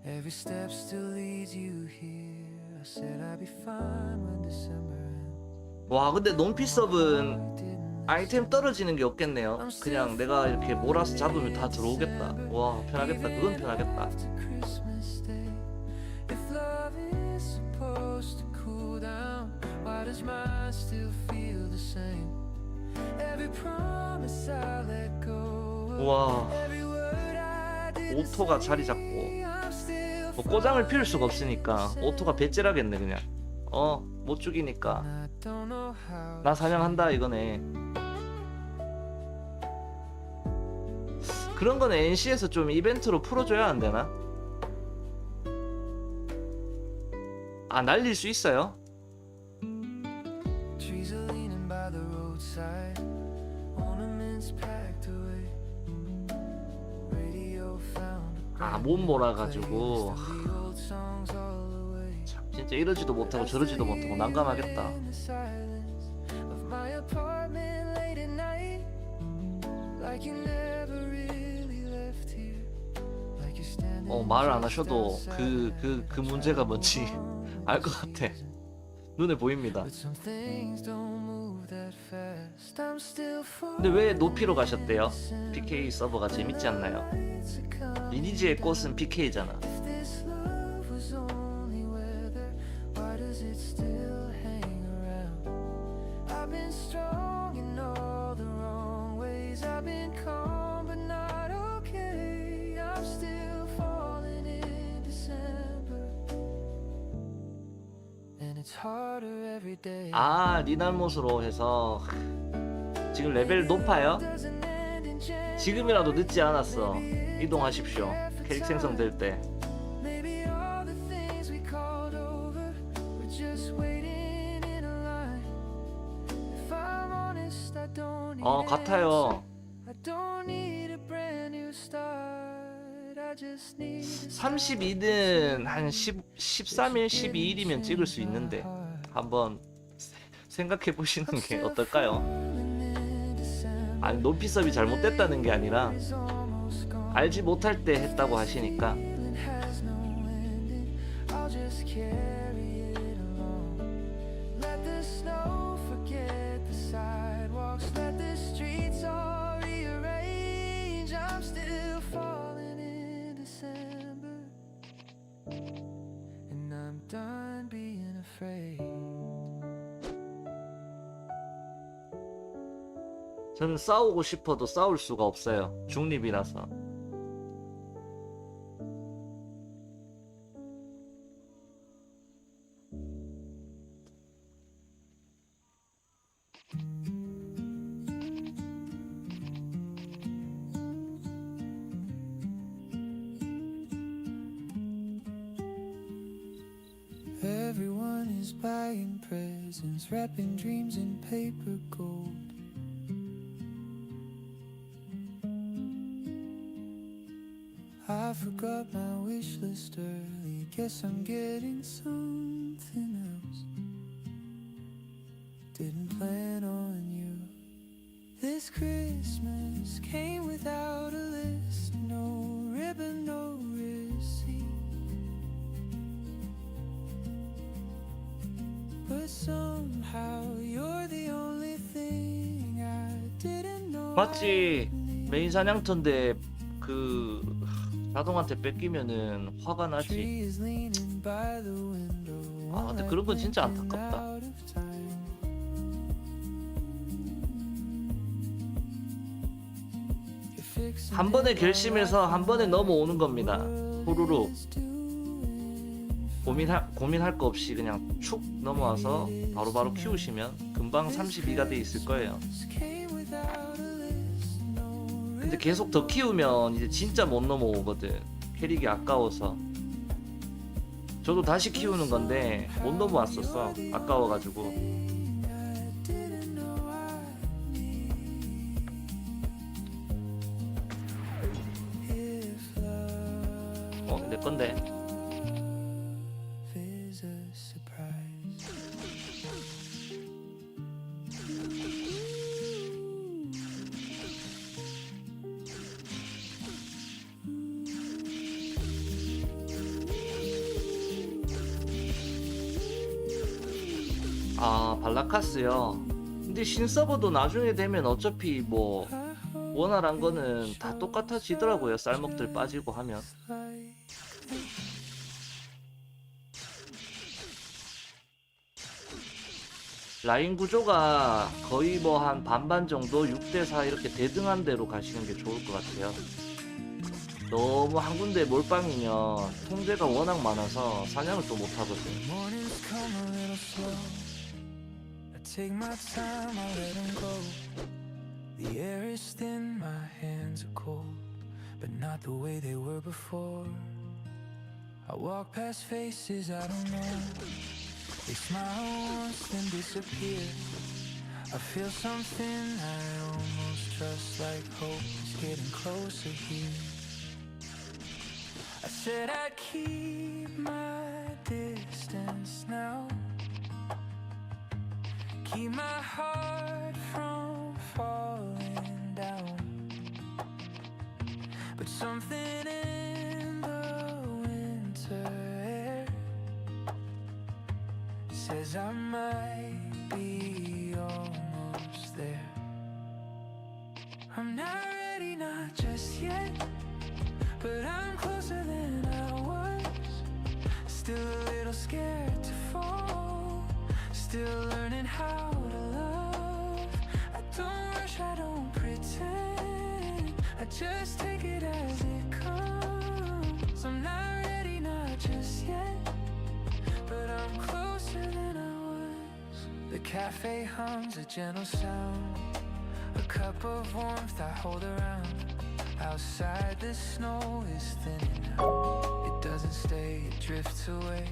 Every step still leads you here. I said I'd be fine when December ends. 와, 근데 논피섭은 아이템 떨어지는 게 없겠네요. 그냥 내가 이렇게 몰아서 잡으면 다 들어오겠다. 와, 편하겠다. 그건 편하겠다. After Christmas Day, if love is supposed to cool down, why does mine still feel the same? Every promise I let go of, 와, every word I didn't 오토가 자리 잡고 I'm still 뭐 꼬장을 피울 수가 없으니까 오토가 배째라겠네 그냥. 못 죽이니까 I don't know how 나 사냥한다 이거네. 그런 거는 NC에서 좀 이벤트로 풀어줘야 안 되나? 아, 날릴 수 있어요? trees are leaning by the roadside, ornaments packed away, radio found a 아, brand 못 new 몰아가지고. playlist of the old songs all away. 참, 진짜 이러지도 못하고 저러지도 못하고 난감하겠다. In the silence of my apartment late at night, like you never really left here, like you're standing 말 안 just 하셔도 outside 그 문제가 뭔지 알 것 같아. 눈에 보입니다. But some things don't move that fast. I'm still 근데 왜 높이로 가셨대요? PK 서버가 재밌지 않나요? 리니지의 꽃은 PK잖아. If this love was only weather, why does it still hang around? I've been strong in all the wrong ways. I've been calm but not okay. I'm still falling in December, and it's harder every day. 아, 리날못으로 해서 지금 레벨 높아요? Doesn't end in January. 지금이라도 늦지 않았어. 이동하십시오. 캐릭 생성될 때. Maybe all the things we called over were just waiting in a line. If I'm honest, I don't need 같아요. I don't need a brand new start. I just need to 32는 한 13일, 12일이면 찍을 수 있는데 한번 생각해 보시는 게 어떨까요? 아니, 논피섭이 잘못됐다는 게 아니라 알지 못할 때 했다고 하시니까. has no ending. I'll just carry it along. Let the snow forget the sidewalks. Let the streets all rearrange. I'm still falling in December, and I'm done being afraid. 저는 싸우고 싶어도 싸울 수가 없어요. 중립이라서. Everyone is buying presents, wrapping dreams in paper gold. I forgot my wish list early. Guess I'm getting something else. Didn't plan on you. This Christmas came without a list. No ribbon, no receipt. But somehow you're the only thing I didn't know. 맞지? 메인 사냥터인데 그 자동한테 뺏기면은 화가 나지. Trees leaning by the window. 아, 근데 그런 건 진짜 안타깝다. Out of time. You're fixing 한 번에 결심해서 한 번에 넘어오는 겁니다. 후루룩. 고민할 거 없이 그냥 축 넘어와서 바로바로 키우시면 금방 32가 돼 있을 거예요. 근데 계속 더 키우면 이제 진짜 못 넘어오거든. 캐릭이 아까워서. 저도 다시 키우는 건데 못 넘어왔었어. 아까워가지고. 내 건데. is a surprise. 아, 발라카스요. 근데 신서버도 나중에 되면 어차피 뭐 원활한 거는 다 똑같아지더라고요. 쌀먹들 빠지고 하면. 라인 구조가 거의 뭐 한 반반 정도 6대4 이렇게 대등한 대로 가시는 게 좋을 것 같아요. 너무 한 군데 몰빵이면 통제가 워낙 많아서 사냥을 또 못하거든. Mornings come a little slow. I take my time, I let 'em go. The air is thin, my hands are cold, but not the way they were before. I walk past faces I don't know. They smile once, then disappear. I feel something I almost trust, like hope is getting closer here. I said I'd keep my distance now, keep my heart from falling down. But something in the winter air says I might be almost there. I'm not ready, not just yet, but I'm closer than I was. Still a little scared to fall, still learning how to love. I don't rush, I don't pretend, I just take it as it comes. I'm not ready, not just yet, but I'm closer than I was. The cafe hums a gentle sound, a cup of warmth I hold around. Outside the snow is thinning out, it doesn't stay, it drifts away.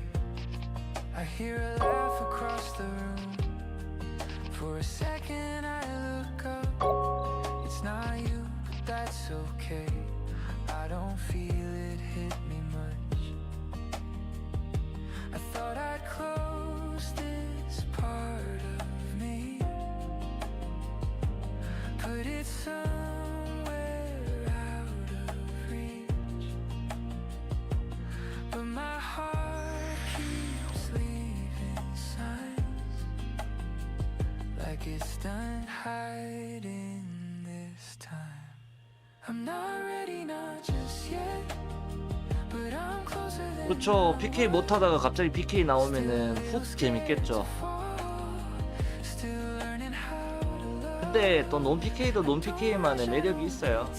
I hear a laugh across the room, for a second I look up. It's not you, but that's okay, I don't feel it hit me much. I thought I'd close this part of me, put it somewhere out of reach, but my heart keeps leaving signs, like it's done hiding this time. I'm not ready, not just yet, but I'm closer than 그렇죠. PK 못하다가 갑자기 PK 나오면은 훅 재밌겠죠. still learning how to love. 근데 또 논 PK도 논 PK만의 매력이 있어요.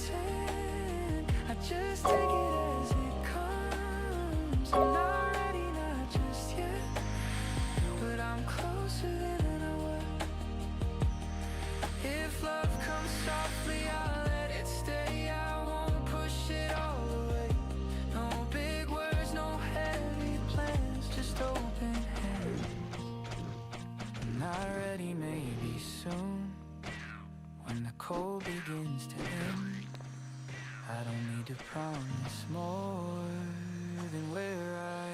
I just take it as it comes. I'm not ready, not just yet, but I'm closer than I was. If love comes softly, I'll let it stay. I won't push it all away. No big words, no heavy plans, just open hands. I'm not ready, maybe soon, when the cold begins to end. I don't need to promise more than where I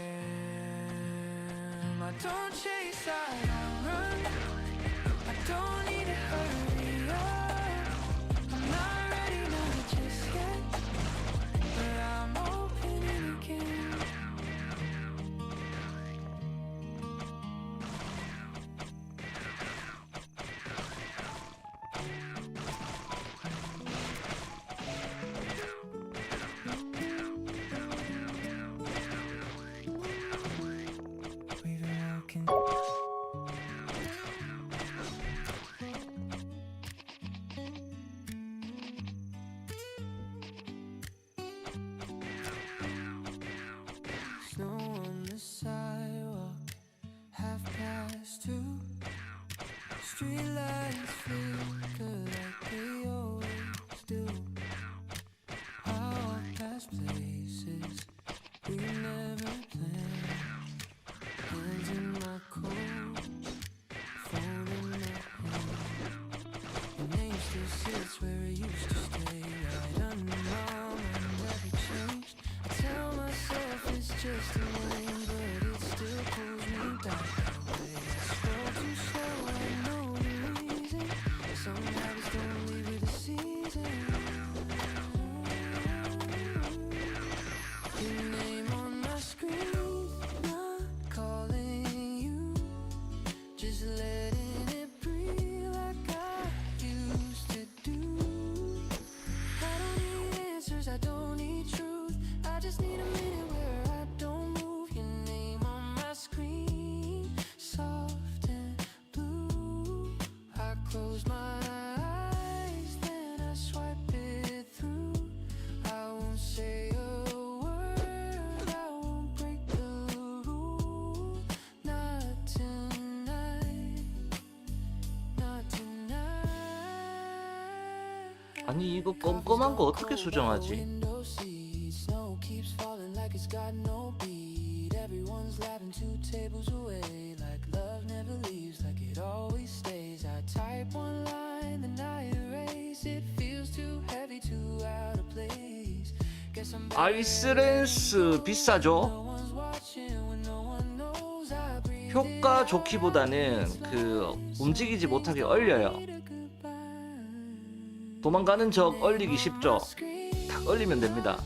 am. I don't chase, I don't run, I don't need to hurry up. I'm not ready, not just yet, but I'm opening again. We've been walking. Snow on the sidewalk, 2:30. Streetlights flicker like they always do. switch places. We never planned. Hands in my coat, phone in my hand. Your name still sits where it used to stay, right under mom, and never changed. I tell myself it's just a name, but it still pulls me down. I scroll too slow, I know the reason. Some habits don't leave with the season. Your name on my screen, not calling you, just letting it breathe like I used to do. I don't need answers, I don't need truth, I just need a minute where I don't move. Your name on my screen, soft and blue. I close my eyes, then I swipe it through. I won't say a word, I won't break the rule. Not tonight, not tonight. 아니 이거 껌껌한 거 어떻게 수정하지? Window seat, snow keeps falling like it's got no beat. Everyone's laughing 2 tables away, like love never leaves, like it always stays. I type one line, then I erase. It feels too heavy, too out of place. Guess I'm better 아이스랜스 비싸죠? no one's watching when no one knows I breathe. 효과 좋기보다는 그 움직이지 못하게 얼려요. 도망가는 적 얼리기 쉽죠? 탁 얼리면 됩니다.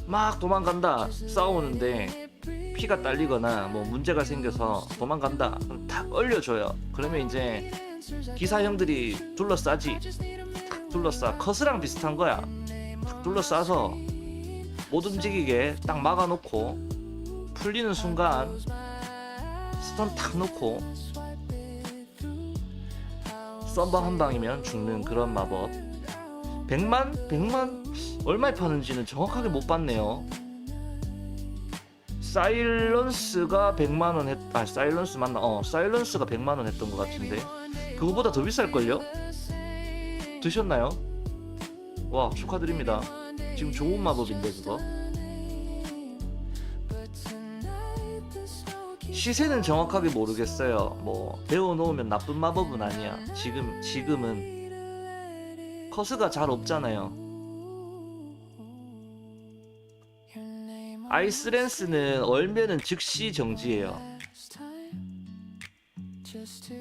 막 도망간다 싸우는데 피가 딸리거나 뭐 문제가 생겨서 도망간다 그럼 탁 얼려줘요. 그러면 이제 기사 형들이 둘러싸지. 탁 둘러싸. 커스랑 비슷한 거야. 탁 둘러싸서 못 움직이게 딱 막아놓고 풀리는 순간 스턴 탁 놓고 썬버 한 방이면 죽는 그런 마법. 100만 얼마에 파는지는 정확하게 못 봤네요. 사일런스가 100만원 사일런스 맞나? 사일런스가 100만원 했던 것 같은데 그거보다 더 비쌀걸요? 드셨나요? 와 축하드립니다. 지금 좋은 마법인데 그거. 시세는 정확하게 모르겠어요. 뭐 배워놓으면 나쁜 마법은 아니야. 지금은 커스가 잘 없잖아요. 아이스랜스는 얼면은 즉시 정지예요. Just to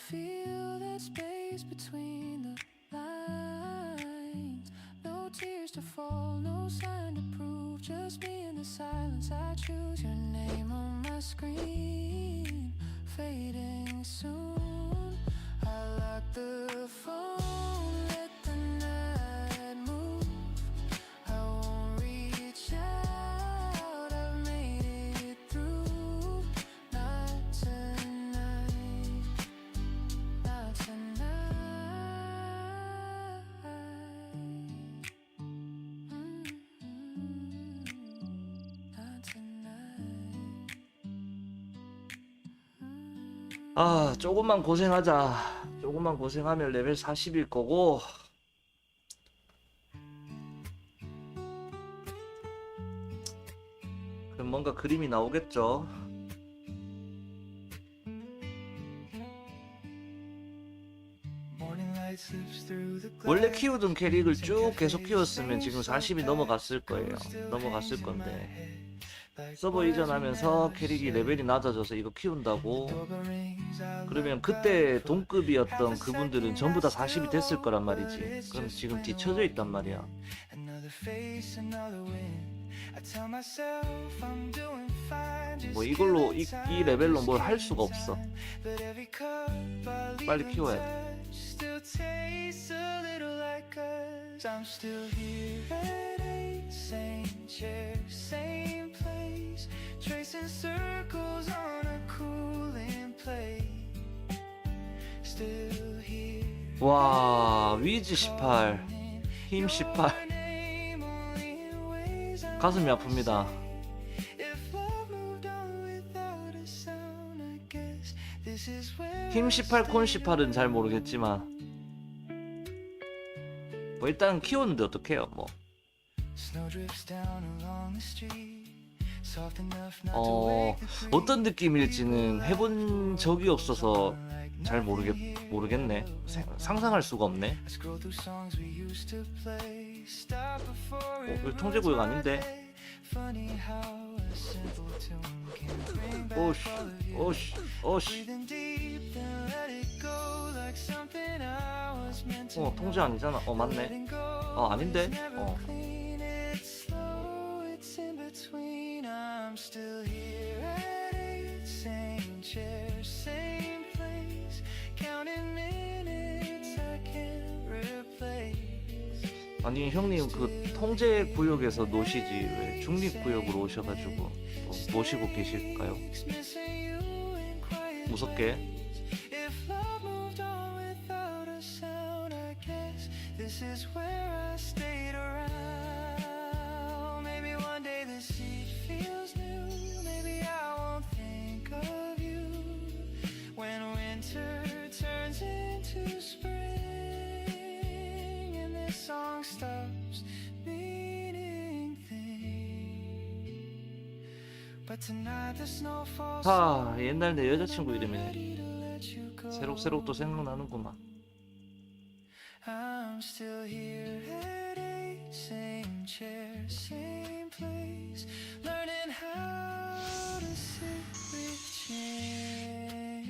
feel that space between the lines. No tears to fall, no sign to prove. Just me in the silence. I choose your name on my screen, fading soon. I lock the phone, let the night move. I won't reach out, I've made it through. Not tonight, not tonight. Not tonight. 아 조금만 고생하자. 조금만 고생하면 레벨 40일 거고 그럼 뭔가 그림이 나오겠죠. Morning light slips through the 원래 키우던 캐릭을 쭉 계속 키웠으면 지금 40이 넘어갔을 거예요. 넘어갔을 건데 서버 이전하면서 캐릭이 레벨이 낮아져서 이거 키운다고 그러면 그때 동급이었던 그분들은 전부 다 40이 됐을 거란 말이지. 그럼 지금 뒤쳐져 있단 말이야. 뭐 이걸로 이 레벨로 뭘 할 수가 없어. 빨리 키워야 돼. I'm still here at 8, same chair, same place, tracing circles on a cooling plate. Still here. 와, 위즈 18, 힘 18. 가슴이 아픕니다. 힘 18, 콘 18은 잘 모르겠지만 뭐 일단 키웠는데 어떡해요 뭐. Snow drifts down along the street. Soft enough not to wake the breeze. 어떤 느낌일지는 해본 적이 없어서 잘 모르겠네. 상상할 수가 없네. I scroll through songs we used to play. Stop before it 이거 통제구역 아닌데? Funny how a simple tune can bring back 오씨, all of you. 오씨, 오씨. Breathing deep, then let it go like something I was meant to 통제 아니잖아. 맞네. letting go. 아닌데? It's never clean, it's slow, it's in between. I'm still here at 8, same chair, same place, counting minutes I can't replace. 아니 형님 그 통제 구역에서 노시지 왜 중립 구역으로 오셔가지고 또 노시고 계실까요? Missing you in quiet 무섭게. If love moved on without a sound, I guess this is where I stayed around. Maybe one day the seed feels new. Maybe I won't think of you when winter turns into spring and this song stops meaning things. But tonight the snow falls. 옛날 내 여자친구 이름이네. ready to let you go. 새록새록 또 생각나는구만. I'm still here at 8, same chair, same place, learning how to sit with change.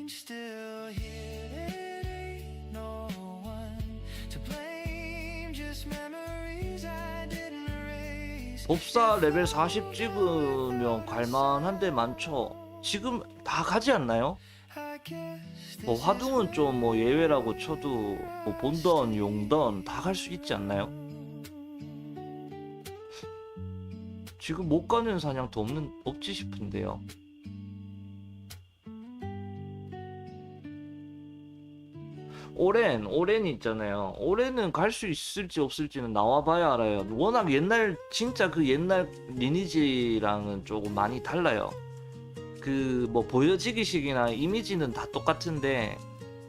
Still here at 8, no one to blame, just memories I didn't erase. 법사 레벨 40 찍으면 갈만한데 많죠. 지금 다 가지 않나요? I guess 뭐 화둥은 좀 뭐 예외라고 쳐도 뭐 본던 용던 다 갈 수 있지 않나요? 지금 못 가는 사냥도 없지 싶은데요. 오렌 있잖아요. 오렌은 갈 수 있을지 없을지는 나와봐야 알아요. 워낙 옛날 진짜 그 옛날 리니지랑은 조금 많이 달라요. 그 뭐 보여지기식이나 이미지는 다 똑같은데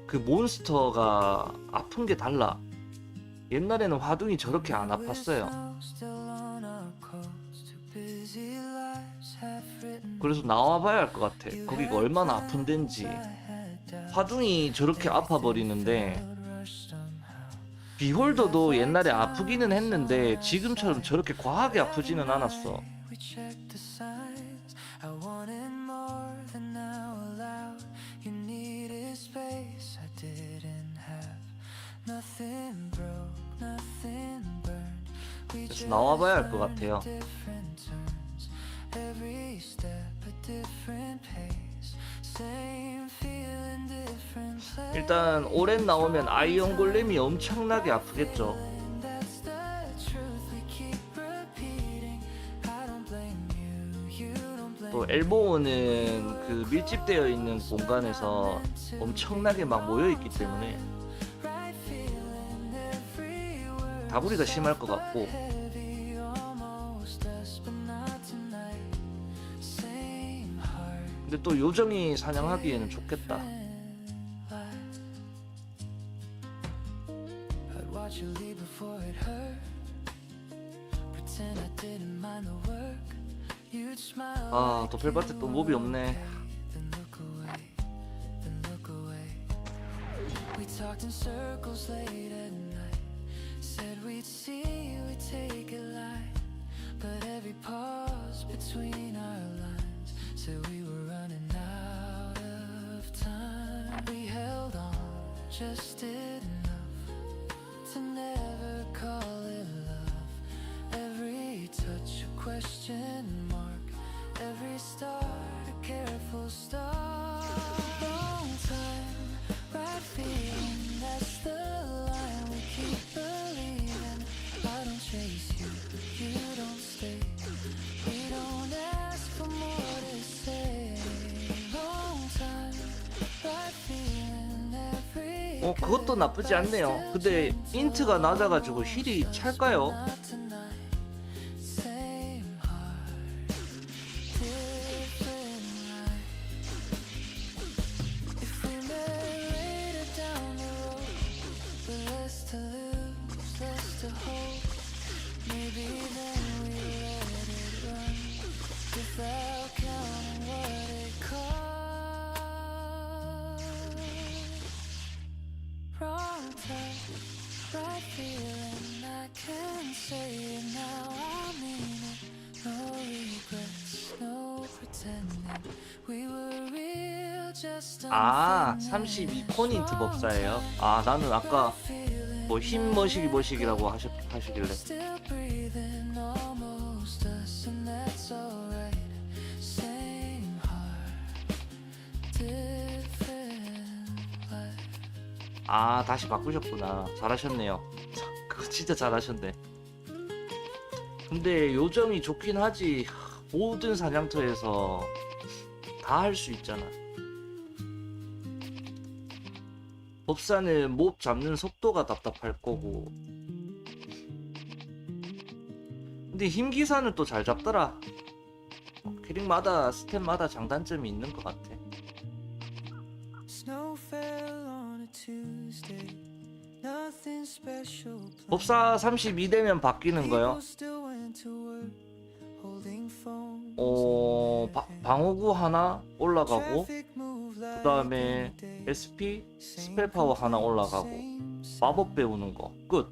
그 몬스터가 아픈 게 달라. 옛날에는 화둥이 저렇게 안 아팠어요. 그래서 나와봐야 할 것 같아. 거기가 얼마나 아픈 데인지. 화둥이 저렇게 아파버리는데 비홀더도 옛날에 아프기는 했는데 지금처럼 저렇게 과하게 아프지는 않았어. 그래서 나와봐야 할 것 같아요. 일단 오렌 나오면 아이언 골렘이 엄청나게 아프겠죠. 또 엘보우는 그 밀집되어 있는 공간에서 엄청나게 막 모여있기 때문에 다구리가 심할 것 같고. 근데 또 요정이 사냥하기에는 좋겠다. 아, 도펠밭에 또 몹이 없네. Just enough to never call it love. Every touch a question mark, every start a careful start. Long time, right feeling, that's the line we keep believing. I don't chase you, you don't stay. We don't ask for more to say. Long time, right feeling. 그것도 나쁘지 않네요. 근데 인트가 낮아가지고 힐이 찰까요? Maybe then we let it run without counting what it cost. Wrong touch, right feeling, I can say it now, I mean it. No regrets, no pretending we were real, just 아, unfinished. 32코닌트 법사예요. 아, 나는 아까 뭐 흰 머시기라고 하시길래. Still breathing, almost us, and that's alright. Same heart, different life. 아, 다시 바꾸셨구나. 잘하셨네요. 그거 진짜 잘하셨네. 근데 요정이 좋긴 하지. 모든 사냥터에서 다 할 수 있잖아. 법사는 몹 잡는 속도가 답답할 거고. 근데 힘기사는 또 잘 잡더라. 캐릭마다 스탯마다 장단점이 있는 것 같아. Snow fell on a Tuesday. Nothing special planned. 법사 32되면 바뀌는 거요. People still went to work, holding phones. 방어구 하나 올라가고, Traffic moved 그 like 다음에 day. SP 스펠 파워 하나 올라가고, 마법 배우는 거 끝.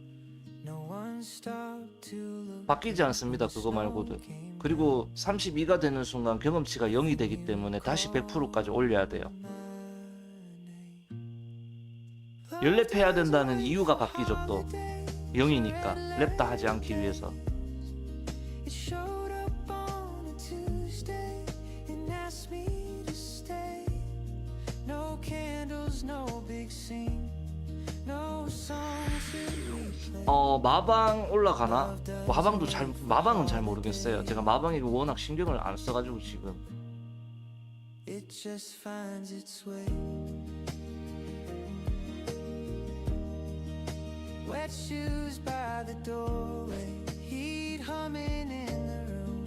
No one stopped to look. 바뀌지 않습니다. 그거 말고도. 그리고 32가 되는 순간 경험치가 0이 되기 때문에 다시 100%까지 올려야 돼요. 연랩해야 된다는 이유가 바뀌죠. 또 0이니까 랩다 하지 않기 위해서. It showed up on a Tuesday and asked me to stay. No candles, no big scene, no song to replay. 마방 올라가나? 마방은 잘 모르겠어요. 제가 마방에 워낙 신경을 안 써가지고 지금. It just finds its way. Wet shoes by the doorway, heat humming in the room.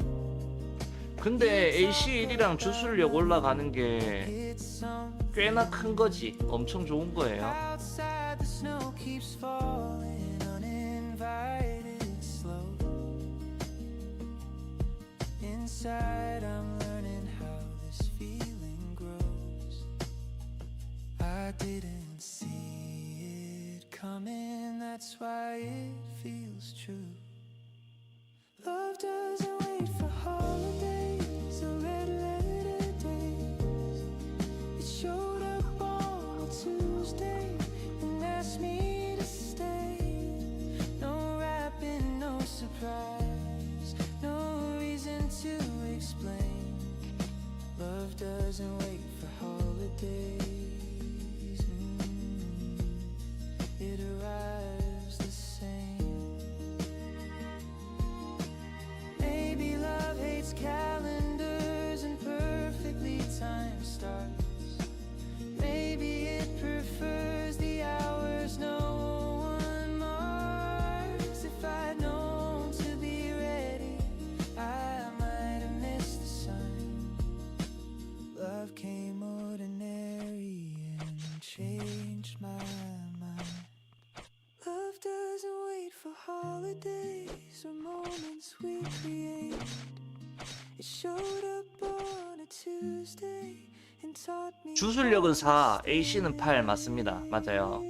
근데 AC1이랑 주술력 올라가는 게 It's some 꽤나 큰 거지. 엄청 좋은 거예요. outside, the snow keeps falling uninvited and slow. Inside, I'm learning how this feeling grows. I didn't see it coming, that's why it feels true. Love doesn't wait for holidays or red letter days. It showed up on a Tuesday and asked me to stay. No rapping, no surprise, no reason to explain. Love doesn't wait for holidays. It arrives the same. Maybe love hates calendars and perfectly timed starts. Maybe it prefers the hours no one marks. If I'd known to be ready, I might have missed the sign. Love came ordinary and changed my mind. Love doesn't wait for holidays or moments we create. It showed up on a Tuesday and taught me. 주술력은 4, AC는 8 맞습니다. 맞아요.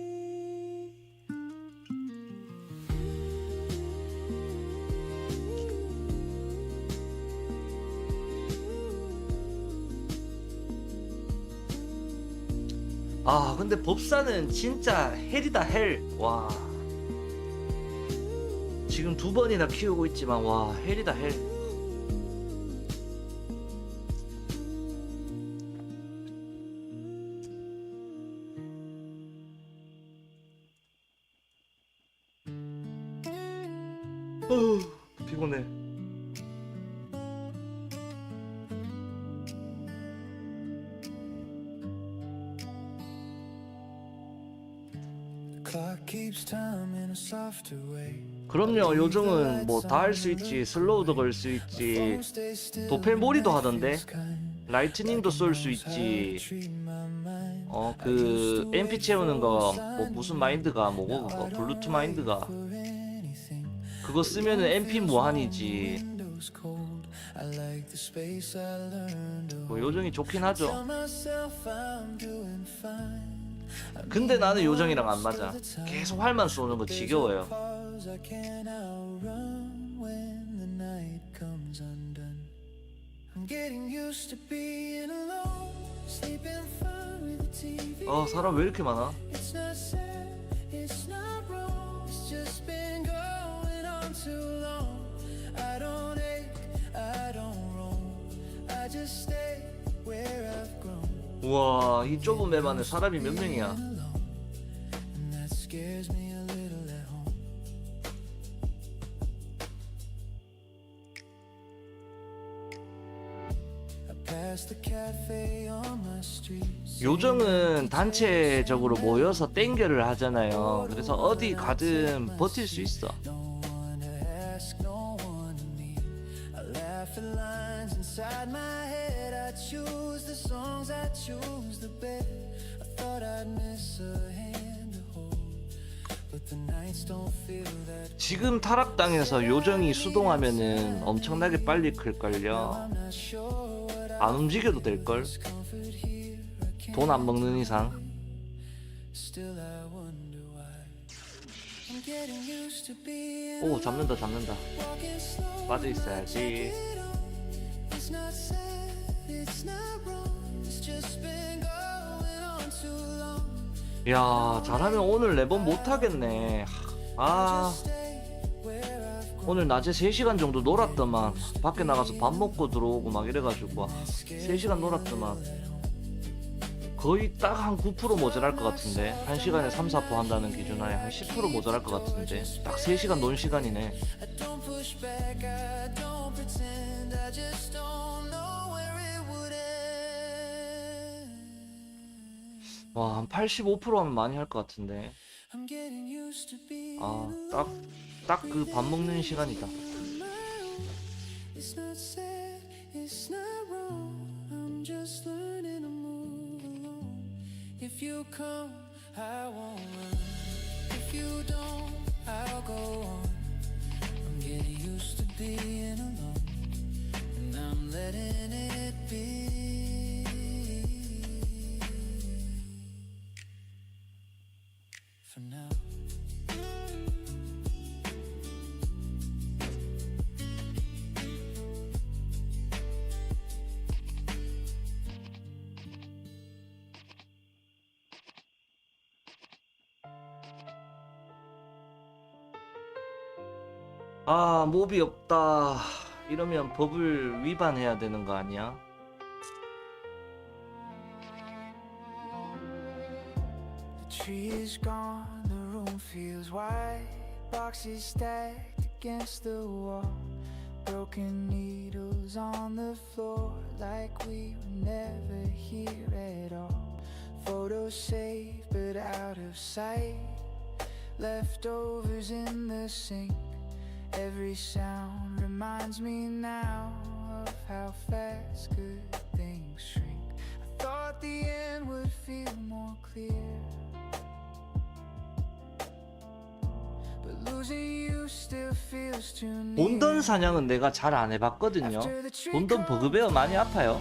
아, 근데 법사는 진짜 헬이다 헬. 와. 지금 2번이나 키우고 있지만 와, 헬이다 헬. 피곤해. Clock keeps time in a softer way. 그럼요. 요즘은 뭐 다 할 수 있지. 슬로우도 걸 수 있지. 도펠몰이도 하던데. 라이트닝도 쏠 수 있지. 그 MP 채우는 거 뭐 무슨 마인드가 뭐고 그거 블루투 마인드가 그거 쓰면은 MP 무한이지. Windows cold. I like the space I learned to 뭐 요정이 좋긴 하죠. tell myself I'm doing fine. 근데 나는 요정이랑 안 맞아. 계속 활만 쏘는 거 지겨워요. Cause I can't outrun when the night comes undone. I'm getting used to being alone, sleeping fine with the TV. 사람 왜 이렇게 많아? It's not sad, it's not wrong. It's just been going on too long. I don't ache, I don't roam. I just stay where I've grown. 우와, 이 좁은 맵 안에 사람이 몇 명이야? And that scares me a little at home. I pass the cafe on my street. 요정은 단체적으로 모여서 땡겨를 하잖아요. 그래서 어디 가든 버틸 수 있어. No one to ask, no one to meet. I laugh at lines inside my head. I choose the songs, I choose the bed. I thought I'd miss a hand to hold, but the nights don't feel that. 지금 타락당해서 요정이 수동하면은 엄청나게 빨리 클걸요. I'm not sure what 안 움직여도 될걸? comfort here. I can't. 돈 안 먹는 이상. Still I wonder why. I'm getting used to being 오, 잡는다. walking slow. 빠져 있어야지. It's not sad, it's not wrong. It's just been going on too long. 야, 잘하면 오늘 4번 못하겠네. 아, Stay where I've grown. 오늘 낮에 3시간 정도 놀았더만. 밖에 나가서 밥 먹고 들어오고 막 이래가지고 3시간 놀았더만. 거의 딱 한 9% 모자랄 것 같은데. 1시간에 3, 4% 한다는 기준하에 한 10% 모자랄 것 같은데. 딱 3시간 논 시간이네. I don't push back, I don't pretend. I just don't know where it would end. 와, 한 85% 하면 많이 할 것 같은데. I'm getting used to being 딱 그 밥 먹는 시간이다. It's not sad, it's not wrong. I'm just learning to move along. If you come, I won't run. If you don't, I'll go on. I'm getting used to being alone, and I'm letting it be. For now. 아, 몹이 없다. 이러면 법을 위반해야 되는 거 아니야? The tree is gone, the room feels white. Boxes stacked against the wall. Broken needles on the floor, like we were never here at all. Photos saved but out of sight. Leftovers in the sink. Every sound reminds me now of how fast good things shrink. I thought the end would feel more clear, but losing you still feels too near. 본던 사냥은 내가 잘 안 해봤거든요. 본던 버그베어 많이 아파요.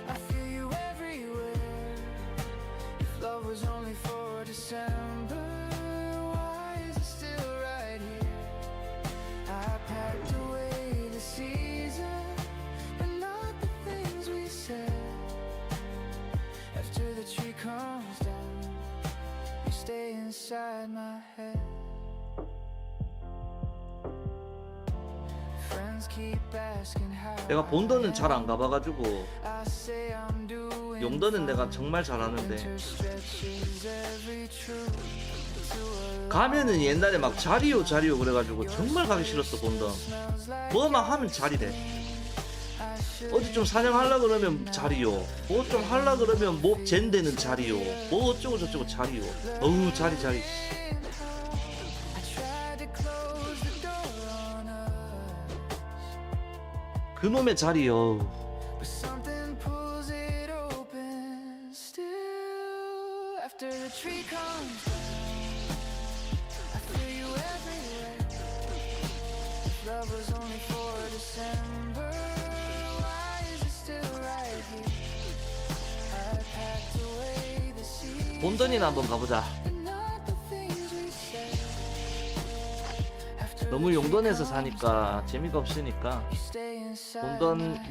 I feel you everywhere. If love was only for December, why is it still right here? I packed away the season, but not the things we said. After the tree comes down, you stay inside my head. Friends keep asking how 내가 본던은 잘 안 가봐가지고 I say I'm doing 용던은 내가 정말 잘하는데 winter stretches every truth to a 가면은 옛날에 막 자리요 그래가지고 정말 가기 싫었어. 본던 뭐만 하면 자리래. 어디 좀 사냥하려 그러면 자리요, 뭐 좀 하려 그러면 뭐 젠데는 자리요, 뭐 어쩌고 저쩌고 자리요. 어우, 자리 I tried to close the door on us, 그놈의 자리요. but something pulls it open still. After the tree comes down, I feel you everywhere. love was only for December. Why is it still right here? I packed away the seas 본던이나 한번 가보자. and not the things we said. After 너무 용돈에서 사니까 재미가 없으니까 you stay inside 본던 my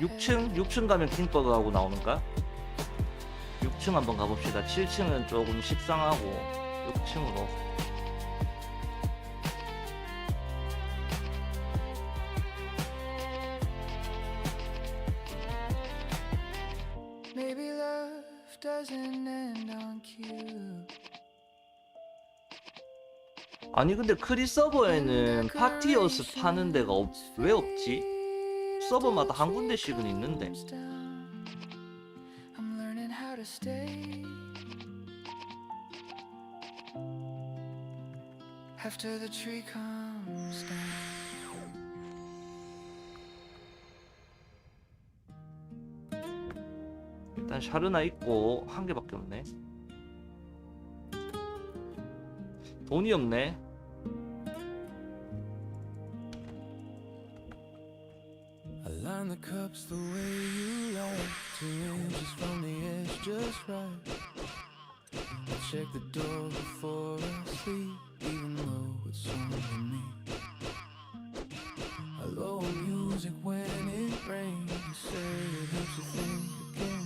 6층 가면 킹버그하고 나오는가? 6층 한번 가봅시다. 7층은 조금 식상하고 6층으로. Maybe love doesn't end on cue. 아니 근데 크리서버에는 파티어스 파는 데가 왜 없지? 서버마다 한 군데씩은 있는데. I'm learning how to stay. After the tree comes down. 일단 샤르나 있고 한 개밖에 없네. 돈이 없네. I line the cups the way you like, 2 inches from the edge, just right. I check the door before I sleep, even though it's only me. I lower music when it rains, you say it helps you think again.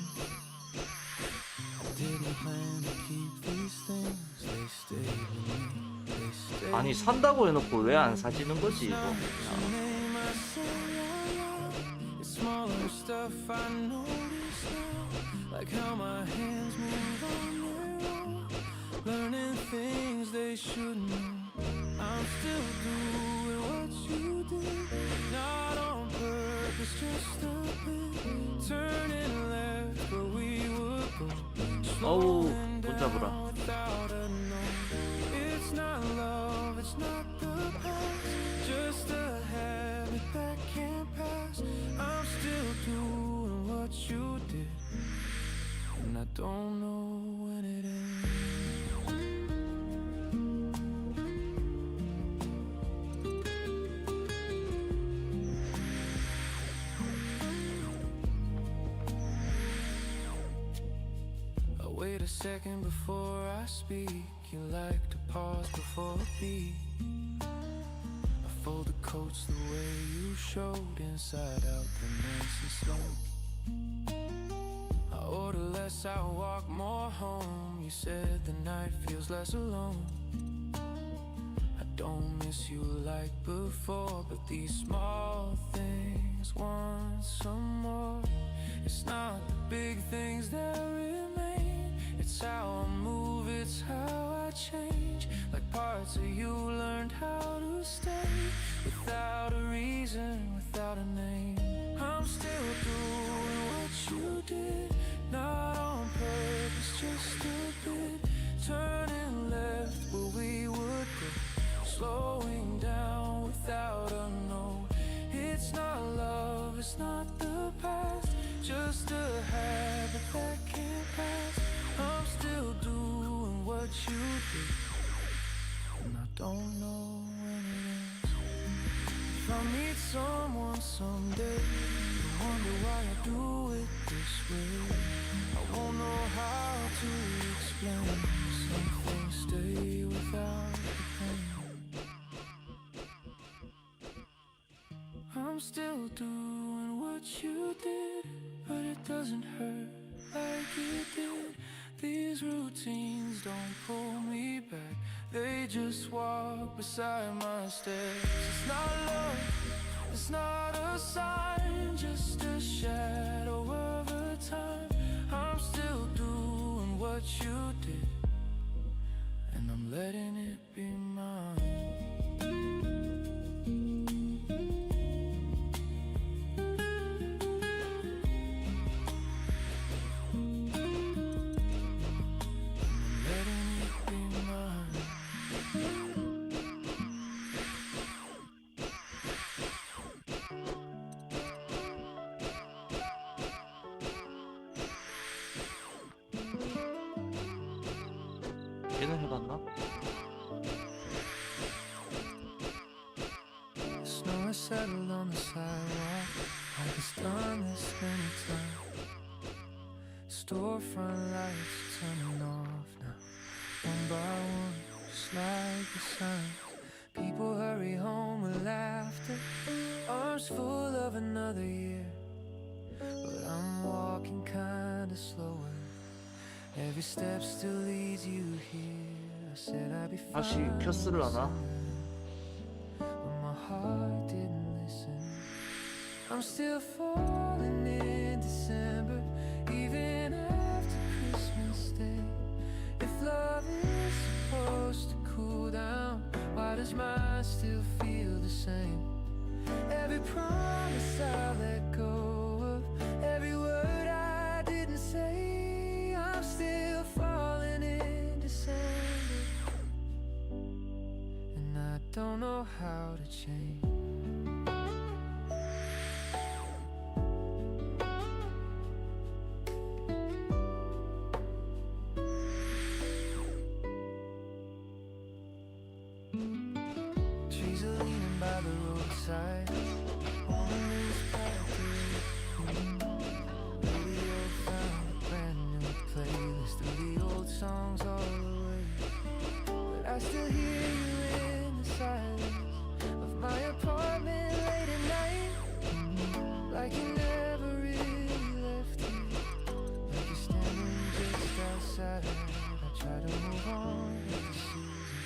I didn't plan to keep these things, they stay with me, they stay. 아니 산다고 해놓고 왜 안 사지는 거지 이거. Name I say out loud. It's smaller stuff I notice now, like how my hands move on their own, learning things they should know. I'm still doing what you did, not on purpose, just a bit. Turning left where we would go, 어우 slowing 못 잡으라. down without a note. It's not love, it's not the past, just a habit that can't pass. I'm still doing what you did, and I don't know when it ends. I wait a second before I speak. You like to pause before a beat. I fold the coats the way you showed, inside out the nice and slow. I order less, I walk more home. You said the night feels less alone. I don't miss you like before, but these small things want some more. It's not the big things that remain, it's how I move, it's how I change. Like parts of you learned how to stay, without a reason, without a name. I'm still doing what you did, not on purpose, just a bit. Turning left where we would go, slowing down without a note. It's not love, it's not the past, just a habit that can't pass. I'm still doing what you did, and I don't know when it ends. If I meet someone someday, I wonder why I do it this way. I won't know how to explain. Some things stay without the pain. I'm still doing what you did, but it doesn't hurt like it did. These routines don't pull me back, they just walk beside my steps. It's not love, it's not a sign, just a shadow of a time. I'm still doing what you did, and I'm letting it be mine. 얘는 해봤나? Snow wanna settle on the sidewalk like it's done this many times. Storefront lights turning off now, one by one, just like the signs. People hurry home with laughter, arms full of another year. But I'm walking kinda slower, every step still leads you here. I said I'd be fine, 다시 큐스를 하나? but my heart didn't listen. I'm still falling in December, even after Christmas Day. If love is supposed to cool down, why does mine still feel the same? Every promise I let go of, every word I didn't say, I'm still falling in December, and I don't know how to change. Trees are leaning by the roadside, on a loose path. Radio found a brand new playlist through the old songs all the way. But I still hear you in the silence of my apartment late at night, like you never really left here, like you're standing just outside. I try to move on with the season,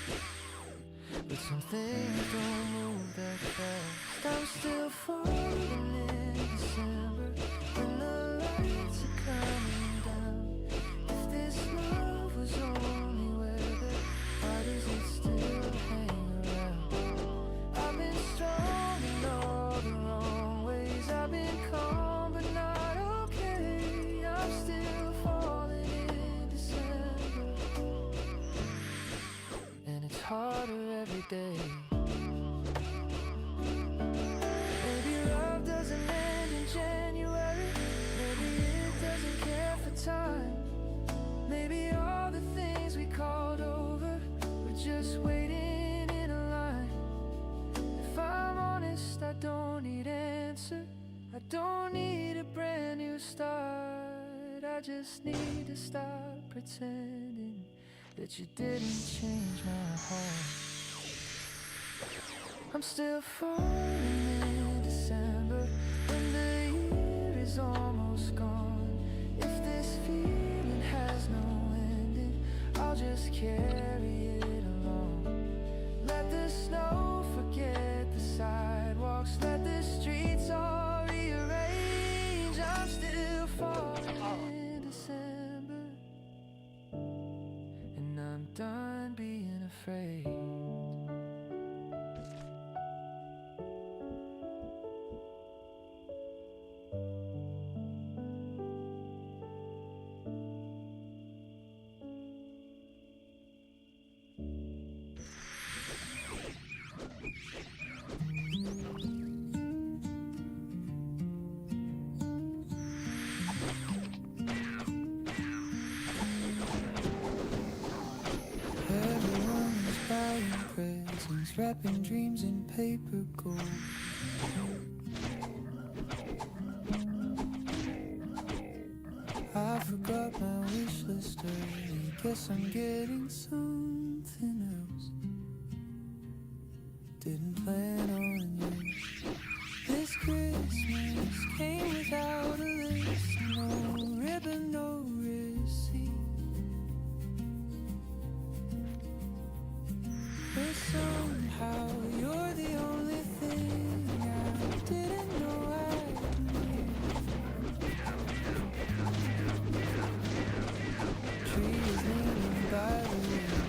but some things don't move that fast. I'm still falling in December, when the lights are coming down. If this love was only weather, why does it still hang around? I've been strong in all the wrong ways, I've been calm but not okay. I'm still falling in December, and it's harder every day. Maybe love doesn't end in January, maybe it doesn't care for time. Maybe all the things we called over were just waiting in a line. If I'm honest, I don't need answer, I don't need a brand new start. I just need to stop pretending that you didn't change my heart. I'm still falling in December, when the year is almost gone. If this feeling has no ending, I'll just carry it along. Let the snow forget the sidewalks, let the streets all rearrange. I'm still falling in December, and I'm done being afraid. Everyone's buying presents, wrapping dreams in paper gold. I forgot my wish list early, guess I'm getting something else. Didn't plan on you. This Christmas came without a list, no ribbon, no receipt. But somehow you're the only thing I didn't know I needed. Trees leaning by the river,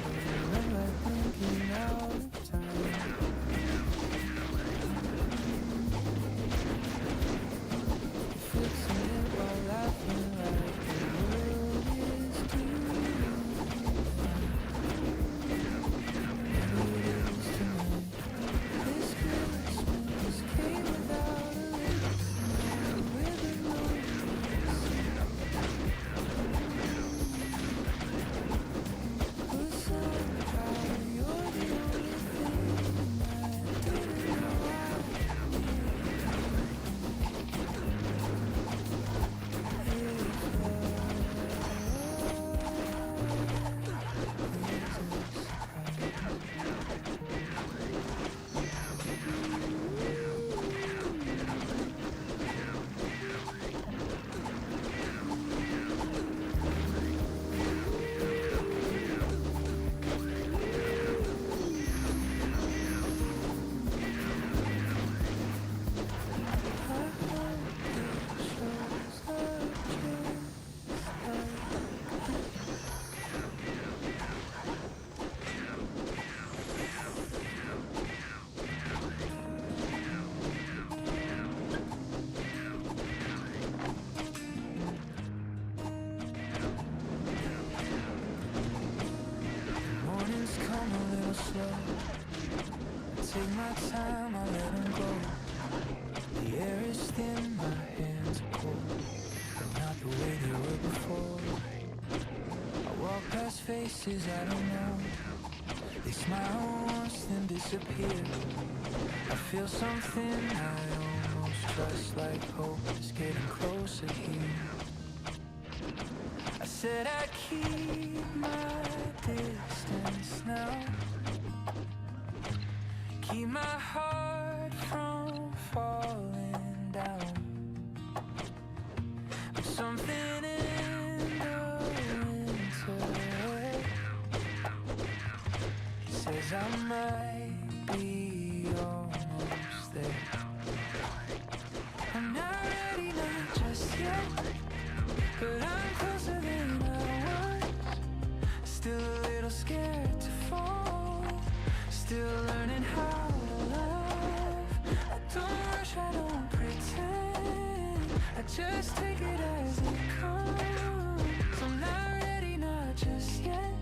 faces I don't know. They smile once then disappear. I feel something I almost trust, like hope is getting closer here. I said I'd keep my distance now, keep my heart from falling down. But something in the winter air says I might be almost there. I'm not ready, not just yet, but I'm closer than I was. Still a little scared to fall, still learning how to love. I don't rush, I don't pretend, I just take it as it comes. I'm not ready, not just yet,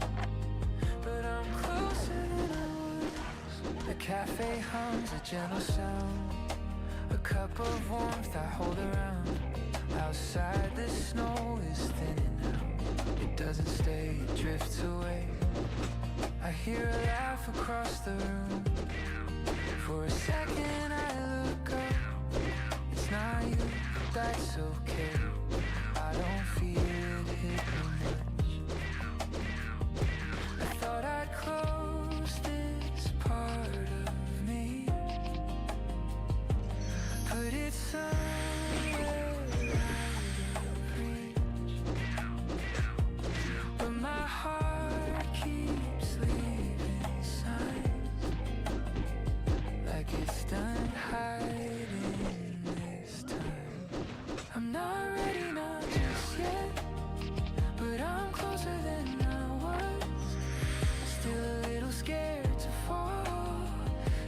but I'm closer than I was. The cafe hums a gentle sound, a cup of warmth I hold around. Outside the snow is thinning out, it doesn't stay, it drifts away. I hear a laugh across the room. For a second I look up, it's not you, but that's okay. I don't feel it hit me much. I thought I'd close this part of me, put it somewhere out of reach, but my heart keeps leaving signs, like it's done hiding this time. I'm not ready, not just yet, but I'm closer than I was. Still a little scared to fall,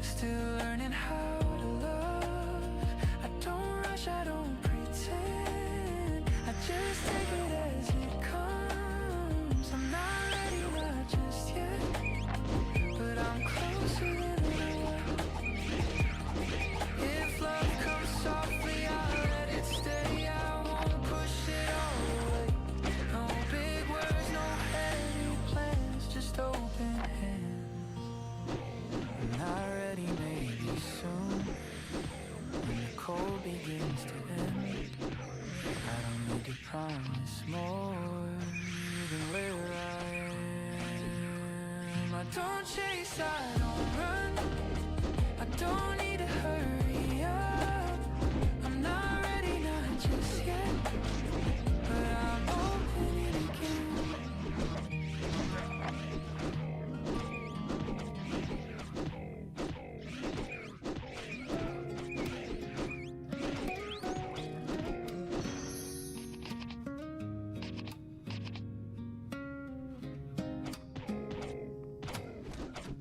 still learning how to love. I don't rush, I don't pretend, I just take it as it comes. I'm not ready, not just yet, but I'm closer than I was. If love comes softly, I'll let it stay. I won't push it all away. No big words, no heavy plans, just open hands. I'm not ready, maybe soon, when the cold begins to end. I don't need to promise more than where I am. I don't chase, I don't run, I don't need to hurry up. I'm not ready, not just yet, but I'm opening again.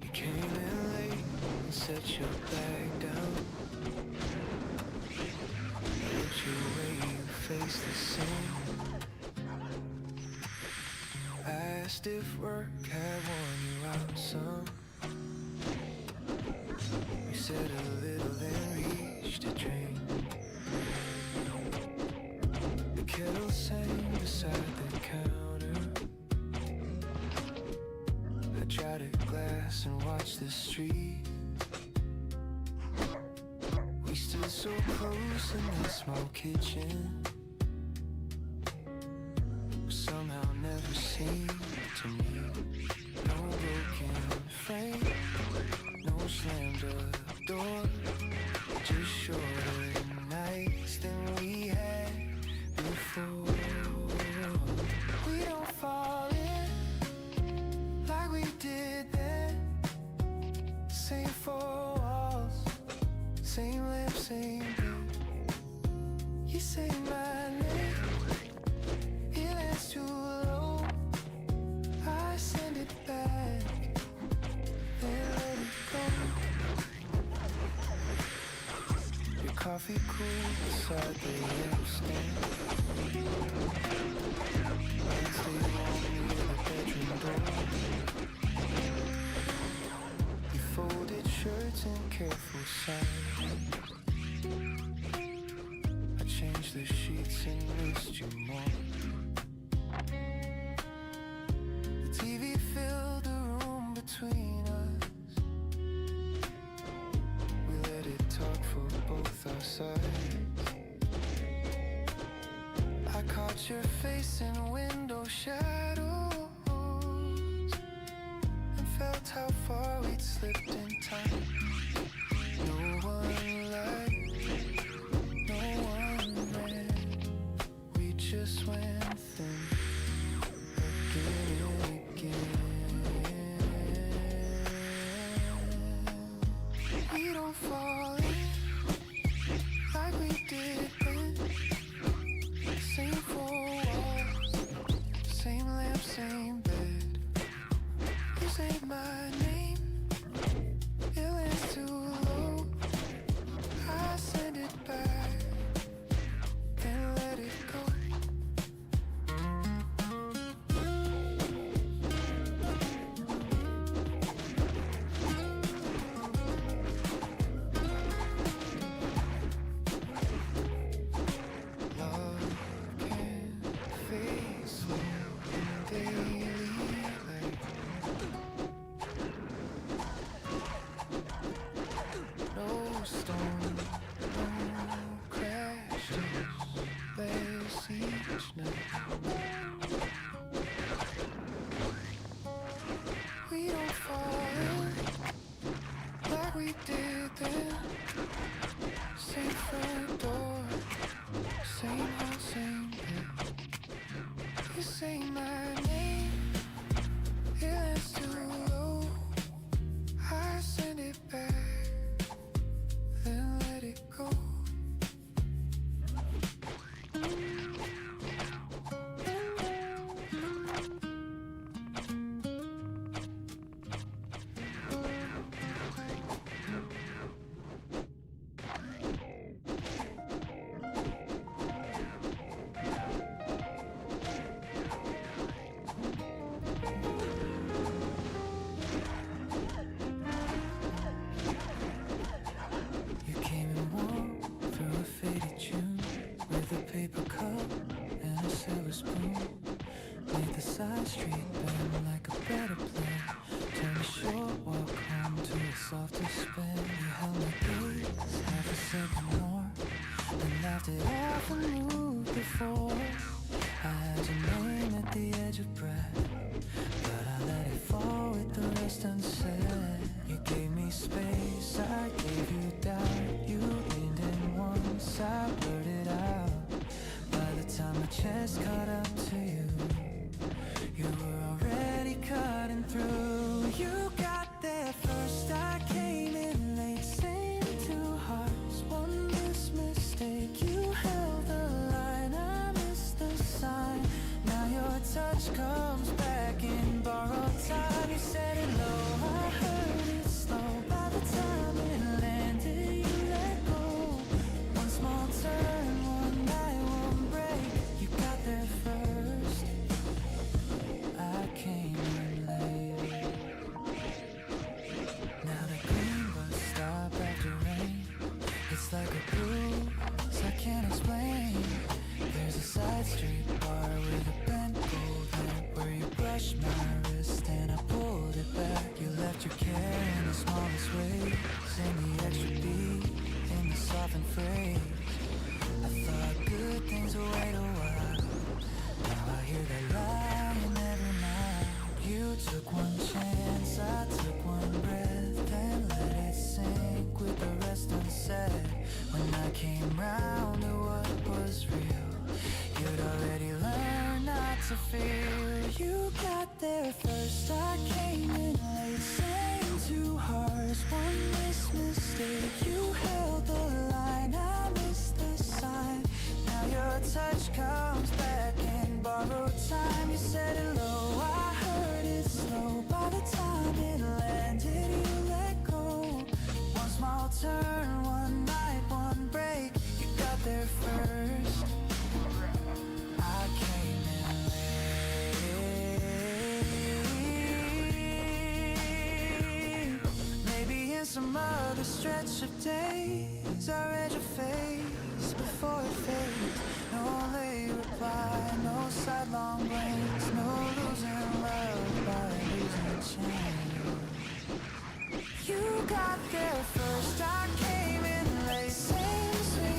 You came in late and set your bag down. Looked your way, you faced the same. Asked if work had worn you out some. You said a little, then reached a drain. The kettle sang beside the counter. I tried a glass and watched the street. We stood so close in that small kitchen, somehow never seemed to meet. No broken frame, no slammed up door, just shorter nights than we had before. We don't fall in like we did then. Same four walls, same lamp, same bed. You say my name, it lands too low, I send it back, then let it go. Your coffee cool beside the lampstand, and stay warm near the bedroom door. You folded shirts in careful silence. I changed the sheets and missed you more. The TV outside. I caught your face in window shadows and felt how far we'd slipped in time. No one lied, no one ran. We just went thin again and again. We don't fall in like we did then. Same four walls, same lamp, same bed. You say my name, it lands too low. I send it back, then let it go. Love can fade slow in daily light. No storm, no crash, just blaze each night. We don't fall in like we did then. Same front door, same house, same bed. You say my name, it lands too low. I send it back, then let it go. You came in warm through a faded June with a paper cup and a silver spoon. Made the side street bend like a better plan. Turned a short walk home to a softer spin. You held my gaze half a second more, and laughed it off and moved before. I had your name at the edge of breath, but I let it fall with the rest unsaid. You gave me space, I gave you doubt. You leaned in once, I blurted out. By the time my chest caught up to you, you were already cutting through. You got there first, I came in late. Same two hearts, one mistake. You held the line, I missed the sign. Now your touch comes back in borrowed time. You said hello, I heard it slow. By the time it landed, you let go. One small turn, one night, one break. You got there first, I came in late. Now the green bus stop after rain, it's like a bruise I can't explain. There's a side street bar with a bent gold lamp where you brushed my wrist and I pulled it back. You left your care in the smallest ways, in the extra beat, in the softened phrase. I thought good things would wait a while. Now I hear that lying every night. You took one chance, I took one breath, and let it sink with the rest unsaid. When I came round to what was real, you'd already learned not to feel. You got there first, I came in late. Same two hearts, one mistake. You held the line, I missed the sign. Now your touch comes back in borrowed time. You said hello, I heard it slow. By the time it landed, you let go. One small turn, one night, one break. You got there first, I came in late. Maybe in some other stretch of days, I read your face before it fades. No late reply, no sidelong blinks, no losing love by losing chance. You got there first, I came in late. Same sweet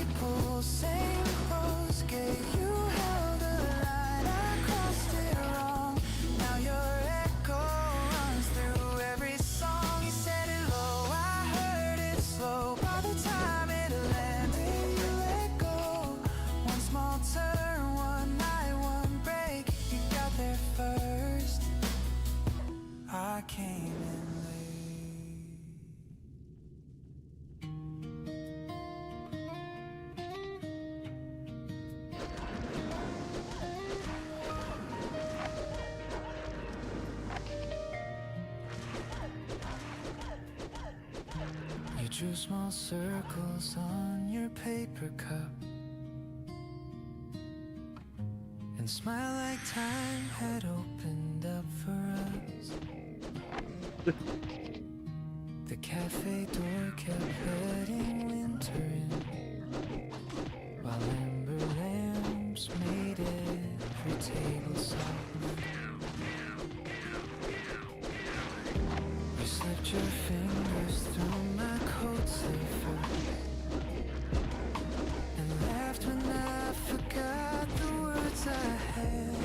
drew small circles on your paper cup and smiled like time had opened up for us. The cafe door kept letting winter in, while amber lamps made every table soft. You slipped your fingers through my coat sleeve and laughed when I forgot the words I had.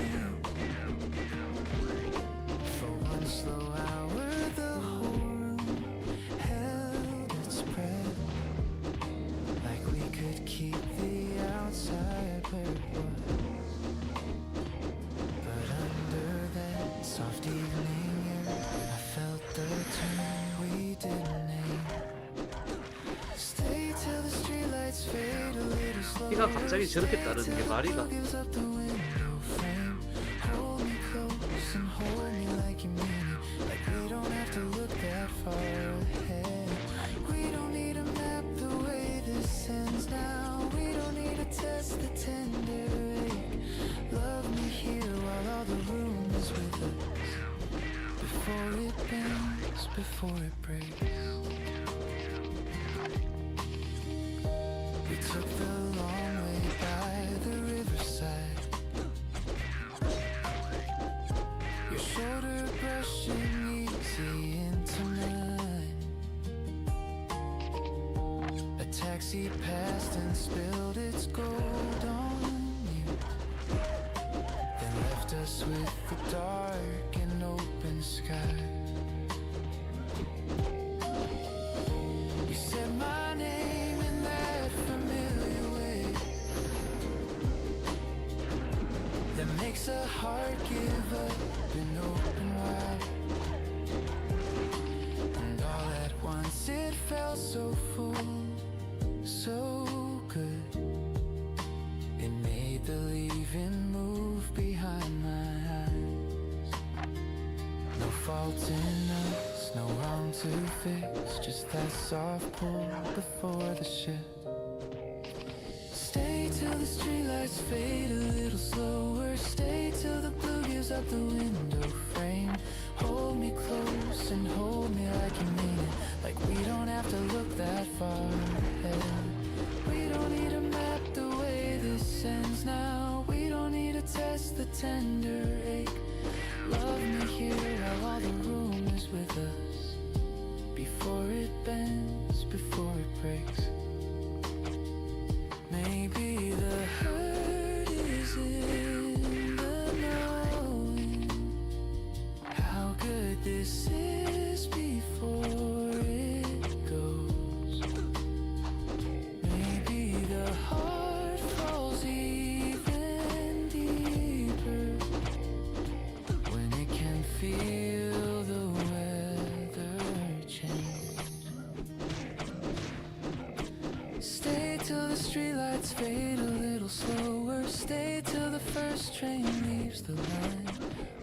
For one slow hour the whole room held its breath, like we could keep the outside where it was. But under that soft evening air, I felt the turn we didn't aim. Stay till the streetlights fade a little slower. 키가 갑자기 저렇게 따르는 게 말이가? Gives up the window frame. Hold me close and hold me like you mean it. Like we don't have to look that far ahead. We don't need a map the way this ends now. We don't need to test the tender ache. Love me here while all the room is with us. Before it bends, before it breaks. We took the long way by the riverside. Your shoulder brushing easy into mine. A taxi passed and spilled its gold on you, then left us with the dark and open sky. You said my name in that familiar way that makes a heart give up and open wide. And all at once it felt so full, so good. It made the leaving move behind my eyes. No fault in us, no wrong to fix, just that soft pull before the shift. Stay till the streetlights fade a little slower. Stay till the blue gives up the window frame. Hold me close and hold me like you mean it. Like we don't have to look that far ahead. We don't need a map the way this ends now. We don't need to test the tender ache. Love me here while all the room is with us. Before it bends, before it breaks. Maybe the hurt is in the knowing how good this is before it goes. Maybe the heart falls even deeper when it can feel the weather change. Stay till the streetlights fade a little slower. Stay till the first train leaves the line.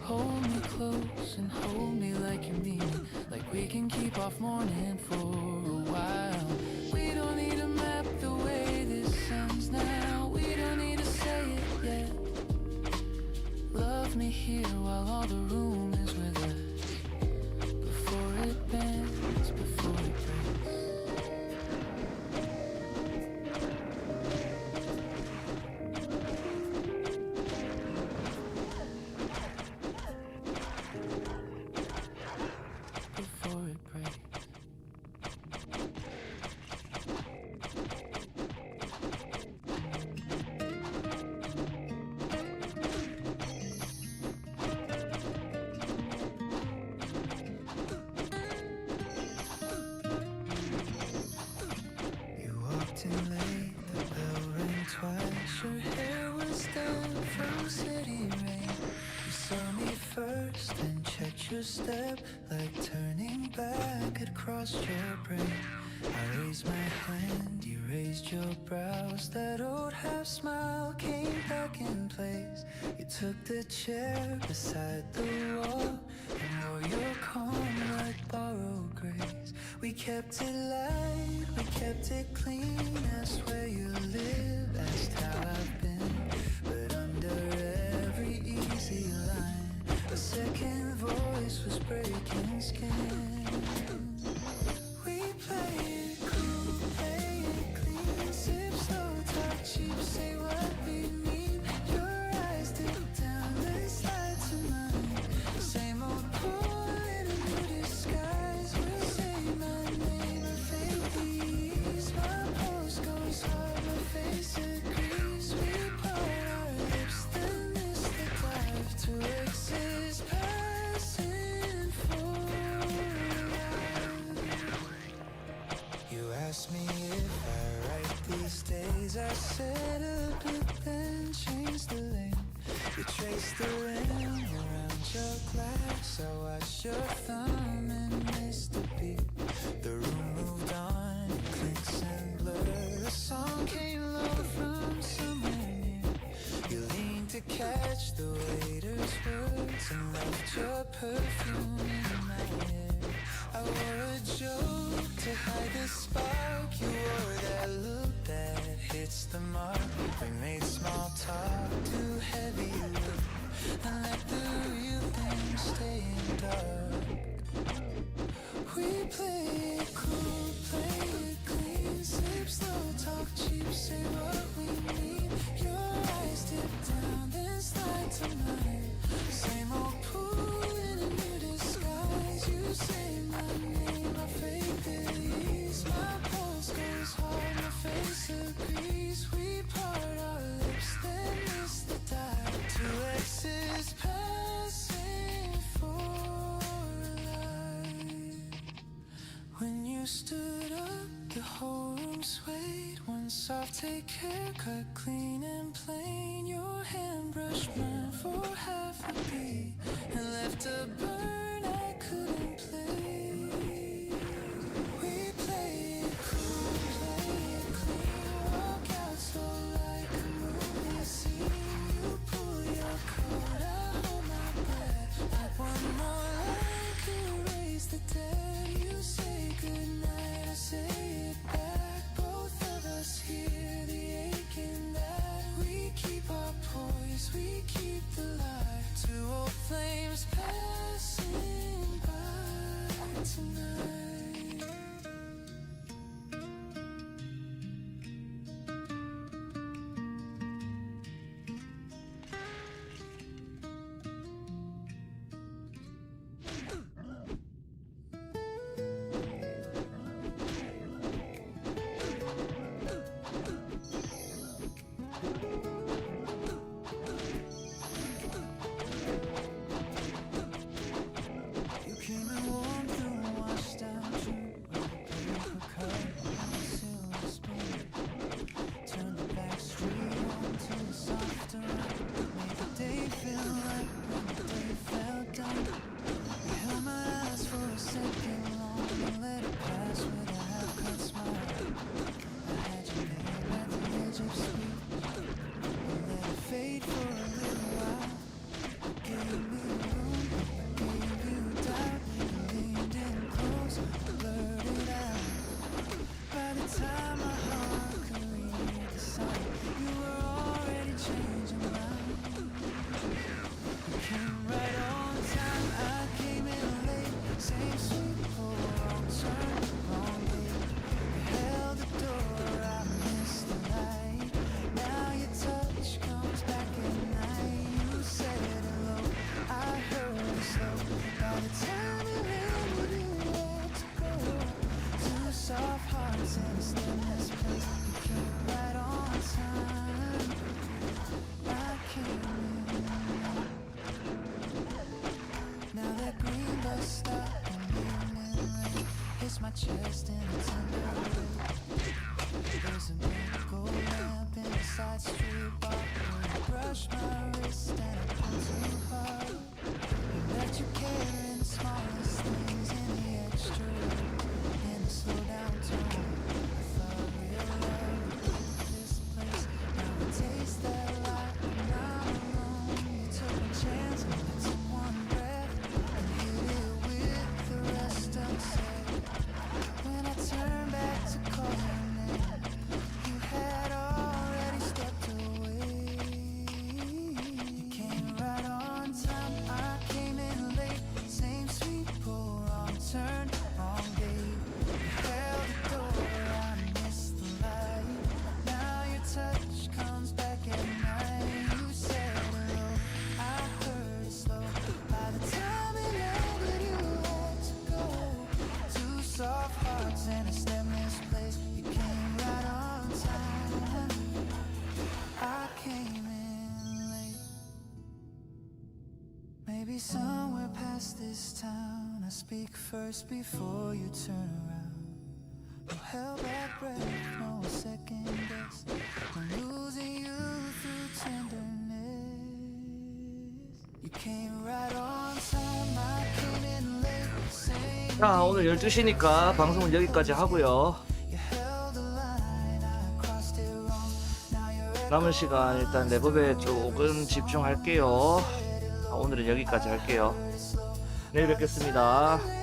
Hold me close and hold me like you mean it. Like we can keep off mourning for a while. We don't need a map the way this ends now. We don't need to say it yet. Love me here while all the room is with us. Before it bends, before it breaks. Before it breaks. You walked in late, the bell rang twice. Your hair was done from city rain. You saw me first and checked your step, like turning back had crossed your brain. I raised my hand, you raised your brows, that old half smile came back in place. You took the chair beside the wall and wore your calm like borrowed grace. We kept it light, we kept it clean. Asked where you live, asked how I've been. But under every easy line, a second voice was breaking skin. We play it cool, play it clean. Sip slow, talk cheap, say what we mean. Your eyes dip down, then slide to mine. Same old pool in a new disguise. We'll say my name and fake these. My pulse goes hard, my face agrees. We part our lips, then miss the dive to exist. Passing for life. You asked me if I write these days. I said a bit, then changed the lane. You traced the rim around your glass. I watched your thumb and missed a beat. The room moved on, clicks and blur. A song came low from somewhere near. You leaned to catch the waiter's words and left your perfume in my hair. I wore a joke to hide the spark. You wore that look that hits the mark. We made small talk too heavy look and let the real thing stay in dark. We play it cool, play it clean. Sip slow, talk cheap, say what we mean. Your eyes dip down, then slide to mine. Same old pool in a new disguise. You say my name, I fake these. My pulse goes hard, my face agrees. We part our lips, then miss the dive. Two X's passing for life. When you stood up, the whole room swayed. One soft take haircut, clean and plain. Your hand brushed mine for half a beat and left a burn I couldn't play. We play it cool, play it clean. Walk out slow like a movie scene. You pull your coat, I hold my breath. Like one more line could erase the dead. You say goodnight, I say it back. Both of us hear the ache in that. We keep our poise, we keep the light. Two old flames passing by tonight. You came and warmed through, washed down through paper cup and a silver spoon. Turned the back street onto the softer road. Made the day feel like when the day felt done. I held my eyes for a second long and let it pass with a half-cut smile. I had you there at the edge of speech and let it fade for a little while. Gave me room, gave you doubt. You leaned in close, blurted out. By the time my heart could read the sign, you were already changing mine. You came right on time, I came in late. Same sweet pull, wrong turn, wrong gate. You held the door, I missed the light. Now your touch comes back at night. You said hello, I heard it slow. By the time you landed, you had to go. Two soft hearts in a stillness place. You came right on time. I came in. Now that green bus stop and evening rain hits my chest in a tender way. There's a miracle lamp in a side street bar where you brush my wrist and I pull too hard. You left your care in the smallest things, in the extra, in the slow down tone. I thought real love first before you turn around. No held back breath, no second guess. I'm losing you through tenderness. You came right on time, I came in late. Same 자, 오늘 12시니까 방송은 여기까지 하고요. you held the line, I crossed it wrong. Now you're 남은 시간 일단 랩업에 조금 집중할게요. 오늘은 여기까지 할게요. 내일 뵙겠습니다.